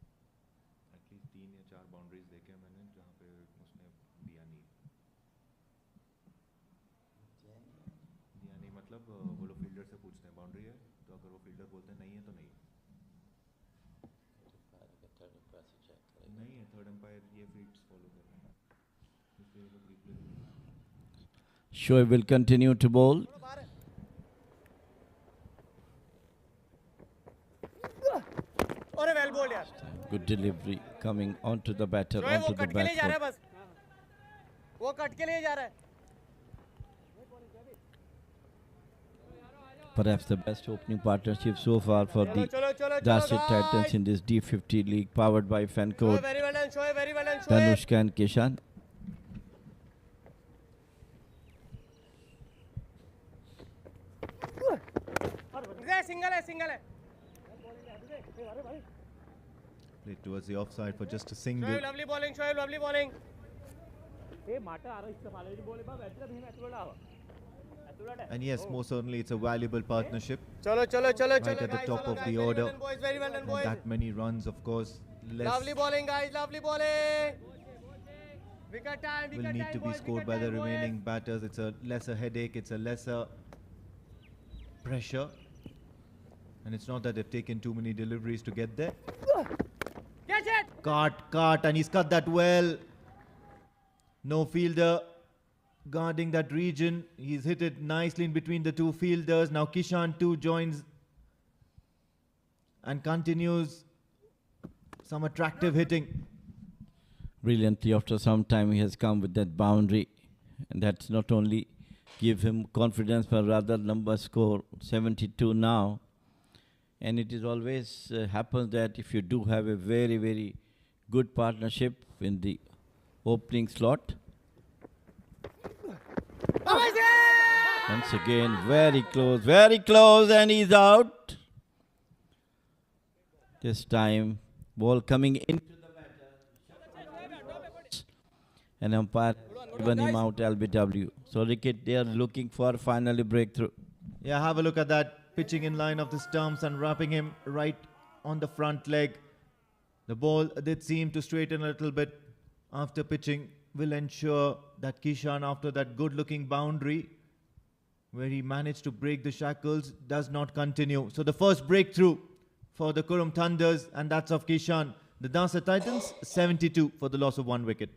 एटलीस्ट 3 या 4 बाउंड्रीज देखे मैंने जहाँ पे उसने दिया नहीं मतलब वो लोग फील्डर से पूछते हैं बाउंड्री है तो अगर वो फील्डर बोलते हैं नहीं है तो नहीं नहीं है थर्ड एम्पायर ये फील्ड्स फॉलो कर रहे हैं इसलिए वो replay Shoaib will continue to bowl. अरे वेल बोल्ड यार Good delivery coming onto the batter, जो है वो onto the कट के लिए जा रहा है bat. बस वो कट के लिए जा रहा है Perhaps the best opening partnership so far for the चलो Darsait Titans in this D50 league powered by Fancode, very well done Shoaib very well done Shoaib Danushka and Kishan. Single है played towards the offside for just a single. Shoaib lovely bowling ए माटा आ रहा इससे फाले बोले बाबा ऐसे भी मैच बोला And yes, most certainly it's a valuable partnership. चलो Right at the top of the order. Very well done And boys that many runs, of course, lovely less bowling guys lovely bowling wicket time will need to be scored by the remaining batters. It's a lesser headache, it's a lesser pressure. And it's not that they've taken too many deliveries to get there. Catch it Cut, and he's cut that well. No fielder guarding that region. He's hit it nicely in between the two fielders. Now Kishan too joins and continues some attractive hitting. Brilliantly, after some time, he has come with that boundary. And that's not only give him confidence, but rather number score 72 now. And it is always happens that if you do have a very, very good partnership in the opening slot. Once again, very close, and he's out. This time, ball coming into the batter. And umpire given him out LBW. So, Ricket, they are looking for finally breakthrough. Yeah, have a look at that. Pitching in line of the stumps and wrapping him right on the front leg. The ball did seem to straighten a little bit after pitching. Will ensure that Kishan, after that good-looking boundary, where he managed to break the shackles, does not continue. So the first breakthrough for the Qurum Thunders, and that's of Kishan. The Darsait Titans, 72 for the loss of 1 wicket.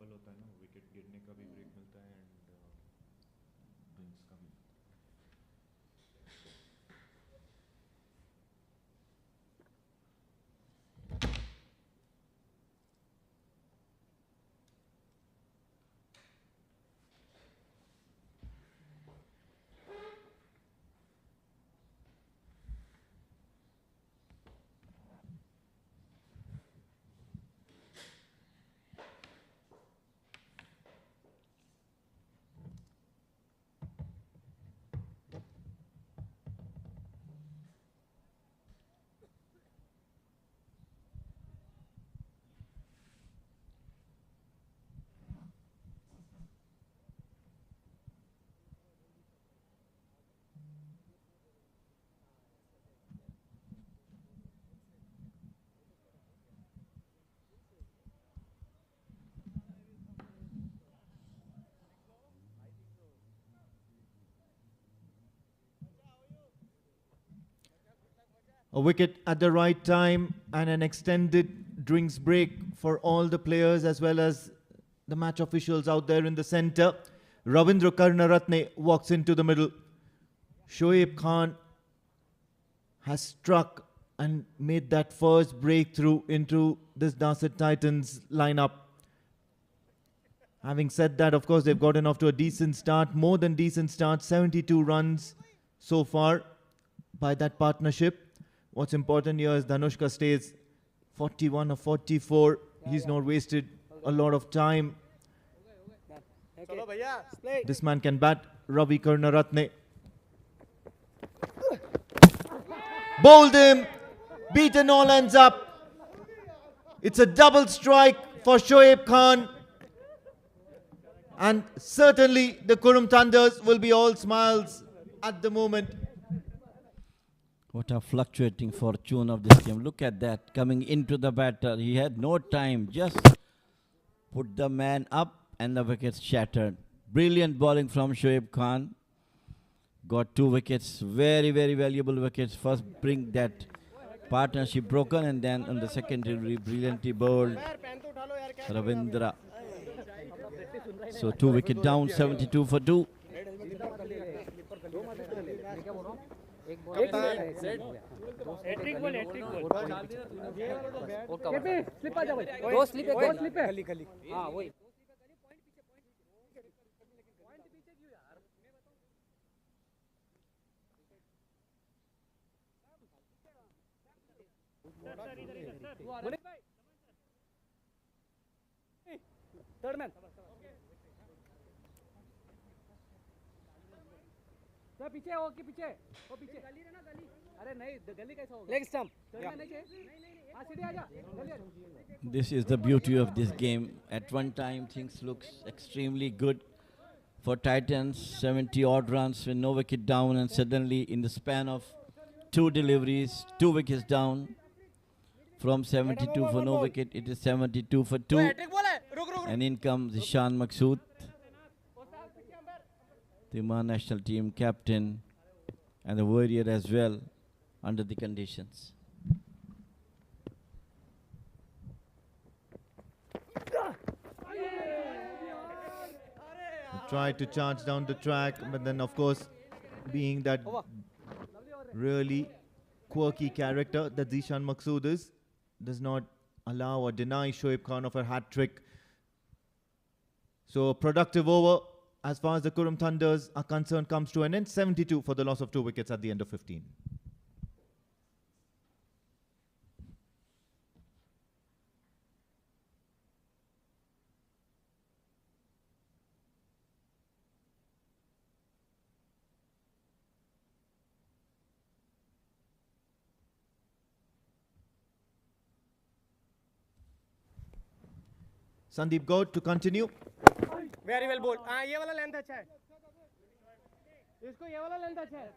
Double होता है ना, wicket गिरने का भी break मिलता है and wings का भी. A wicket at the right time and an extended drinks break for all the players as well as the match officials out there in the center. Ravindra Karnaratne walks into the middle. Shoaib Khan has struck and made that first breakthrough into this Darsait Titans lineup. Having said that, of course, they've gotten off to a decent start, more than decent start, 72 runs so far by that partnership. What's important here is Dhanushka stays 41 or 44. He's not wasted a lot of time. This man can bat. Ravi Karnaratne. Bowled him. Beaten all ends up. It's a double strike for Shoaib Khan. And certainly the Qurum Thunders will be all smiles at the moment. What a fluctuating fortune of this game. Look at that, coming into the batter. He had no time, just put the man up and the wickets shattered. Brilliant bowling from Shoaib Khan. Got 2 wickets, very, very valuable wickets. First bring that partnership broken, and then on the second delivery, brilliantly bowled Ravindra. So 2 wicket down, 72 for 2. Third man. Sir पीछे हो कि पीछे वो पीछे गली रे ना गली अरे नहीं गली कैसा होगा लेग स्टंप नहीं नहीं हां सीधे आजा. This is the beauty of this game. At one time, things looks extremely good for Titans. 70 odd runs with no wicket down, and suddenly in the span of 2 deliveries, 2 wickets down. From 72 for no wicket, it is 72 for 2. And in comes Zishan Maqsood, the Oman national team captain and the warrior as well under the conditions. Tried to charge down the track, but then of course, being that really quirky character that Zishan Maqsood is, does not allow or deny Shoaib Khan of a hat-trick. So a productive over as far as the Qurum Thunders are concerned comes to an end. 72 for the loss of 2 wickets at the end of 15. Sandeep Gaur to continue. Very well bowled. हाँ ये वाला length अच्छा है. इसको ये वाला length अच्छा है.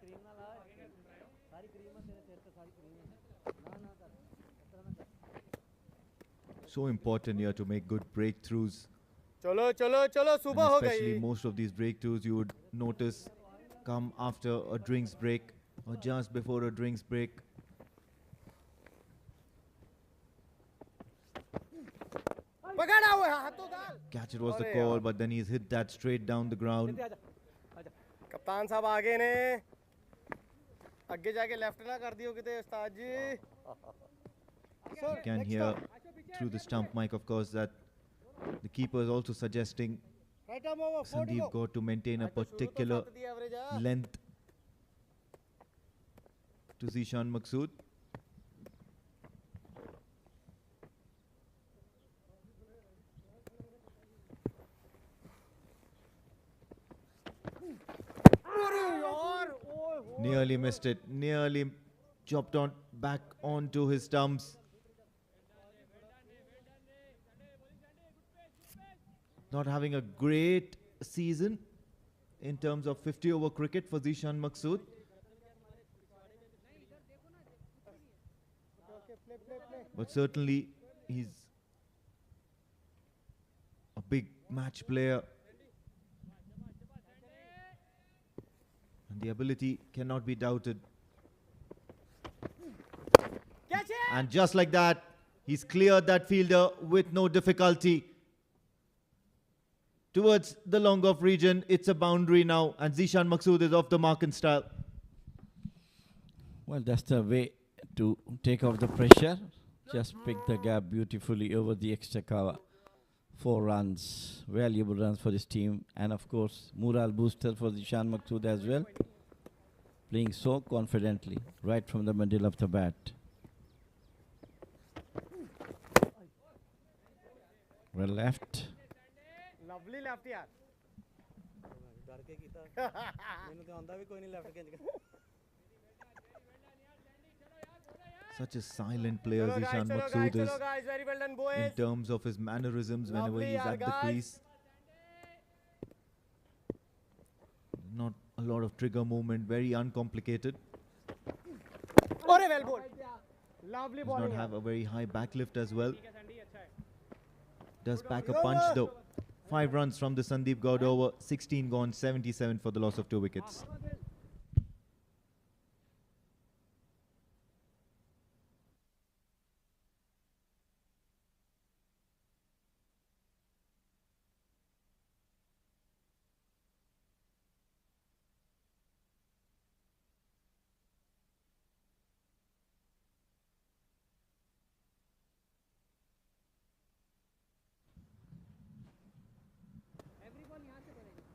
So important here to make good breakthroughs. चलो चलो चलो सुबह हो गई. Especially most of these breakthroughs you would notice come after a drinks break or just before a drinks break. Catch, it was the call, but then he's hit that straight down the ground. कप्तान साहब आगे ने आगे जाके left ना कर दियो किते उस्ताद जी. You can hear through the stump mic, of course, that the keeper is also suggesting Sandeep Gaur to maintain a particular length to Zishan Maqsood. Nearly missed it, nearly chopped on back onto his stumps. Not having a great season in terms of 50 over cricket for Zishan Maqsood. But certainly he's a big match player. And the ability cannot be doubted. And just like that, he's cleared that fielder with no difficulty. Towards the long off region, it's a boundary now, and Zishan Maqsood is off the mark in style. Well, that's the way to take off the pressure. Just pick the gap beautifully over the extra cover. 4 runs, valuable runs for this team, and of course, morale booster for Zishan Maqsood as well. Playing so confidently, right from the middle of the bat. Well left. Lovely left yaar. Such a silent player Zishan Maqsood is in terms of his mannerisms whenever he's at the crease. Not a lot of trigger movement, very uncomplicated. Well bowled. Lovely Does bowling. not have a very high backlift as well. Does pack a punch though. 5 runs from the Sandeep Gaud over, 16 gone, 77 for the loss of 2 wickets.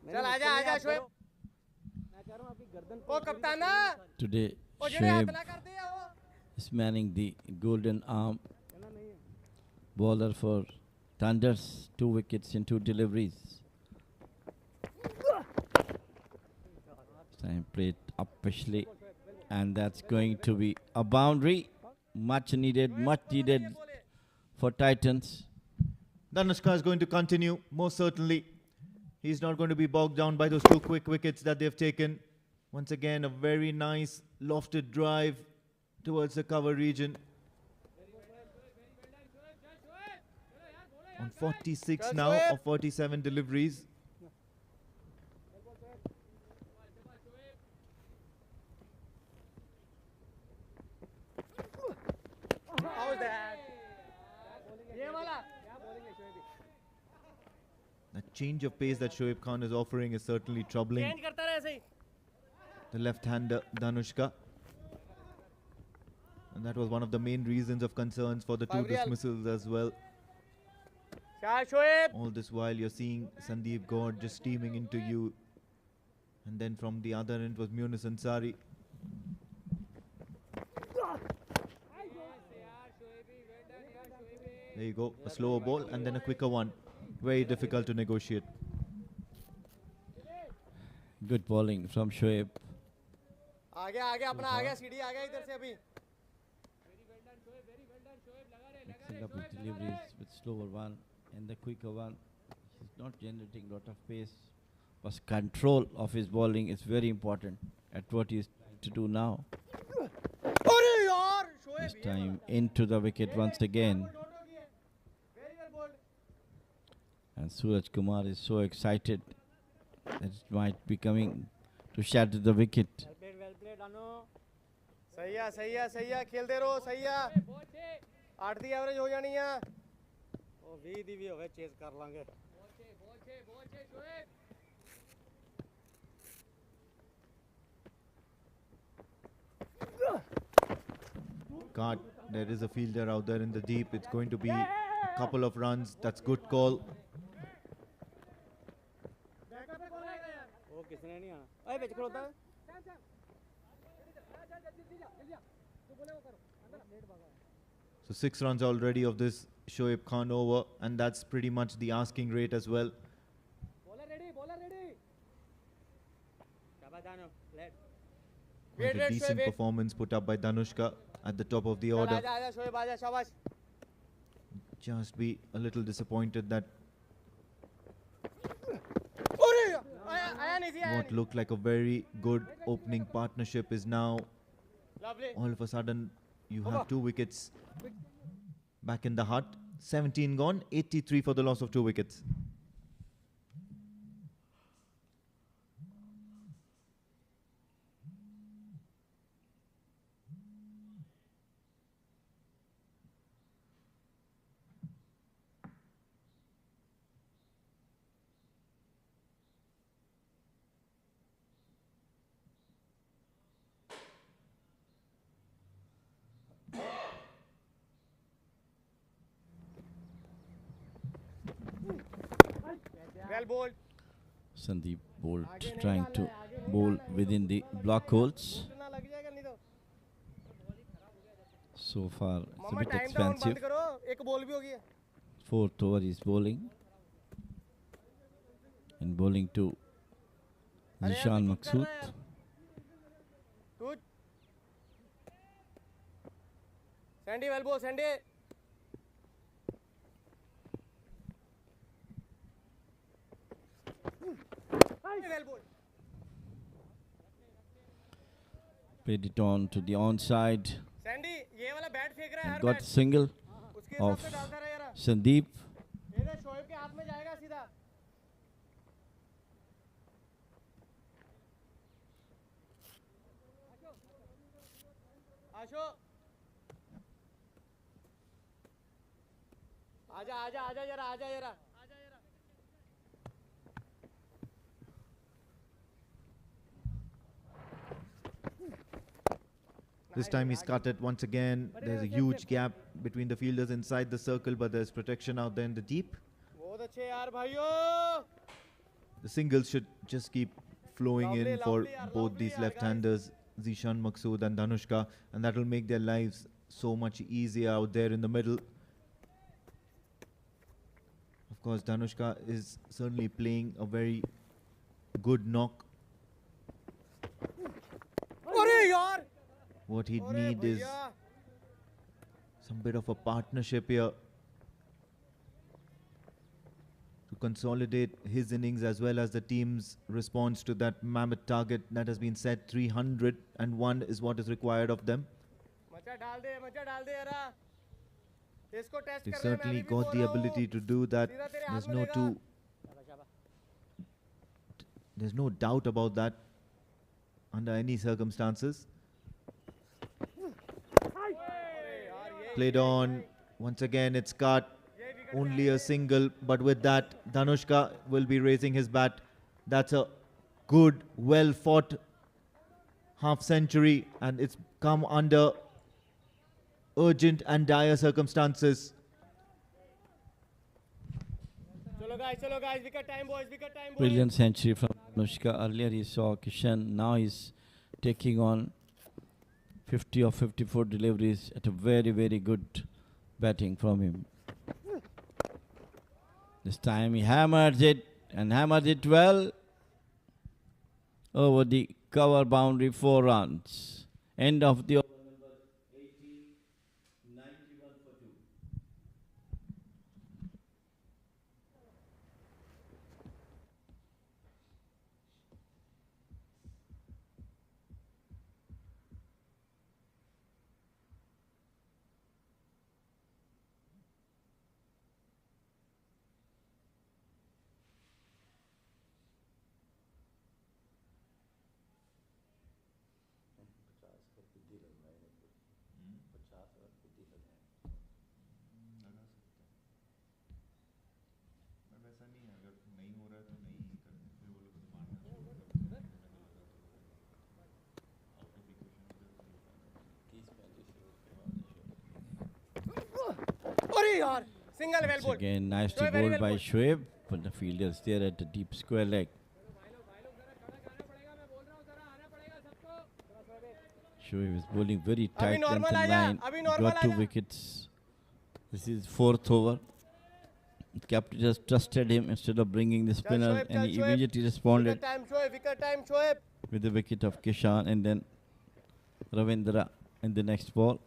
चल आजा आजा शोएब मैं कह रहा हूं आपकी गर्दन ओ कप्तान ना Today, ओ जेड़े हाथ Shoaib ना कर दिया वो is manning the golden arm. Bowler for Thunders, 2 wickets in 2 deliveries. Time played upishly, and that's going to be a boundary. Much needed for Titans. Danushka is going to continue, most certainly. He's not going to be bogged down by those 2 quick wickets that they've taken. Once again, a very nice lofted drive towards the cover region. On 46 now of 47 deliveries. How is that? ये वाला The change of pace that Shoaib Khan is offering is certainly troubling change करता रहे ऐसे ही the left-hander Danushka. And that was one of the main reasons of concerns for the 2 dismissals as well. क्या Shoaib All this while you're seeing Sandeep Gaud just steaming into you. And then from the other end was Munis Ansari. There you go, a slower ball and then a quicker one. Very difficult to negotiate. Good bowling from Shoaib. आ गया अपना आ गया सीढ़ी आ गया इधर से अभी Mixing up his deliveries with slower one and the quicker one. He's not generating a lot of pace. But control of his bowling is very important at what he's trying to do now. अरे यार Shoaib This time into the wicket once again. Very well bowled And Suraj Kumar is so excited that it might be coming to shatter the wicket. Well played Anu सही है खेलते रहो सही है 8 ਦੀ ਐਵਰੇज ਹੋ ਜਾਣੀ ਆ ਉਹ 20 ਦੀ ਵੀ ਹੋਵੇ ਚੇਸ ਕਰ ਲਾਂਗੇ God, there is a fielder out there in the deep. It's going to be a couple of runs. That's good call. ਉਹ ਕਿਸਨੇ ਨਹੀਂ ਆਣਾ ਓਏ ਵਿੱਚ ਖਲੋਤਾ So 6 runs already of this Shoaib Khan over, and that's pretty much the asking rate as well. bowler ready शाबाश दानो late Quite a decent performance put up by Danushka at the top of the order. आजा शोएब आजा शाबाश Just be a little disappointed that अरे आया नहीं थी what looked like a very good opening partnership is now lovely all of a sudden you have 2 wickets back in the hut. 17 gone, 83 for the loss of 2 wickets. Well bowled Sandeep Bolt trying to bowl within the block holes. ना लग जाएगा नहीं तो So far, it's a मम्मा bit time down बंद expensive. करो एक ball भी हो गई है 4th over is bowling. And bowling to Zishan Maqsood. तू सैंडी वेल बोल सैंडी वेल बोल Played it on to the onside. Sandy ये वाला बैट फेंक रहा है हर Got बैट single उसके हिसाब of से डालता रहे यार Sandeep. ये तो शोएब के हाथ में जाएगा सीधा आशो आजा आजा आजा जरा आजा जरा This time he's cut it once again. There's a huge gap between the fielders inside the circle, but there's protection out there in the deep. बहुत अच्छे यार भाइयों The singles should just keep flowing Lovely, in for lovely, yaar, both lovely, these yaar, left-handers, Zishan Maqsood and Dhanushka, and that will make their lives so much easier out there in the middle. Of course, Dhanushka is certainly playing a very good knock. अरे यार What he'd अरे need is भैया some bit of a partnership here to consolidate his innings as well as the team's response to that mammoth target that has been set. 301 is what is required of them. मचा डाल दे यारा इसको test They कर रहे हैं मैं certainly अभी भी got बोल the रहा हूँ ability to do that. सीधा तेरे There's हाथ में no रहेगा there's no doubt about that under any circumstances. Played on. Once again, it's cut. Only a single, but with that, Dhanushka will be raising his bat. That's a good, well-fought half century, and it's come under urgent and dire circumstances. चलो guys wicket time boys boys Brilliant century from Anushka. Earlier he saw Kishan. Now he's taking on 50 or 54 deliveries at a very, very good batting from him. This time he hammers it and hammers it well over the cover boundary, 4 runs. End of the over. वैसा नहीं है अगर नहीं हो रहा है तो नहीं करते फिर वो लोग मारना शुरू कर देते हैं आउट ऑफ इक्वेशन अरे यार single well bowled Again, nicely Shoaib, very bowled well by bowled. Shoaib, but the fielder is there at the deep square leg. Shoaib is bowling very tight length normal and आजा, line. अभी He normal got 2 आजा. wickets. This is 4th over. The captain just trusted him instead of bringing the spinner, Shoaib, and he Shoaib. immediately responded wicket time Shoaib with the wicket of Kishan and then Ravindra in the next ball.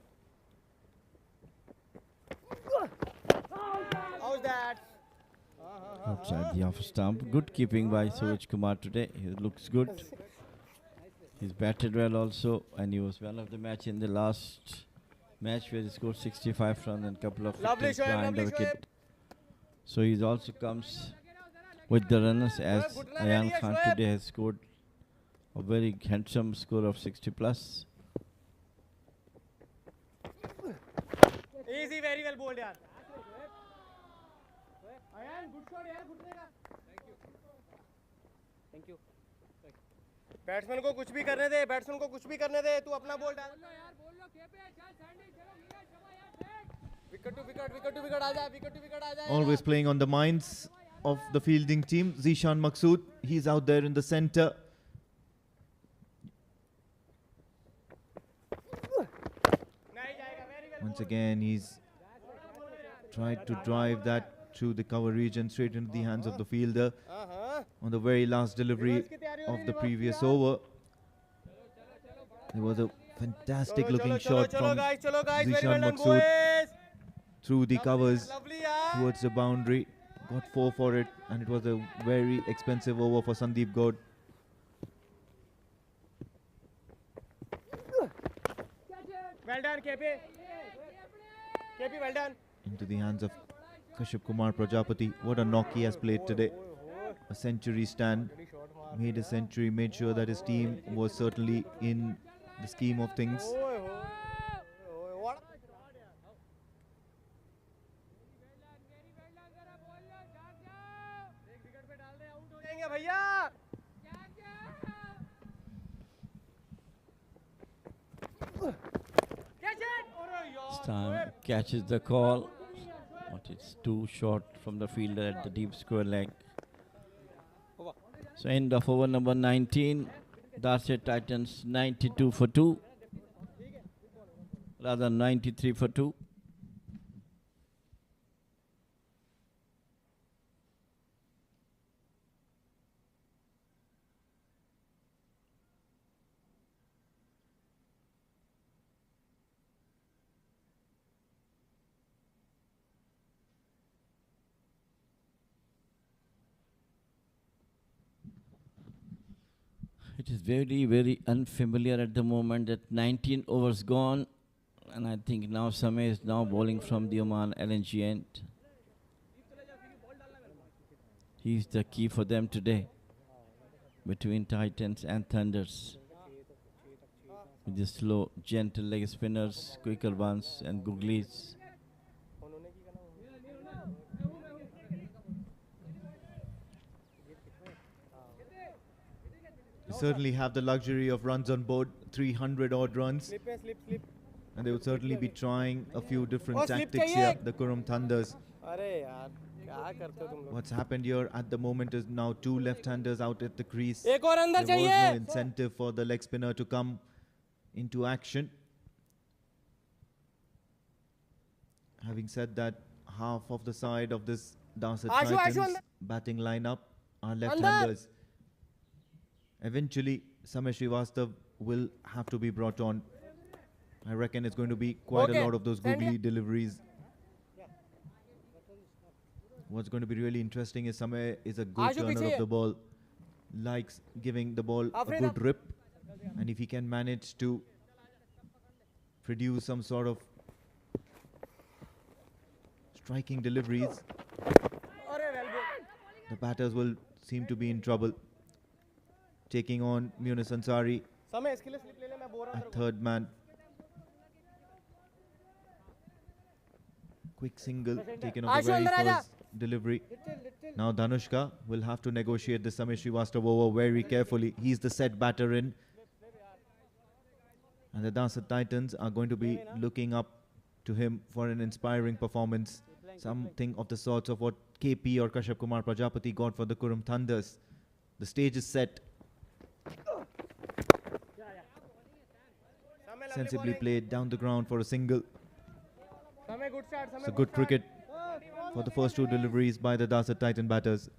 how's that Outside the off stump. Good keeping by Suraj Kumar today. He looks good. He's batted well also, and he was man of the match in the last match where he scored 65 runs and a couple of Lovely wickets Shoaib, behind the lovely wicket. So he also comes with the runners as good run Ayan area, Khan Shoaib. today has scored a very handsome score of 60 plus. easy very well bowled यार Ayan good shot यार घुटने का thank you batsman को कुछ भी करने दे तू अपना बॉल डाल विकेट टू विकेट आ जा Always playing on the minds. of the fielding team, Zishan Maqsood. He's out there in the center. Once again, he's tried to drive that through the cover region straight into the hands of the fielder on the very last delivery of the previous over. There was a fantastic looking shot from Zishan Maqsood through the covers towards the boundary. Got 4 for it, and it was a very expensive over for Sandeep Gaud. Well done, KP. KP, well done. Into the hands of Kashyap Kumar Prajapati. What a knock he has played today. A century stand. Made a century, made sure that his team was certainly in the scheme of things. Stan catches the call, but it's too short from the fielder at the deep square leg. So end of over number 19, Darsait Titans 92 for 2, rather 93 for 2. It is very, very unfamiliar at the moment that 19 overs gone, and I think now Samay is now bowling from the Oman LNG end. He's the key for them today, between Titans and Thunders. With the slow, gentle leg spinners, quicker ones and googlies. Certainly have the luxury of runs on board, 300 odd runs, Slip. and they would certainly be trying a few different Oh, slip tactics चाहिए। here, the Qurum Thunders. अरे यार क्या करते हो तुम लोग? What's happened here at the moment is now 2 left-handers out at the crease. एक और अंदर There was चाहिए। no incentive for the leg spinner to come into action. Having said that, half of the side of this Darsait Ashu, Titans अंदर। batting lineup are अंदर। left-handers. Eventually, Samay Srivastav will have to be brought on. I reckon it's going to be quite Okay, a lot of those stand googly deliveries. What's going to be really interesting is Samay is a good Ashu, turner पीछे of the ball, likes giving the ball a Afrina। good rip, and if he can manage to produce some sort of striking deliveries, अरे well good। the batters will seem to be in trouble. Taking on Munis Ansari समय इसके लिए slip ले ले मैं बोल रहा हूँ at third man. Quick single taken on the Ashu, very अंदर आजा। first delivery. Now Dhanushka will have to negotiate the Samay Srivastav over very carefully. He's the set batter in. And the Darsait Titans are going to be looking up to him for an inspiring performance. Something of the sorts of what KP or Kashyap Kumar Prajapati got for the Qurum Thunders. The stage is set. Sensibly played down the ground for a single. समय good start It's समय a good cricket for the first 2 deliveries by the Darsait Titan batters.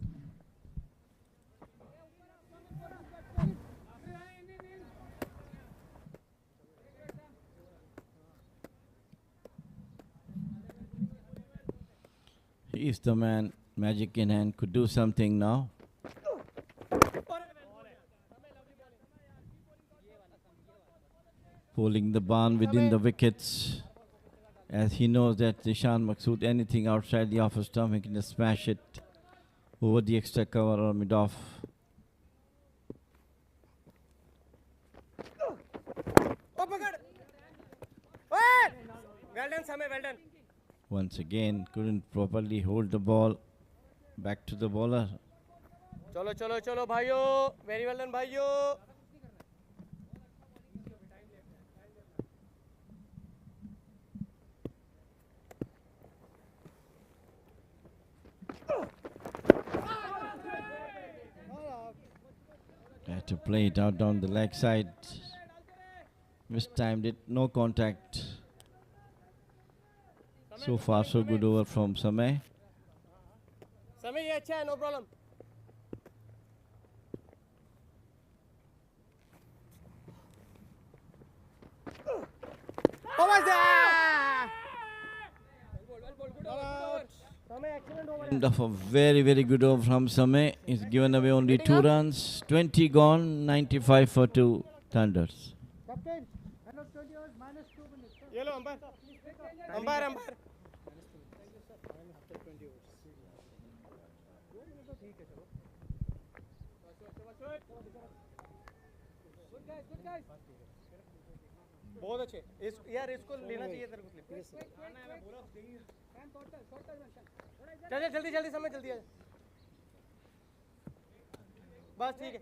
He is the man, magic in hand, could do something now. Pulling the barn within the wickets, as he knows that Zishan Maqsood, anything outside the off stump, he can just smash it over the extra cover or mid-off. ओ पकड़ ओए well done समय well done Once again, couldn't properly hold the ball. Back to the bowler. चलो चलो चलो भाइयों very well done भाइयों play it out down the leg side. Mistimed it, no contact. So far, so good over from Samay. समय ये अच्छा है, no problem. Oh my God! समय excellent over. End of a very, very good over from Samay. He's given away only 2 runs. 20 gone, 95 for 2 Thunders. Captain, end of 20 overs, minus 2 minutes. ये लो umpire. Umpire, umpire. बहुत अच्छे यार इसको लेना चाहिए तेरे को स्लिप चल जल्दी जल्दी समय जल्दी आ बस ठीक है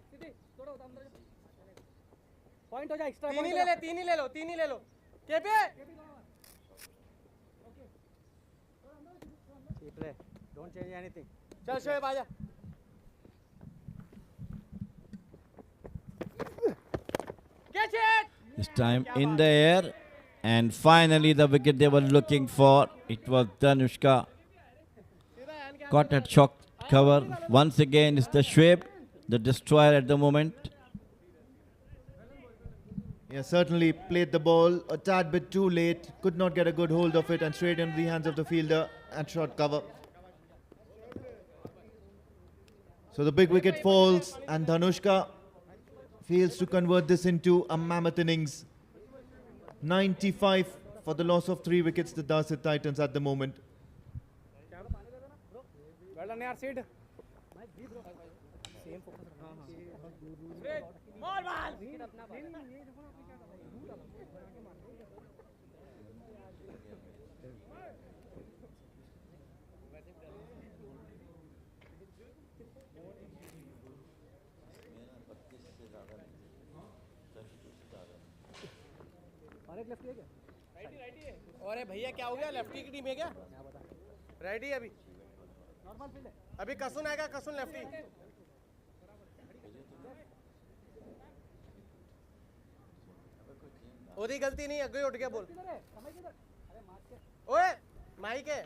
पॉइंट हो जाए एक्स्ट्रा तीन ही ले लो KP play don't change anything चल शोएब आजा catch it This time in the air, and finally the wicket they were looking for. It was Danushka. Caught at shock cover. Once again, it's the Shoaib, the destroyer at the moment. Yeah, certainly played the ball a tad bit too late. Could not get a good hold of it and straight into the hands of the fielder at short cover. So the big wicket falls and Dhanushka fails to convert this into a mammoth innings. 95 for the loss of 3 wickets, the Darsait Titans at the moment. well done yaar Sid same focus ball और एक lefty है क्या righty है अरे भैया क्या हो गया लेफ्टी की टीम है क्या राइटी है अभी नॉर्मल फील्ड है अभी कसुन आएगा कसुन लेफ्टी ओदी गलती नहीं अगे उठ गया बोल ओए माइक है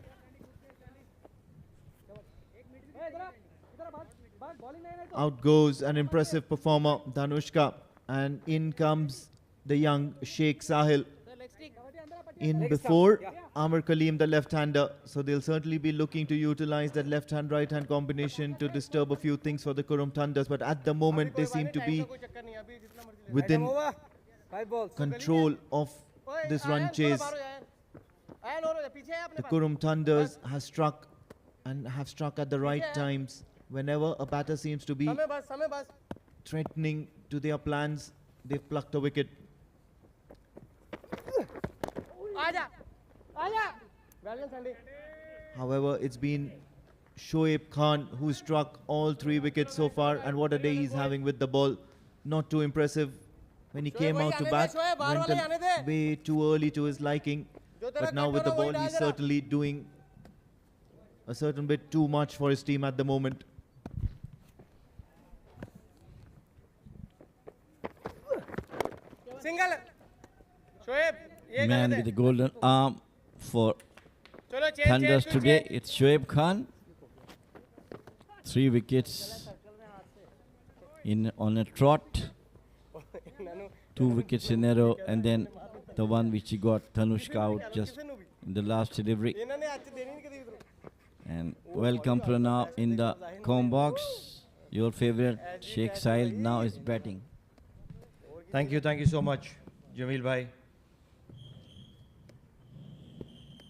Out goes an impressive performer, Dhanushka, and in comes the young Sheikh Sahil. In before Amar Kaleem, the left-hander, so they'll certainly be looking to utilize that left-hand, right-hand combination to disturb a few things for the Qurum Thunders, but at the moment they seem to be within control of this run chase. The Qurum Thunders has struck and have struck at the right times. Whenever a batter seems to be threatening to their plans, they've plucked a wicket. However, it's been Shoaib Khan who struck all 3 wickets so far, and what a day he's having with the ball. Not too impressive when he came out to bat, went way too early to his liking, but now with the ball he's certainly doing a certain bit too much for his team at the moment. Single. Shoaib, Man with the golden arm for Thunders today. It's Shoaib Khan. 3 wickets in on a trot. 2 wickets in a row, and then the one which he got Dhanushka out just in the last delivery. And welcome Pranav in the com box. Your favorite Sheikh Sahil now is batting. Thank you so much, Jamil bhai.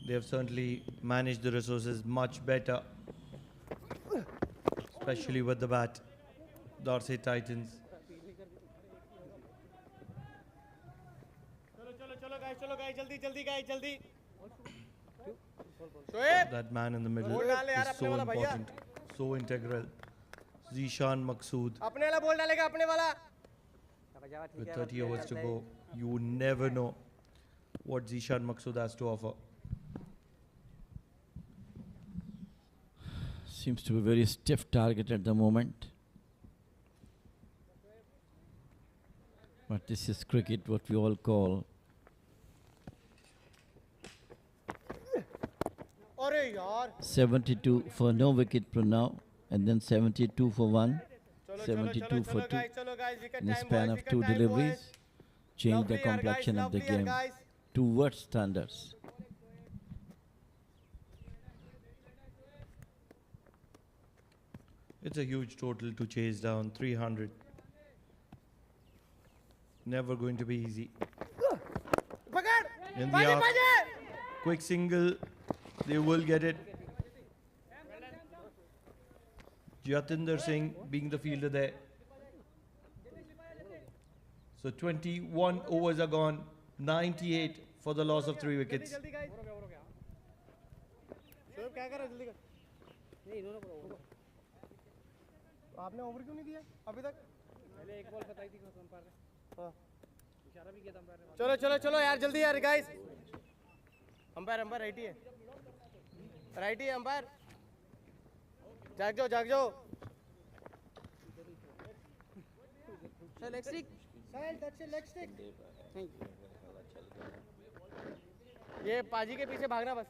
They have certainly managed the resources much better, especially with the bat. Darsait Titans. चलो guys जल्दी That man in the middle is so important, so integral. Zishan Maqsood. अपने वाला ball डालेगा अपने वाला With 30 overs to go, you never know what Zishan Maqsood has to offer. Seems to be a very stiff target at the moment. But this is cricket, what we all call. अरे यार 72 for no wicket for now, and then 72 for one, चलो 72 for two. चलो guys wicket In the time span boys, of wicket two time, deliveries, boys. change the Lovely yaar, complexion guys, of the lovely yaar, game guys. towards standards. It's a huge total to chase down 300. Never going to be easy. पकड़ In the बाजी arc, बाजी quick single, they will get it. Jatinder Singh being the fielder there. So 21 overs are gone, 98 for the loss of 3 wickets. जल्दी guys Shoaib क्या कर रहा है जल्दी कर नहीं इन्होंने बोला आपने ओवर क्यों नहीं दिया अभी तक पहले एक बॉल बताई थी अंपायर ने हां इशारा भी किया था अंपायर ने चलो चलो चलो यार जल्दी यार गाइस अंपायर अंपायर राइटी है अंपायर जाग जाओ चल leg stick side that's a leg stick नहीं ये पाजी के पीछे भागना बस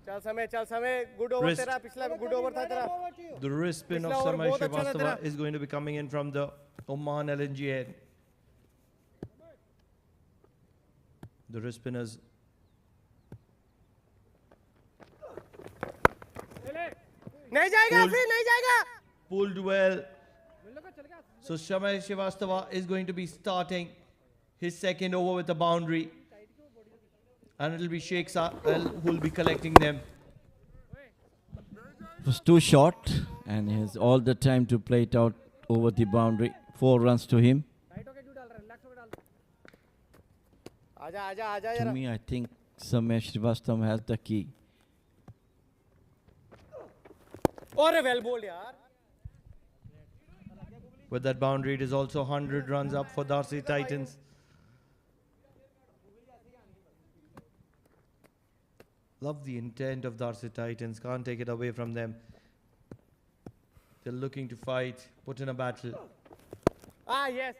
चल समय गुड ओवर Wrist. तेरा पिछला गुड ओवर था तेरा The wrist spin of पिछला over Samay बहुत अच्छा था Srivastava तेरा। is going to be coming in from the Oman LNG end. The wrist spinners. नहीं जाएगा Pulled. फिर नहीं जाएगा Pulled well. So Samay Srivastava is going to be starting his second over with a boundary. And it'll be Sheikh Sahel who will be collecting them. It was too short, and he has all the time to play it out over the boundary. 4 runs to him. आजा आजा आजा To जरा me, I think Samay Srivastava has the key. और well bold यार With that boundary, it is also 100 runs up for Darsait Titans. Love the intent of Darsait Titans. Can't take it away from them. They're looking to fight, put in a battle. हाँ yes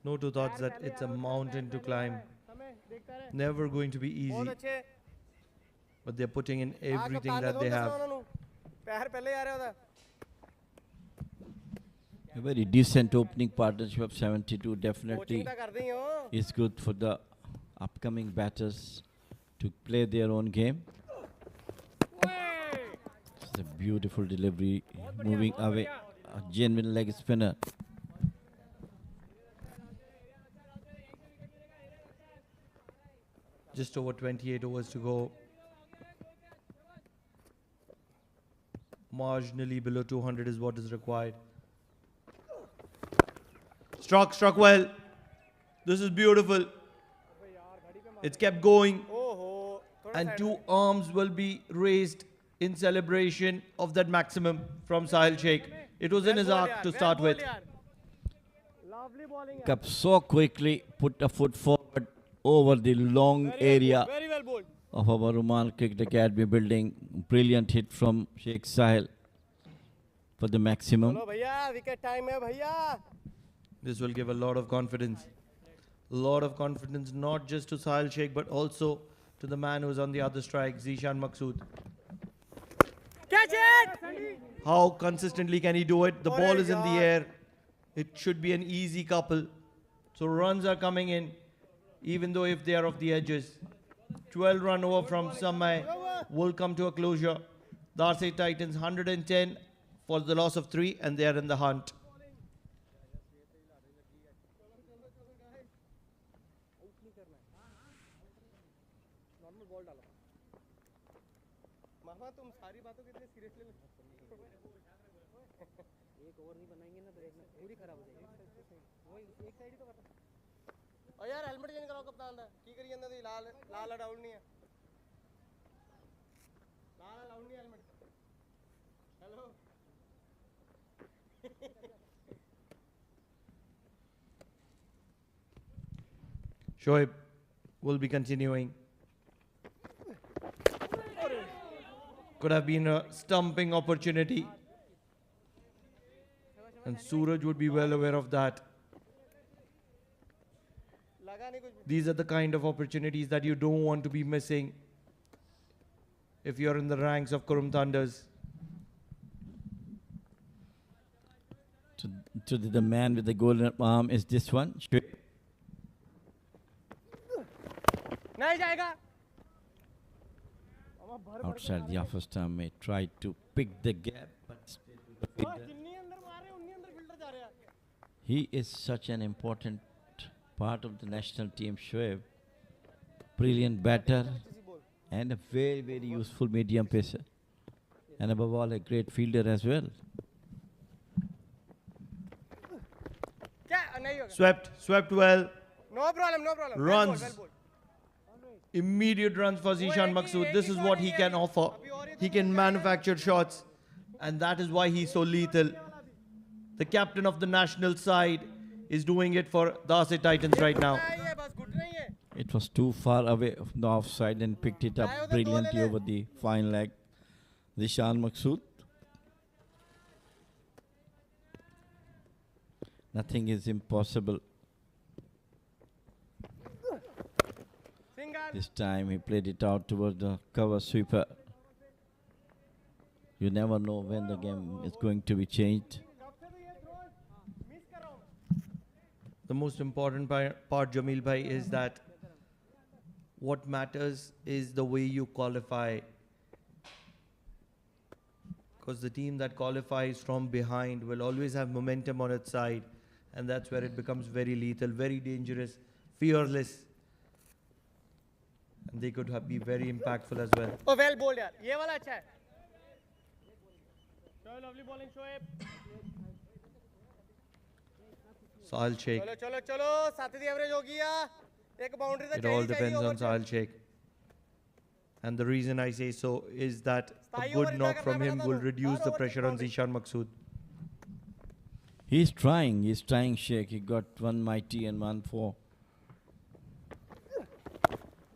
No two thoughts that it's a mountain to climb. समय देखता रहे Never going to be बहुत easy. अच्छे But they're putting in हाँ, everything कप्तान ने that they दो have. दस रनों पैर पहले ही आ रहा था A very decent opening partnership of 72 definitely coaching तो कर दी हो is good for the upcoming batters to play their own game. It's a beautiful delivery, moving away, a genuine leg spinner. Just over 28 overs to go. Marginally below 200 is what is required. Struck well. This is beautiful. It's kept going. ओहो थोड़ा And side 2 arms will be raised in celebration of that maximum from Sahil Sheikh. It was in his arc to start with. Lovely bowling Up so quickly, put a foot forward over the long area very well bowled of our Oman Cricket Academy building. Brilliant hit from Sheikh Sahil for the maximum. चलो भैया wicket time है भैया This will give a lot of confidence. A lot of confidence not just to Sahil Sheikh but also to the man who is on the other strike, Zishan Maqsood. Catch it How consistently can he do it? The ball is in the air. It should be an easy couple. So runs are coming in, even though if they are off the edges. 12 run over from Samay will come to a closure. Darsait Titans 110 for the loss of 3 and they are in the hunt. मामा तुम सारी बातों को इतने seriously एक over नहीं बनाएंगे ना तो एक पूरी खराब हो जाएगी वो एक साइड ही तो करना और यार हेलमेट चेंज कराओ कप्तान दा की करी ਜਾਂਦਾ ਤੁਸੀਂ ਲਾਲ ਲਾਲ ਅਲਾउड ਨਹੀਂ ਹੈ ਲਾਲ ਅਲਾउड ਨਹੀਂ ਹੈਲमेट hello Shoaib will be continuing. Could have been a stumping opportunity. And Suraj would be well aware of that. These are the kind of opportunities that you don't want to be missing if you're in the ranks of Qurum Thunders. To the man with the golden arm is this one. नहीं जाएगा. Outside the offer stump may try to pick the gap, but he is such an important part of the national team, Shoaib. Brilliant batter and a very, very useful medium pacer. And above all, a great fielder as well. Swept well. No problem, no problem. Runs. Well ball. Immediate runs for Zishan Maqsood. This is what he can offer. He can manufacture shots, and that is why he's so lethal. The captain of the national side is doing it for Darsait Titans right now. It was too far away from the offside and picked it up brilliantly over the fine leg. Zishan Maqsood. Nothing is impossible. This time he played it out towards the cover sweeper. You never know when the game is going to be changed. The most important part, Jamil Bhai, is that what matters is the way you qualify. Because the team that qualifies from behind will always have momentum on its side. And that's where it becomes very lethal, very dangerous, fearless. And they could be very impactful as well. Oh, well bowled, yaar. ये वाला अच्छा है. Lovely bowling, Shoaib. Sahil Sheikh. चलो चलो चलो. 7th average हो गया. एक boundary तो It all depends on Sahil Sheikh. And the reason I say so is that a good knock from him will reduce the pressure on Zishan Maqsood. He's trying, Sheikh. He got one mighty and one four.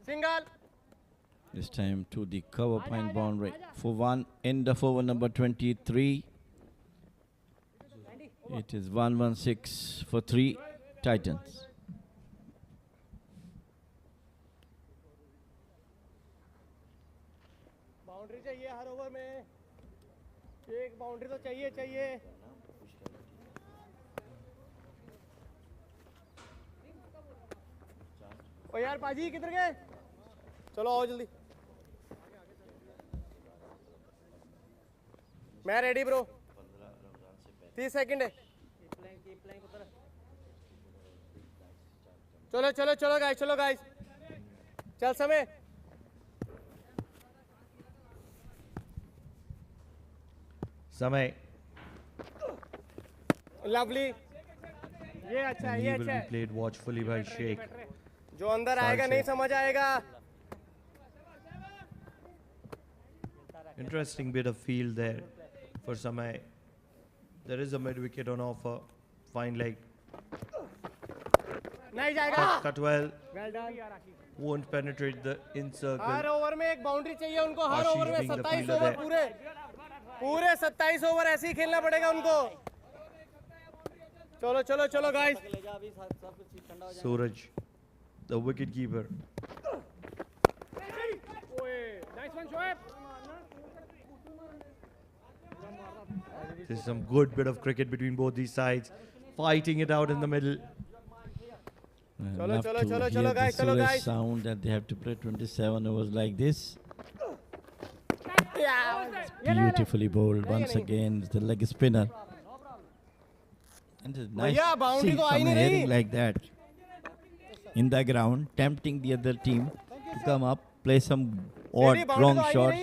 Single. This time to the cover point boundary. For one, end of over number 23. It is 116 for 3 Titans. Boundary चाहिए हर over में. एक boundary तो चाहिए. ओ यार पाजी किधर गए? चलो आओ जल्दी. मैं रेडी ब्रो. 30 सेकंड है. चलो गाइस. चल समय. Lovely. ये अच्छा है. He will be played watchfully by Sheikh. जो अंदर आएगा नहीं समझ आएगा. Interesting bit of field there for Samay. There is a mid wicket on offer. Fine leg. नहीं जाएगा. Cut well. Well done. Won't penetrate the in circle. Her over में एक बाउंड्री चाहिए उनको. हर Ashish ओवर में being the 27 fielder over there. पूरे 27 over ऐसे ही खेलना पड़ेगा उनको. चलो guys. Suraj, the wicket keeper. Nice one, Shoaib. This is some good bit of cricket between both these sides, fighting it out in the middle. Love to hear the Suraj sound that they have to play 27 overs like this. Beautifully bowled once again, the leg spinner. And it's nice to see some heading like that in the ground, tempting the other team to come up, play some odd wrong shots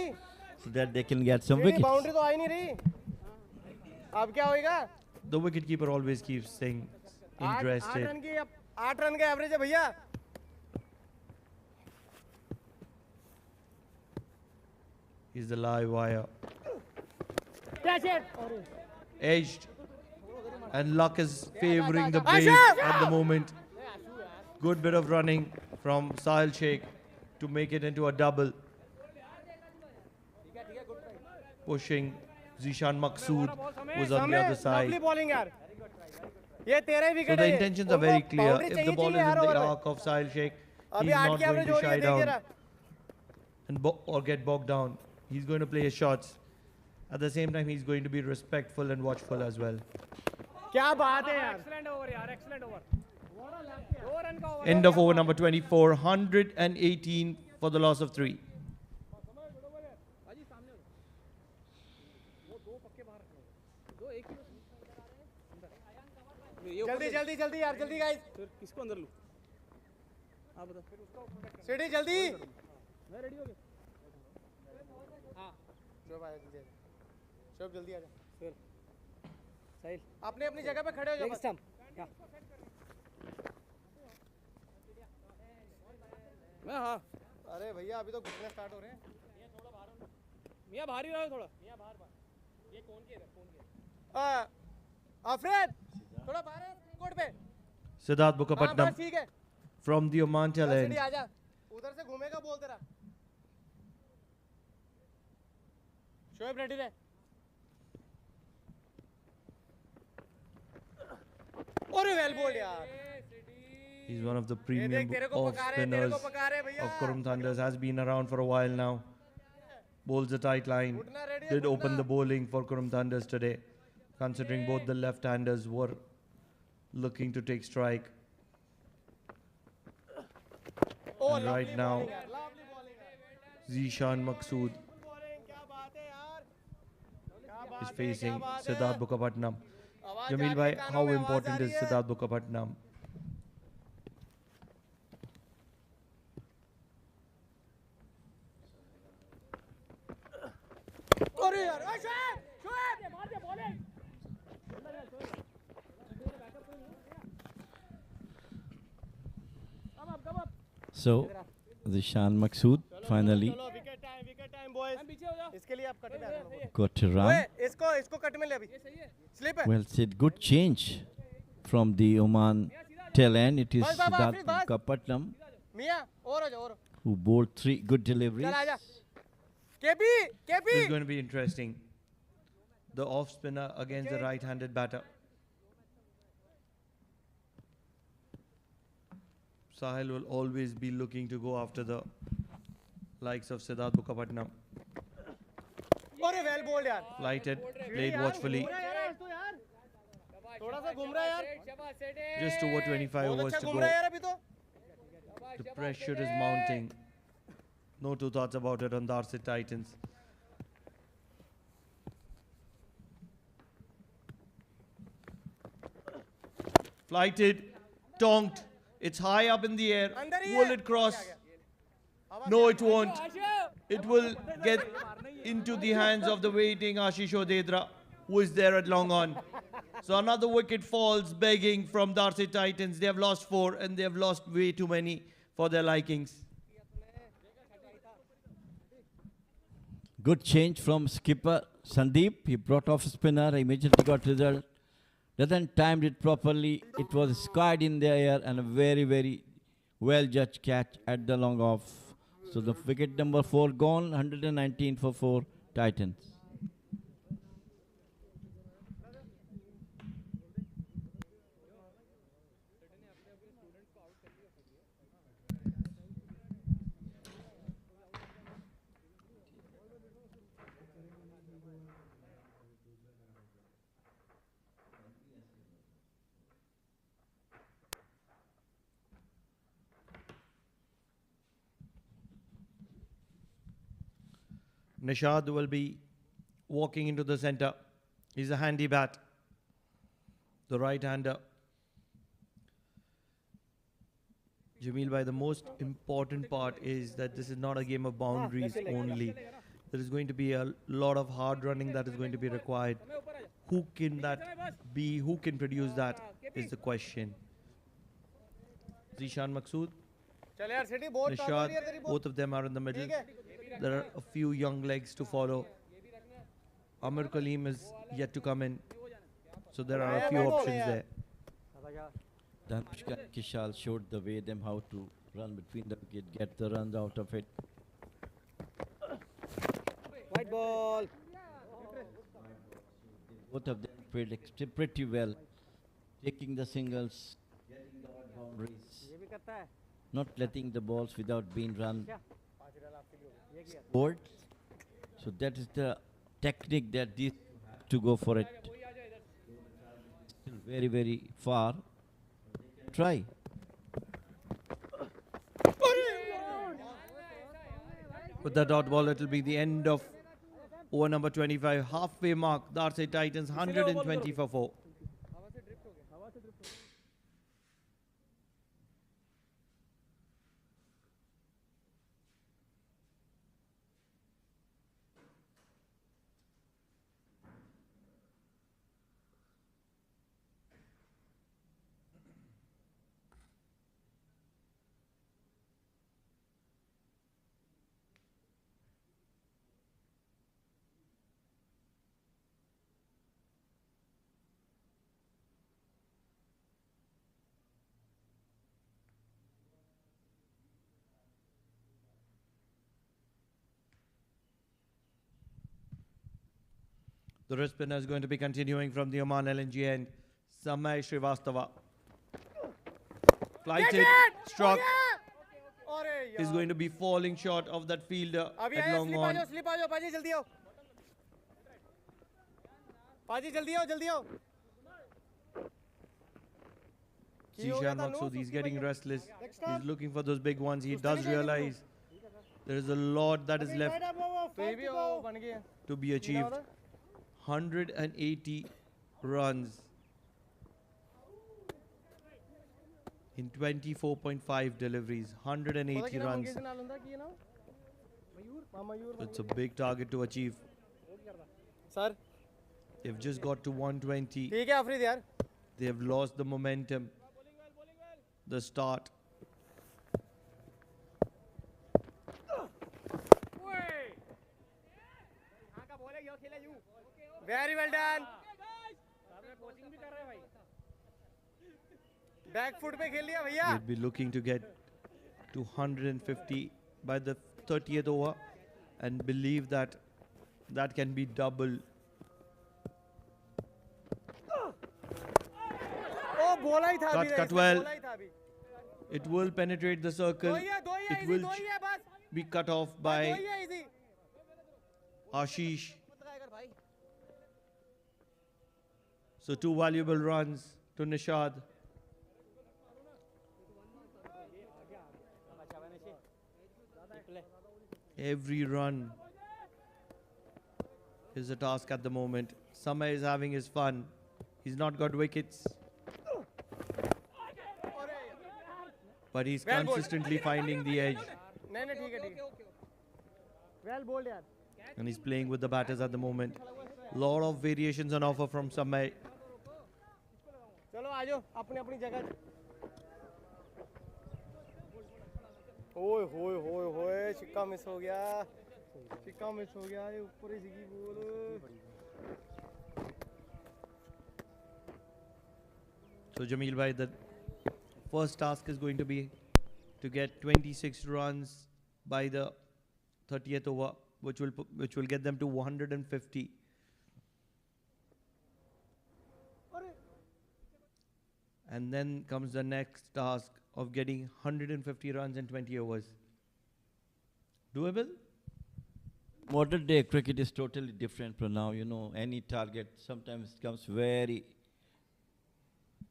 so that they can get some wickets. Boundary तो आई नहीं रही. अब क्या होएगा? The wicketkeeper always keeps things interested. 8 run का average है भैया. He's the live wire. Catch it. Edged. And luck is favoring the Braves at the moment. Good bit of running from Sahil Sheikh to make it into a double. Pushing Zishan Maqsood was on the समय, other lovely side. bowling यार. ये तेरा ही So wicket the है. intentions are very clear. If the ball is in the arc of Sahil Sheikh, अभी he's 8 not की going average to हो रही है, shy देखिए down जरा. and or get bogged down. He's going to play his shots. At the same time, he's going to be respectful and watchful as well. क्या बात है यार. एक्सीलेंट ओवर यार, एक्सीलेंट ओवर. 2 रन का over. End of over number 24, 118 for the loss of 3. बाजी सामने हो. वो 2 पक्के बाहर रखो. 2 एक ही अंदर. जल्दी जल्दी जल्दी यार, जल्दी गाइस. फिर किसको अंदर लूं? आप बताओ. फिर उसको प्रोटेक्ट. सीढ़ी जल्दी. मैं रेडी हो गया. हां. शोभ आया जल्दी. शोभ जल्दी आ जा. फिर साहिल अपने अपनी जगह पे खड़े हो जाओ. Next time. मैं हाँ. अरे भैया अभी तो घुसने स्टार्ट हो रहे हैं. मियां बाहर ही रहो थोड़ा. मियां बाहर. ये कौन के इधर, कौन के? अफरेद थोड़ा बाहर है कोर्ट पे. Siddharth हाँ, Bukapatnam बस ठीक है. from the Oman tail सीढ़ी end. आ जा. उधर से घूमेगा बोल तेरा. शोएब रेडी रहे. और वेल बोल्ड यार. He's one of the ये premium देख तेरे को off पका रहे हैं, तेरे spinners को पका रहे हैं भैया. of Qurum Thunders. Has been around for a while now. Bowls a tight line. घुटना ready है, Did open घुटना. the bowling for Qurum Thunders today, considering both the left-handers were looking to take strike. Oh, And right lovely now, bowling यार, lovely bowling यार. Zishan Maqsood Bowling, क्या बात है यार. क्या is बात है, facing क्या बात है. Siddharth Bukapatnam. आवाज Jamil आ रही bhai, है, कानों how में आवाज important आ is रही है. Siddharth Bukapatnam? अरे यार, ओए शोएब, शोएब. मार दे bowling. Come up. So, Zishan Maqsood finally चलो विकेट टाइम बॉयज. पीछे हो जाओ. इसके लिए आप कट में आ जाओ. got a ओए run. इसको कट में ले अभी. स्लिप है. Well said, good change from the Oman tail end. It is Bas, bas, bas, Siddharth bas. Bukapatnam मियां और आ जाओ और. who bowled 3 good deliveries. चल आजा. KP KP. This is going to be interesting. The off spinner against the right-handed batter. Sahil will always be looking to go after the likes of Siddharth Bukapatnam. अरे well bold यार. Lighted, played watchfully. घूम रहा है यार तू यार. थोड़ा सा घूम रहा है यार. Just over 25 बहुत overs अच्छा to घूम रहा है go. यार अभी तो. The pressure is mounting. No two thoughts about it on Darsait Titans. Flighted, tonked. It's high up in the air. अंदर ही Will है. it cross? हवा No, से it won't. It will get into the hands of the waiting Ashish Odedra, who is there at long on. So another wicket falls begging from Darsait Titans. They have lost 4 and they have lost way too many for their likings. Good change from skipper Sandeep. He brought off spinner, immediately got result. Doesn't timed it properly. It was skied in the air and a very, very well judged catch at the long off. So the wicket number 4 gone, 119 for 4 Titans. Nishad will be walking into the center. He's a handy bat. The right-hander. Jamil bhai, the most important part is that this is not a game of boundaries only. There is going to be a lot of hard running that is going to be required. Who can that be? Who can produce that is the question. Zishan Maqsood, चल यार city बहुत top हो रही है तेरी Nishad, both of them are in the middle. ठीक है. There are a few young legs to follow. Amir Kaleem is yet to come in. So there are a few options there. Dhanushka Kishal showed the way them how to run between the wicket, get the runs out of it. White ball. Both of them played pretty well, taking the singles, getting the odd boundaries, ये भी करता है not letting the balls without being run क्या 5 run आपके लिए हो गए ये किया scored. So that is the technique that these have to go for it. Still very, very far. Try. With the dot ball, it will be the end of over number 25, halfway mark. Darsait Titans 120 for 4. The wrist spinner is going to be continuing from the Oman LNG end. Samay Srivastava. Flight hit, struck. अरे Is going to be falling short of that fielder अभी at आया long slip uh on. जाओ slip आ जाओ पाजी जल्दी आओ पाजी जल्दी आओ जल्दी आओ Zishan Maksud, he's getting restless. He's looking for those big ones. He does realize there is a lot that is left तो ये भी वो बन गया to be achieved. 180 runs in 24.5 deliveries. 180 runs. Mangesh नाल हुंदा की है ना मयूर It's a big target to achieve. Sir They've just got to 120. ठीक है आफरीद यार They have lost the momentum. The start. Very well done back foot पे खेल लिया भैया They'll be looking to get to 150 by the 30th over and believe that that can be double. ओ बोला ही था Cut, अभी cut इसने, well. बोला ही था अभी It will penetrate the circle. दो ही है It easy, will दो ही है बस be cut off दो by ही है easy Ashish. मत ट्राई कर भाई So 2 valuable runs to Nishad. Every run is a task at the moment. Samay is having his fun. He's not got wickets. But he's Well bowled. consistently finding the edge. नहीं नहीं ठीक है ठीक है well bold यार And he's playing with the batters at the moment. Lot of variations on offer from Samay. चलो आ जाओ अपनी अपनी जगह ओए होए होए होए छिक्का मिस हो गया ये ऊपर ही सीगी ball So Jameel bhai, the first task is going to be to get 26 runs by the 30th over, which will get them to 150. And then comes the next task of getting 150 runs in 20 overs. Doable? Modern day cricket is totally different from now. You know, any target sometimes comes very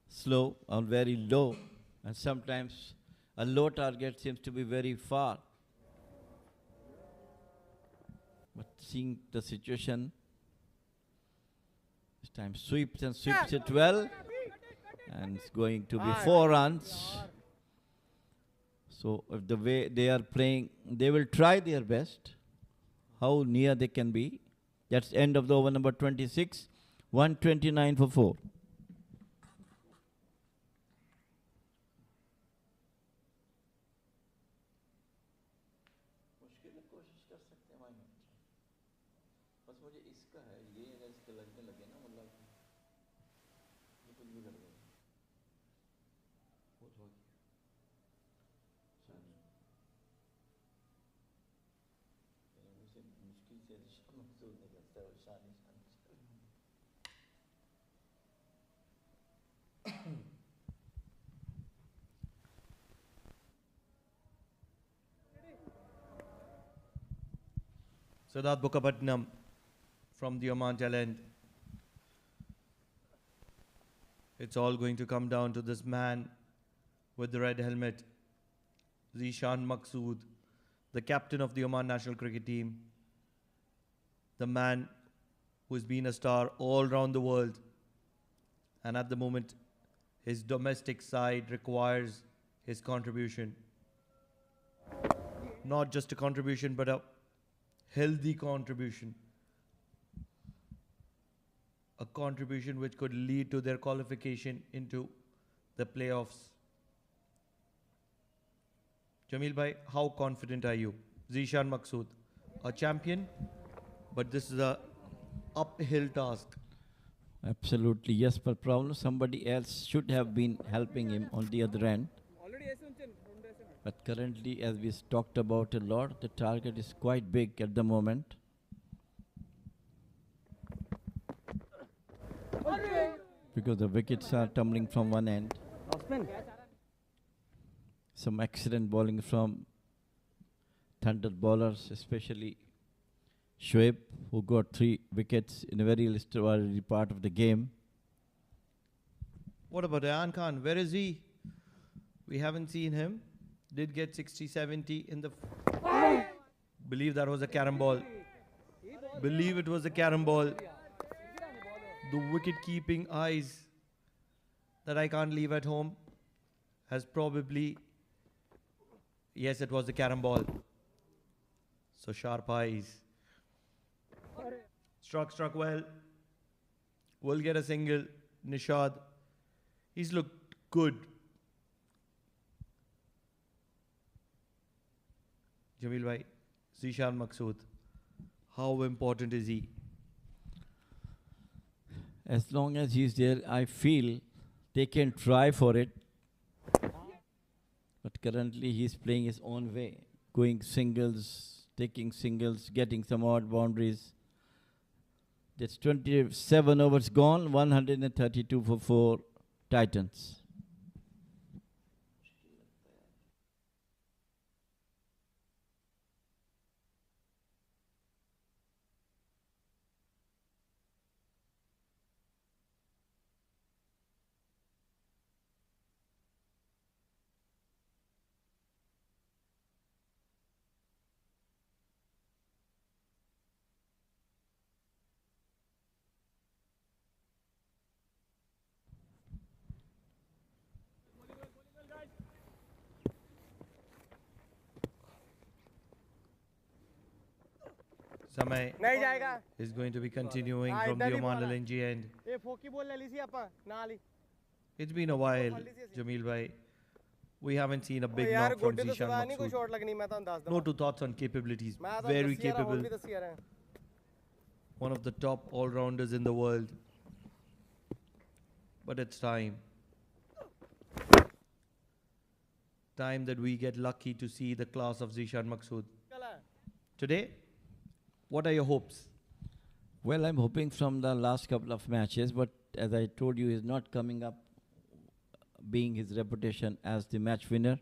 slow or very low, and sometimes a low target seems to be very far. But seeing the situation, this time sweeps and sweeps it well, and it's going to be 4 runs. So if the way they are playing, they will try their best, how near they can be. That's end of the over number 26, 129 for 4. Siddharth Mukherjee from the Oman talent. It's all going to come down to this man with the red helmet, Zishan Maqsood, the captain of the Oman national cricket team, the man who's been a star all around the world, and at the moment his domestic side requires his contribution. Not just a contribution, but a healthy contribution. A contribution which could lead to their qualification into the playoffs. Jamil bhai, how confident are you? Zishan Maqsood, a champion, but this is a uphill task. Absolutely, yes, but problem somebody else should have been helping him on the other end. But currently, as we talked about a lot, the target is quite big at the moment. Because the wickets are tumbling from one end. Some excellent bowling from Thunder bowlers, especially Shoaib, who got 3 wickets in a very early part of the game. What about Ayan Khan? Where is he? We haven't seen him. Did get 60-70 in the... Believe that was a carom ball. Believe it was a carom ball. The wicket-keeping eyes that I can't leave at home has probably... Yes, it was the carom ball. So sharp eyes. Struck well. Will get a single. Nishad. He's looked good. Jamil bhai, Zishan Maqsood, how important is he? As long as he's there, I feel they can try for it. But currently he's playing his own way, going singles, taking singles, getting some odd boundaries. That's 27 overs gone, 132 for 4 Titans. Samay नहीं जाएगा is going to be continuing from the Oman LNG end. ये फोकी बोल ले ली सी आपा ना ली It's been a while, Jamil bhai. We haven't seen a big knock from Zishan नहीं कोई Maqsood. Shot लगनी मैं तो अंदाज No two thoughts on capabilities. Very capable. One of the top all-rounders in the world. But it's time. Time that we get lucky to see the class of Zishan Maqsood. Today, what are your hopes? Well, I'm hoping from the last couple of matches, but as I told you, he's not coming up being his reputation as the match winner.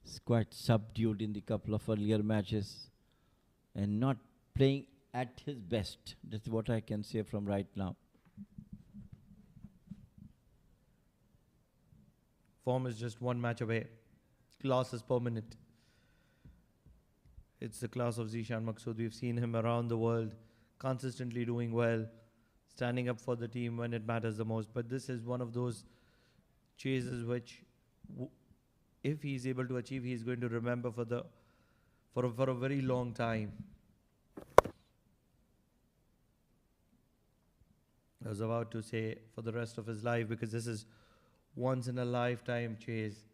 He's quite subdued in the couple of earlier matches and not playing at his best. That's what I can say from right now. Form is just one match away. Class is permanent. It's the class of Zishan Maqsood. We've seen him around the world, consistently doing well, standing up for the team when it matters the most. But this is one of those chases which, if he's able to achieve, he's going to remember for a very long time. I was about to say for the rest of his life, because this is once in a lifetime chase.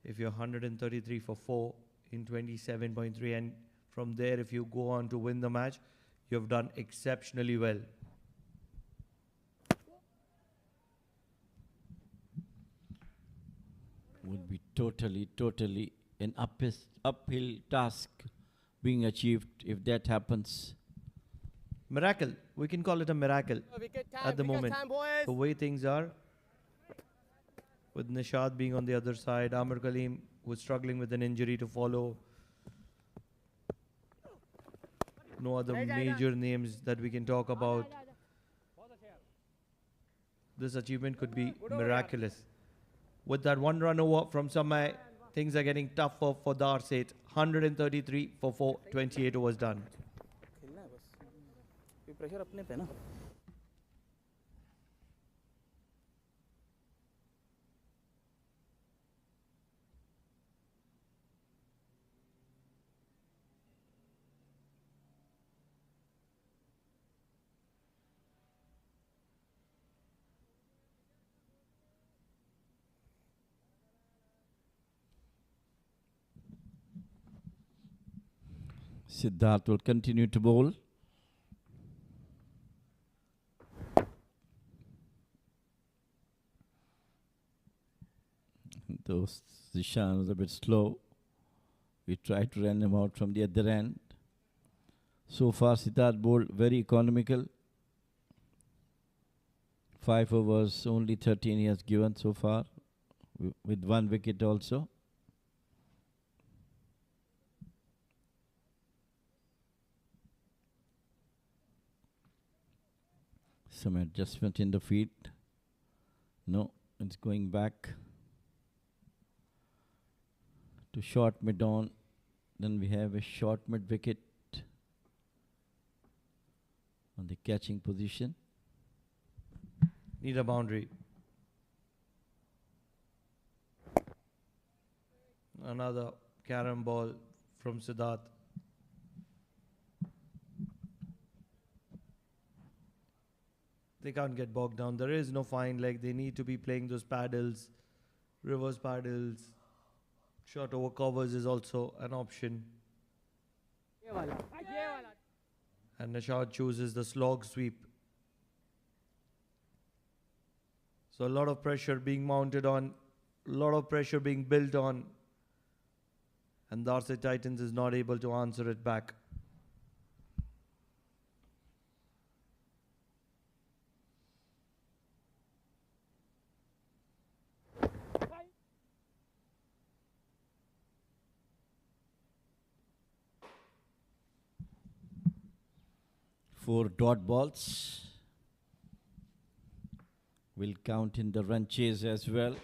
If you're 133 for 4 in 27.3, and from there if you go on to win the match, you've done exceptionally well. Would be totally an uphill task being achieved if that happens. Miracle. We can call it a miracle at the moment. The way things are, with Nishad being on the other side, Amir Kaleem who is struggling with an injury to follow. No other major names that we can talk about. This achievement could be miraculous. With that one run over from Samay, things are getting tougher for Darsait. 133 for 4, 28 overs done. खेलना है बस, ये pressure अपने पे ना. Siddharth will continue to bowl. Though Zishan was a bit slow, we tried to run him out from the other end. So far, Siddharth bowled very economical. 5 overs, only 13 he has given so far, with 1 wicket also. Some adjustment in the field. No, it's going back to short mid on. Then we have a short mid wicket on the catching position. Need a boundary. Another carom ball from Siddharth. They can't get bogged down. There is no fine leg. They need to be playing those paddles, reverse paddles. Short over covers is also an option. And Nishad chooses the slog sweep. So a lot of pressure being mounted on, a lot of pressure being built on. And Darsait Titans is not able to answer it back. Four dot balls will count in the run chase as well.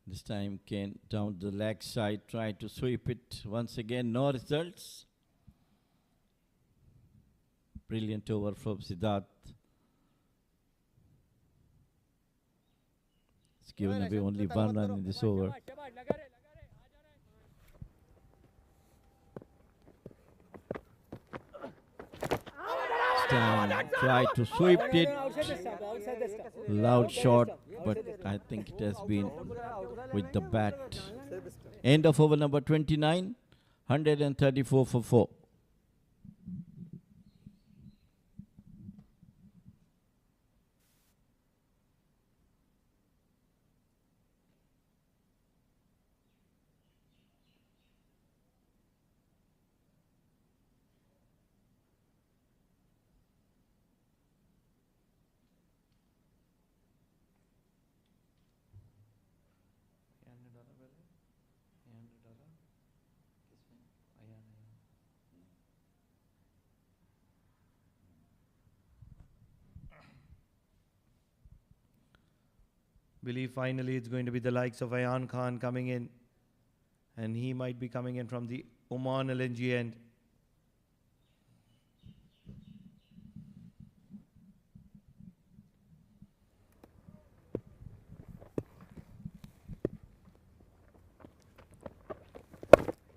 This time Kane down the leg side, try to sweep it once again, no results. Brilliant over from Siddharth. It's given away only 1 run in this over. This time try to sweep it. Loud shot, but I think it has been with the bat. End of over number 29, 134 for 4. Believe finally it's going to be the likes of Ayan Khan coming in. And he might be coming in from the Oman LNG end.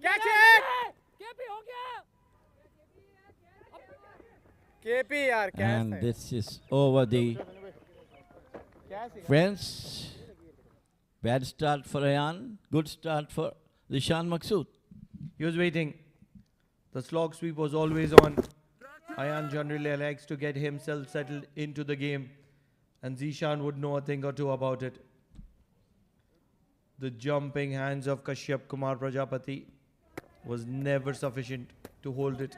Catch it! KP हो गया. KP यार catch And है. this is over the friends. Bad start for Ayan, good start for Zishan Maqsood. He was waiting. The slog sweep was always on. Ayan generally likes to get himself settled into the game. And Zishan would know a thing or two about it. The jumping hands of Kashyap Kumar Prajapati was never sufficient to hold it.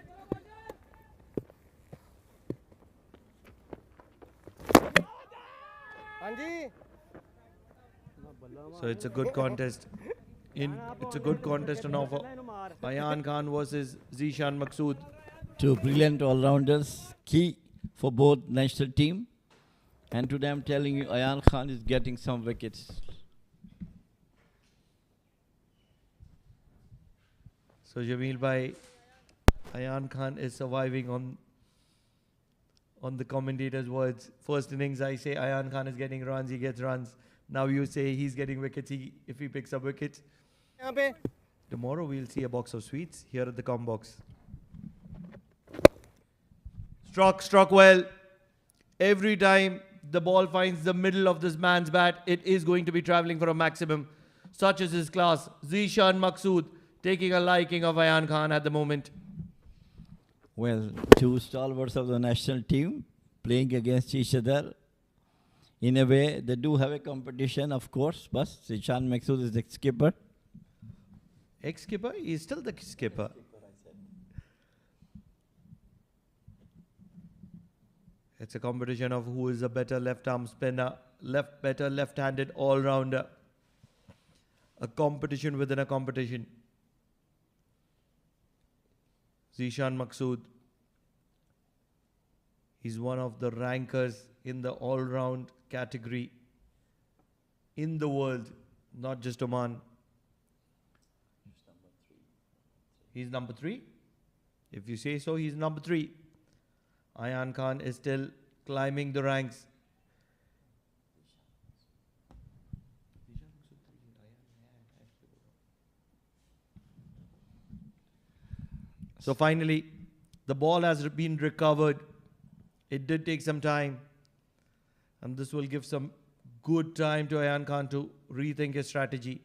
हाँ जी So it's a good contest. It's a good contest on offer. Ayan Khan versus Zishan Maqsood. Two brilliant all-rounders, key for both national team. And today I'm telling you, Ayan Khan is getting some wickets. So Jameel bhai, Ayan Khan is surviving on the commentator's words. First innings, I say Ayan Khan is getting runs, he gets runs. Now you say he's getting wickets if he picks up wickets. यहाँ पे Tomorrow we'll see a box of sweets here at the com box. Struck well. Every time the ball finds the middle of this man's bat, it is going to be traveling for a maximum. Such is his class. Zishan Maqsood taking a liking of Ayan Khan at the moment. Well, two stalwarts of the national team playing against each other. In a way, they do have a competition, of course, but Zishan Maqsood is the skipper. Ex-skipper? He's still the skipper. It's a competition of who is a better left-arm spinner, better left-handed all-rounder. A competition within a competition. Zishan Maqsood. He's one of the rankers in the all-round category in the world, not just Oman. He's number 3. If you say so, he's number 3. Ayan Khan is still climbing the ranks. So finally, the ball has been recovered. It did take some time. And this will give some good time to Ayan Khan to rethink his strategy.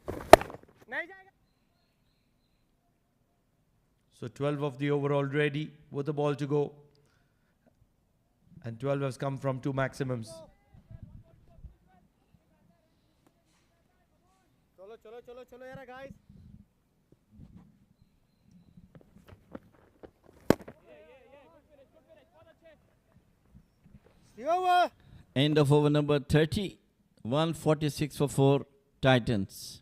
नहीं जाएगा So 12 of the over already with the ball to go. And 12 has come from 2 maximums. चलो चलो चलो चलो यार guys Over. End of over number 30, 146 for 4 Titans.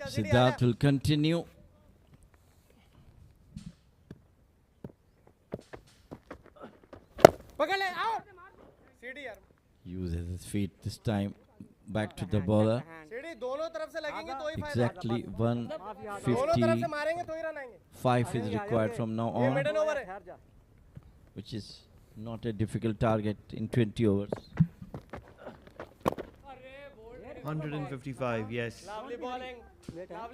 Siddharth will continue. पकड़ ले आओ सीढ़ी यार Uses his feet this time. Back to the bowler. सीढ़ी दोनों तरफ से लगेंगे तो ही फायदा Exactly दोनों तरफ से मारेंगे तो ही रन आएंगे 155 is required from now ये on, मिडल ओवर है which is not a difficult target in 20 overs. 155, yes. lovely bowling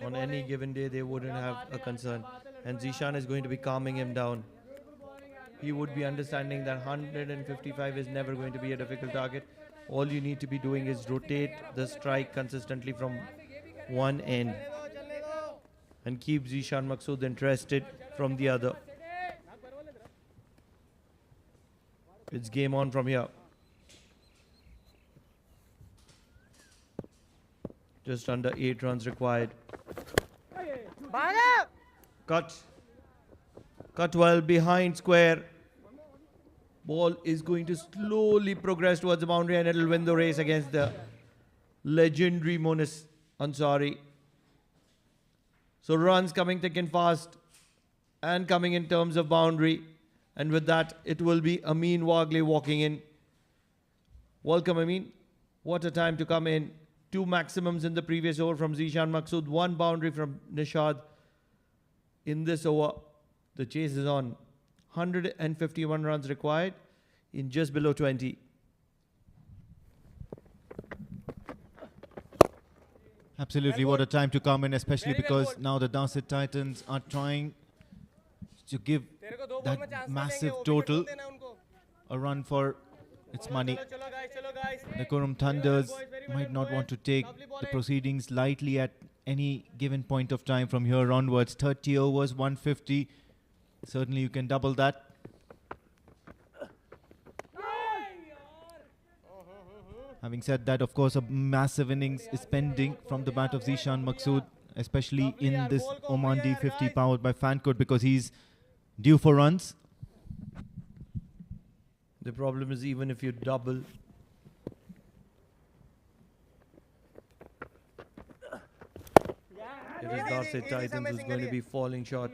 On any given day, they wouldn't have a concern. And Zishan is going to be calming him down. He would be understanding that 155 is never going to be a difficult target. All you need to be doing is rotate the strike consistently from one end and keep Zishan Maqsood interested from the other. It's game on from here. Just under 8 runs required. Cut. Cut well behind square. Ball is going to slowly progress towards the boundary and it will win the race against the legendary Monis Ansari. So runs coming thick and fast and coming in terms of boundary. And with that, it will be Amin Wagle walking in. Welcome, Amin. What a time to come in. 2 maximums in the previous over from Zishan Maqsood. 1 boundary from Nishad. In this over, the chase is on. 151 runs required in just below 20. Absolutely, what a time to come in, especially because now the Darsait Titans are trying to give तेरे को 2 ball में that chance नहीं देंगे, massive वो wicket total बोल देना उनको. a run for its money. चलो guys. The Qurum Thunders might not want to take the proceedings lightly at any given point of time from here onwards. 30 overs, 150. Certainly you can double that. Having said that, of course, a massive innings is pending from the bat of Zishan Maqsood, especially in this Oman D50 powered by Fancode, because he's due for runs. The problem is, even if you double, it is Darsait Titans who's going to be falling short.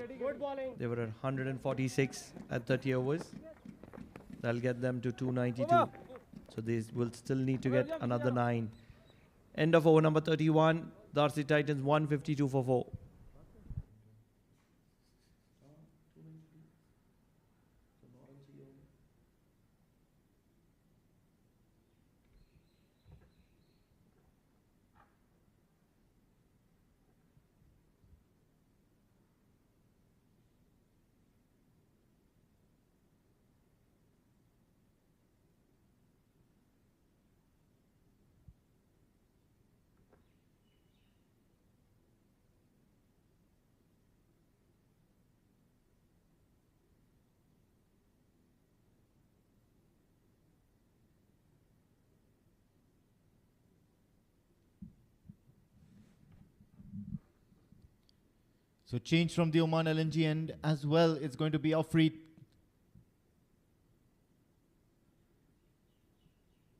They were at 146 at 30 overs. That'll get them to 292. So they will still need to get another 9. End of over number 31. Darsait Titans 152 for 4. So change from the Oman LNG end as well. It's going to be Afreed.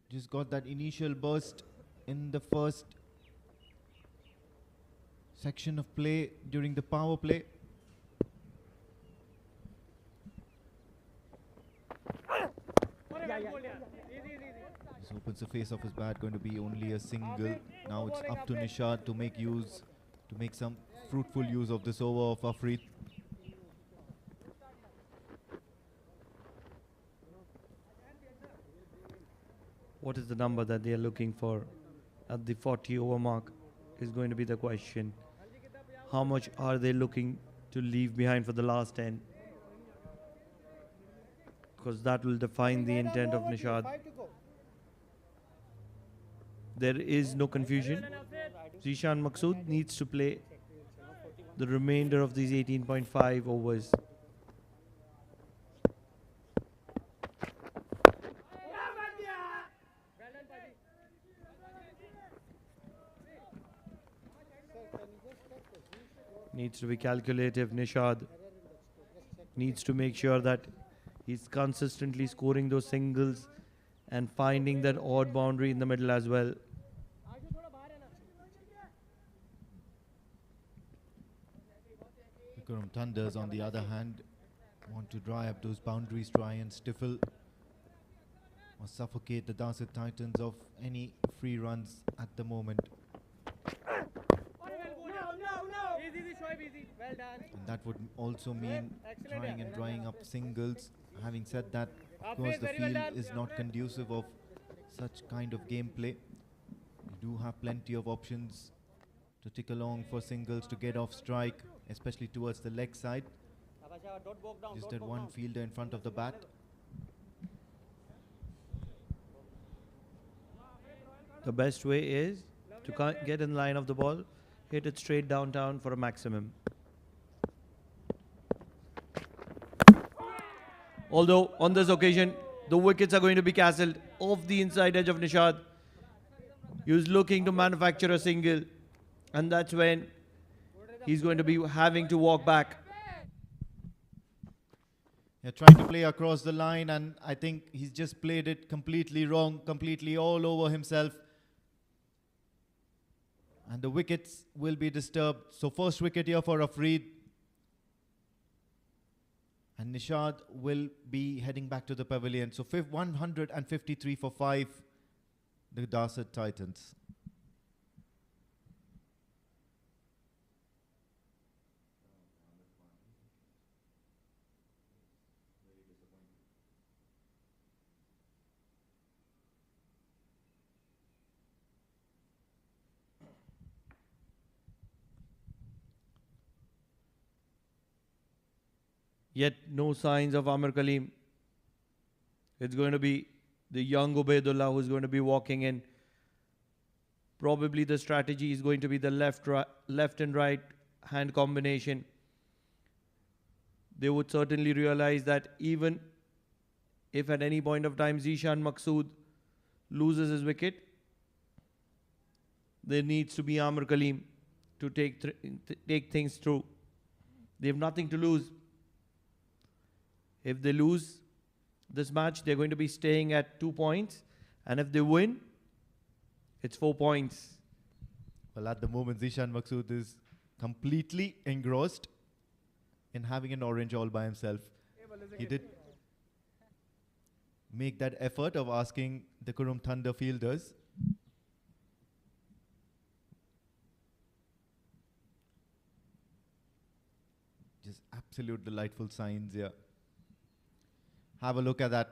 Just got that initial burst in the first section of play during the power play. This opens the face of his bat, going to be only a single. Now it's up to Nishad to make some fruitful use of this over of Afreed. What is the number that they are looking for at the 40 over mark is going to be the question. How much are they looking to leave behind for the last 10? Because that will define the intent of Nishad. There is no confusion. Zishan Maqsood needs to play the remainder of these 18.5 overs. Needs to be calculative. Nishad needs to make sure that he's consistently scoring those singles and finding that odd boundary in the middle as well. The Qurum Thunders, on the other hand, want to dry up those boundaries, try and stifle or suffocate the Darsait Titans of any free runs at the moment. And that would also mean trying and drying up singles. Having said that, of course, the field is not conducive of such kind of gameplay. You do have plenty of options to tick along for singles to get off strike, especially towards the leg side. Just that one fielder in front of the bat. The best way is to get in line of the ball, hit it straight downtown for a maximum. Although on this occasion, the wickets are going to be castled off the inside edge of Nishad. He was looking to manufacture a single, and that's when he's going to be having to walk back. They're trying to play across the line, and I think he's just played it completely wrong, completely all over himself. And the wickets will be disturbed. So first wicket here for Afreed. And Nishad will be heading back to the pavilion. So 153 for 5, the Darsait Titans. Yet no signs of Amir Kaleem. It's going to be the young Ubaidullah who's going to be walking in. Probably the strategy is going to be the left and right hand combination. They would certainly realize that even if at any point of time Zishan Maqsood loses his wicket, there needs to be Amir Kaleem to take things through. They have nothing to lose. If they lose this match, they're going to be staying at 2 points. And if they win, it's 4 points. Well, at the moment, Zishan Maqsood is completely engrossed in having an orange all by himself. He did make that effort of asking the Qurum Thunder fielders. Just absolute delightful signs here. Have a look at that.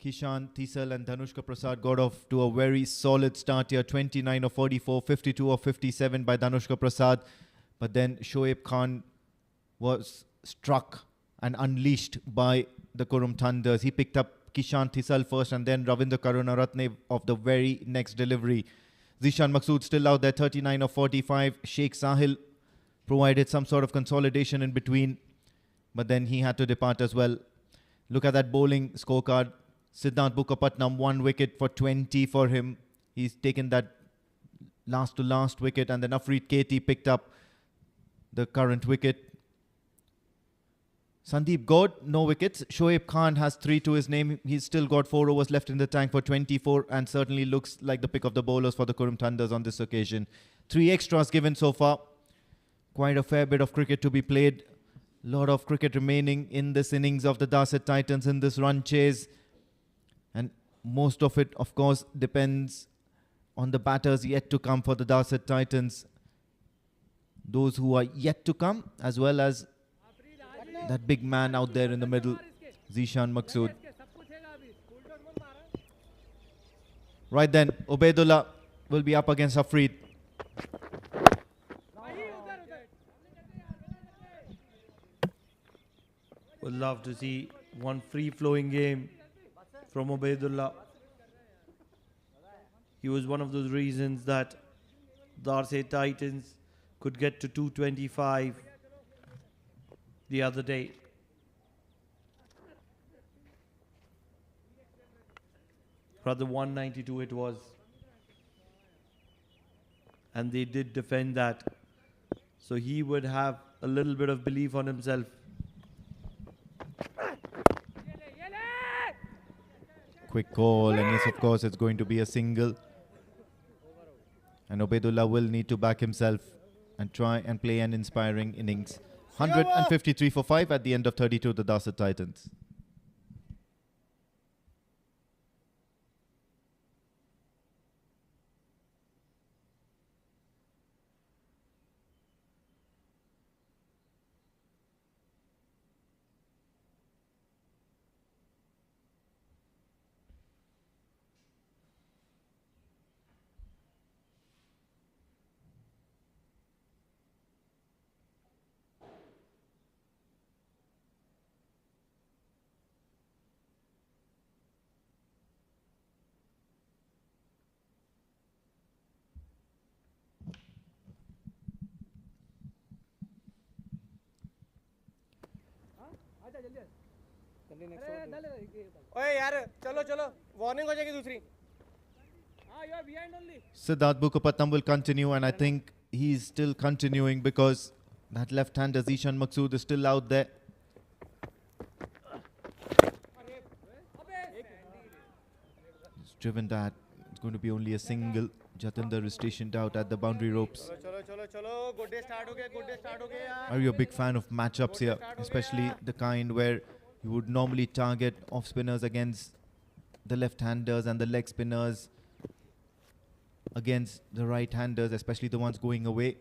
Kishan, Tisal and Dhanushka Prasad got off to a very solid start here. 29 of 44, 52 of 57 by Dhanushka Prasad. But then Shoaib Khan was struck and unleashed by the Qurum Thunders. He picked up Kishan Tisal first and then Ravindra Karunaratne of the very next delivery. Zishan Maqsood still out there, 39 of 45. Sheikh Sahil provided some sort of consolidation in between, but then he had to depart as well. Look at that bowling scorecard. Siddharth Bukkapatnam, 1 wicket for 20 for him. He's taken that last to last wicket, and then Afreed Katie picked up the current wicket. Sandeep Gaud, no wickets. Shoaib Khan has 3 to his name. He's still got 4 overs left in the tank for 24 and certainly looks like the pick of the bowlers for the Qurum Thunders on this occasion. 3 extras given so far. Quite a fair bit of cricket to be played. A lot of cricket remaining in this innings of the Darsait Titans in this run chase. And most of it, of course, depends on the batters yet to come for the Darsait Titans. Those who are yet to come, as well as that big man out there in the middle, Zishan Maqsood. Right then, Ubaidullah will be up against Afreed. Would love to see one free-flowing game from Ubaidullah. He was one of those reasons that Darsait Titans could get to 225 the other day. Rather 192 it was. And they did defend that. So he would have a little bit of belief on himself. Quick call, and yes, of course, it's going to be a single. And Ubaidullah will need to back himself and try and play an inspiring innings. 153 for 5 at the end of 32, the Darsait Titans. ओए यार चलो चलो warning हो जाएगी दूसरी Siddharth Bukkapatnam will continue, and I think he's still continuing because that left-hander Zishan Maqsood is still out there. He's driven that. It's going to be only a single. Jatinder is stationed out at the boundary ropes. चलो चलो चलो good day start हो गया यार Are you a big fan of matchups here, especially the kind where you would normally target off-spinners against the left-handers and the leg spinners against the right-handers, especially the ones going away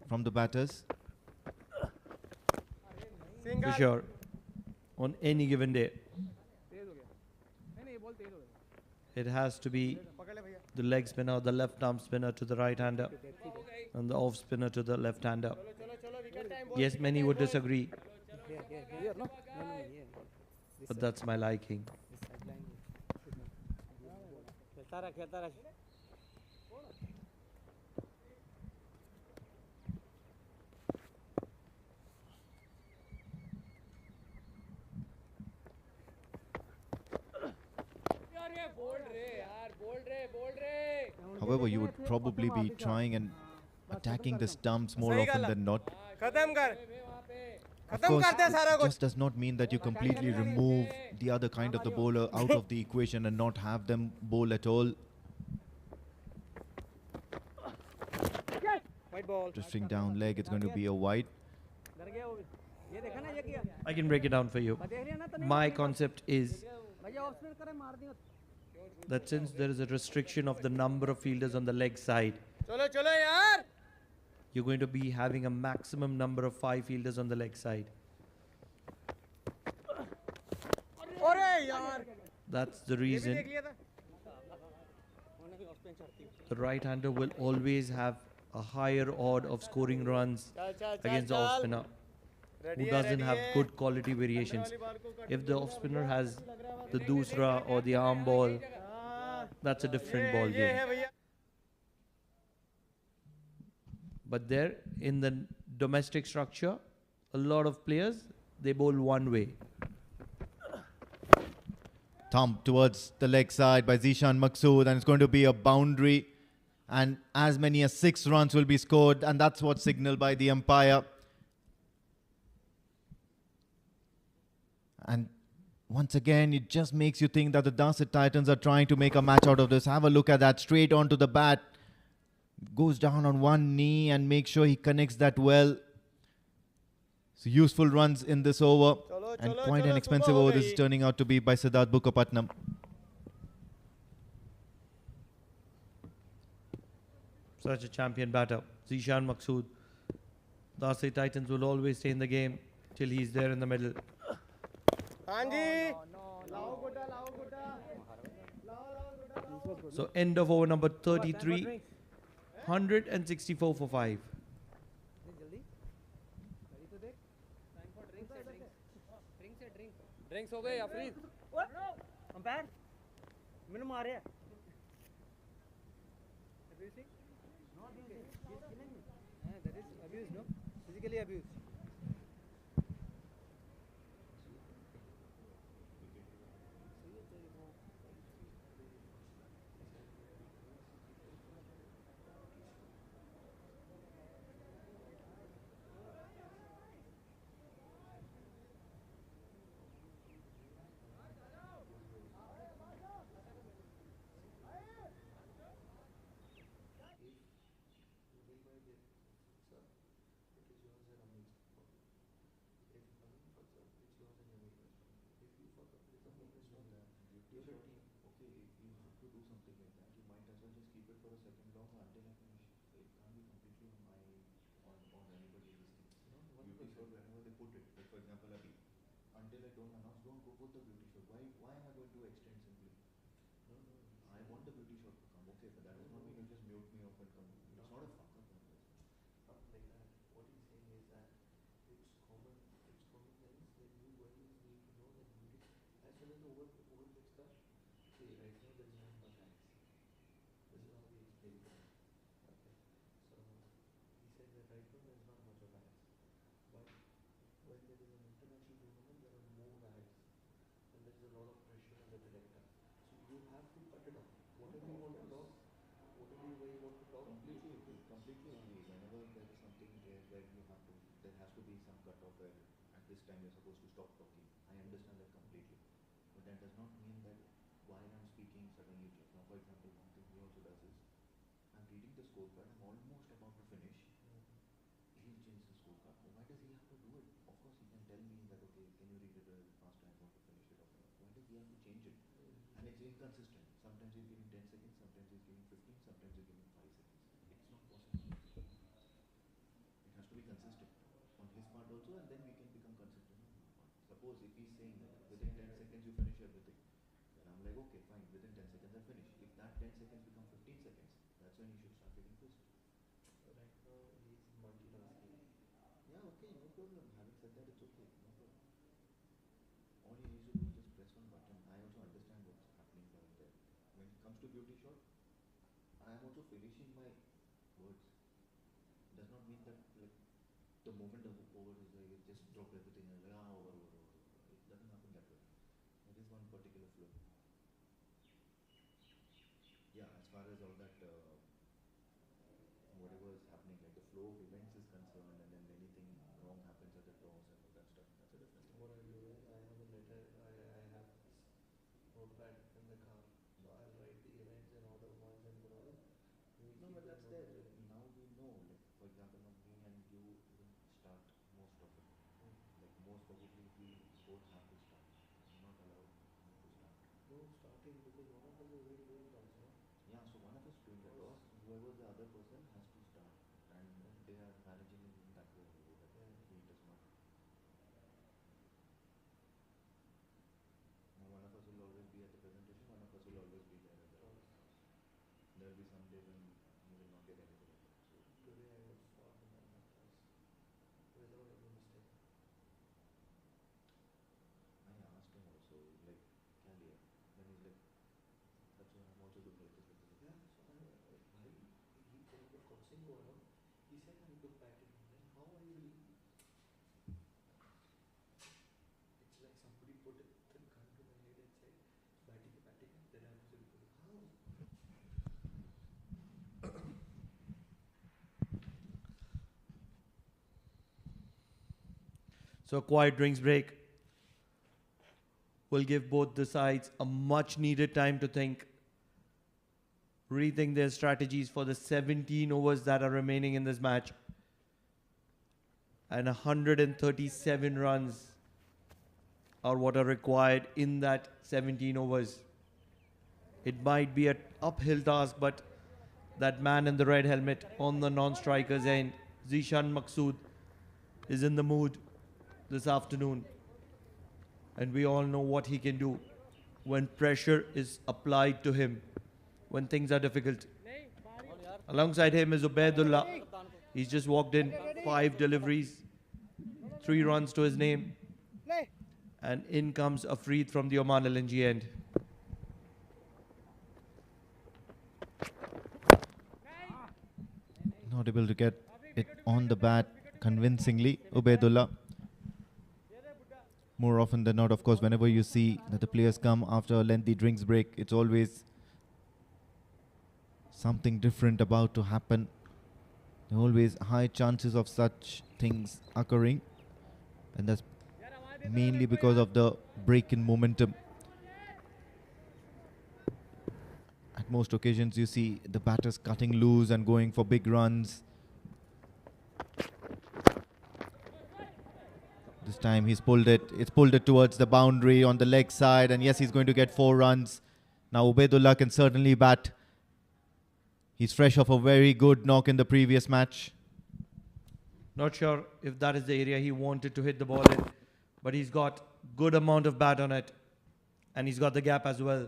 from the batters? For sure. On any given day. It has to be the leg spinner, the left arm spinner to the right hander, and the off spinner to the left hander. Yes, many would disagree. here, no? No, no, yeah. But that's my liking. खेलता रहा, खेलता रहा. यार ये bold रे यार, bold रे, bold रे. However, you would probably be trying and attacking the stumps more often than not. खत्म कर. Of course, it just does not mean that you completely remove the other kind of the bowler out of the equation and not have them bowl at all. White ball. Twisting down leg, it's going to be a wide. डर गया वो भी. ये देखा ना ये किया. I can break it down for you. देख रही है ना तने. My concept is भैया ऑफ स्पिन करे मार दियो. that since there is a restriction of the number of fielders on the leg side, चलो चलो यार. you're going to be having a maximum number of 5 fielders on the leg side. अरे यार. That's the ये भी reason देख लिया था. the right-hander will always have a higher odd of scoring runs against the off-spinner, who doesn't have good quality variations. If the off-spinner has the doosra or the arm ball, that's a different ball ये है game. भैया. But there, in the domestic structure, a lot of players, they bowl one way. Thump towards the leg side by Zishan Maqsood, and it's going to be a boundary. And as many as 6 runs will be scored, and that's what's signaled by the umpire. And once again, it just makes you think that the Darsait Titans are trying to make a match out of this. Have a look at that, straight onto the bat. Goes down on one knee and makes sure he connects that well. So useful runs in this over. And quite an expensive over this is turning out to be by Siddharth Bukapatnam. Such a champion batter, Zishan Maqsood. Darsait Titans will always stay in the game till he's there in the middle. हाँ जी. लाओ गुड्डा, लाओ गुड्डा. लाओ गुड्डा. So end of over number 33, 164 for 5. Drinks हो गए Afrid. Umpire मैंने मारे है. That is abuse, no? Physically abuse. Until I don't announce, don't go put the beauty shot. Why am I going to extend simply? I want the beauty shot to come. Okay, but that does not mean you just mute me off and come. It's not a fuck up like this. Not like that. What he's saying is that it's common sense that you guys need to know that as soon as the over gets cut, see right now there is not much ice. This is how we explain that. Okay. So he said that right now there is not much of ice. But when there is an international tournament there are more ice and there is a lot of pressure on the director. So you have to cut it off. Whatever you want to talk, whatever way you want to talk, Completely agree. Whenever there is something where you have to, there has to be some cutoff where at this time you're supposed to stop talking. I understand that completely. But that does not mean that while I'm speaking suddenly you just. Now for example, one thing he also does is, I'm reading the scorecard, I'm almost about to finish. He'll change the scorecard. Why does he have to do it? Of course he can tell me that, okay, can you read it a little faster, I want to finish it off. Why does he have to change it? And it's inconsistent. Sometimes he's giving 10 seconds, sometimes he's giving 15, sometimes he's giving 5 seconds. It's not possible. It has to be consistent on his part also, and then we can become consistent on our part. Suppose if he's saying that within 10 seconds you finish everything, then I'm like, okay, fine, within 10 seconds I finish. If that 10 seconds become 15 seconds, that's when he should start getting pissed. right now he's multitasking. Yeah, okay, no problem. Having said that, it's okay, no problem. comes to beauty shot, I am also finishing my words. Does not mean that like the moment of over is like it just drop everything and like over. It doesn't happen that way. There is one particular flow. Yeah, as far as all that whatever is happening, like the flow of events is concerned, and then anything wrong happens at the toss and all that stuff. That's a different thing. What I do is I have a letter, I have this notepad in the car. So I'll write the events and order ones and all. No, but that's there. Now we know, like for example, now me and you will start most of it. Like most probably we both have to start. I'm not allowed to start. No starting because one of us is already doing toss, no? Yeah, so one of us doing the toss, whoever the other person has to start, and they are managing it in that way. That he does not. Now one of us will always be at the presentation. One of us will always be there at the toss. There will be some days when you will not get anything. So Today I was start and then my toss without any mistake. I asked him also, like, Kalia, then he's like, that's why I'm also doing like this. Yeah, so why he told the crossing going on. He said I took batting. Then how are you doing? It's like somebody put the gun to my head and said, batting, then I was doing how? So a quiet drinks break will give both the sides a much needed time to think, rethink their strategies for the 17 overs that are remaining in this match. And 137 runs are what are required in that 17 overs. It might be an uphill task, but that man in the red helmet on the non-striker's end, Zishan Maqsood, is in the mood this afternoon. And we all know what he can do when pressure is applied to him, when things are difficult. Alongside him is Ubaidullah. He's just walked in, 5 deliveries, 3 runs to his name. And in comes Afreed from the Oman LNG end. Not able to get it on the bat convincingly, Ubaidullah. More often than not, of course, whenever you see that the players come after a lengthy drinks break, it's always something different about to happen. There are always high chances of such things occurring, and that's mainly because of the break in momentum. At most occasions, you see the batters cutting loose and going for big runs. This time he's pulled it. It's pulled it towards the boundary on the leg side, and yes, he's going to get 4 runs. Now Ubaidullah can certainly bat. He's fresh off a very good knock in the previous match. Not sure if that is the area he wanted to hit the ball in, but he's got good amount of bat on it, and he's got the gap as well.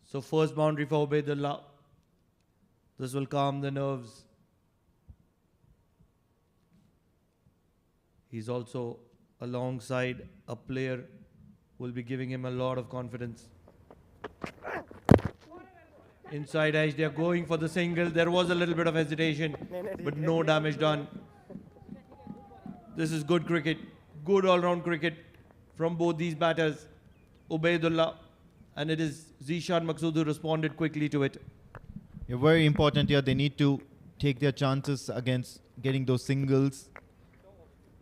So first boundary for Ubaidullah. This will calm the nerves. He's also alongside a player who will be giving him a lot of confidence. Inside edge, they are going for the single. There was a little bit of hesitation, but no damage done. This is good cricket, good all-round cricket from both these batters, Ubaidullah, and it is Zishan Maqsood who responded quickly to it. Yeah, very important here. They need to take their chances against getting those singles.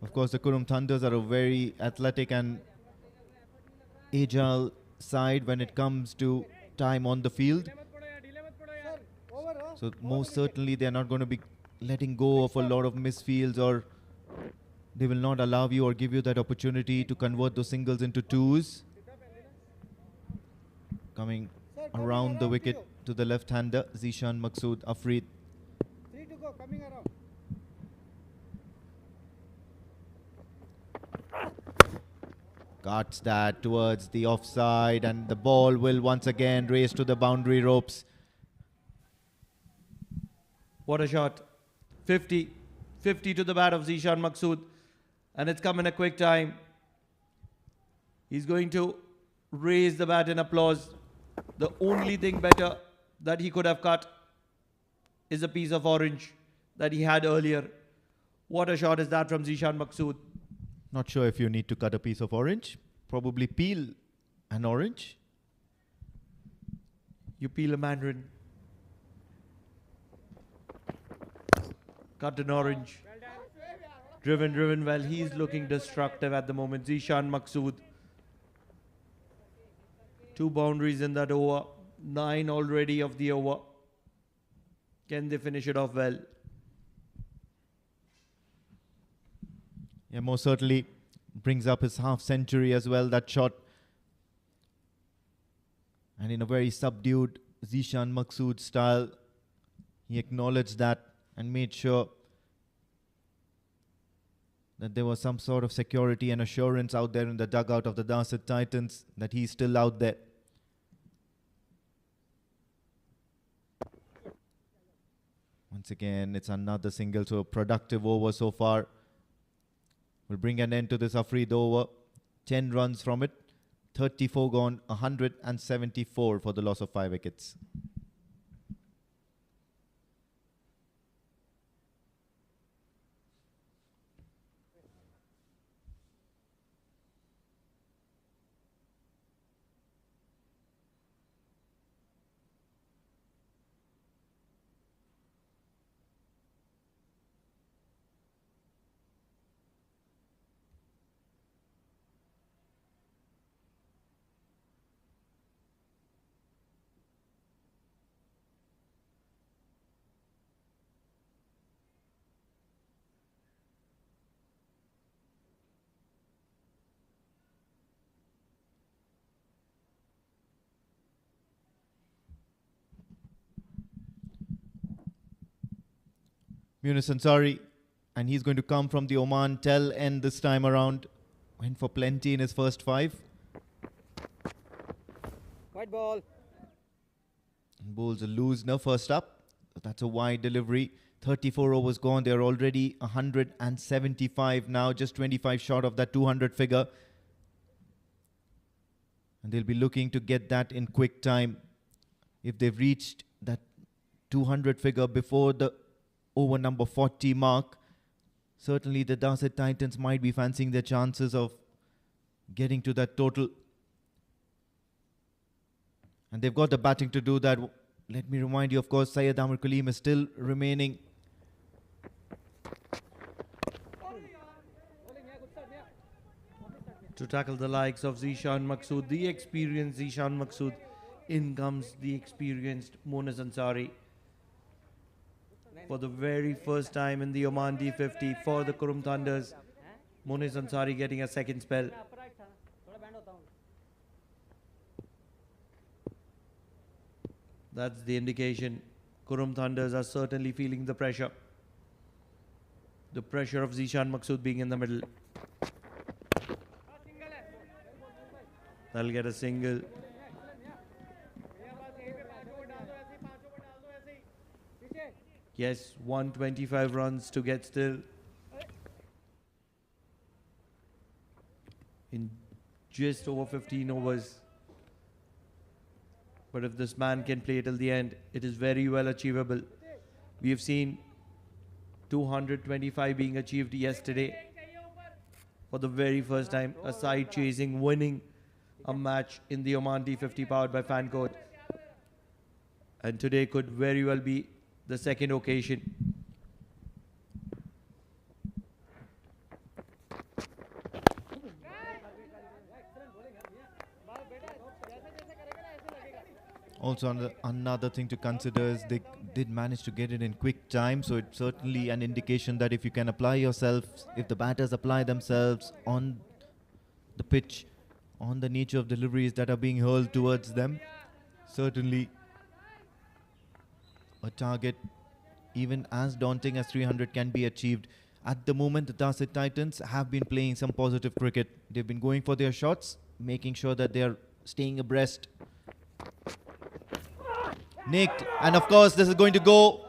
Of course, the Qurum Thunders are a very athletic and agile side when it comes to time on the field. So most certainly they are not going to be letting go of a lot of misfields, or they will not allow you or give you that opportunity to convert those singles into twos. Coming around the wicket to the left-hander, Zishan Maqsood, Afreed. 3 to go, coming around. Cuts that towards the offside, and the ball will once again race to the boundary ropes. What a shot. 50 to the bat of Zishan Maqsood, and it's come in a quick time. He's going to raise the bat in applause. The only thing better that he could have cut is a piece of orange that he had earlier. What a shot is that from Zishan Maqsood. Not sure if you need to cut a piece of orange. Probably peel an orange. You peel a mandarin. Cut an orange. Driven well. He's looking destructive at the moment. Zishan Maqsood. 2 boundaries in that over. 9 already of the over. Can they finish it off well? Yeah, most certainly brings up his half century as well, that shot. And in a very subdued Zishan Maqsood style, he acknowledged that and made sure that there was some sort of security and assurance out there in the dugout of the Darsait Titans that he's still out there. Once again, it's another single, so a productive over so far. Will bring an end to this Afreed over. 10 runs from it. 34 gone, 174 for the loss of 5 wickets. Yunus Ansari, and he's going to come from the Oman tail end this time around. Went for plenty in his first 5. White ball. And bowls a loosener first up. That's a wide delivery. 34 overs gone. They're already 175 now, just 25 short of that 200 figure. And they'll be looking to get that in quick time. If they've reached that 200 figure before the over number 40 mark, certainly the Darsait Titans might be fancying their chances of getting to that total. And they've got the batting to do that. Let me remind you, of course, Syed Amir Kaleem is still remaining. To tackle the likes of Zishan Maqsood, the experienced Zishan Maqsood. In comes the experienced Monas Ansari. For the very first time in the Oman D50 for the Qurum Thunders, Monas Ansari getting a second spell. That's the indication. Qurum Thunders are certainly feeling the pressure. The pressure of Zishan Maqsood being in the middle. That'll get a single. Yes, 125 runs to get still. In just over 15 overs. But if this man can play till the end, it is very well achievable. We have seen 225 being achieved yesterday. For the very first time, a side chasing, winning a match in the Oman D50 powered by Fancode. And today could very well be the second occasion. Also, another thing to consider is they did manage to get it in quick time, so it's certainly an indication that if you can apply yourself, if the batters apply themselves on the pitch, on the nature of deliveries that are being hurled towards them, certainly a target even as daunting as 300 can be achieved. At the moment, the Darsait Titans have been playing some positive cricket. They've been going for their shots, making sure that they're staying abreast. Nicked, and of course this is going to go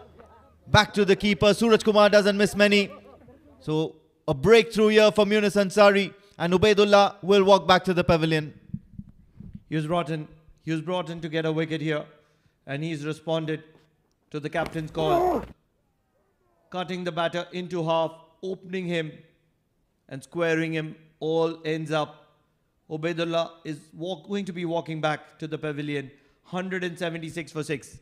back to the keeper. Suraj Kumar doesn't miss many. So a breakthrough here for Yunus Ansari, and Ubaidullah will walk back to the pavilion. He was rotten. He was brought in to get a wicket here, and he's responded to the captain's call, cutting the batter into half, opening him and squaring him. All ends up. Ubaidullah is going to be walking back to the pavilion. 176 for 6.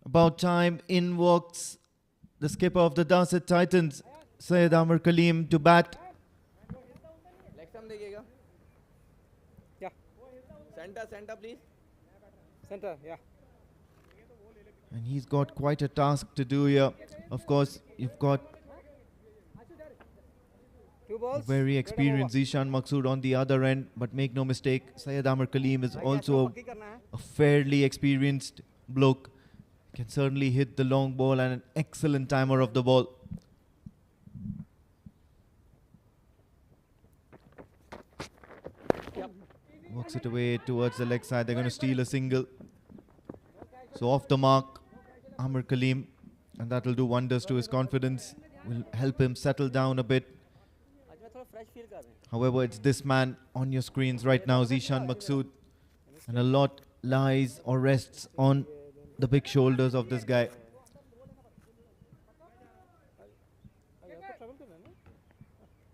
About time, in walks the skipper of the Darsait Titans, Syed Amar Kaleem, to bat. Next देखिएगा. Yeah. Center, please. Center, yeah. And he's got quite a task to do here. Of course, you've got 2 balls. very experienced Zishan Maqsood on the other end, but make no mistake, Syed Amar Kaleem is also a fairly experienced bloke. Can certainly hit the long ball and an excellent timer of the ball. Walks it away towards the leg side. They're going to steal a single. So off the mark, Amar Kaleem, and that will do wonders to his confidence. Will help him settle down a bit. However, it's this man on your screens right now, Zishan Maqsood, and a lot lies or rests on the big shoulders of this guy.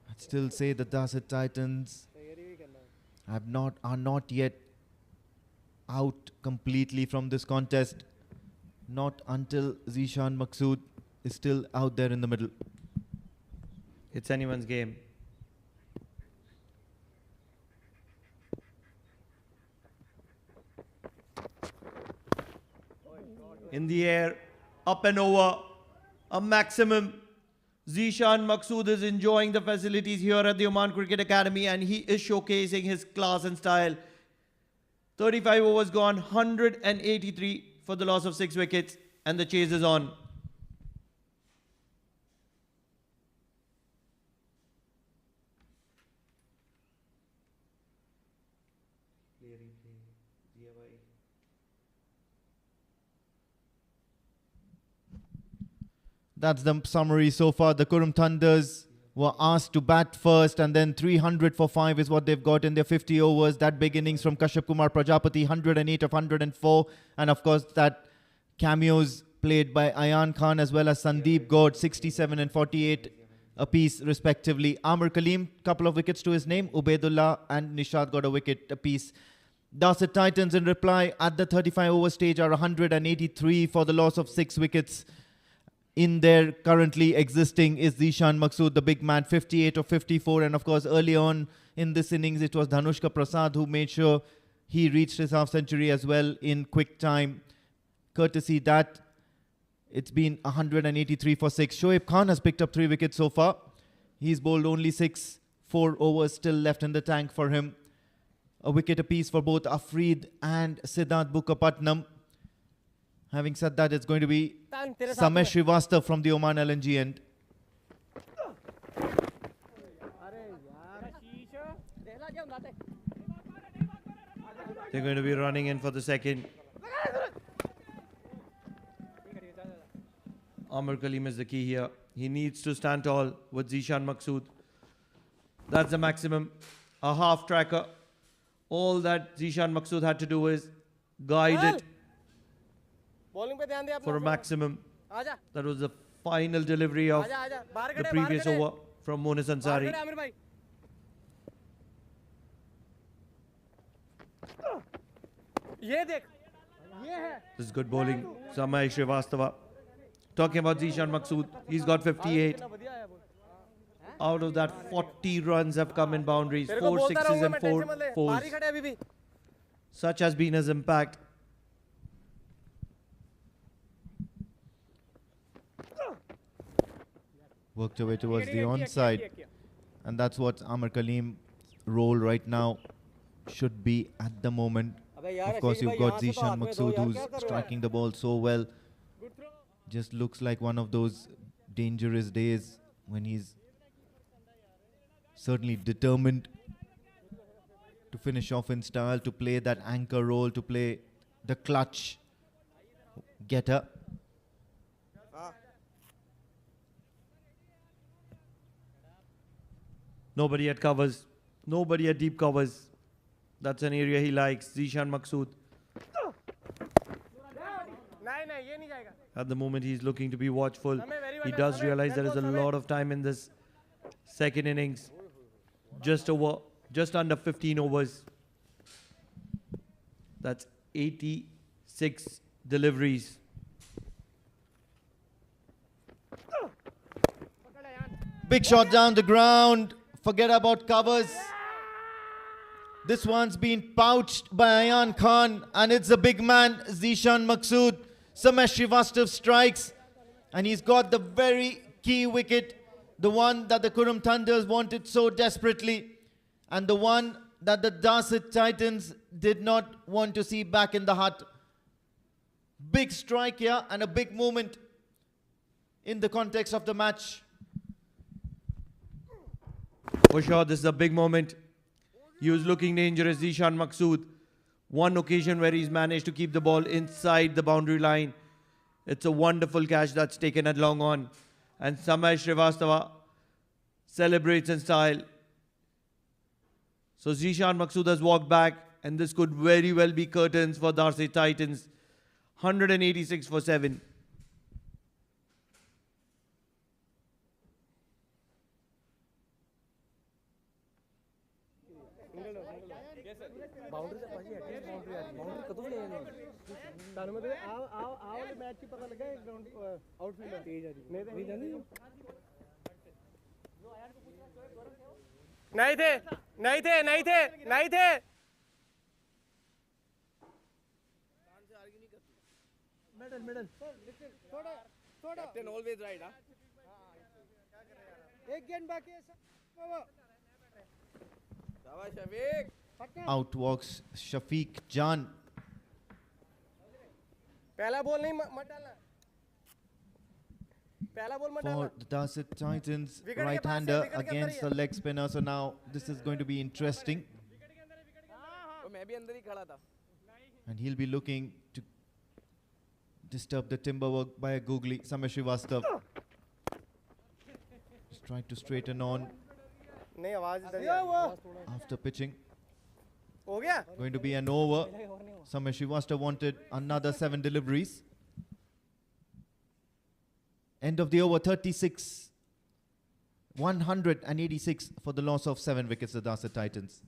I'd still say the Darsait Titans are not yet out completely from this contest. Not until Zishan Maqsood is still out there in the middle. It's anyone's game. In the air, up and over, a maximum. Zishan Maqsood is enjoying the facilities here at the Oman Cricket Academy, and he is showcasing his class and style. 35 overs gone, 183 for the loss of 6 wickets, and the chase is on. That's the summary so far. The Qurum Thunders were asked to bat first, and then 300 for 5 is what they've got in their 50 overs. That big innings from Kashyap Kumar Prajapati, 108 of 104. And of course, that cameos played by Ayan Khan as well as Sandeep Gaur, 67 and 48 apiece respectively. Amar Kaleem, couple of wickets to his name. Ubaidullah and Nishad got a wicket apiece. Darsait Titans in reply at the 35 over stage are 183 for the loss of 6 wickets. In there currently existing is Zishan Maqsood, the big man, 58 of 54. And of course, early on in this innings, it was Dhanushka Prasad who made sure he reached his half century as well in quick time. Courtesy that, it's been 183 for 6. Shoaib Khan has picked up 3 wickets so far. He's bowled only 6, 4 overs still left in the tank for him. A wicket apiece for both Afreed and Siddharth Bukkapatnam. Having said that, it's going to be Samesh Srivastava from the Oman LNG end. They're going to be running in for the second. Amar Kaleem is the key here. He needs to stand tall with Zishan Maqsood. That's the maximum. A half tracker. All that Zishan Maqsood had to do is guide it for a maximum. That was the final delivery of the previous over from Monis Ansari. ये देख ये है This is good bowling. Samay Srivastava. Talking about Zishan Maqsood, he's got 58. Out of that, 40 runs have come in boundaries, तेरे को 4 बोलता sixes रहूंगा and मैं 4 tension मत ले fours. बाहर ही खड़े हैं अभी भी Such has been his impact. Worked away towards the onside. And that's what Amar Kalim's role right now should be at the moment. Of course, you've got Zishan Maqsood who's striking the ball so well. Just looks like one of those dangerous days when he's certainly determined to finish off in style, to play that anchor role, to play the clutch getter. Nobody at covers. Nobody at deep covers. That's an area he likes. Zishan Maqsood. नहीं नहीं ये नहीं जाएगा At the moment, he's looking to be watchful. He does realize there is a lot of time in this second innings. Just under 15 overs. That's 86 deliveries. Big shot down the ground. Forget about covers. This one's been pouched by Ayan Khan, and it's a big man, Zishan Maqsood. Samesh Srivastav strikes, and he's got the very key wicket, the one that the Qurum Thunders wanted so desperately, and the one that the Darsait Titans did not want to see back in the hut. Big strike here, and a big moment in the context of the match. For sure, this is a big moment. He was looking dangerous, Zishan Maqsood. One occasion where he's managed to keep the ball inside the boundary line. It's a wonderful catch that's taken at long on. And Samay Srivastava celebrates in style. So Zishan Maqsood has walked back, and this could very well be curtains for Darsait Titans. 186 for 7. Boundary से पाजी at least boundary आ रही है boundary कदों ले जाने ताने में आओ आओ आओ वाले मैच की पता लगा एक ग्राउंड आउटफील्डर तेज आ रही नहीं जानी नहीं थे नहीं थे नहीं थे नहीं थे मिडल मिडल थोड़ा थोड़ा कैप्टन ऑलवेज राइट हां एक गेंद बाकी है शाबाश Shafiq Out walks Shafiq Jan. पहला बॉल नहीं मत डालना पहला बॉल मत डालना For the Darsait Titans, right-hander against the leg spinner. So now this is going to be interesting. मैं भी अंदर ही खड़ा था And he'll be looking to disturb the timber work by a googly, Samesh Srivastav. Just trying to straighten on नहीं आवाज इधर after pitching. हो गया Going to be an over. Samesh Srivastav wanted another 7 deliveries. End of the over, 36. 186 for the loss of 7 wickets, the Darsait Titans.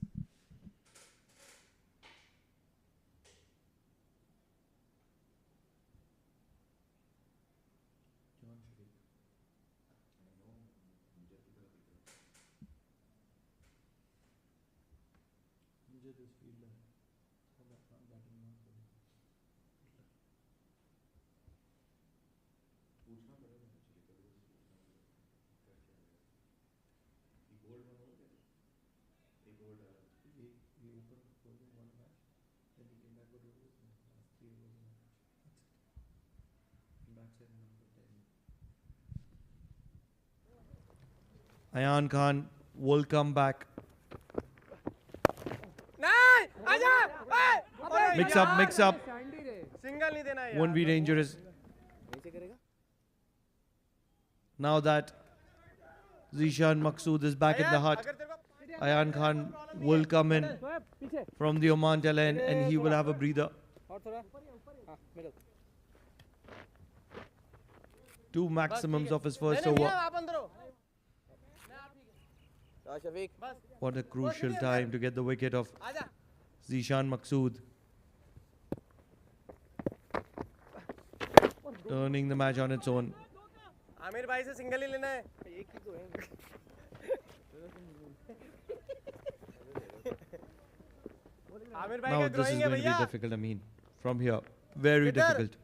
Ayan Khan will come back. नहीं आजा Mix up, mix up. Single नहीं देना है Won't be dangerous. Now that Zishan Maqsood is back in the hut, Ayan Khan will come in from the Oman tail end and he will have a breather. और थोड़ा हां middle 2 maximums of his first over. आप अंदर हो Shafiq What a crucial time to get the wicket of Zishan Maqsood turning the match on its own. Aamir भाई से single ही लेना है एक ही तो है आमिर भाई Now का this is drawing है going to be भैया difficult, I mean, from here. Very Kiddhar? difficult.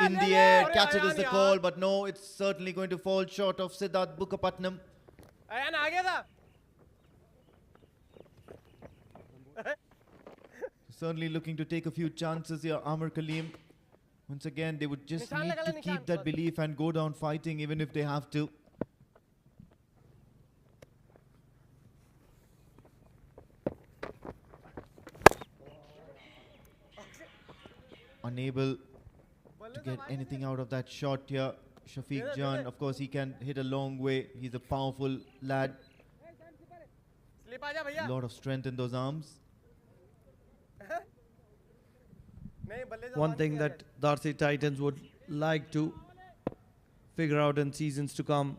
In the air, catch it is the call, but no, it's certainly going to fall short of Siddharth Bukapatnam. Ayan आ गया था Certainly looking to take a few chances here, Amar Kaleem. Once again, they would just Nishan need lagala, to Nishan, keep that first. belief and go down fighting even if they have to. Unable to get anything out of that shot here. Shafiq Jan, of course, he can hit a long way. He's a powerful lad. Slip आ जा भैया A lot of strength in those arms. नहीं बल्लेबाज One thing that Darsait Titans would like to figure out in seasons to come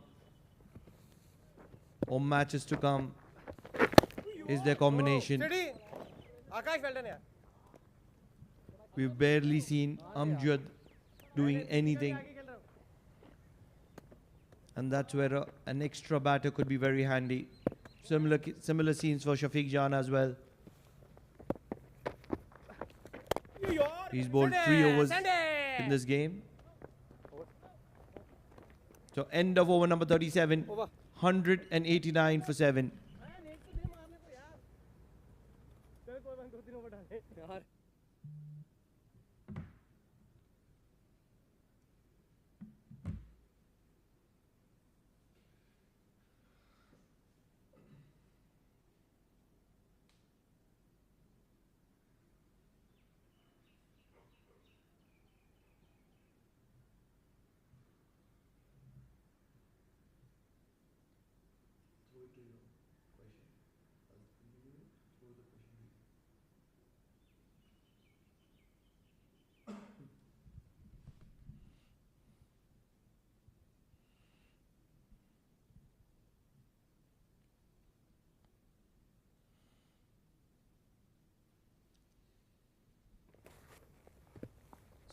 or matches to come is their combination. सिटी Akash well done यार We've barely seen Amjad doing anything, and that's where an extra batter could be very handy. Similar scenes for Shafiq Jan as well. He's bowled 3 overs in this game. So end of over number 37, 189 for 7.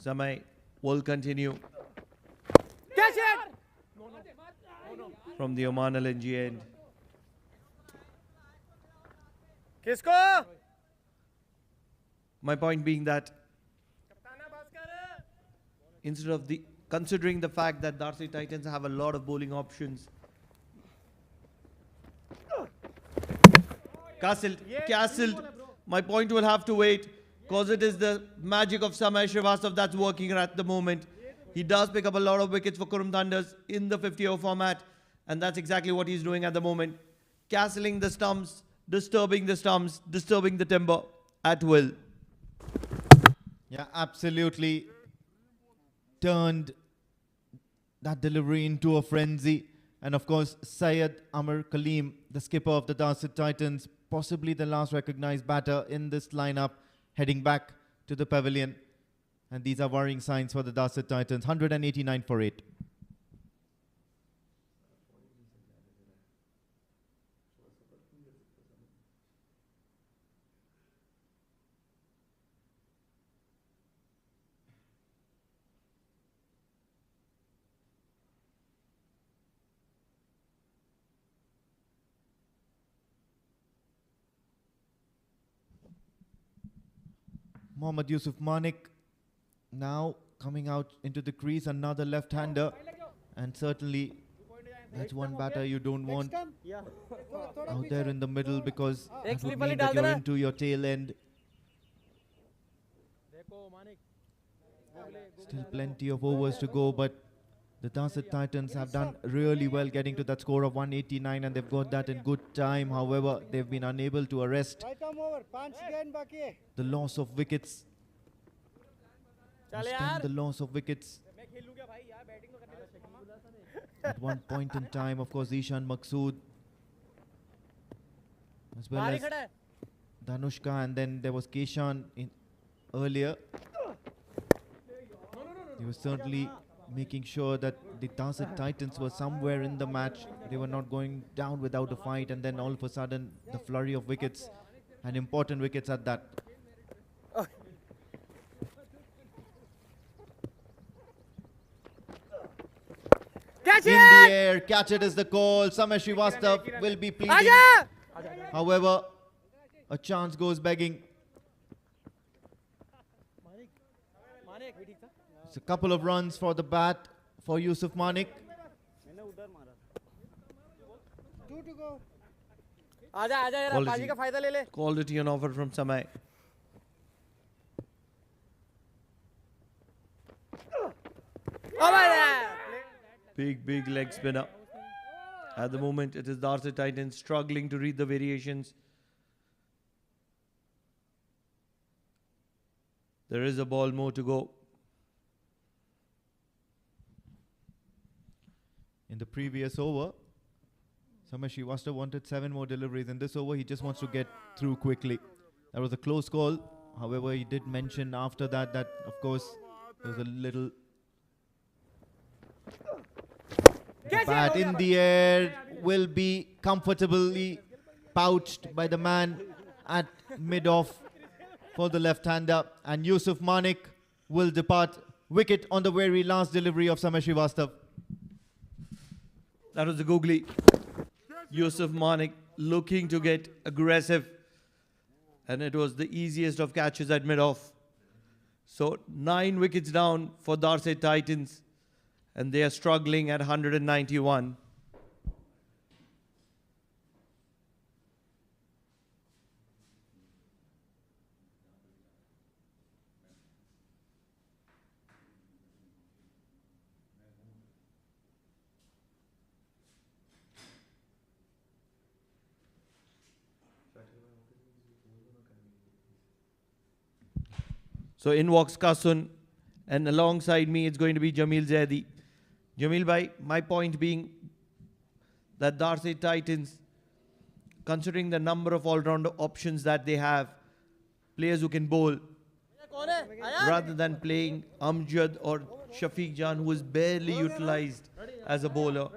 Samay will continue catch it from the Oman LNG end. किसको My point being that कप्ताना Bhaskar instead of considering the fact that Darsait Titans have a lot of bowling options. Castled. My point will have to wait because it is the magic of Samay Srivastava that's working at the moment. He does pick up a lot of wickets for Qurum Thunders in the 50-over format, and that's exactly what he's doing at the moment. Castling the stumps, disturbing the timber at will. Yeah, absolutely turned that delivery into a frenzy. And of course, Syed Amar Kaleem, the skipper of the Darsait Titans, possibly the last recognized batter in this lineup, heading back to the pavilion. And these are worrying signs for the Darsait Titans. 189 for 8. Mohammad Yusuf Manik now coming out into the crease, another left-hander, and certainly that's one batter you don't want out there in the middle because it would mean that you're into your tail end. Still plenty of overs to go, but the Darsait Titans have done really well getting to that score of 189, and they've got that in good time. However, they've been unable to arrest the loss of wickets. The loss of wickets. At one point in time, of course, Ishan Maqsood, as well as Dhanushka, and then there was Keshan earlier. He was certainly making sure that the Darsait Titans were somewhere in the match. They were not going down without a fight, and then all of a sudden, the flurry of wickets, and important wickets at that. Catch In it! the air, catch it is the call. Samay Srivastav will be pleading. Aja! However, a chance goes begging. It's a couple of runs for the bat for Yusuf Manik. 2 to go. आजा आजा यार बाजी का फायदा ले ले. Quality on offer from Samay. Big leg spinner. At the moment, it is Darsait Titans struggling to read the variations. There is a ball more to go. In the previous over, Samay Srivastav wanted 7 more deliveries. In this over, he just wants to get through quickly. That was a close call. However, he did mention after that that, of course, there was a little... The bat in the air will be comfortably pouched by the man at mid-off for the left-hander. And Yusuf Manik will depart wicket on the very last delivery of Samay Srivastav. That was the googly. Yusuf Manik looking to get aggressive. And it was the easiest of catches at mid-off. So 9 wickets down for Darsait Titans. And they are struggling at 191. So in walks Kasun, and alongside me it's going to be Jamil Zaidi. Jamil bhai, my point being that Darsait Titans, considering the number of all-round options that they have, players who can bowl, rather than playing Amjad or Shafiq Jan, who is barely utilized as a bowler,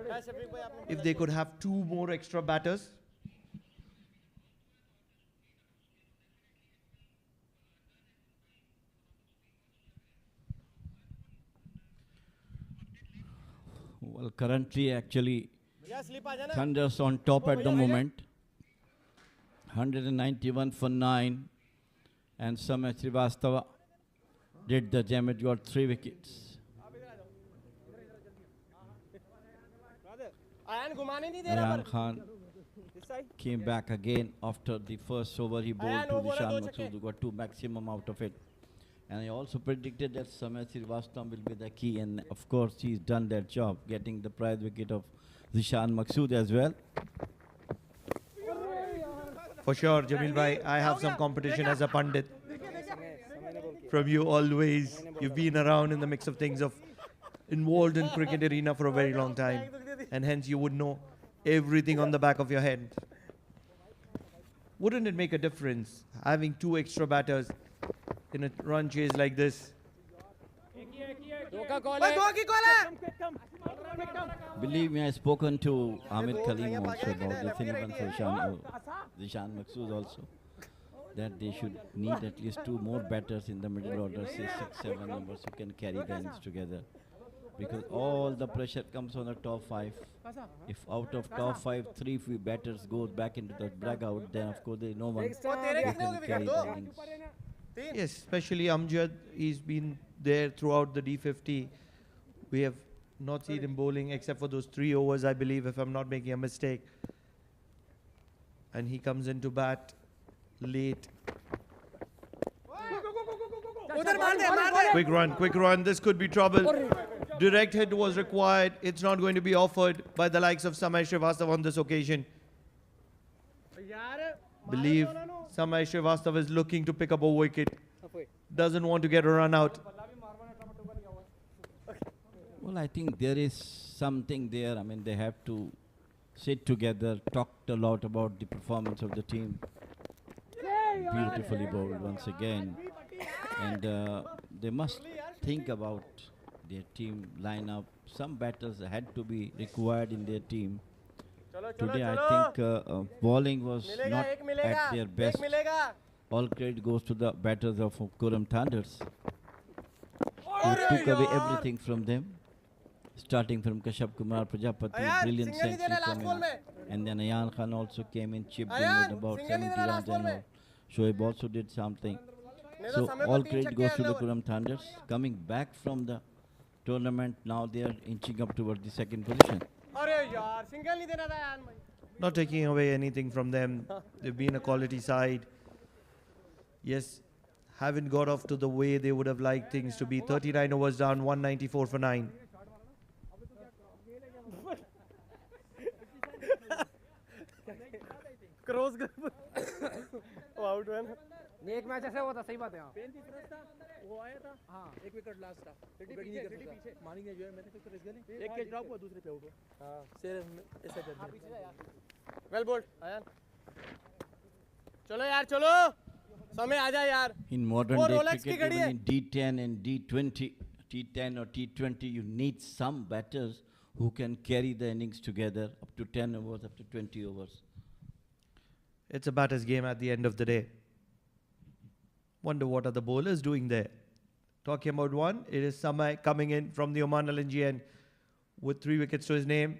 if they could have 2 more extra batters. Well, currently, actually, Thunder's on top at the moment. 191 for 9. And Samay Srivastava did the damage, got 3 wickets. Ayan Khan came back again after the first over. He bowled to Zishan Masood, who got 2 maximum out of it. And I also predicted that Samay Srivastava will be the key, and of course he's done that job, getting the prize wicket of Zishan Masood as well. For sure, Jamil bhai, I have some competition as a pundit. From you always, you've been around in the mix of things, of involved in cricket arena for a very long time, and hence you would know everything on the back of your head. Wouldn't it make a difference having 2 extra batters in a run chase like this? Believe me, I've spoken to Amir Kaleem also about this thing, even for Zishan Masood also, that they should need at least 2 more batters in the middle order, say 6, 7 numbers who can carry the innings together. Because all the pressure comes on the top 5. If out of top 5, 3 batters go back into the dugout, then of course there is no one who can carry the innings. Yes, especially Amjad, he's been there throughout the D50. We have not seen him bowling except for those 3 overs, I believe, if I'm not making a mistake. And he comes into bat late. Quick run, this could be trouble. Direct hit was required. It's not going to be offered by the likes of Samay Srivastava on this occasion. Believe Samay Srivastava is looking to pick up a wicket. Doesn't want to get a run out. Well, I think there is something there. I mean, they have to sit together, talked a lot about the performance of the team. Beautifully bowled once again. And they must think about their team lineup. Some batters had to be required in their team. Today, I think bowling was not at their best. All credit goes to the batters of Qurum Thunders, who took away everything from them, starting from Kashyap Kumar Prajapati, brilliant century from him, and then Ayan Khan also came in, chipped in with about 70 runs and all. Shoaib also did something. So all credit goes to the Qurum Thunders. Coming back from the tournament, now they are inching up towards the second position. Not taking away anything from them. They've been a quality side. Yes, haven't got off to the way they would have liked things to be. 39 overs down, 194 for 9. Cross वो out हुआ ना नहीं एक match ऐसा हुआ था सही बात है हां 35 रन था वो आया था हां एक विकेट लास्ट था बैटिंग नहीं कर सकता मानिंग ने जो है मैंने कुछ रिस्क नहीं एक कैच ड्रॉप हुआ दूसरे पे आउट हुआ हां शेर ऐसा कर दिया पीछे यार वेल बोल्ड आयान चलो यार चलो समय आ जा यार In modern day cricket, even in D10 and D20, T10 or T20, you need some batters who can carry the innings together up to 10 overs, up to 20 overs. It's a batter's game at the end of the day. Wonder what are the bowlers doing there. Talking about one, it is Samay coming in from the Oman LNGN with 3 wickets to his name.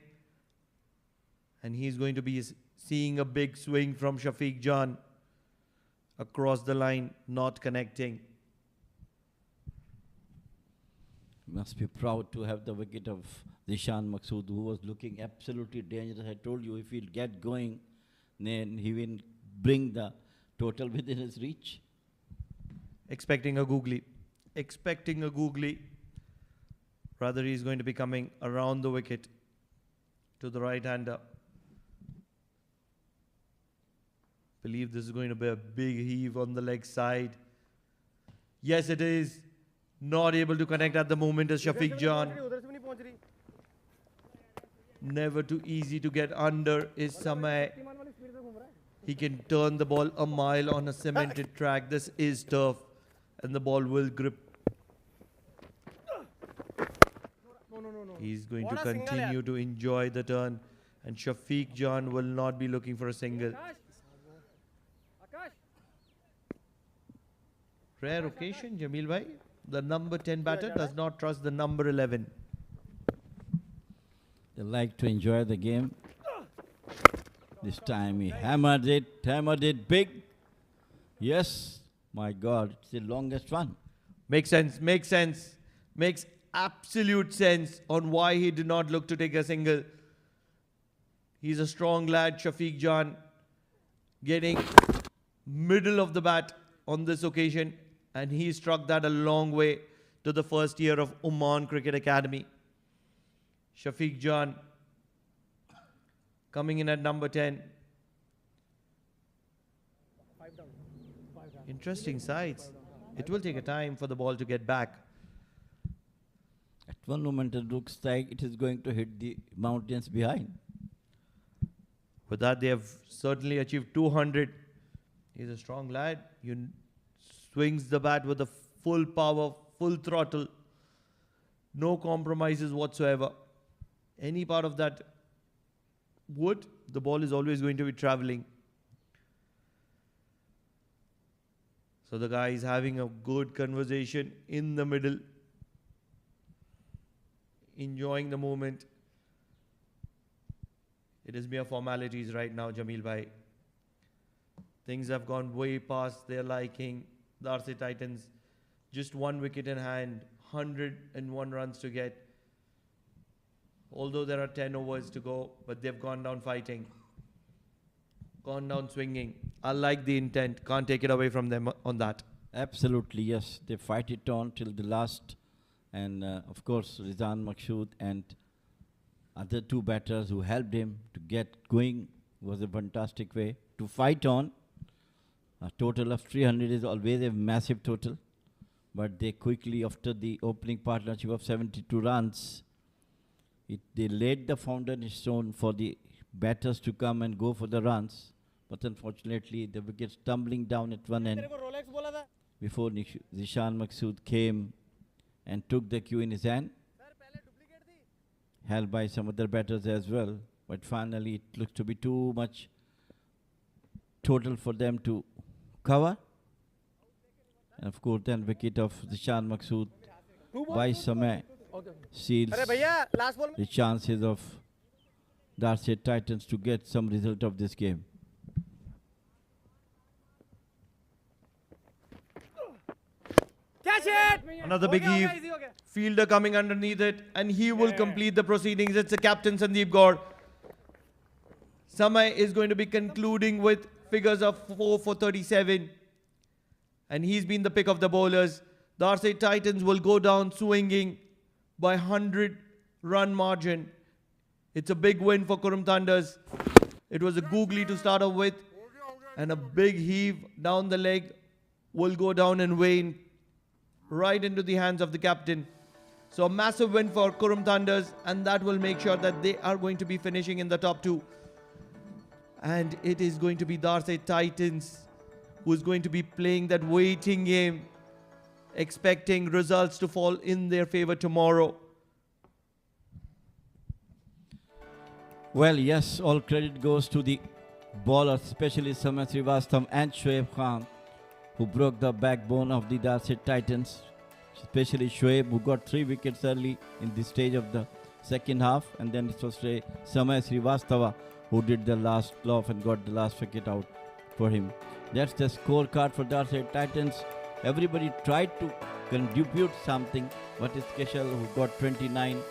And he's going to be seeing a big swing from Shafiq Jan across the line, not connecting. Must be proud to have the wicket of Zishan Maqsood, who was looking absolutely dangerous. I told you, if he'll get going, then he will bring the total within his reach. Expecting a googly. Expecting a googly. Rather, he's going to be coming around the wicket to the right-hander. Believe this is going to be a big heave on the leg side. Yes, it is. Not able to connect at the moment as Shafiq Jan. Never too easy to get under is Samay. He can turn the ball a mile on a cemented track. This is tough. And the ball will grip. He's going to continue to enjoy the turn. And Shafiq Jan will not be looking for a single. Rare occasion, Jamil bhai. The number 10 batter does not trust the number 11. They like to enjoy the game. This time he hammered it big. Yes, my God, it's the longest one. Makes sense, makes sense. Makes absolute sense on why he did not look to take a single. He's a strong lad, Shafiq Jan, getting middle of the bat on this occasion, and he struck that a long way to the first year of Oman Cricket Academy. Shafiq Jan coming in at number 10. Interesting sides. It will take a time for the ball to get back. At one moment it looks like it is going to hit the mountains behind. With that, they have certainly achieved 200. He's a strong lad. He swings the bat with the full power, full throttle. No compromises whatsoever. Any part of that wood, the ball is always going to be traveling. So the guy is having a good conversation in the middle, enjoying the moment. It is mere formalities right now, Jamil bhai. Things have gone way past their liking. Darsait Titans, just 1 wicket in hand, 101 runs to get. Although there are 10 overs to go, but they've gone down fighting, gone down swinging. I like the intent. Can't take it away from them on that. Absolutely, yes. They fight it on till the last. And of course, Rizan Maqsood and other 2 batters who helped him to get going was a fantastic way to fight on. A total of 300 is always a massive total. But they quickly, after the opening partnership of 72 runs, they laid the foundation stone for the batters to come and go for the runs. But unfortunately, the wickets tumbling down at one end before Zishan Maqsood came and took the cue in his hand. held by some other batters as well. But finally, it looks to be too much total for them to cover. And of course, then wicket of Zishan Maqsood by Samay seals अरे भैया last ball the chances of Darsait Titans to get some result of this game. Catch it Another big heave. Fielder coming underneath it, and he will complete the proceedings. It's the captain Sandeep Gaur. Samay is going to be concluding with figures of 4 for 37, and he's been the pick of the bowlers. Darsait Titans will go down swinging by 100-run margin. It's a big win for Qurum Thunders. It was a googly to start off with, and a big heave down the leg will go down and wane right into the hands of the captain. So a massive win for Qurum Thunders, and that will make sure that they are going to be finishing in the top 2. And it is going to be Darsait Titans who is going to be playing that waiting game, expecting results to fall in their favor tomorrow. Well, yes, all credit goes to the bowlers, especially Samay Srivastava and Shoaib Khan, who broke the backbone of the Darsait Titans, especially Shoaib, who got 3 wickets early in this stage of the second half, and then it was Samay Srivastava who did the last glove and got the last wicket out for him. That's the scorecard for Darsait Titans. Everybody tried to contribute something, but it's Keshal who got 29,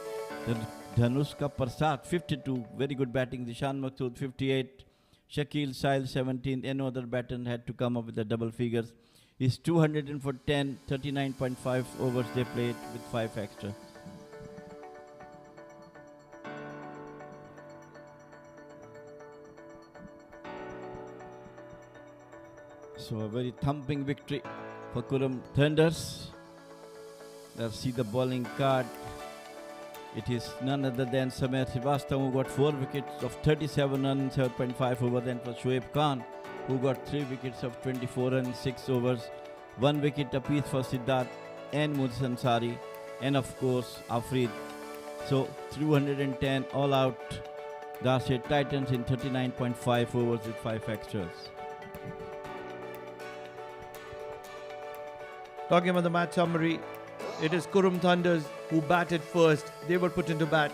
then Dhanushka Prasad 52, very good batting, Zishan Maqsood 58, Shakil Sahil 17, and no other batsman had to come up with the double figures. He's 200 for 10, 39.5 overs they played with 5 extra. So a very thumping victory for Qurum Thunders. Let's see the bowling card. It is none other than Samay Srivastava, who got 4 wickets of 37 runs, 7.5 over. Then for Shoaib Khan, who got 3 wickets of 24 runs, 6 overs. 1 wicket apiece for Siddharth and Mudhir Ansari, and of course Afreed. So 210 all out Darsait Titans in 39.5 overs with 5 extras. Talking about the match summary, it is Qurum Thunders who batted first. They were put into bat.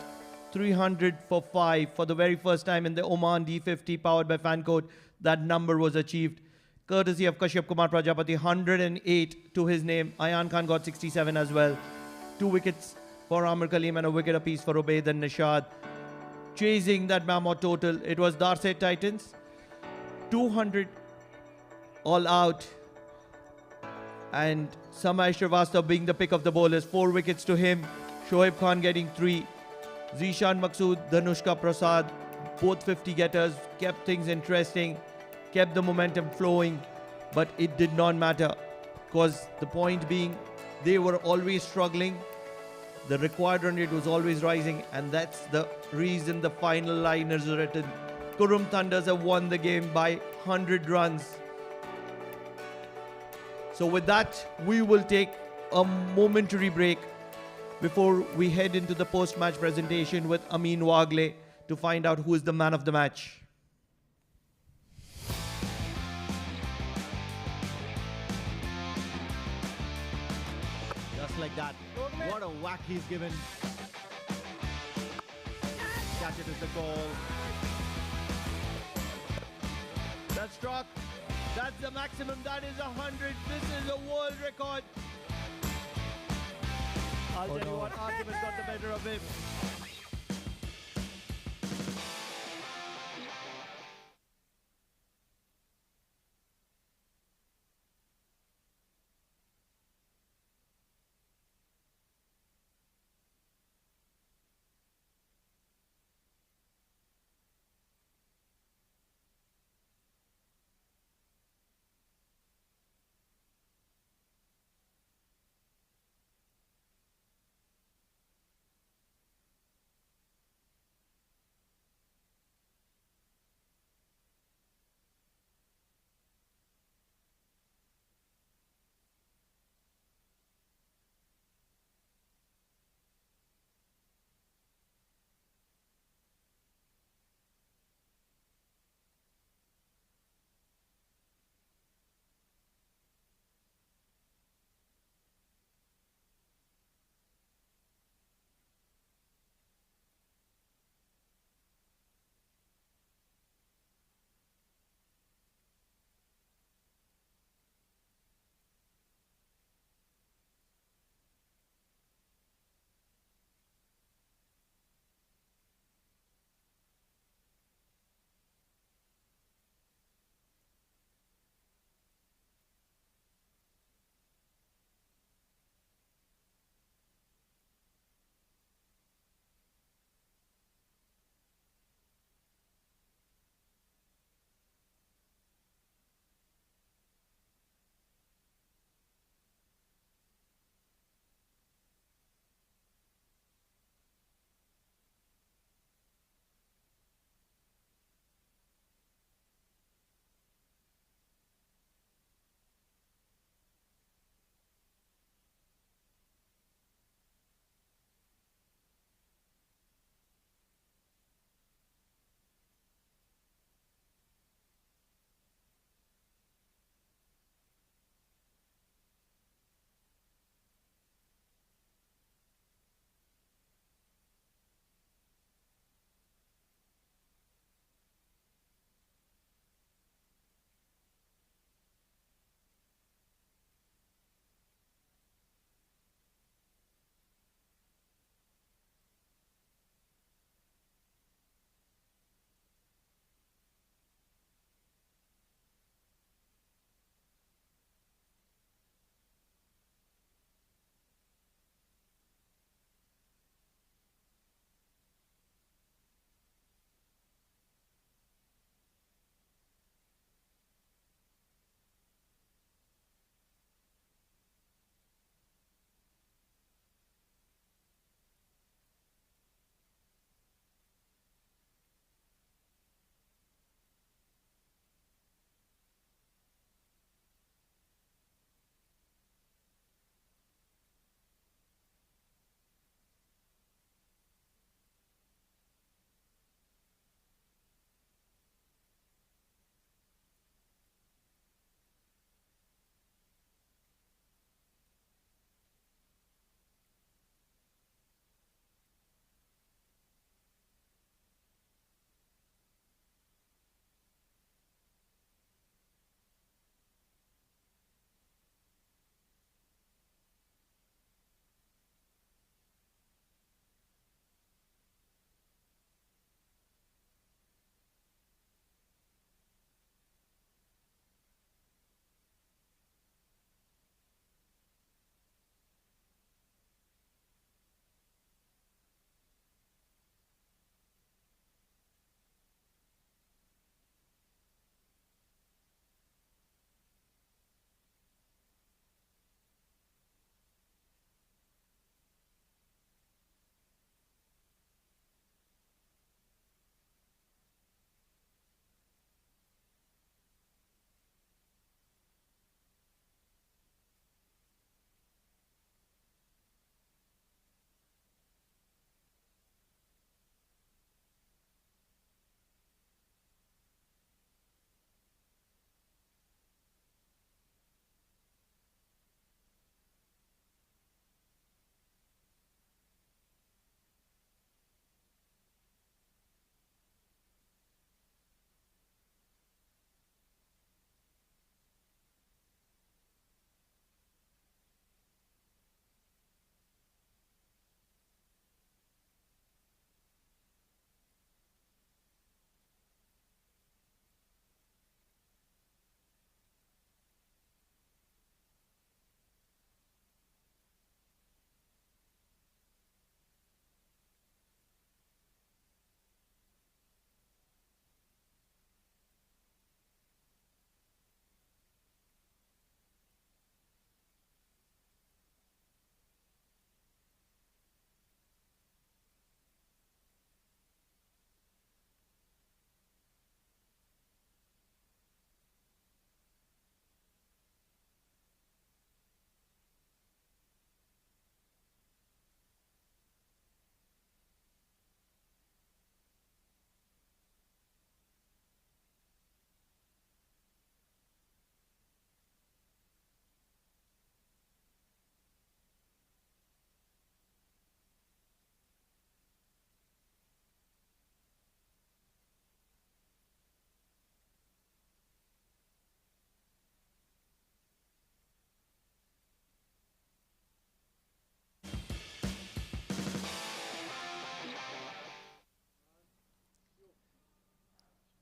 300 for 5 for the very first time in the Oman D50 powered by Fancode. That number was achieved courtesy of Kashyap Kumar Prajapati. 108 to his name. Ayan Khan got 67 as well. 2 wickets for Amir Kaleem and a wicket apiece for Ubaid and Nishad. Chasing that mammoth total, it was Darsait Titans. 200 all out. And Samay Srivastava being the pick of the bowlers. 4 wickets to him. Shoaib Khan getting 3. Zishan Maqsood, Dhanushka Prasad, both 50 getters, kept things interesting, kept the momentum flowing, but it did not matter, because the point being, they were always struggling. The required run rate was always rising, and that's the reason the final line is written. Qurum Thunders have won the game by 100 runs. So with that, we will take a momentary break before we head into the post-match presentation with Amin Wagle to find out who is the man of the match. Just like that. What a whack he's given. Catch it is the call. That's struck. That's the maximum. That is 100. This is a world record. I'll tell you what, argument got the better of him.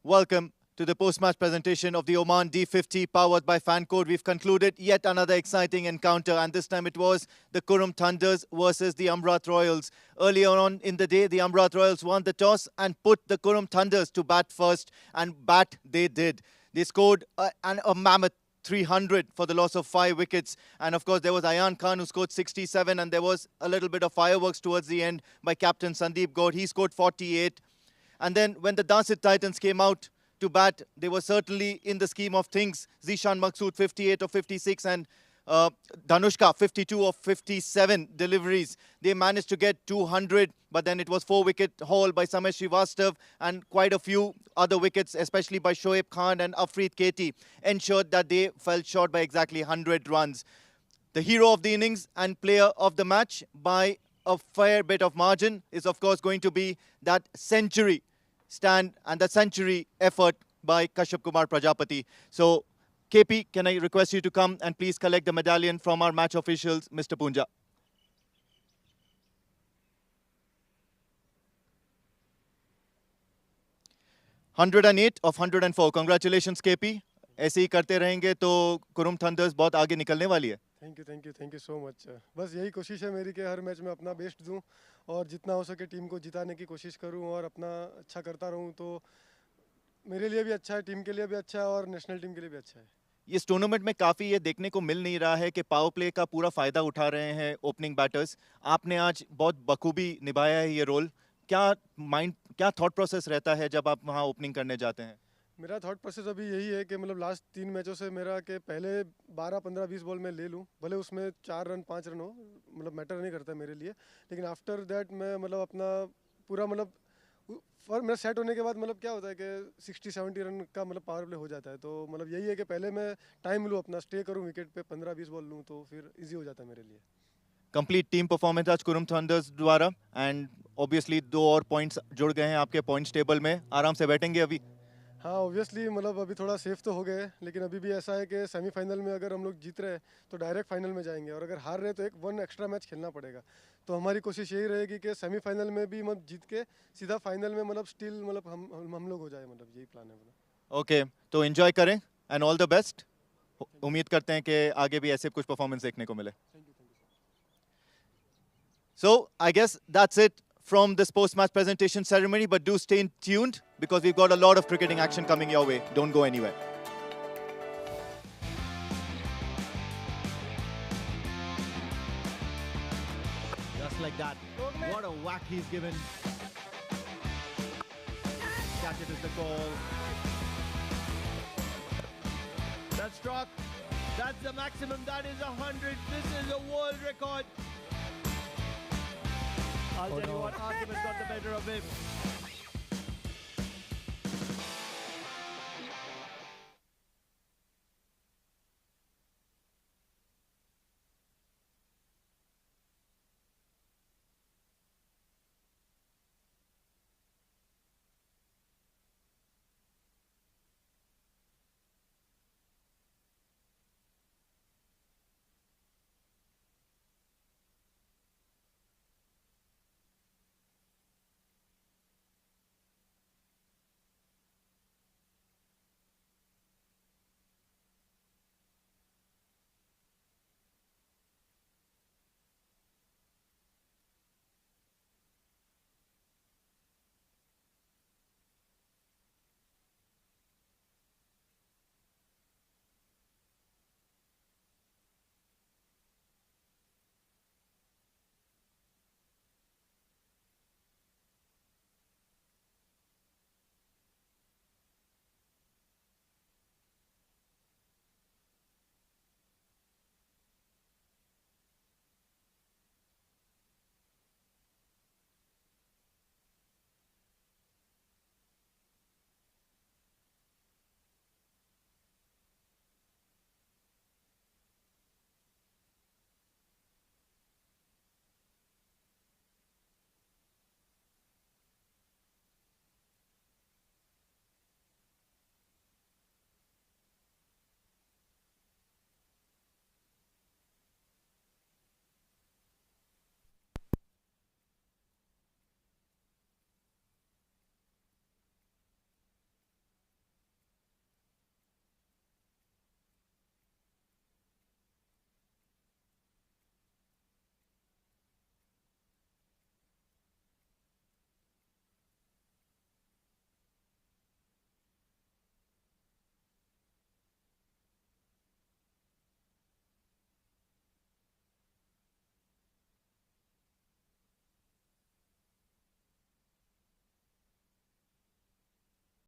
welcome to the post-match presentation of the Oman D50 powered by Fan Code. We've concluded yet another exciting encounter, and this time it was the Qurum Thunders versus the Amrat Royals. Earlier on in the day, the Amrat Royals won the toss and put the Qurum Thunders to bat first, and bat they did. They scored a mammoth 300 for the loss of 5 wickets. And of course, there was Ayan Khan who scored 67, and there was a little bit of fireworks towards the end by Captain Sandeep Gaur. He scored 48. And then when the Darsait Titans came out to bat, they were certainly in the scheme of things. Zishan Maqsood 58 of 56 and Dhanushka 52 of 57 deliveries. They managed to get 200, but then it was 4-wicket haul by Samesh Srivastav, and quite a few other wickets, especially by Shoaib Khan and Afreed Katie, ensured that they fell short by exactly 100 runs. The hero of the innings and player of the match by a fair bit of margin is of course going to be that century stand and the century effort by Kashyap Kumar Prajapati. So KP, can I request you to come and please collect the medallion from our match officials, Mr. Punja. 108 of 104. Congratulations, KP. ऐसे ही करते रहेंगे तो Kurum thunder's बहुत आगे निकलने वाली है. Thank you so much. बस यही कोशिश है मेरी कि हर मैच में अपना बेस्ट दूं और जितना हो सके टीम को जिताने की कोशिश करूं और अपना अच्छा करता रहूं, तो मेरे लिए भी अच्छा है, टीम के लिए भी अच्छा है और नेशनल टीम के लिए भी अच्छा है. इस टूर्नामेंट में काफ़ी ये देखने को मिल नहीं रहा है कि पावर प्ले का पूरा फ़ायदा उठा रहे हैं ओपनिंग बैटर्स. आपने आज बहुत बखूबी निभाया है ये रोल. क्या थॉट प्रोसेस रहता है जब आप वहाँ ओपनिंग करने जाते हैं? मेरा थॉट प्रोसेस अभी यही है कि मतलब लास्ट 3 मैचों से मेरा कि पहले 12, 15, 20 बॉल में ले लूँ, भले उसमें 4 रन 5 रन हो, मतलब मैटर नहीं करता मेरे लिए, लेकिन आफ्टर दैट मैं मतलब अपना पूरा मतलब और मेरा सेट होने के बाद मतलब क्या होता है कि 60-70 रन का मतलब पावर प्ले हो जाता है. तो मतलब यही है कि पहले मैं टाइम लूँ, अपना स्टे करूँ विकेट पे, 15-20 बॉल लूँ, तो फिर ईजी हो जाता है मेरे लिए. कंप्लीट टीम परफॉर्मेंस आज कुरुम थंडर्स द्वारा, एंड ऑब्वियसली 2 और पॉइंट्स जुड़ गए हैं आपके पॉइंट्स टेबल में. आराम से बैठेंगे अभी? हाँ, ऑब्वियसली मतलब अभी थोड़ा सेफ तो हो गए, लेकिन अभी भी ऐसा है कि सेमीफाइनल में अगर हम लोग जीत रहे तो डायरेक्ट फाइनल में जाएंगे, और अगर हार रहे तो एक 1 एक्स्ट्रा मैच खेलना पड़ेगा. तो हमारी कोशिश यही रहेगी कि सेमीफाइनल में भी मतलब जीत के सीधा फाइनल में मतलब स्टिल मतलब हम लोग हो जाए, मतलब यही प्लान है. ओके, तो एंजॉय करें एंड ऑल द बेस्ट. उम्मीद करते हैं कि आगे भी ऐसे कुछ परफॉर्मेंस देखने को मिले. So I guess that's it from this post-match presentation ceremony, but do stay tuned because we've got a lot of cricketing action coming your way. Don't go anywhere. Just like that. What a whack he's given. Catch it is the call. That's struck. That's the maximum. That is 100. This is a world record. I'll tell you what, Arkham has got the better of him.